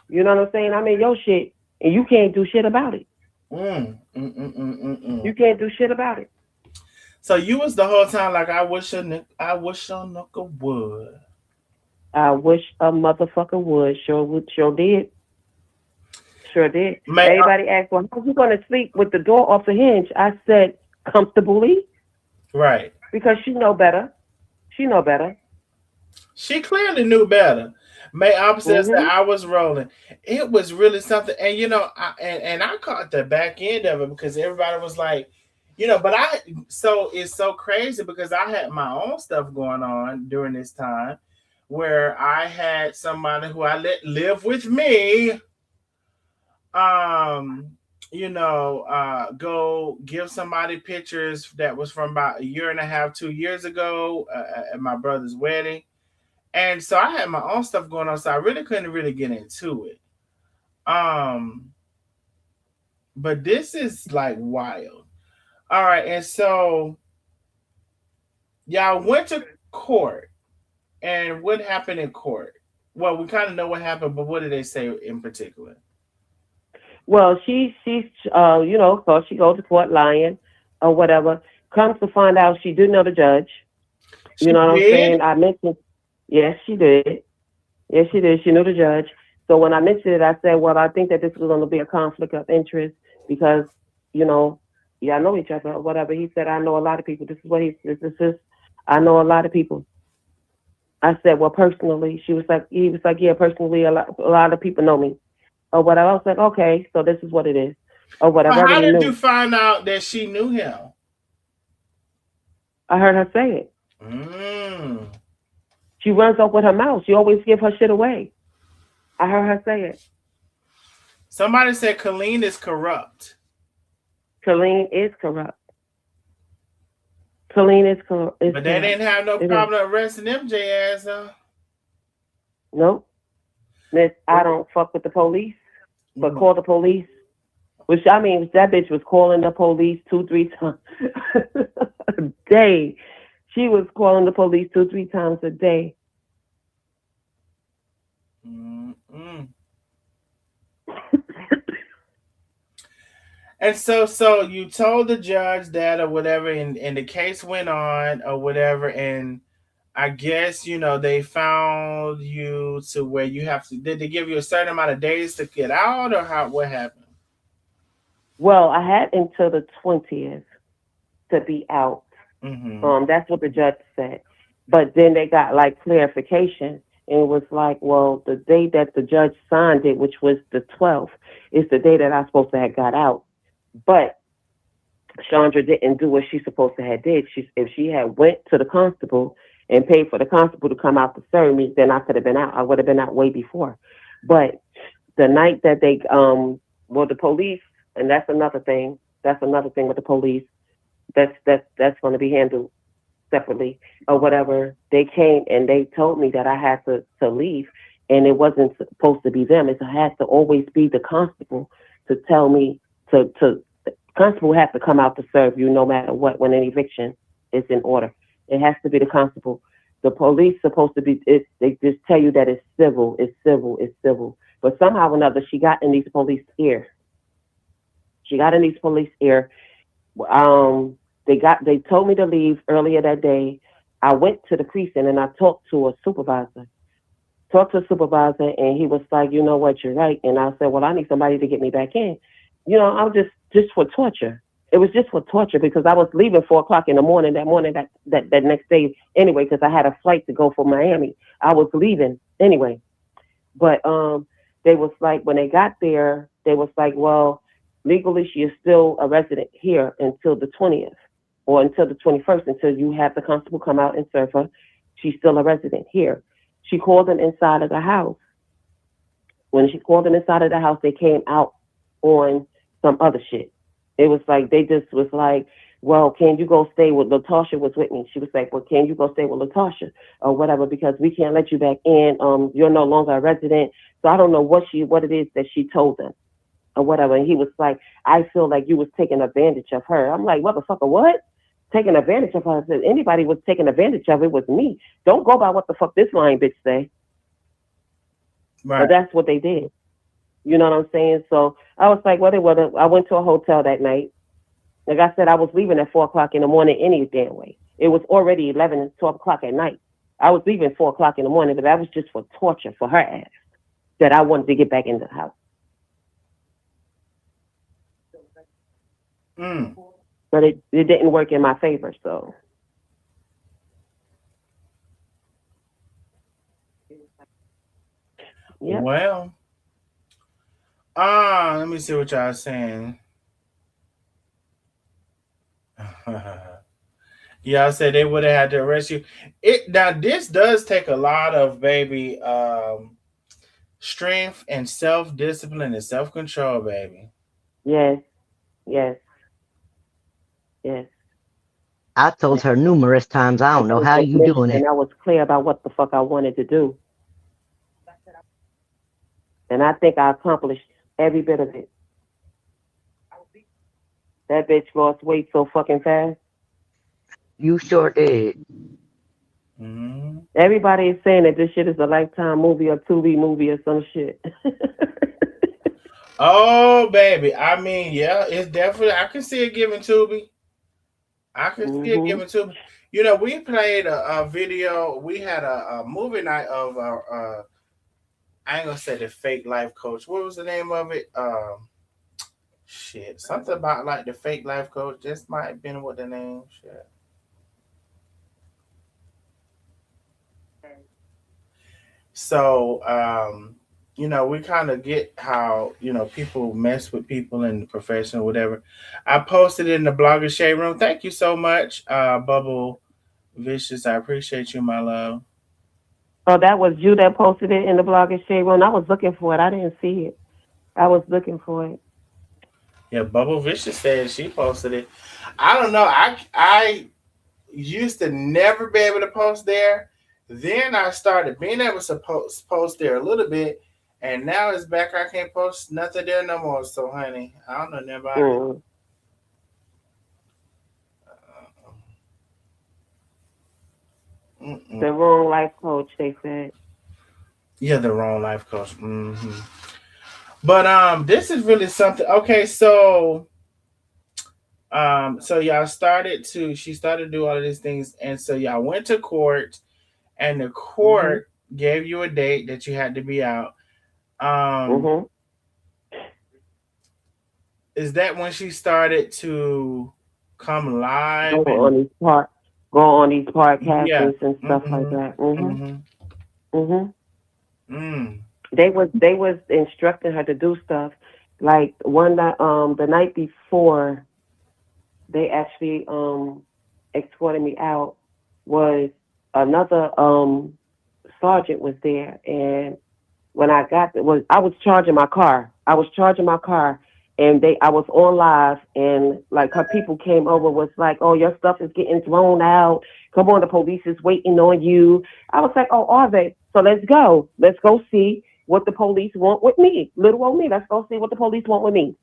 You know what I'm saying? I'm in your shit, and you can't do shit about it. You can't do shit about it. So you was the whole time like, I wish a knuckle would. I wish a motherfucker would. Sure did. Everybody asked, well, how you going to sleep with the door off the hinge? I said, comfortably. Right. Because she know better. She clearly knew better. May opposite that I was rolling. It was really something. And, I caught the back end of it because everybody was like, so it's so crazy because I had my own stuff going on during this time where I had somebody who I let live with me, go give somebody pictures that was from about a year and a half, 2 years ago at my brother's wedding. And so I had my own stuff going on, so I really couldn't really get into it. But this is like wild. All right, and so y'all went to court. And what happened in court? Well, we kind of know what happened, but what did they say in particular? Well, she's of course she goes to court lying or whatever. Comes to find out she didn't know the judge. You know what I'm did? saying? I mentioned, yes, she did. Yes, she did. She knew the judge. So when I mentioned it, I said, well, I think that this was going to be a conflict of interest because, you know, y'all know each other or whatever. He said, I know a lot of people. This is, I know a lot of people. I said, well, personally, he was like, yeah, personally, a lot of people know me or whatever. I was like, okay, so this is what it is or whatever. Well, I how already did knew. you find out that she knew him? I heard her say it. Mm. She runs up with her mouth. She always give her shit away. I heard her say it. Somebody said Colleen is corrupt. Colleen is corrupt. Colleen is corrupt. But they didn't have no problem arresting MJ ass, though. Nope. Miss, I don't fuck with the police, but call the police. Which, I mean, that bitch was calling the police 2-3 times a day. She was calling the police 2-3 times a day. Mm-mm. And so you told the judge that or whatever, and the case went on or whatever, and I guess, you know, they found you to where you have to, did they give you a certain amount of days to get out or what happened? Well, I had until the 20th to be out. Mm-hmm. That's what the judge said. But then they got like clarification. And it was like, well, the day that the judge signed it, which was the 12th, is the day that I supposed to have got out. But Chandra didn't do what she supposed to have did. If she had went to the constable and paid for the constable to come out to serve me, then I could have been out. I would have been out way before. But the night that they, the police, and that's another thing. That's another thing with the police. That's going to be handled separately or whatever. They came and they told me that I had to leave, and it wasn't supposed to be them. It had to always be the constable to tell me to constable has to come out to serve you no matter what when an eviction is in order. It has to be the constable. The police supposed to be, they just tell you that it's civil, it's civil, it's civil. But somehow or another, she got in these police ear. She got in these police ear. They told me to leave earlier that day. I went to the precinct and I talked to a supervisor. And he was like, you know what, you're right. And I said, well, I need somebody to get me back in. You know, I was just for torture. It was just for torture because I was leaving 4:00 in the morning that next day anyway, because I had a flight to go for Miami. I was leaving anyway. But they was like, when they got there, they was like, well, legally she is still a resident here until the 20th or until the 21st, until you have the constable come out and serve her. She's still a resident here. She called them inside of the house. When she called them inside of the house, they came out on some other shit. It was like, they just was like, well, can you go stay with Latasha was with me. She was like, well, can you go stay with Latasha or whatever, because we can't let you back in. You're no longer a resident. So I don't know what it is that she told them or whatever. And he was like, I feel like you was taking advantage of her. I'm like, motherfucker, what? Taking advantage of her? If anybody was taking advantage of it was me. Don't go by what the fuck this lying bitch say. Right. But that's what they did. You know what I'm saying? So I was like, well, I went to a hotel that night. Like I said, I was leaving at 4:00 in the morning any damn way. It was already 11 and 12 o'clock at night. I was leaving 4:00 in the morning, but that was just for torture for her ass that I wanted to get back into the house. But it didn't work in my favor, so. Yep. Well, let me see what y'all saying. Y'all said they would have had to arrest you. Now this does take a lot of baby strength and self-discipline and self-control, baby. Yes. I told her numerous times, I don't know how you doing it. And I was clear about what the fuck I wanted to do. And I think I accomplished every bit of it. That bitch lost weight so fucking fast. You sure did. Mm-hmm. Everybody is saying that this shit is a Lifetime movie or Tubi movie or some shit. Oh, baby. I mean, yeah, it's definitely, I can see it giving Tubi. I can see it giving Tubi. We played a video. We had a movie night of our. I ain't gonna say the fake life coach. What was the name of it? Shit, something about like the fake life coach. This might have been what the name. Shit. So, we kind of get how people mess with people in the profession or whatever. I posted it in the blogger shade room. Thank you so much, Bubble Vicious. I appreciate you, my love. Oh, that was you that posted it in the blog and shade room. I was looking for it. I didn't see it. I was looking for it. Yeah, Bubble Vicious said she posted it. I don't know. I used to never be able to post there. Then I started being able to post there a little bit, and now it's back. I can't post nothing there no more. So, honey, I don't know nothing about it. The wrong life coach, they said. Yeah, the wrong life coach. But this is really something. Okay, so y'all she started to do all of these things, and so y'all went to court, and the court gave you a date that you had to be out. Is that when she started to come live? Go on these podcasts and stuff like that. They was instructing her to do stuff. Like one night, the night before they actually escorted me out, was another sergeant was there, and when I was charging my car. And I was on live, and like her people came over, was like, "Oh, your stuff is getting thrown out. Come on, the police is waiting on you." I was like, "Oh, are they? So let's go. Let's go see what the police want with me. Little old me. Let's go see what the police want with me."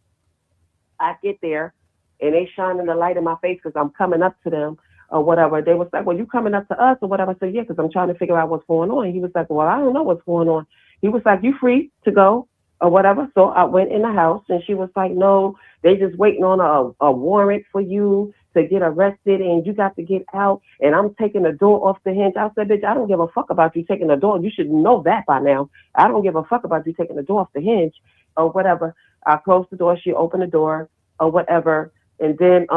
I get there, and they shining the light in my face because I'm coming up to them or whatever. They was like, "Well, you coming up to us or whatever?" I said, "Yeah, because I'm trying to figure out what's going on." He was like, "Well, I don't know what's going on." He was like, "You free to go or whatever?" So I went in the house, and she was like, "No, they just waiting on a warrant for you to get arrested, and you got to get out, and I'm taking the door off the hinge." I said, "Bitch, I don't give a fuck about you taking the door. You should know that by now. I don't give a fuck about you taking the door off the hinge or whatever." I closed the door. She opened the door or whatever. And then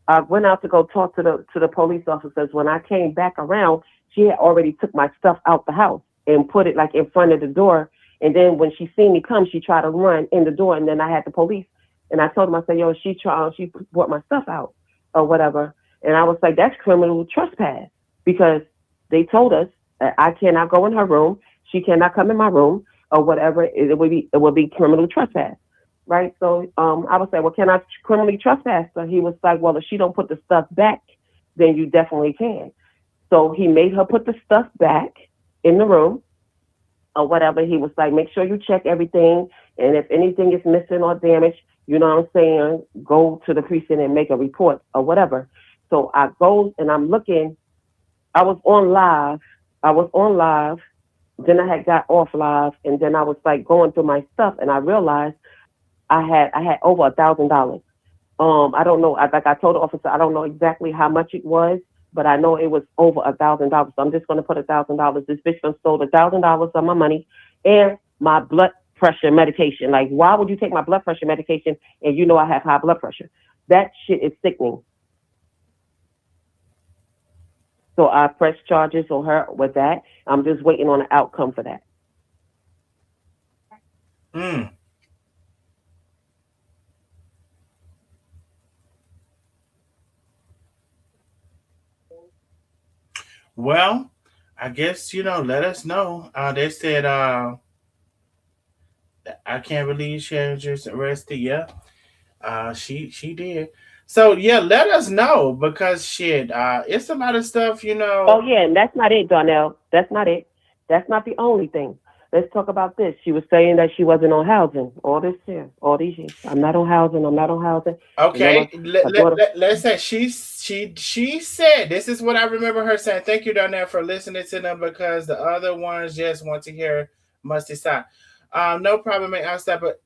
I went out to go talk to the police officers. When I came back around, she had already took my stuff out the house and put it like in front of the door. And then when she seen me come, she tried to run in the door, and then I had the police. And I told them, I said, "Yo, she brought my stuff out or whatever." And I was like, "That's criminal trespass," because they told us that I cannot go in her room. She cannot come in my room or whatever. It would be criminal trespass. Right. So I was like, "Well, can I criminally trespass?" So he was like, "Well, if she don't put the stuff back, then you definitely can." So he made her put the stuff back in the room or whatever. He was like, "Make sure you check everything. And if anything is missing or damaged, you know what I'm saying, go to the precinct and make a report or whatever." So I go and I'm looking. I was on live. Then I had got off live, and then I was like going through my stuff, and I realized I had over $1,000. I don't know. Like I told the officer, I don't know exactly how much it was, but I know it was over $1,000. So I'm just going to put $1,000. This bitch done stole $1,000 of my money and my blood pressure medication. Like, why would you take my blood pressure medication and you know I have high blood pressure? That shit is sickening. So I press charges on her with that. I'm just waiting on an outcome for that. Well, I guess let us know. They said I can't believe she was just arrested. Yeah, she did. So yeah, let us know because shit, it's a lot of stuff. Oh yeah, and that's not it, Darnell. That's not it. That's not the only thing. Let's talk about this. She was saying that she wasn't on housing all this year, all these years. I'm not on housing. Okay, let's say she said this is what I remember her saying. Thank you, Darnell, for listening to them because the other ones just want to hear musty side. No problem, man. Outside, but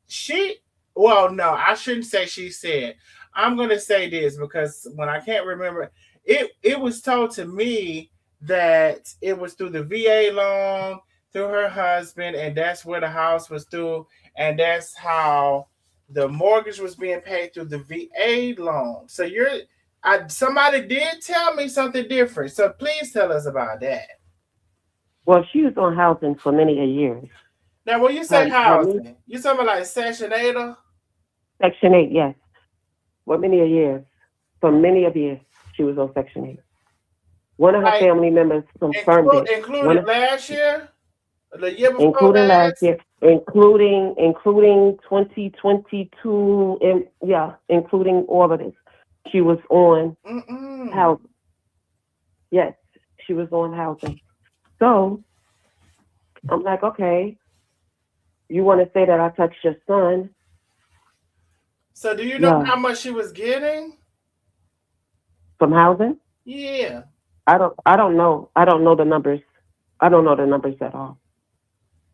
no, I shouldn't say she said. I'm gonna say this because when I can't remember, it was told to me that it was through the VA loan, through her husband, and that's where the house was through, and that's how the mortgage was being paid through the VA loan. So somebody did tell me something different. So please tell us about that. Well, she was on housing for many a years. Now, when you say housing, you talking about like Section 8? Section 8, yes. For many a years. For many of years, she was on Section 8. One of her family members confirmed it. Including last year? The year before including last last? year, including 2022, and including all of this. She was on housing. Yes, she was on housing. So I'm like, okay, you want to say that I touched your son? So do you know how much she was getting from housing? Yeah. I don't know. I don't know the numbers. I don't know the numbers at all.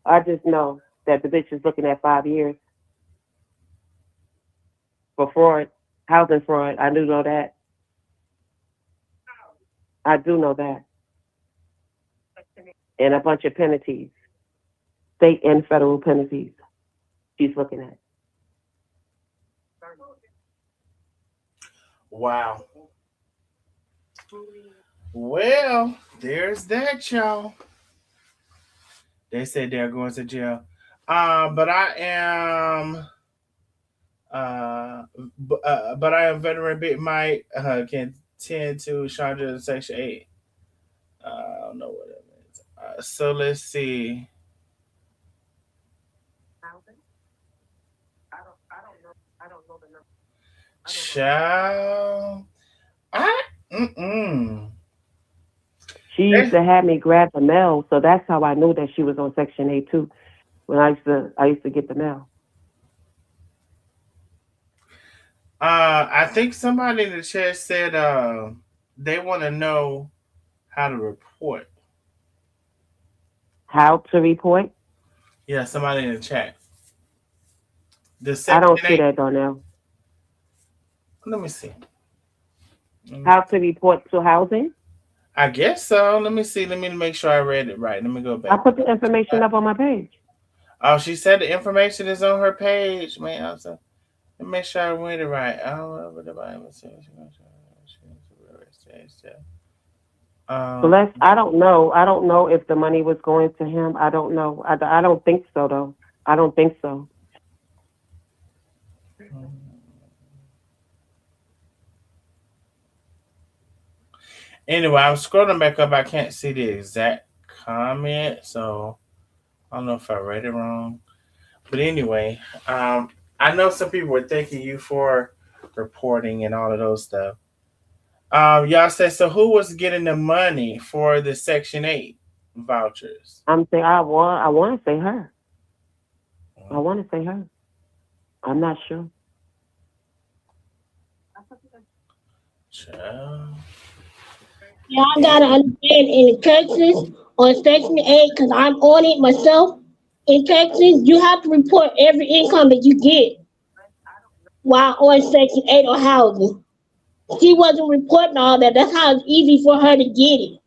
I just know that the bitch is looking at 5 years for fraud, housing fraud. I do know that. I do know that. And a bunch of penalties, state and federal penalties she's looking at. Wow. Well, there's that, y'all. They said they're going to jail. But I am but I am veteran Big Mike can tend to Chandra Section 8. I don't know what it means. So let's see. I don't know the number. Child. She used to have me grab the mail, so that's how I knew that she was on Section 8 too. When I used to get the mail. I think somebody in the chat said they want to know how to report. How to report? Yeah, somebody in the chat. I don't see that, Darnell. Let me see. How to report to housing? I guess so. Let me see. Let me make sure I read it right. Let me go back. I put the information up on my page. Oh, she said the information is on her page, man. Also, let me make sure I read it right. I don't know what the Bible says. Celeste, I don't know. I don't know if the money was going to him. I don't know. I don't think so, though. I don't think so. Anyway, I'm scrolling back up. I can't see the exact comment, so I don't know if I read it wrong. But anyway, I know some people were thanking you for reporting and all of those stuff. Y'all said, so who was getting the money for the Section 8 vouchers? I'm saying I want to say her. I want to say her. I'm not sure. Y'all gotta understand in Texas on Section 8, because I'm on it myself. In Texas, you have to report every income that you get while on Section 8 or housing. She wasn't reporting all that. That's how it's easy for her to get it.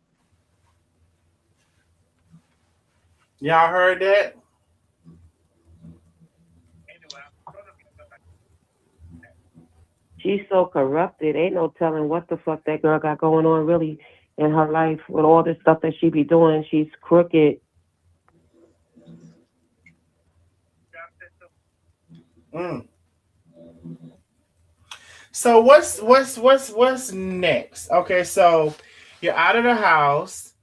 Y'all heard that? She's so corrupted. Ain't no telling what the fuck that girl got going on really in her life with all this stuff that she be doing. She's crooked. So what's next? Okay, so you're out of the house.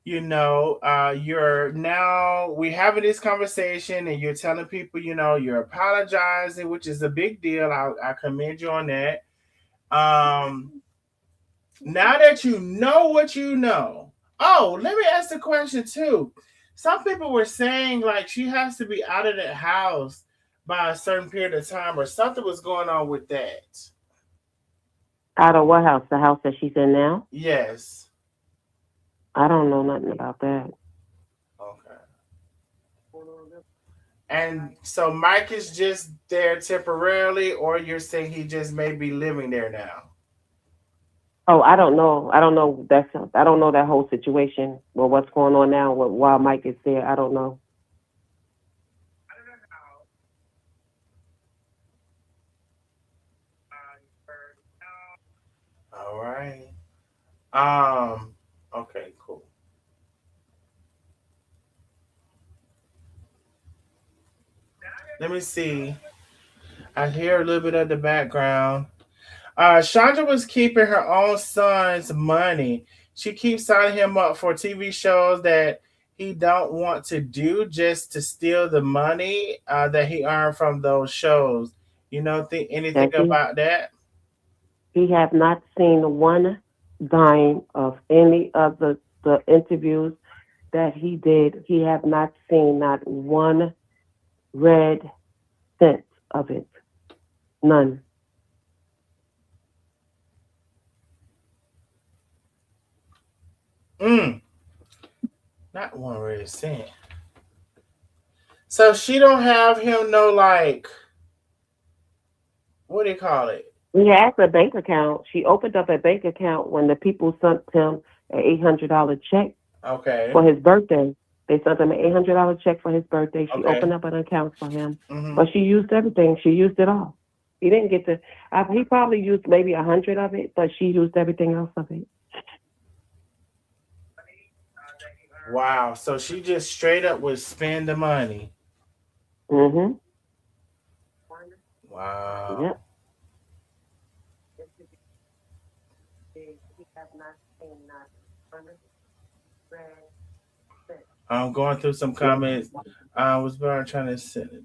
You know, you're now we're having this conversation and you're telling people, you know, you're apologizing, which is a big deal. I commend you on that. Now that you know what you know. Oh, let me ask the question too. Some people were saying like she has to be out of that house by a certain period of time or something was going on with that. Out of what house? The house that she's in now? Yes. I don't know nothing about that. Okay. And so Mike is just there temporarily, or you're saying he just may be living there now? Oh, I don't know. I don't know. I don't know that whole situation or what's going on now. While Mike is there, I don't know. All right. Okay, cool. Let me see. I hear a little bit of the background. Chandra was keeping her own son's money. She keeps signing him up for TV shows that he don't want to do just to steal the money that he earned from those shows. You know, think anything That about that? he have not seen one dime of any of the interviews that he did. He have not seen not one red cent of it. None. Mm, not one red cent. So she don't have him no like what do you call it? He has a bank account. She opened up a bank account when the people sent him an $800 check Okay. for his birthday. They sent him an $800 check for his birthday. She Okay. opened up an account for him, Mm-hmm. but she used everything. She used it all. He didn't get to. He probably used maybe 100 of it, but she used everything else of it. Wow. So she just straight up would spend the money. Mhm. Wow. Yep. I'm going through some comments. I was trying to sell it.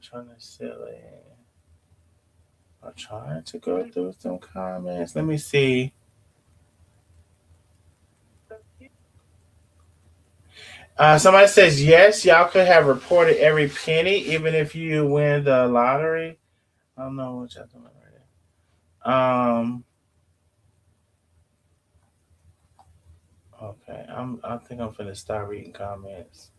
Trying to sell it. I'm trying to go through some comments. Let me see. Somebody says yes, y'all could have reported every penny, even if you win the lottery. I don't know what y'all talking about right now. Okay. I think I'm finna start reading comments.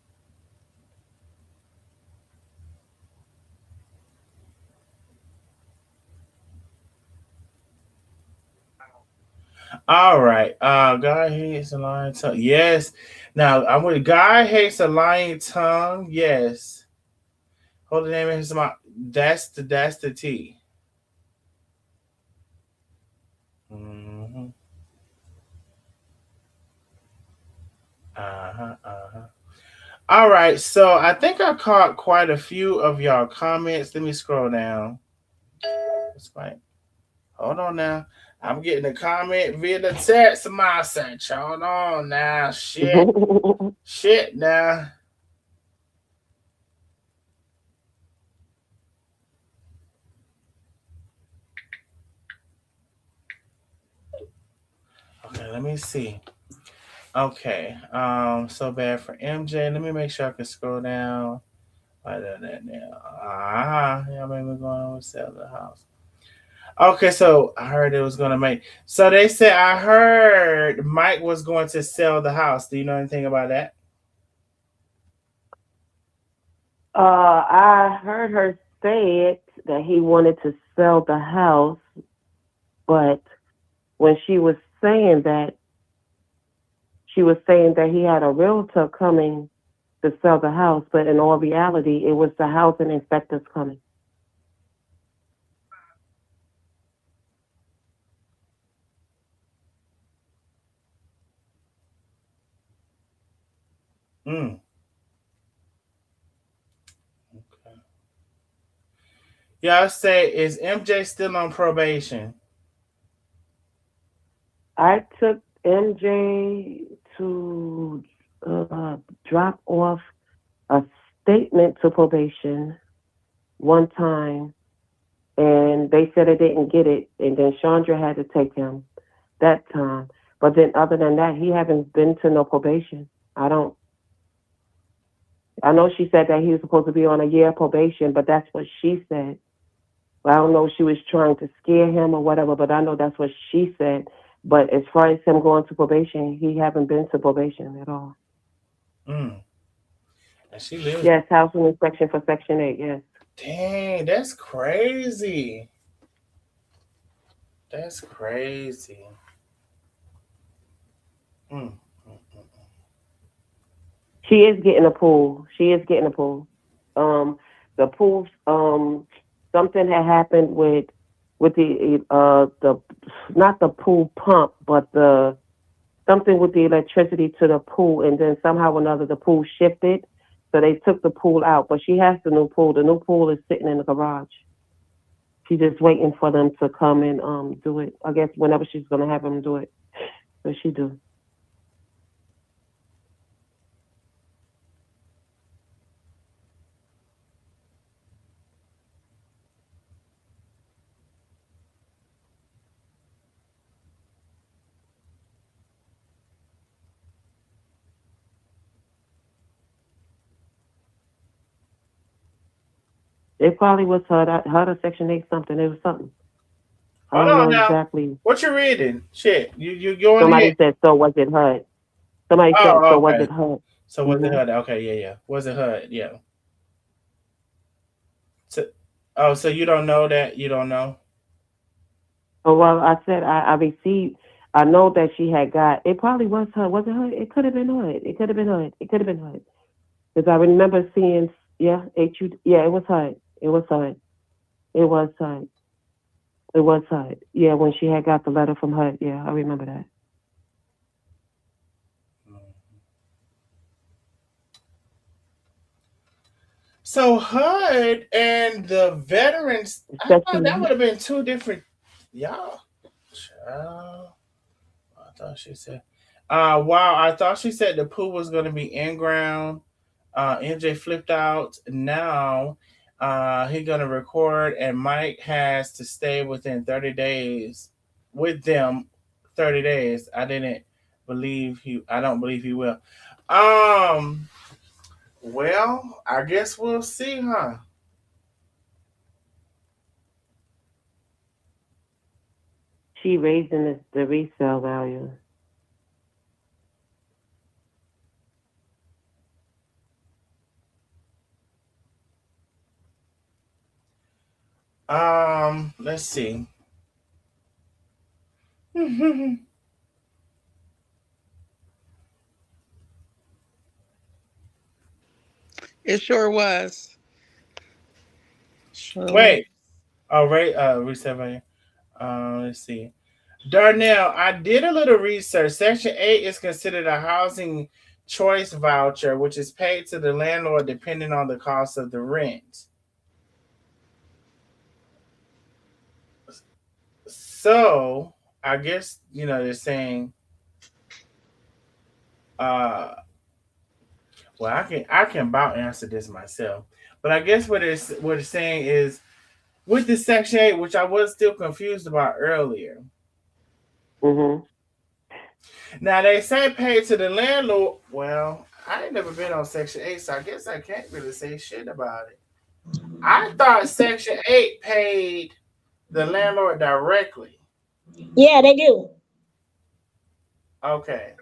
All right. God hates a lying tongue. Yes. Now I'm with God hates a lying tongue. Yes. Hold the name of his mouth. That's the T. Mm-hmm. Uh-huh. Uh-huh. All right. So I think I caught quite a few of y'all comments. Let me scroll down. That's fine. Hold on now. I'm getting a comment via the text message. Hold on now. Shit. Shit now. Okay, let me see. Okay. So bad for MJ. Let me make sure I can scroll down. I done that now. Y'all made me go on and sell the house. Okay, so I heard it was gonna make. So they said I heard Mike was going to sell the house. Do you know anything about that? I heard her say it that he wanted to sell the house, but when she was saying that, she was saying that he had a realtor coming to sell the house, but in all reality, it was the housing inspectors coming. Mm. Okay. Y'all say is MJ still on probation? I took MJ to drop off a statement to probation one time, and they said they didn't get it, and then Chandra had to take him that time. But then, other than that, he haven't been to no probation. I don't. I know she said that he was supposed to be on a year probation, but that's what she said. I don't know if she was trying to scare him or whatever, but I know that's what she said. But as far as him going to probation, he haven't been to probation at all. Mm. And she lives. Yes, housing inspection for Section 8, yes. Dang, that's crazy. That's crazy. Mm. She is getting a pool. The pool, something had happened with the not the pool pump, but the something with the electricity to the pool, and then somehow or another the pool shifted, so they took the pool out. But she has the new pool. The new pool is sitting in the garage. She's just waiting for them to come and do it. I guess whenever she's gonna have them do it, so she do. It probably was her to Section 8 something. It was something. I Hold don't on know now. exactly. What you reading? Shit. You going Somebody ahead. said, so was it HUD? Somebody said, Oh, so was okay. it HUD? So was it HUD? Okay, yeah. Was it HUD? Yeah. So, oh, so you don't know that? You don't know? Oh, well, I said I received. I know that she had got. It probably was HUD. Was it HUD? It could have been HUD. It could have been HUD. It could have been HUD. Because I remember seeing, yeah, HU. Yeah, it was HUD. It was HUD. It was HUD. It was HUD. Yeah, when she had got the letter from HUD. Yeah, I remember that. So HUD and the veterans, I thought that would have been two different. Y'all. Child. I thought she said. Wow, I thought she said the pool was going to be in ground. NJ flipped out. Now he's going to record, and Mike has to stay within 30 days with them. 30 days. I don't believe he will. Well, I guess we'll see, huh? She raising the resale value. Let's see. It sure was. Sure was. Wait. Oh, right. Reset value. Let's see. Darnell, I did a little research. Section 8 is considered a housing choice voucher, which is paid to the landlord depending on the cost of the rent. So, I guess, they're saying, well, I can about answer this myself. But I guess what it's saying is with the Section 8, which I was still confused about earlier. Mm-hmm. Now they say paid to the landlord. Well, I ain't never been on Section 8, so I guess I can't really say shit about it. I thought Section 8 paid the landlord directly. Yeah, they do. Okay.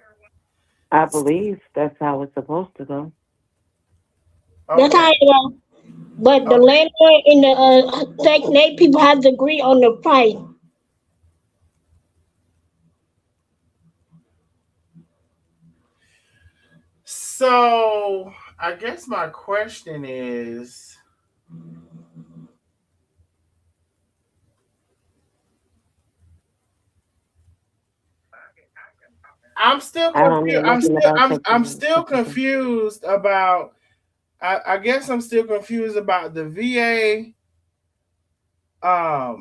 I believe that's how it's supposed to go. Okay. That's how it goes. But the landlord and the Section 8 people have to agree on the price. So I guess my question is, I'm still confused. I'm still confused about. I guess I'm still confused about the VA. I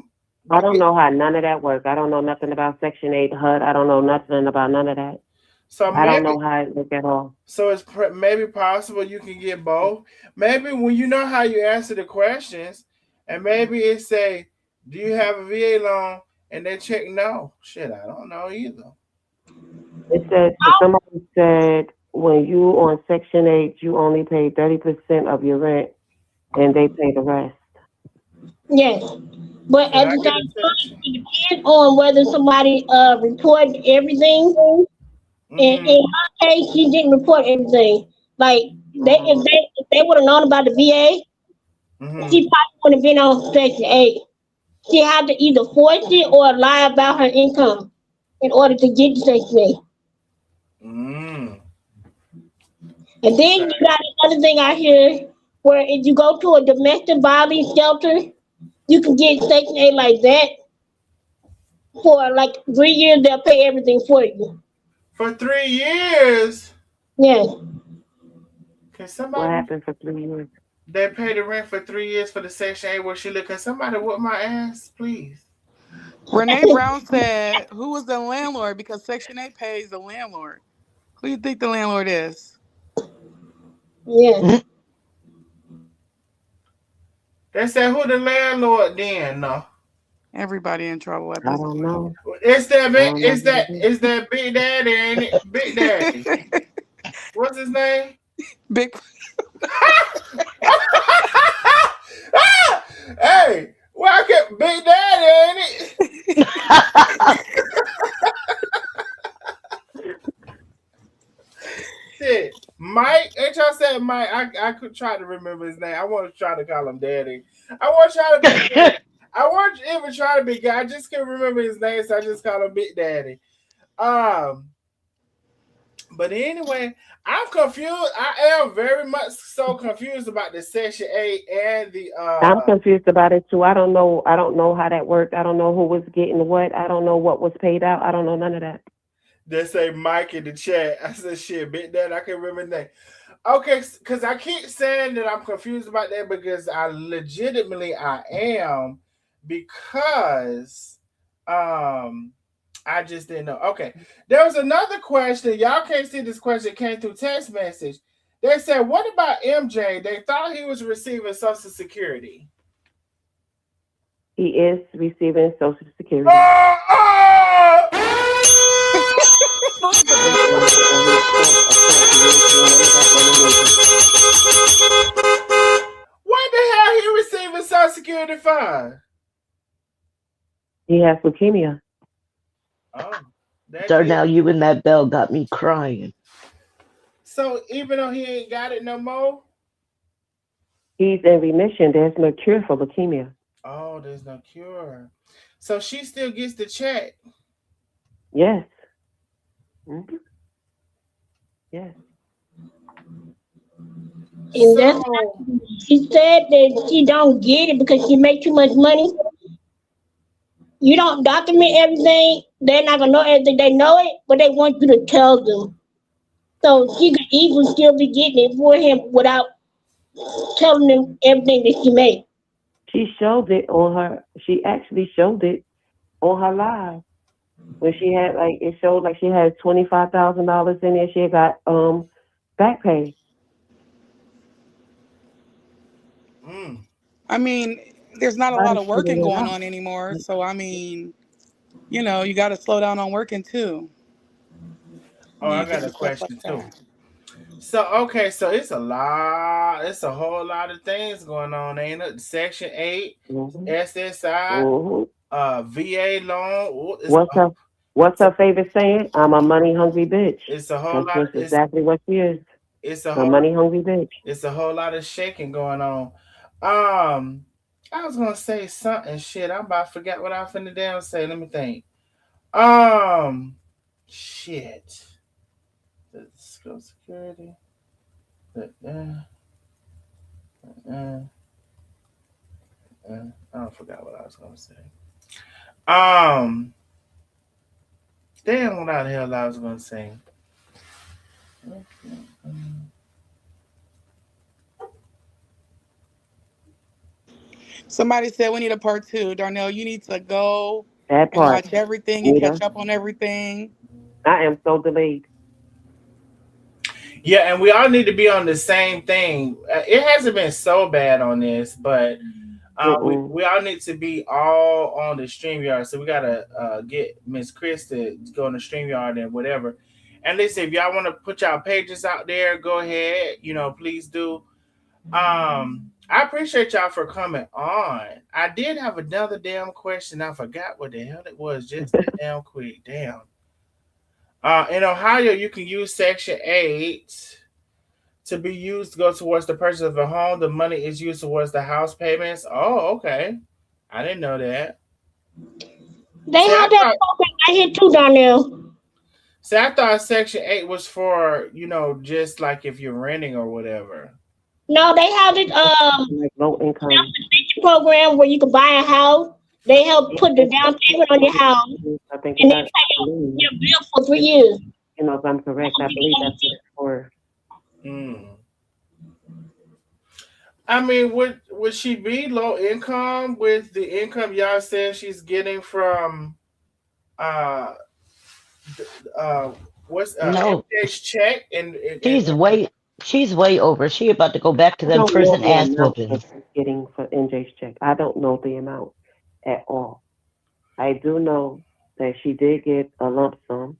don't know how none of that works. I don't know nothing about Section 8 HUD. I don't know nothing about none of that. So I don't know how it works at all. So it's maybe possible you can get both. Maybe when you know how you answer the questions, and maybe it say, "Do you have a VA loan?" and they check no. Shit, I don't know either. It said somebody said when you on Section 8, you only pay 30% of your rent, and they pay the rest. Yes. But at the same time, it depends on whether somebody reported everything. In her case, she didn't report everything. Like if they would have known about the VA, she probably would have been on Section 8. She had to either force it or lie about her income in order to get to Section 8. Mm. And then you got another thing out here where if you go to a domestic violence shelter, you can get Section 8 like that for like 3 years. They'll pay everything for you. For 3 years? Yes. Can What somebody? happened for 3 years? They pay the rent for 3 years for the Section 8 where she live. Can somebody whoop my ass, please? Renee Brown said, "Who was the landlord? Because Section 8 pays the landlord. Who do you think the landlord is?" Yeah. They said who the landlord then? No. Everybody in trouble at I this don't point. know. It's that I don't know it's who that it is. it's that Big Daddy, ain't it? Big Daddy. What's his name? Big. Hey, well, I get Big Daddy, ain't it? Shit. Mike, ain't y'all said Mike? I could try to remember his name. I want to try to call him Daddy. I want to try to be gay. I want to even try to be gay. I just can't remember his name, so I just call him Big Daddy. Um, but anyway, I'm confused. I am very much so confused about the Section 8 and the I'm confused about it too. I don't know. I don't know how that worked. I don't know who was getting what. I don't know what was paid out. I don't know none of that. They say Mike in the chat. I said shit, Big Daddy. I can't remember his name. Okay, because I keep saying that I'm confused about that because I legitimately I am because I just didn't know. Okay, there was another question. Y'all can't see this question. It came through text message. They said, "What about MJ? They thought he was receiving Social Security." He is receiving Social Security. Oh! Look at the And video. his course, of course, he ain't doing none of that What the hell he receiving Social Security for? He has leukemia. Oh, that Darnell, clear. you and that bell got me crying. So even though he ain't got it no more. He's in remission. There's no cure for leukemia. Oh, there's no cure. So she still gets the check. Yes. Mm-hmm. Yes. And that's So she said that she don't get it because she make too much money. You don't document everything, they're not gonna know everything. They know it, but they want you to tell them. So she could even still be getting it for him without telling them everything that she made. She showed it on her. She actually showed it on her live when she had like it showed like she had $25,000 in there. She had got back pay. I mean, there's not a lot Somebody's of putting working it going out. on anymore. So, I mean, you got to slow down on working too. oh, I You got do a stuff like question too. that. So okay, so it's a whole lot of things going on, ain't it? Section 8, Mm-hmm. SSI, Mm-hmm. VA loan. Ooh, What's her favorite saying? I'm a money hungry bitch. it's a whole That's lot. just exactly what she is. It's a A whole money hungry bitch. it's a whole lot of shaking going on. Um, I was gonna say something. Shit, I'm about to forget what I finna damn say. Let me think. Shit. The Social Security. The, uh, I forgot what I was gonna say. Um, damn, what the hell I was gonna say. Somebody said we need a part two. Darnell, you need to go That and part, watch everything and Nita. catch up on everything. I am so delayed. Yeah, and we all need to be on the same thing. It hasn't been so bad on this, but Mm-mm. we all need to be all on the StreamYard. So we gotta get Miss Chris to go on the StreamYard and whatever. And listen, if y'all want to put y'all pages out there, go ahead. Please do. I appreciate y'all for coming on. I did have another damn question. I forgot what the hell it was just that damn quick. Damn. In Ohio, you can use Section 8 to be used to go towards the purchase of a home. The money is used towards the house payments. Oh, okay. I didn't know that. They See, I have that thought, program right here too, Darnell. See, I thought Section 8 was for, just like if you're renting or whatever. No, they have this Like low income. program where you can buy a house. They help put the down payment on your house, I think and they that's, pay your bill for 3 years. if I'm correct, I believe that's what it's for. I mean, would she be low income with the income y'all said she's getting from uh uh what's No, MJ's check she's way over. She about to go back to I them don't know prison the ass amount that whoopings. she's getting for NJ's check. I don't know the amount at all. I do know that she did get a lump sum,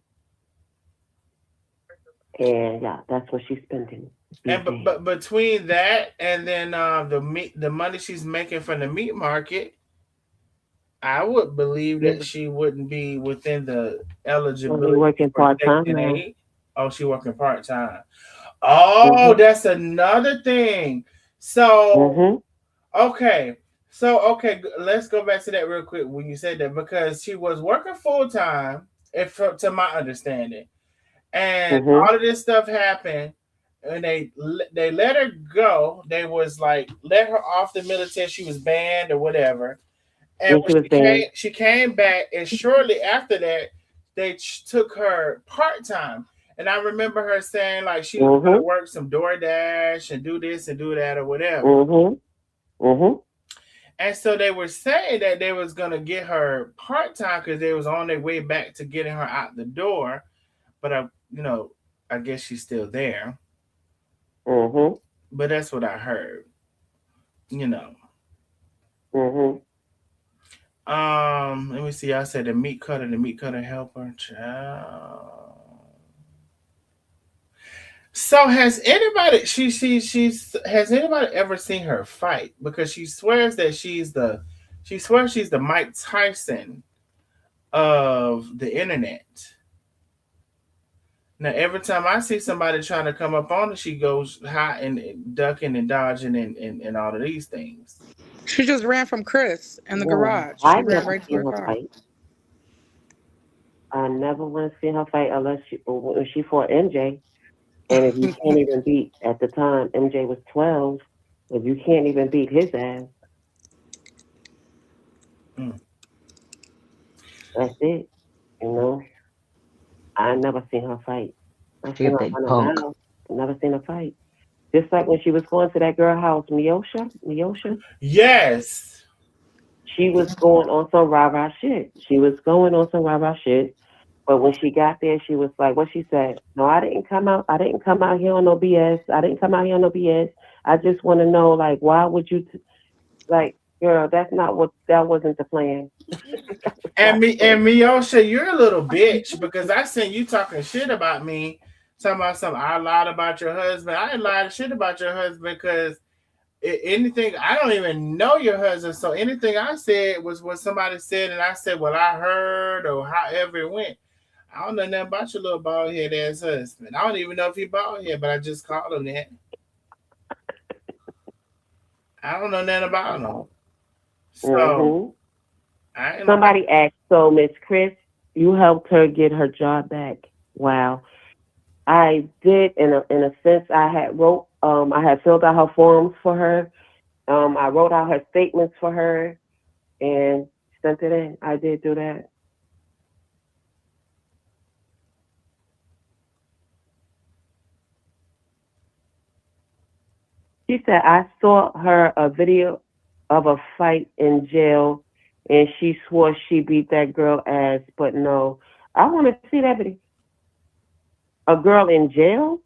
and yeah, that's what she's spending. and but between that and then the money she's making from the meat market, I would believe that she wouldn't be within the Only eligibility working for part time Section now. 8. Oh, she working part time. Oh, that's another thing. So, okay. So, okay, let's go back to that real quick when you said that, because she was working full time, to my understanding, and all of this stuff happened, and they let her go. They was like let her off the military. She was banned or whatever. And when she came back, and shortly after that, they took her part time. And I remember her saying like she was going to work some DoorDash and do this and do that or whatever. And so they were saying that they was going to get her part time because they was on their way back to getting her out the door. But I guess she's still there. But that's what I heard. Let me see. I said the meat cutter helper. Child. So has anybody has anybody ever seen her fight? Because she swears that she's the Mike Tyson of the internet. Now every time I see somebody trying to come up on her, she goes high and ducking and dodging and all of these things. She just ran from Chris in the garage. I She ran never right to seen her her car. fight. I never want to see her fight unless when she fought MJ. And if you can't even beat, at the time, MJ was 12, if you can't even beat his ass, that's it. I never seen her fight. I She a seen her big run punk. around. I never seen her fight. Just like when she was going to that girl house, Miosha. Yes. She was going on some rah-rah shit. But when she got there, she was like, what she said? No, I didn't come out here on no BS. I just want to know, like, why would you, like, girl, that wasn't the plan. And Miosha, you're a little bitch because I seen you talking shit about me, talking about something. I lied about your husband. I didn't lie shit about your husband because anything, I don't even know your husband. So anything I said was what somebody said, and I said, well, I heard, or however it went. I don't know nothing about your little bald head ass husband. I don't even know if he bald head, but I just called him that. I don't know nothing about him. So Somebody asked, so Miss Chris, you helped her get her job back. Wow. I did in a sense. I had filled out her forms for her. I wrote out her statements for her and sent it in. I did do that. She said, I saw her a video of a fight in jail, and she swore she beat that girl ass, but no. I want to see that video. A girl in jail?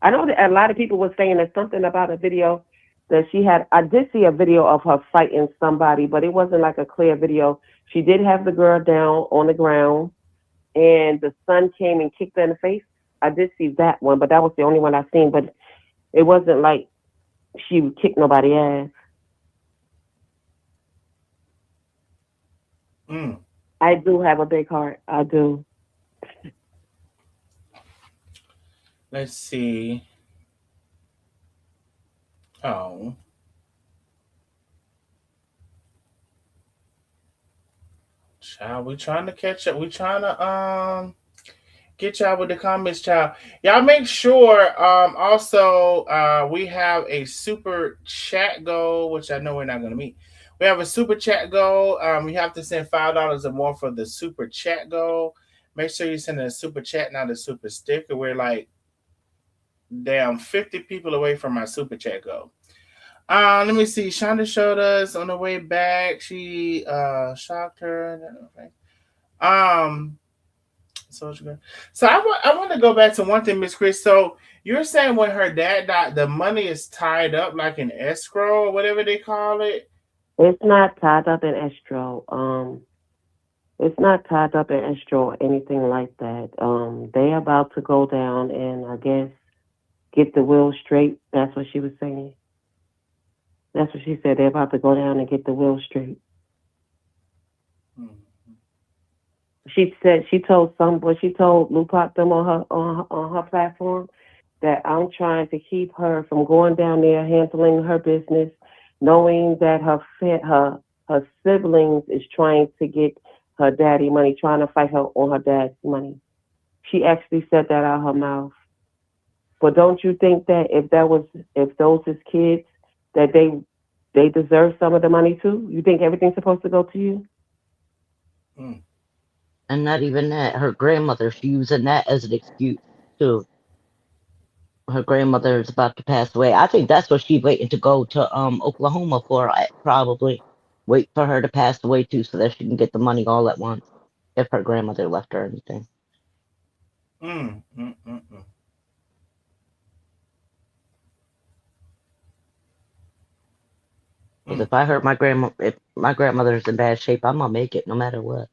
I know that a lot of people were saying there's something about a video that she had. I did see a video of her fighting somebody, but it wasn't like a clear video. She did have the girl down on the ground, and the son came and kicked her in the face. I did see that one, but that was the only one I seen. But it wasn't like she kicked nobody ass. I do have a big heart. I do. let's see. Oh. Child, we trying to catch up. We trying to Get y'all with the comments, child. Y'all make sure. Also, we have a super chat goal, which I know we're not gonna meet. We have a super chat goal. You have to send $5 or more for the super chat goal. Make sure you send a super chat, not a super sticker. We're like damn 50 people away from my super chat goal. Let me see. Chandra showed us on the way back. She shocked her. Um, so I want to go back to one thing, Miss Chris. So you're saying when her dad died, the money is tied up like an escrow or whatever they call it. It's not tied up in escrow. It's not tied up in escrow or anything like that. They about to go down and I guess get the will straight. That's what she was saying. That's what she said. They're about to go down and get the will straight. She said she told Lou Pop them on her platform that I'm trying to keep her from going down there handling her business, knowing that her siblings is trying to get her daddy money, trying to fight her on her dad's money. She actually said that out her mouth. But don't you think that if those is kids that they deserve some of the money too? You think everything's supposed to go to you? And not even that. Her grandmother, she using that as an excuse too. Her grandmother is about to pass away. I think that's what she's waiting to go to Oklahoma for. Probably wait for her to pass away too, so that she can get the money all at once. If her grandmother left her anything. Because if I heard if my grandmother's in bad shape, I'm gonna make it no matter what.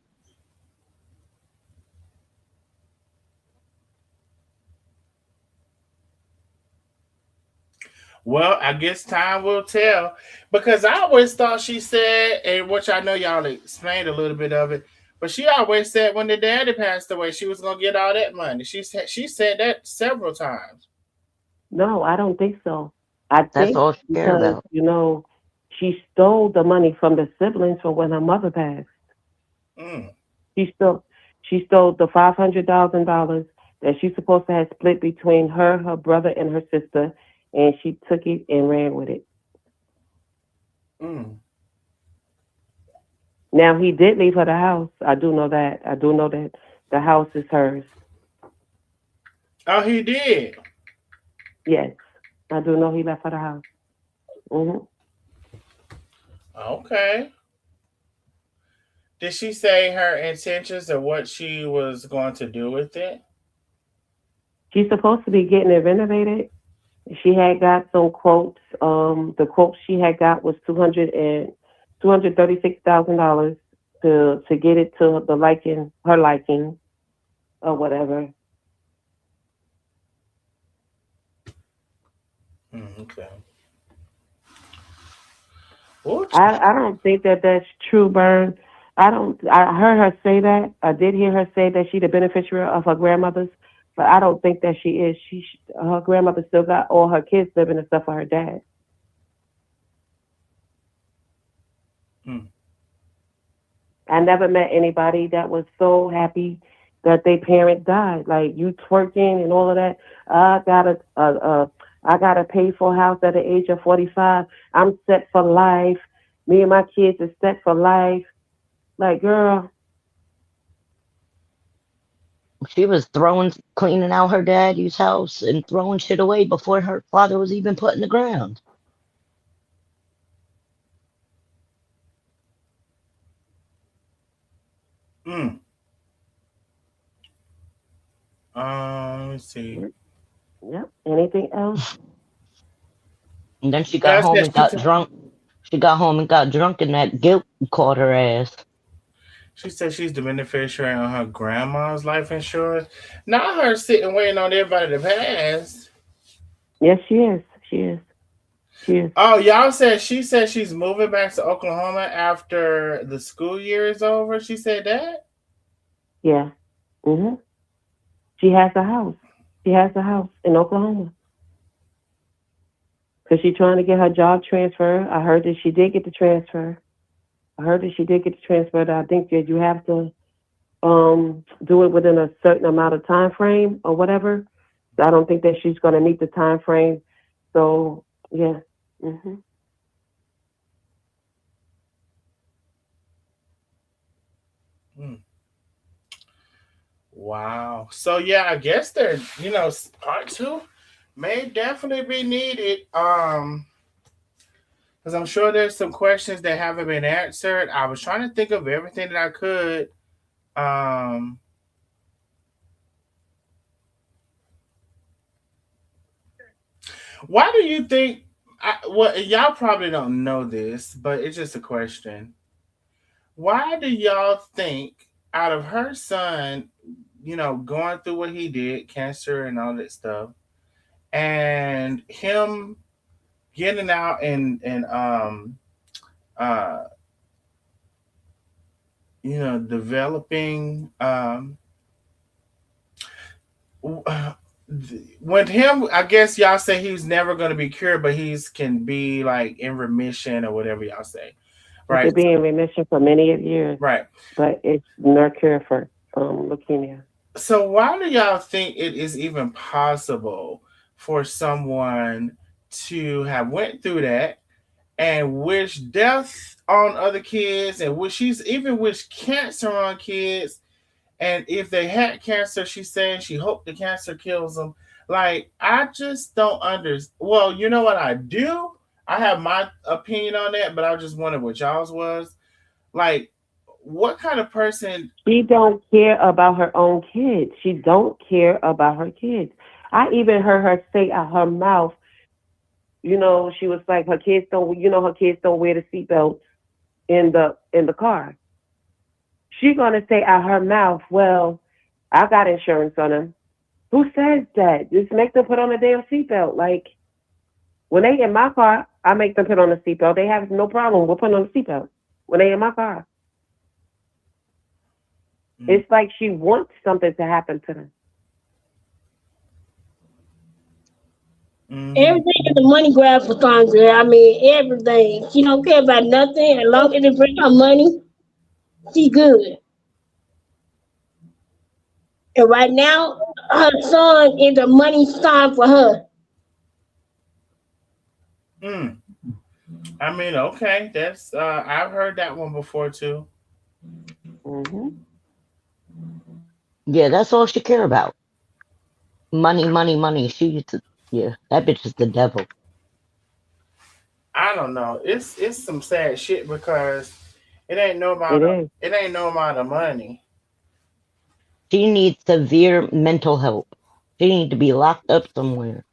Well, I guess time will tell. Because I always thought she said, and which I know y'all explained a little bit of it, but she always said when the daddy passed away, she was gonna get all that money. She said that several times. No, I don't think so. I That's think all she cared because, about. she stole the money from the siblings from when her mother passed. She stole the $500,000 that she's supposed to have split between her brother, and her sister, and she took it and ran with it. Now he did leave her the house. I do know that. I do know that the house is hers. Oh, he did. Yes, I do know he left her the house. Okay. Did she say her intentions or what she was going to do with it? She's supposed to be getting it renovated. She had got some quotes. The quote she had got was $236,000 to get it to her liking, or whatever. Okay. I don't think that that's true, Burn. I heard her say that. I did hear her say that she's the beneficiary of her grandmother's, but I don't think that she is. Her grandmother still got all her kids living and stuff for her dad. I never met anybody that was so happy that their parent died. Like you twerking and all of that. I got a paid for house at the age of 45. I'm set for life. Me and my kids are set for life. Like, girl. She was cleaning out her daddy's house and throwing shit away before her father was even put in the ground. Let me see. Yep. Anything else? And then she got home and got drunk. She got home and got drunk, and that guilt caught her ass. She said she's the beneficiary on her grandma's life insurance. Not her sitting waiting on everybody to pass. Yes, she is. She is. She is. Oh, y'all said she said she's moving back to Oklahoma after the school year is over. She said that? Yeah. She has a house. She has a house in Oklahoma. Because she's trying to get her job transfer. I heard that she did get the transfer. But I think that you have to do it within a certain amount of time frame or whatever. I don't think that she's going to meet the time frame. So yeah. hmm Hmm. Wow. So yeah, I guess there, part two may definitely be needed. Because I'm sure there's some questions that haven't been answered. I was trying to think of everything that I could. Um, why do you think? Well, y'all probably don't know this, but it's just a question. Why do y'all think, out of her son, going through what he did, cancer and all that stuff, and him getting out and uh developing with him, I guess y'all say he's never going to be cured, but he's can be like in remission or whatever y'all say, It right? could be in remission for many years, Right. but it's no cure for leukemia. So why do y'all think it is even possible for someone to have went through that and wish death on other kids and she's even wish cancer on kids, and if they had cancer, she's saying she hoped the cancer kills them. Like, I just don't understand. Well, you know what I do? I have my opinion on that, but I just wondered what y'all's was. Like, what kind of person? She don't care about her own kids. She don't care about her kids. I even heard her say out her mouth, she was like her kids don't, her kids don't wear the seatbelt in the car. She gonna say out her mouth, well, I got insurance on them. Who says that? Just make them put on a damn seatbelt. Like when they in my car, I make them put on a seatbelt. They have no problem with putting on a seatbelt when they in my car. It's like she wants something to happen to them. Everything is a money grab for Chandra. I mean, everything. She don't care about nothing. As long as it bring her money, she good. And right now, her son is a money sign for her. Mm. I mean, okay, that's I've heard that one before too. Mm-hmm. Yeah, that's all she care about. Money, money, money. Yeah, that bitch is the devil. I don't know. It's some sad shit because it ain't no It amount of is. it ain't no amount of money. She needs severe mental help. She needs to be locked up somewhere.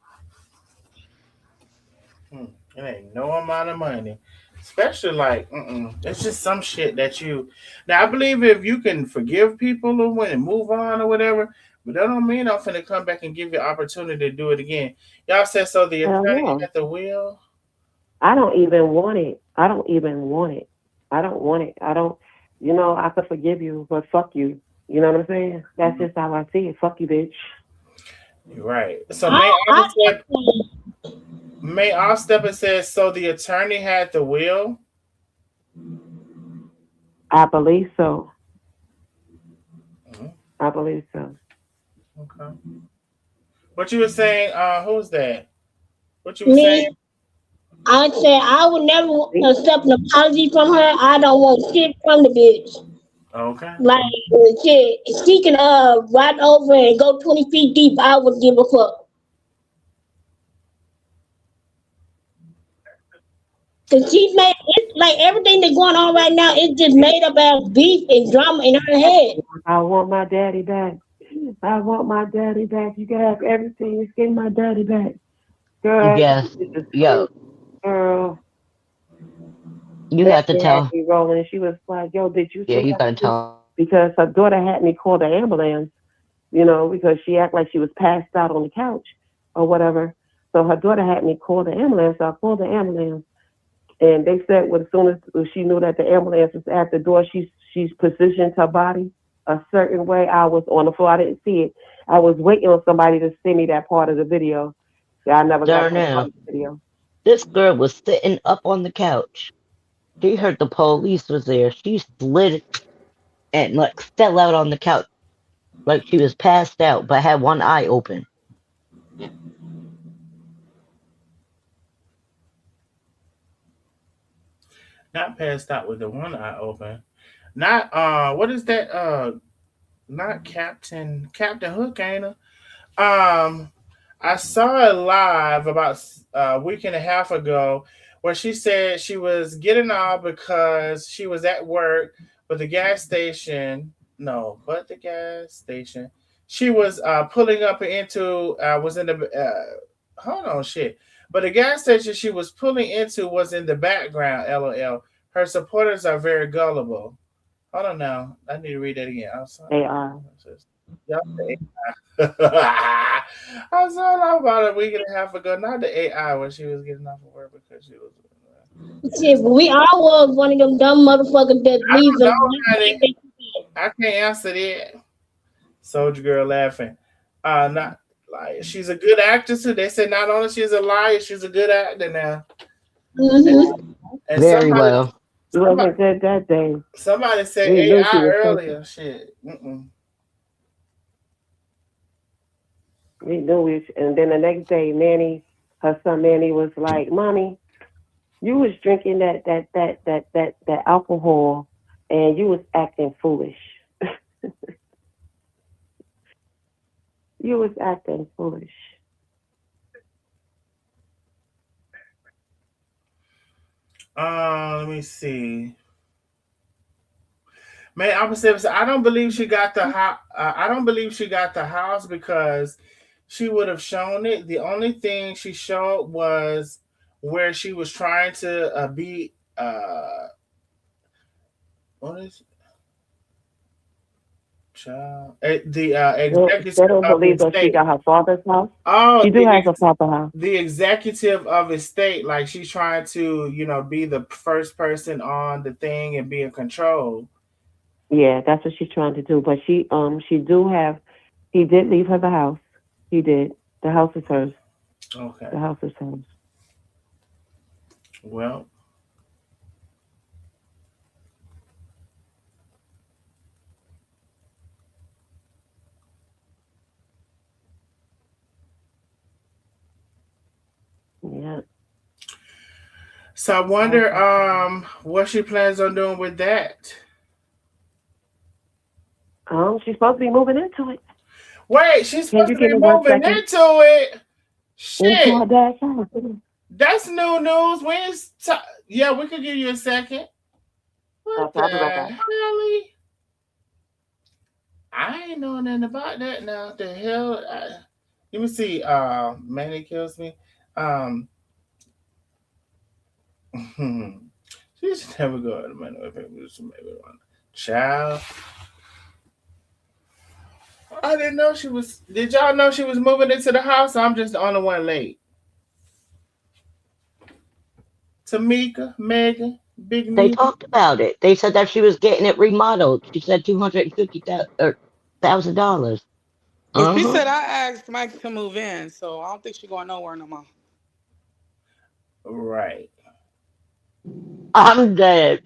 It ain't no amount of money. Especially like, it's just some shit that you. Now I believe if you can forgive people or when and move on or whatever, but that don't mean I'm finna come back and give you opportunity to do it again. Y'all said so. The Hell attorney no. at the wheel. I don't even want it. I don't even want it. I don't want it. I don't. I could forgive you, but fuck you. You know what I'm saying? That's just how I see it. Fuck you, bitch. Right. So I, I, May Ostep says so. The attorney had the will. I believe so. Mhm. I believe so. Okay. What you were saying? Who's that? What you were saying? me, I said I would never See? accept an apology from her. I don't want shit from the bitch. Okay. Like shit, she can ride over and go 20 feet deep. I would give a fuck. Cause she made it's like everything that's going on right now. It's just made up out beef and drama in her head. I want my daddy back. I want my daddy back. You can have everything. Just give my daddy back. Girl, Yes. this is Yo, crazy. Girl, you that have to shit had tell. me rolling. She was like, yo, did you Yeah, see you that? gotta tell. Because her daughter had me call the ambulance, because she acted like she was passed out on the couch or whatever. So her daughter had me call the ambulance. So I called the ambulance. And they said, well, as soon as she knew that the ambulance was at the door, she's positioned her body a certain way. I was on the floor. I didn't see it. I was waiting on somebody to send me that part of the video. Yeah, I never got that part Darnell, of the video. this girl was sitting up on the couch. She heard the police was there. She slid. and like fell out on the couch like she was passed out but had one eye open. Not passed out with the one eye open. Not what is that? Not Captain Hook, ain't it? I saw it live about a week and a half ago where she said she was getting off because she was at work, but the gas station, no, but the gas station, she was pulling up into, was in the, hold on, shit. But the gas station she was pulling into was in the background, lol. Her supporters are very gullible. Hold on now. I need to read that again. I'm sorry. They are. Y'all I was all about a week and a half ago. Not the AI when she was getting off of work because she was. Shit, but we all was one of them dumb motherfuckers that I leave don't them. know, honey. I can't answer that. Soldier girl laughing. Not like she's a good actress too. They said not only she's a liar, she's a good actor now. Mm-hmm. And Very well. It wasn't good that day. somebody said We knew she AI was earlier. Shit. Mm-mm. We knew it. And then the next day, Manny, her son Manny, was like, "Mommy, you was drinking that alcohol, and you was acting foolish. You was acting foolish." Let me see. Man, I'm saying I don't believe she got the house. I don't believe she got the house because she would have shown it. The only thing she showed was where she was trying to be. What is child? The They executive don't of the believe that she estate. got her father's house. Oh, She do have a proper house. the executive of estate. Like she's trying to, be the first person on the thing and be in control. Yeah, that's what she's trying to do. But she do have. He did leave her the house. He did. The house is hers. Okay. The house is hers. Well. Yeah. So I wonder what she plans on doing with that. She's supposed to be moving into it. Wait, she's Can supposed you to be give me 1 second? moving into it. Into her Shit. dad's house. That's new news. Yeah, we could give you a second. What Okay, the I'll be right back. hell? I ain't know nothing about that now. The hell? Let me see. Manny kills me. Um, she should never go to Manny if it was maybe one child. I didn't know she was. Did y'all know she was moving into the house? I'm just the only one late. Tamika, Megan, Big They Nita. talked about it. They said that she was getting it remodeled. She said $250,000. But she Uh-huh. said I asked Mike to move in, so I don't think she's going nowhere no more. Right. I'm dead.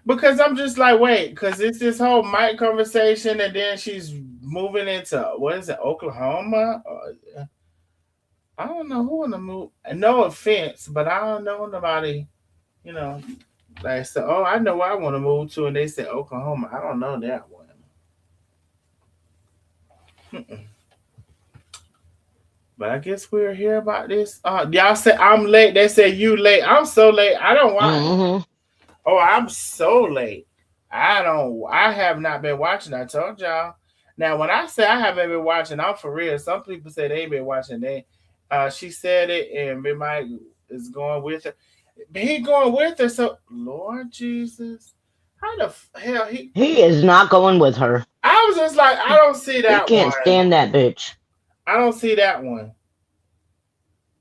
Because I'm just like, wait, because it's this whole mic conversation, and then she's moving into what is it, Oklahoma? I don't know who in the move. No offense, but I don't know nobody. You know, like so. Oh, I know where I want to move to, and they said Oklahoma. I don't know that one. Mm-mm. But I guess we're here about this. Y'all said I'm late. They said you late. I'm so late. I don't watch. Mm-hmm. Oh, I'm so late. I don't. I have not been watching. I told y'all. Now, when I say I haven't been watching, I'm for real. Some people say they been watching. She said it, and Big Mike is going with her. He going with her. So, Lord Jesus, how the hell he? He is not going with her. I was just like, I don't see He that can't one. stand that bitch. I don't see that one.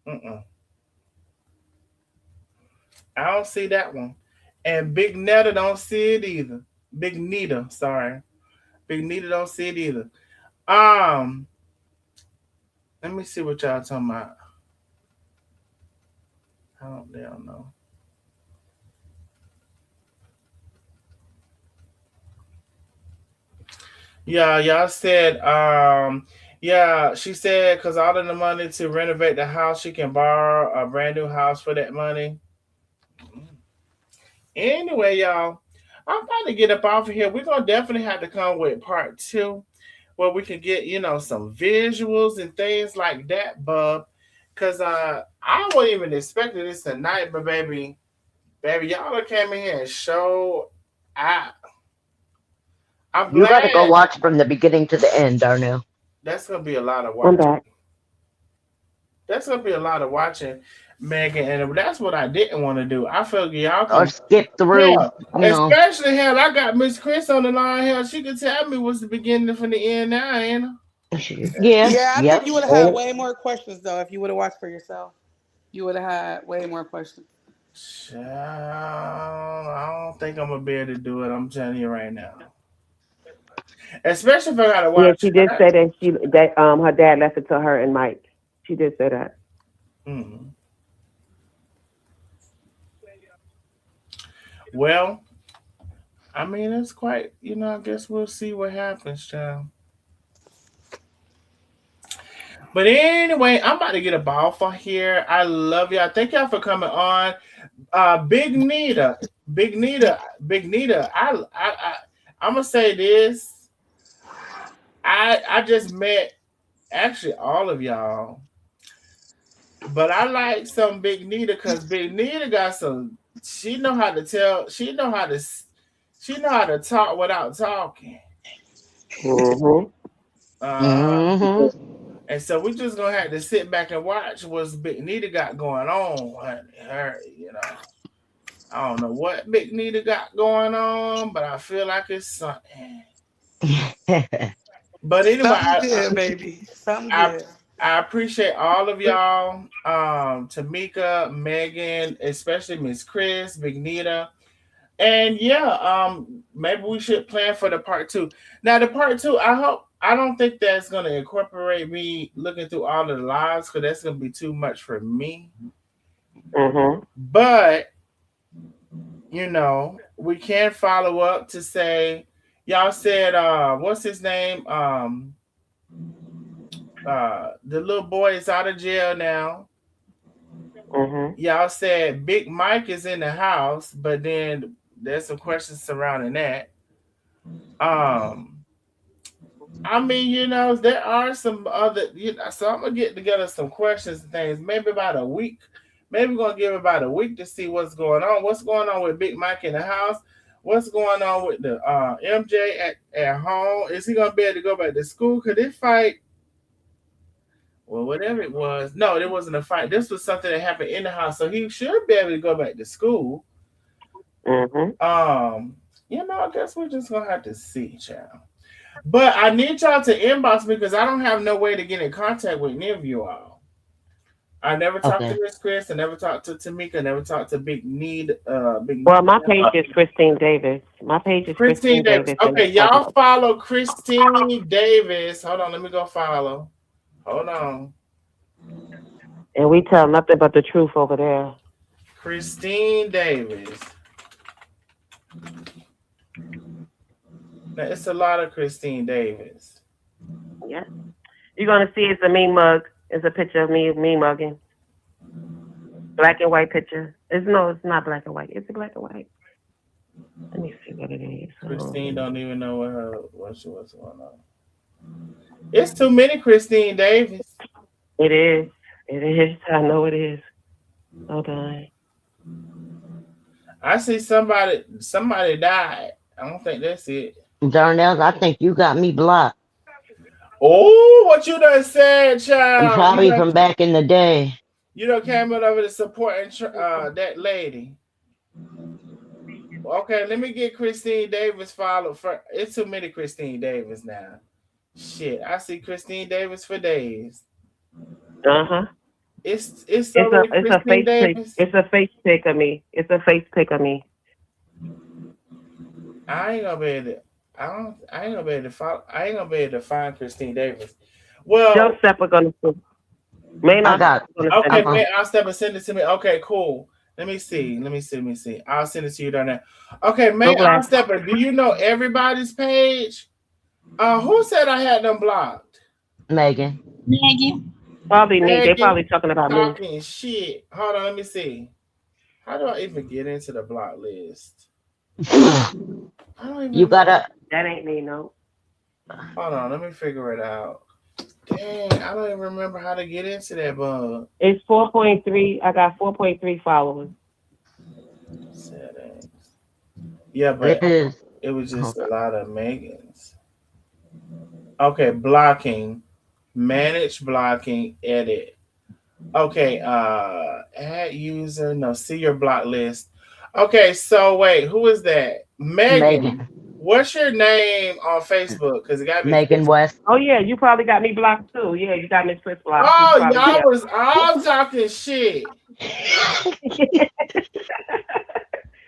Mm-mm. I don't see that one. And Big Netta don't see it either. Big Nita, sorry. Big Nita don't see it either. Um, Let me see what y'all talking about. I don't know. Yeah, y'all said, yeah, she said because all of the money to renovate the house, she can borrow a brand new house for that money. Anyway, y'all, I'm about to get up off of here. We're gonna definitely have to come with part two where we can get, some visuals and things like that, bub. Cause I wasn't even expecting this tonight, but baby, y'all done came in here and showed. I I'm You got to go glad. watch from the beginning to the end, Darnell. That's gonna be a lot of I'm watching. back. That's gonna be a lot of watching, Megan, and that's what I didn't want to do. I feel y'all Or can, skip through, hell, you know. especially hell. I got Miss Chris on the line. Hell, she can tell me what's the beginning from the end now, ain't it? Yeah, Yeah, I think yep. you would have had way more questions though if you would have watched for yourself. You would have had way more questions. Child, I don't think I'm gonna be able to do it. I'm telling you right now. Especially if I gotta Yeah, watch. she did say that her dad left it to her and Mike. She did say that. Mm. Well, I mean, it's quite. I guess we'll see what happens, child. But anyway, I'm about to get a ball for here. I love y'all. Thank y'all for coming on. Big Nita, Big Nita, Big Nita. I'm gonna say this. I just met actually all of y'all, but I like some Big Nita because Big Nita got some. She know how to tell. She know how to talk without talking. Mm-hmm. Uh, Mm-hmm. and so we just gonna have to sit back and watch what's Big Nita got going on. Her. I don't know what Big Nita got going on, but I feel like it's something. But anyway, Something good, baby. Something I, good. I appreciate all of y'all. Tamika, Megan, especially Miss Chris, Big Nita. And yeah, maybe we should plan for the part two. Now the part two, I don't think that's gonna incorporate me looking through all of the lives because that's gonna be too much for me. Mm-hmm. But we can follow up to say y'all said what's his name? The little boy is out of jail now. Mm-hmm. Y'all said Big Mike is in the house, but then there's some questions surrounding that. Um I mean, there are some other, so I'm gonna get together some questions and things, maybe about a week. Maybe we're gonna give about a week to see what's going on. What's going on with Big Mike in the house? What's going on with the MJ at home? Is he gonna be able to go back to school? Could this fight? Well, whatever it was, no, it wasn't a fight. This was something that happened in the house, so he should be able to go back to school. Mm-hmm. I guess we're just gonna have to see, child. But I need y'all to inbox me because I don't have no way to get in contact with any of you all. I never talked to Okay. Miss Chris. I never talked to Tamika. Never talked to Big Need. Big Well, my page is Christine Davis. My page is Christine Christine Davis. Davis, and Okay, it's public. y'all follow Christine Davis. Hold on, let me go follow. Hold on, And we tell nothing but the truth over there. Christine Davis. Now it's a lot of Christine Davis. Yeah. You're gonna see it's a me mug. It's a picture of me mugging. Black and white picture. It's not black and white. It's a black and white. Let me see what it is. Christine don't even know what's going on. It's too many Christine Davis. It is. It is. I know it is. Hold on. I see somebody died. I don't think that's it. Darnell, I think you got me blocked. Oh, what you done said, child? Probably from back in the day. You done came over to supporting that lady. Okay, let me get Christine Davis followed for. It's too many Christine Davis now. Shit, I see Christine Davis for days. Uh-huh. It's so many Christine Davis. It's a face pic of me. It's a face pic of me. I ain't gonna be able to. I ain't gonna be able to follow. I ain't gonna be able to find Christine Davis. Well, Joseph are gonna see. I got. Okay, man, I'll step and send it to me. Okay, cool. Let me see. I'll send it to you down there. Okay, man, I'll step. Do you know everybody's page? Who said I had them blocked? Megan. Megan. Probably me. They Megan probably talking about me. talking shit. Hold on, let me see. How do I even get into the block list? I don't even You know. gotta. That ain't me, no. Hold on, let me figure it out. Dang, I don't even remember how to get into that bug. It's 4.3. I got 4.3 followers. Settings. Yeah, It but is. it was just Hold a on. lot of Megans. Okay, blocking. Manage blocking, edit. Okay, add user. No, see your block list. Okay, so wait, who is that? Megan. Megan. What's your name on Facebook? Because it got me. Megan West. Oh yeah, you probably got me blocked too. Yeah, you got Miss Chris blocked. You Oh, probably y'all yeah. was all talking shit.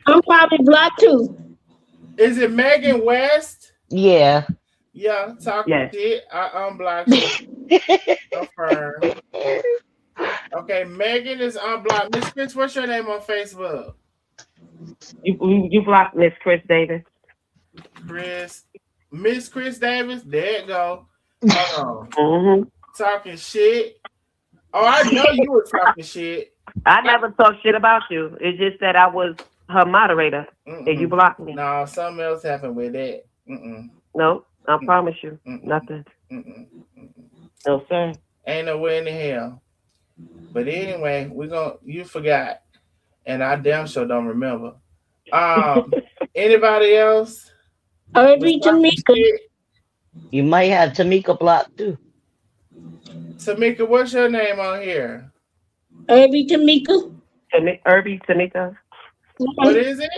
I'm probably blocked too. Is it Megan West? Yeah. Yeah, talking Yes. shit. I unblocked you. Confirm. Okay, Megan is unblocked. Miss Chris, what's your name on Facebook? You blocked Miss Chris Davis. Chris. Miss Chris Davis. There it go. Hold on. Mm-hmm. Talking shit. Oh, I know you were talking shit. I never talk shit about you. It's just that I was her moderator and you blocked me. No, something else happened with that. No, I promise you. Nothing. No, sir. Ain't no way in the hell. But anyway, you forgot. And I damn sure don't remember. Anybody else? Irby Tamika. You might have Tamika blocked too. Tamika, what's your name on here? Irby Tamika. Irby Tamika. What is it?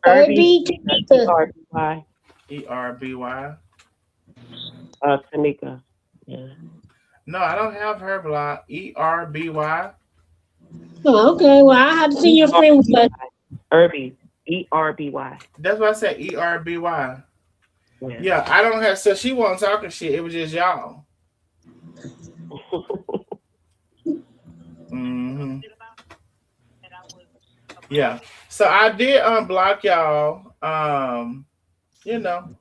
Irby Tamika. E-R-B-Y. E-R-B-Y. Tamika. Yeah. No, I don't have her block. E-R-B-Y. Oh, okay, well, I have to see your friend with us. Irby. E-R-B-Y. That's why I said E-R-B-Y. Yeah, I don't have, so she wasn't talking shit. It was just y'all. Yeah. So I did unblock y'all. You know.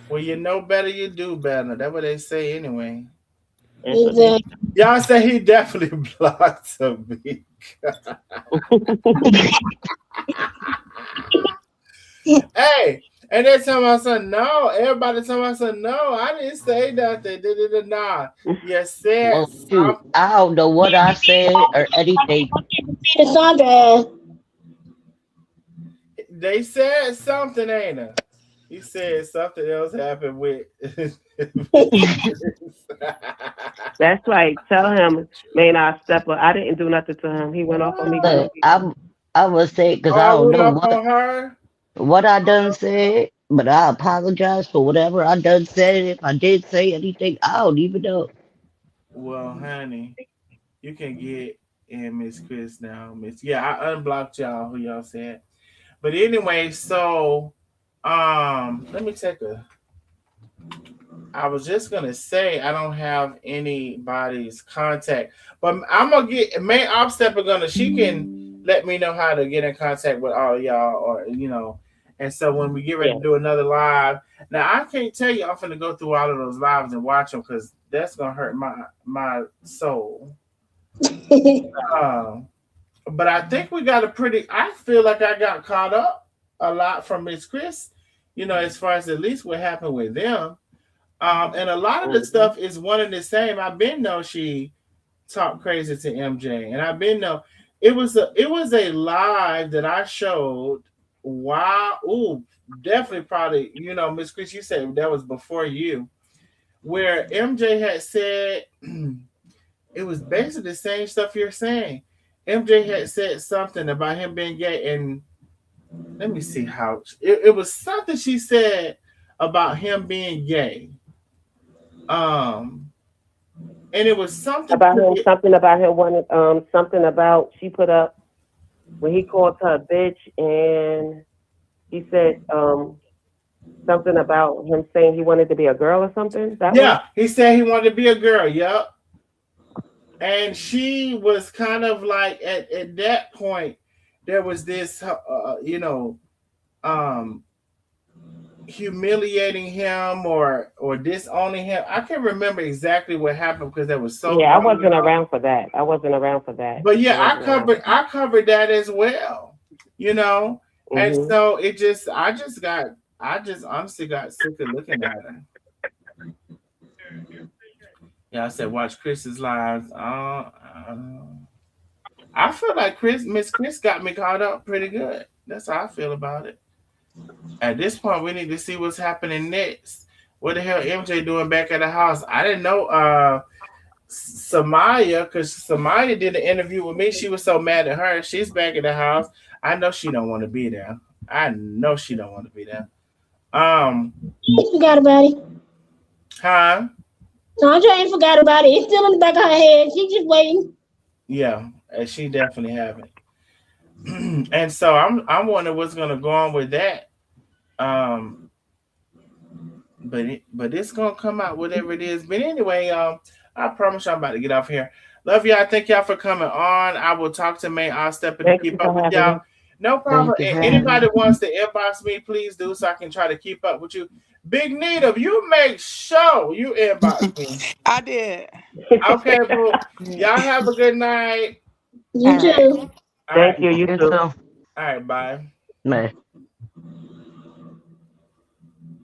When you know better, you do better. That's what they say anyway. Exactly. Y'all say he definitely blocked me. Hey, and they tell me, said no. Everybody tell me, I said no. I didn't say nothing. Nah. You said Well, dude, I don't know what I said or anything. Chandra. They said something, ain't it? He said something else happened with. That's right. Tell him, man, I step up. I didn't do nothing to him. He went off on me. I would say because I don't know what I done said, but I apologize for whatever I done said. If I did say anything, I don't even know. Well, honey, you can get in Miss Chris now, Miss. Yeah, I unblocked y'all. Who y'all said? But anyway, so let me take a. I was just gonna say I don't have anybody's contact, but I'm gonna get main op stepper gonna. She can let me know how to get in contact with all y'all, or And so when we get ready to do another live, now I can't tell you I'm gonna go through all of those lives and watch them because that's gonna hurt my soul. But I think we got I feel like I got caught up a lot from Miss Chris, as far as at least what happened with them. And a lot of the stuff is one and the same. I've been know she talked crazy to MJ, and I've been know it was a live that I showed. Wow, definitely probably Miss Chris, you said that was before you, where MJ had said it was basically the same stuff you're saying. MJ had said something about him being gay, and let me see how it was something she said about him being gay. And it was something about him. Something about him wanted. Something about she put up when he called her a bitch, and he said something about him saying he wanted to be a girl or something. He said he wanted to be a girl. Yep. And she was kind of like at that point, there was this, humiliating him or disowning him. I can't remember exactly what happened because that was so Yeah, I long wasn't ago. around for that. But yeah, I covered that as well, you know. And Mm-hmm. so I just honestly got sick of looking at her. Yeah, I said watch Chris's lives. I feel like Miss Chris got me caught up pretty good. That's how I feel about it. At this point, we need to see what's happening next. What the hell MJ doing back at the house? I didn't know Samaya, because Samaya did an interview with me. She was so mad at her. She's back at the house. I know she don't want to be there. I know she don't want to be there. She forgot about it. Huh? Chandra ain't forgot about it. It's still in the back of her head. She just waiting. Yeah, she definitely haven't. And so I'm wondering what's gonna go on with that. Um, but it's gonna come out whatever it is. But anyway, I promise you I'm about to get off here. Love y'all. Thank y'all for coming on. I will talk to May. I'll step in and keep up with y'all. No problem. Anybody wants to inbox me, please do so I can try to keep up with you. Big Nita, you make sure you inbox me. I did. Okay, boo. Y'all have a good night. You too. Thank you. You too. All right, bye. Bye.